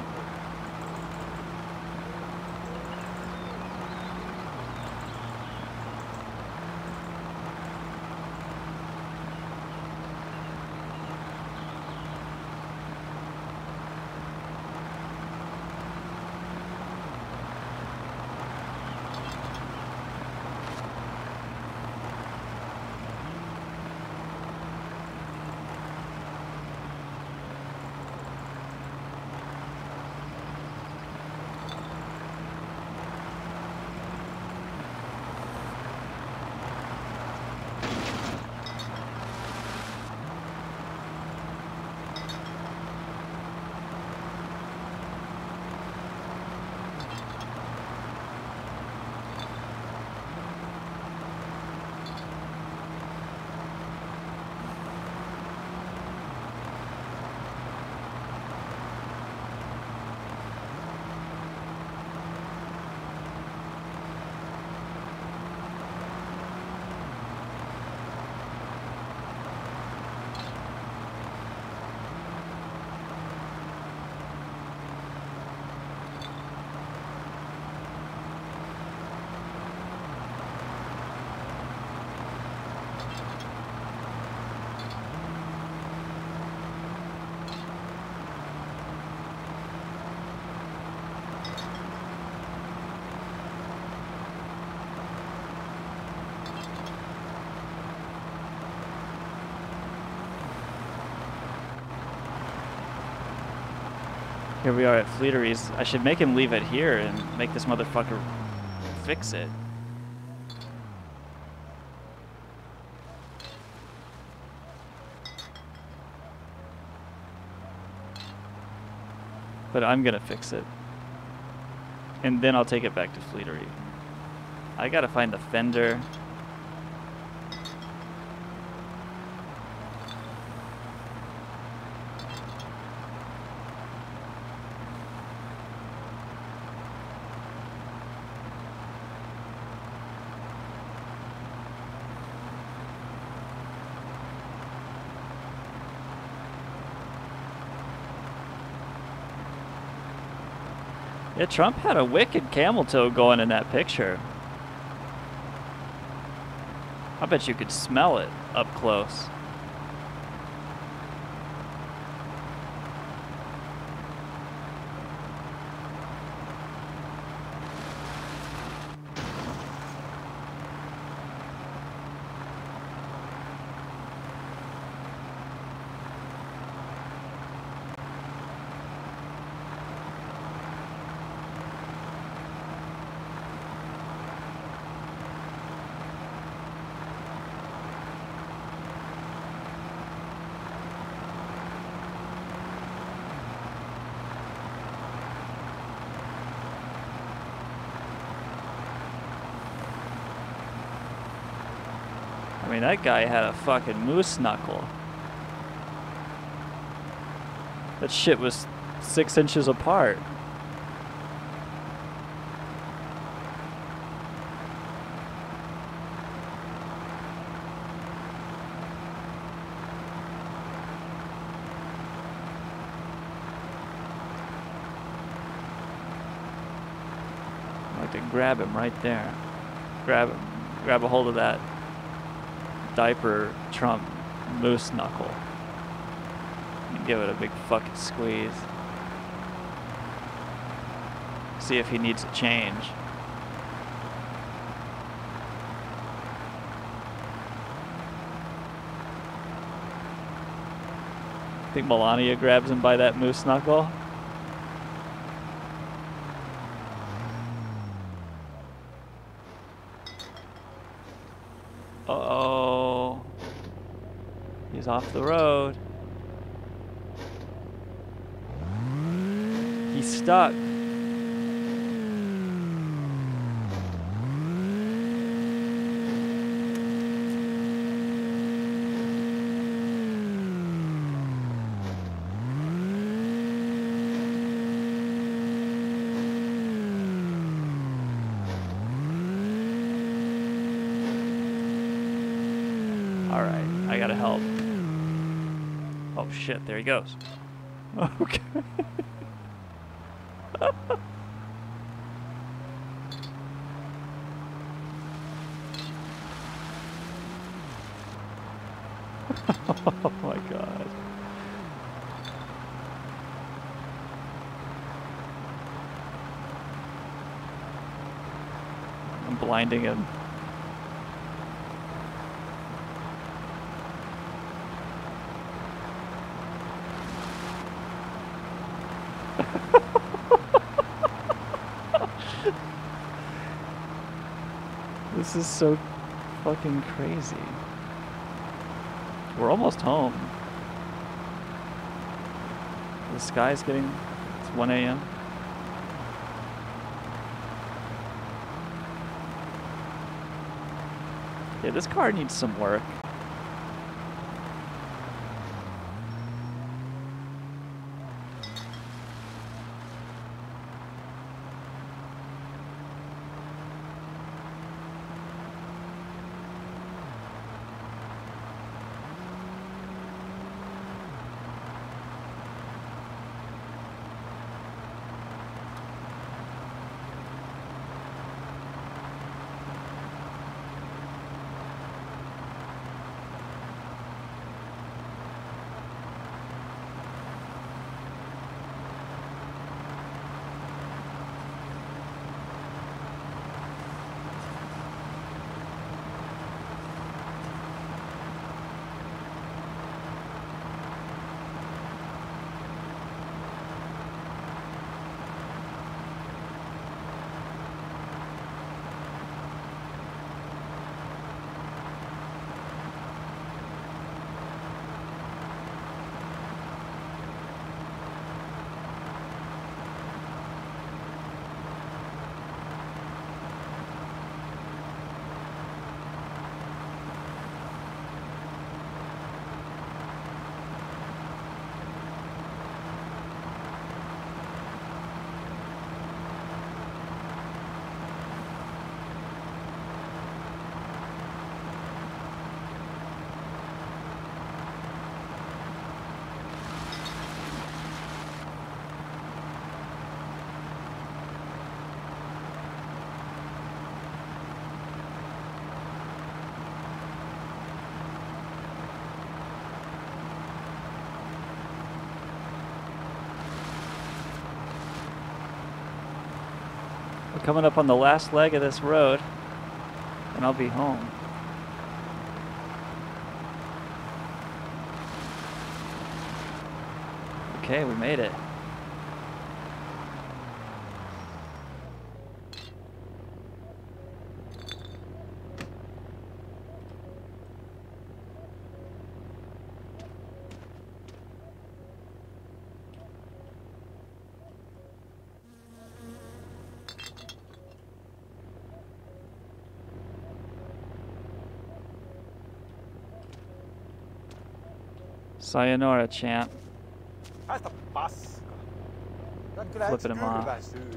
Here we are at Fleeteries. I should make him leave it here and make this motherfucker fix it. But I'm gonna fix it. And then I'll take it back to Fleetery. I gotta find the fender. Yeah, Trump had a wicked camel toe going in that picture. I bet you could smell it up close. I mean, that guy had a fucking moose knuckle. That shit was 6 inches apart. I like to grab him right there. Grab a hold of that diaper Trump moose knuckle and give it a big fucking squeeze. See if he needs a change. Think Melania grabs him by that moose knuckle? Uh-oh. He's off the road. He's stuck. Alright, I gotta help. Oh shit, there he goes. Okay. Oh my god. I'm blinding him. This is so fucking crazy. We're almost home. The sky's getting... It's 1 a.m. Yeah, this car needs some work. We're coming up on the last leg of this road, and I'll be home. Okay, we made it. Sayonara, champ. Haista paska. Sä oot kyllä yks Flipping him off. kyrväsyyn.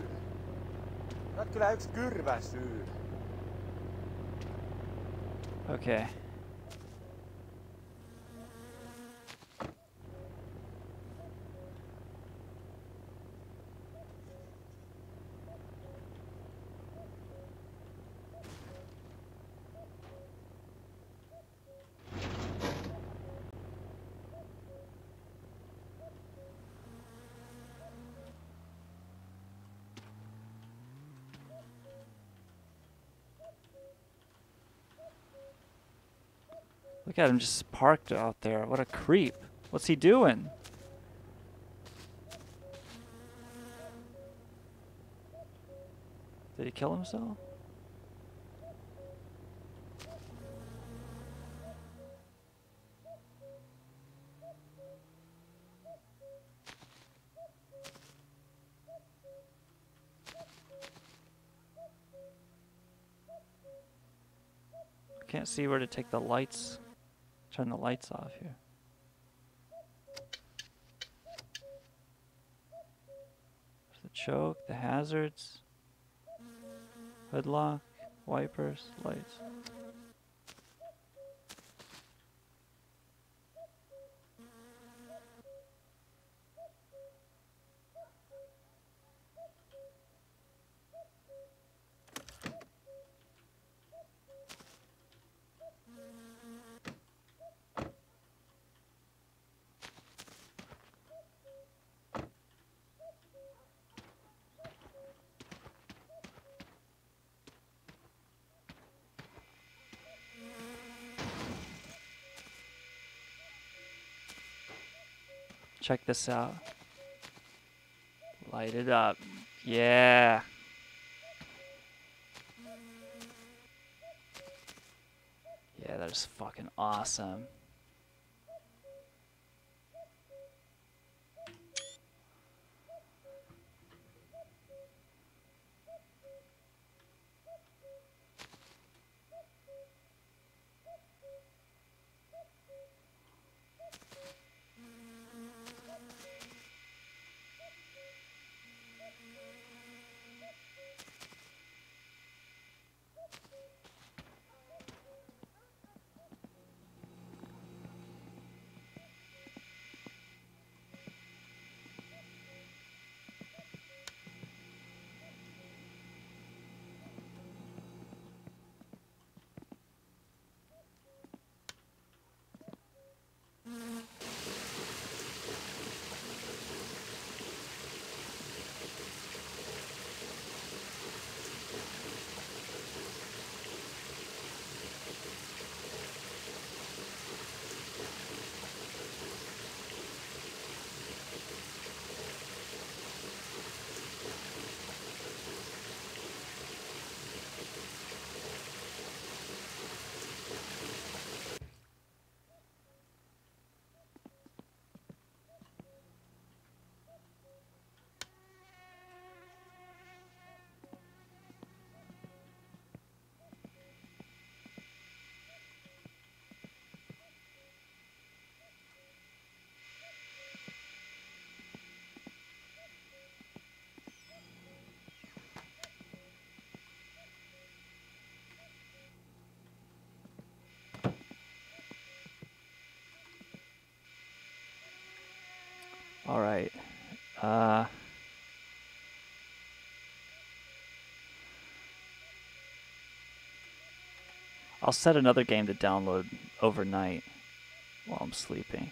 Sä oot kyllä yks kyrväsyyn. Okay. Look at him just parked out there. What a creep. What's he doing? Did he kill himself? Can't see where to take the lights. Turn the lights off here. There's the choke, the hazards, hood lock, wipers, lights. Check this out. Light it up. Yeah. Yeah, that is fucking awesome. All right. I'll set another game to download overnight while I'm sleeping.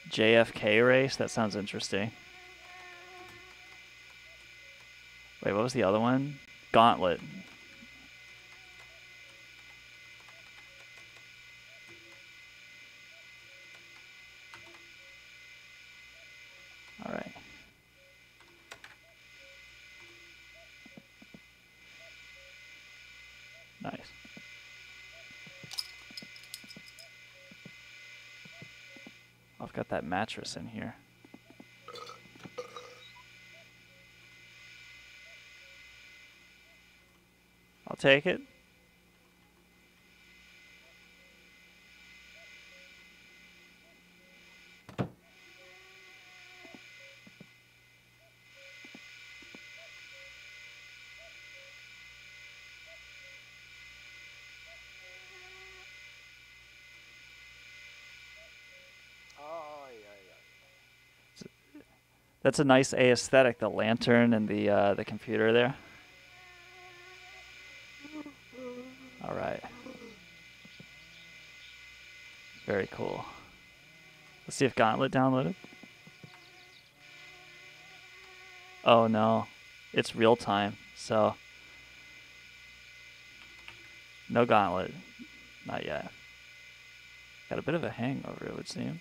JFK race? That sounds interesting. Wait, what was the other one? Gauntlet. All right. Nice. I've got that mattress in here. I'll take it. That's a nice aesthetic, the lantern and the computer there. All right. Very cool. Let's see if Gauntlet downloaded. Oh no, it's real time, so no Gauntlet, not yet. Got a bit of a hangover, it would seem.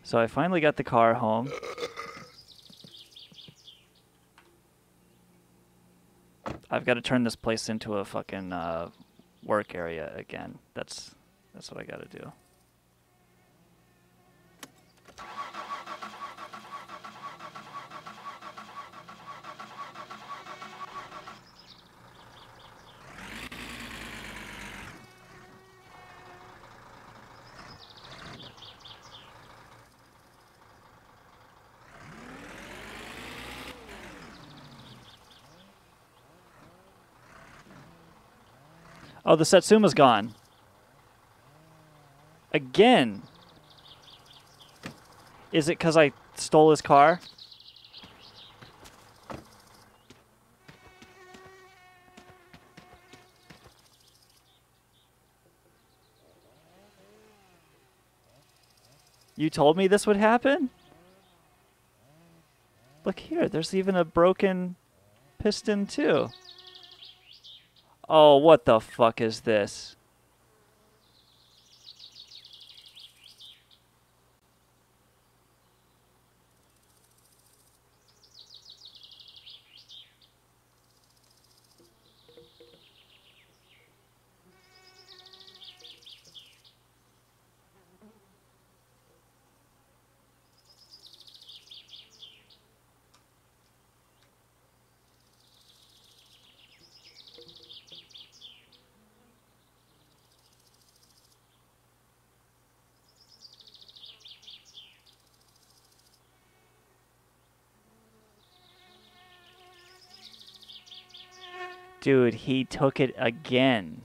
So I finally got the car home. I've got to turn this place into a fucking work area again. That's what I got to do. Oh, the Satsuma's gone. Again. Is it because I stole his car? You told me this would happen? Look here, there's even a broken piston too. Oh, what the fuck is this? Dude, he took it again.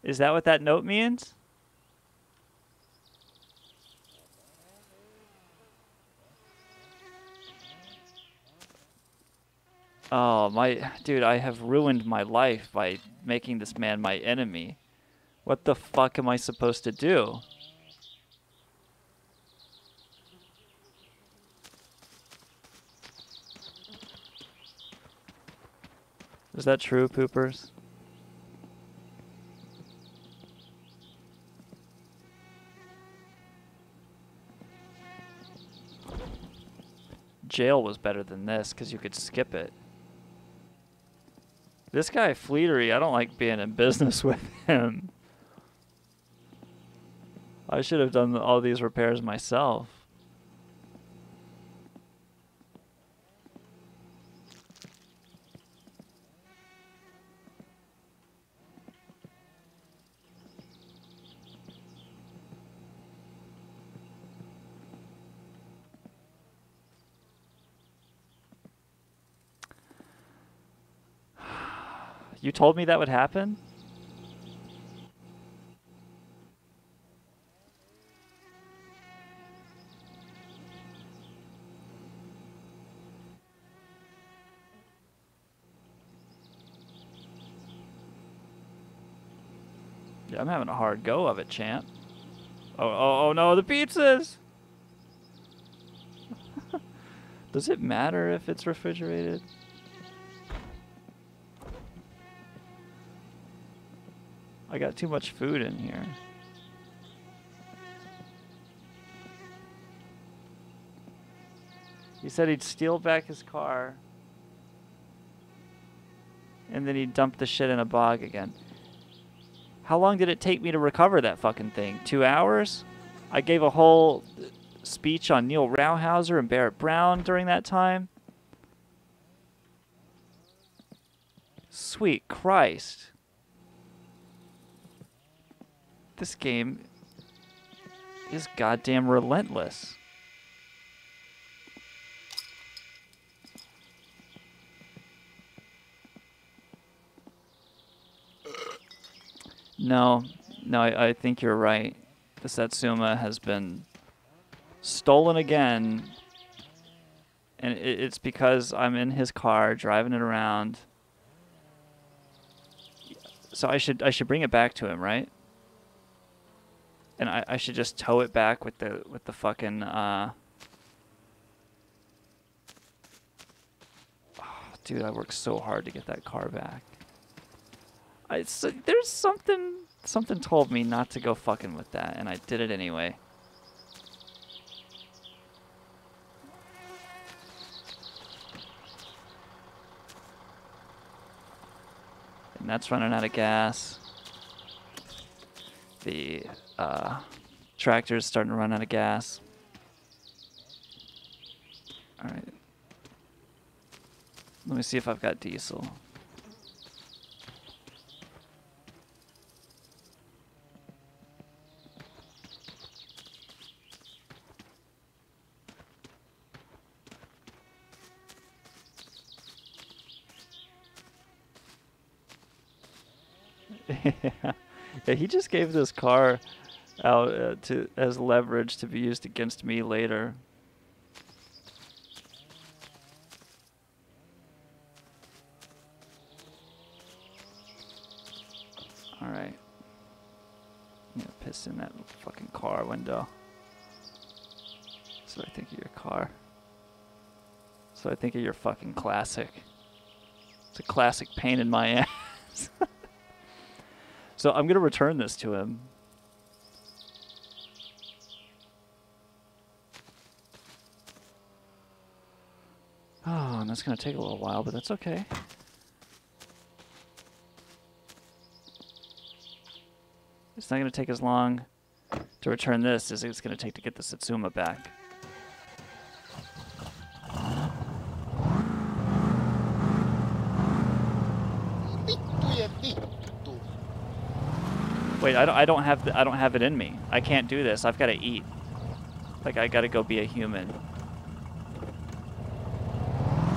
Is that what that note means? Oh, dude, I have ruined my life by making this man my enemy. What the fuck am I supposed to do? Is that true, poopers? Jail was better than this because you could skip it. This guy, Fleetery, I don't like being in business with him. I should have done all these repairs myself. You told me that would happen? Yeah, I'm having a hard go of it, champ. Oh no, the pizzas! Does it matter if it's refrigerated? I got too much food in here. He said he'd steal back his car and then he'd dump the shit in a bog again. How long did it take me to recover that fucking thing? 2 hours? I gave a whole speech on Neil Rauhauser and Barrett Brown during that time. Sweet Christ. This game is goddamn relentless. No, I think you're right. The Satsuma has been stolen again, and it's because I'm in his car driving it around. So I should bring it back to him, right? And I should just tow it back with the fucking oh, dude, I worked so hard to get that car back. There's something told me not to go fucking with that, and I did it anyway. And that's running out of gas. The tractor's starting to run out of gas. All right. Let me see if I've got diesel. Yeah, he just gave this car out as leverage to be used against me later. All right. I'm gonna piss in that fucking car window. So I think of your car. So I think of your fucking classic. It's a classic pain in my ass. So I'm going to return this to him. Oh, and that's going to take a little while, but that's okay. It's not going to take as long to return this as it's going to take to get the Satsuma back. Wait, I don't have it in me. I can't do this. I've got to eat. Like, I got to go be a human.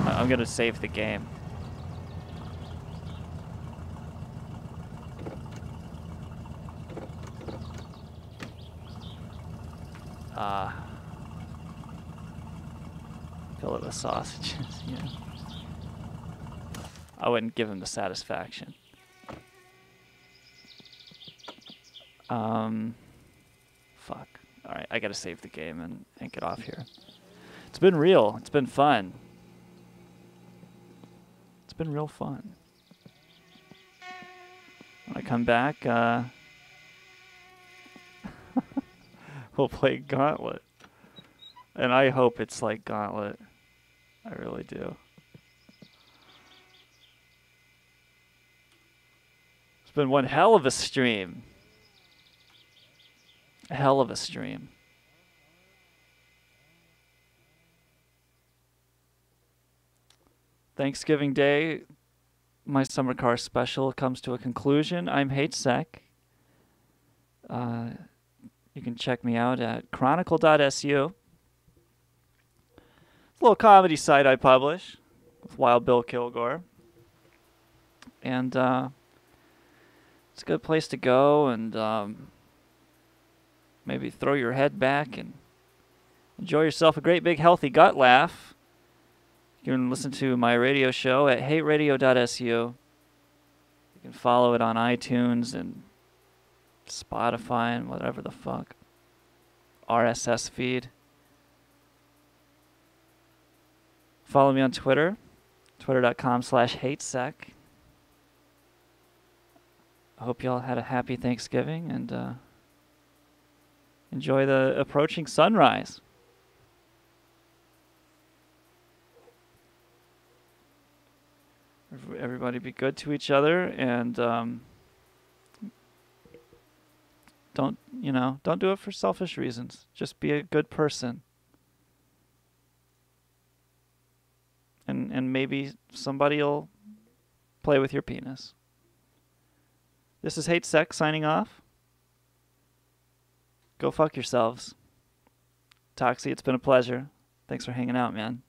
I'm going to save the game. Fill it with sausages. Yeah. I wouldn't give him the satisfaction. Fuck. Alright, I gotta save the game and get off here. It's been real. It's been fun. It's been real fun. When I come back, we'll play Gauntlet. And I hope it's like Gauntlet. I really do. It's been one hell of a stream. A hell of a stream. Thanksgiving Day, my summer car special comes to a conclusion. I'm HateSec. You can check me out at chronicle.su. It's a little comedy site I publish with Wild Bill Kilgore. And it's a good place to go and maybe throw your head back and enjoy yourself a great big healthy gut laugh. You can listen to my radio show at hateradio.su. You can follow it on iTunes and Spotify and whatever the fuck. RSS feed. Follow me on Twitter. Twitter.com/hatesec. I hope y'all had a happy Thanksgiving and enjoy the approaching sunrise. Everybody be good to each other and don't do it for selfish reasons. Just be a good person. And maybe somebody will play with your penis. This is Hate Sex signing off. Go fuck yourselves. Toxie, it's been a pleasure. Thanks for hanging out, man.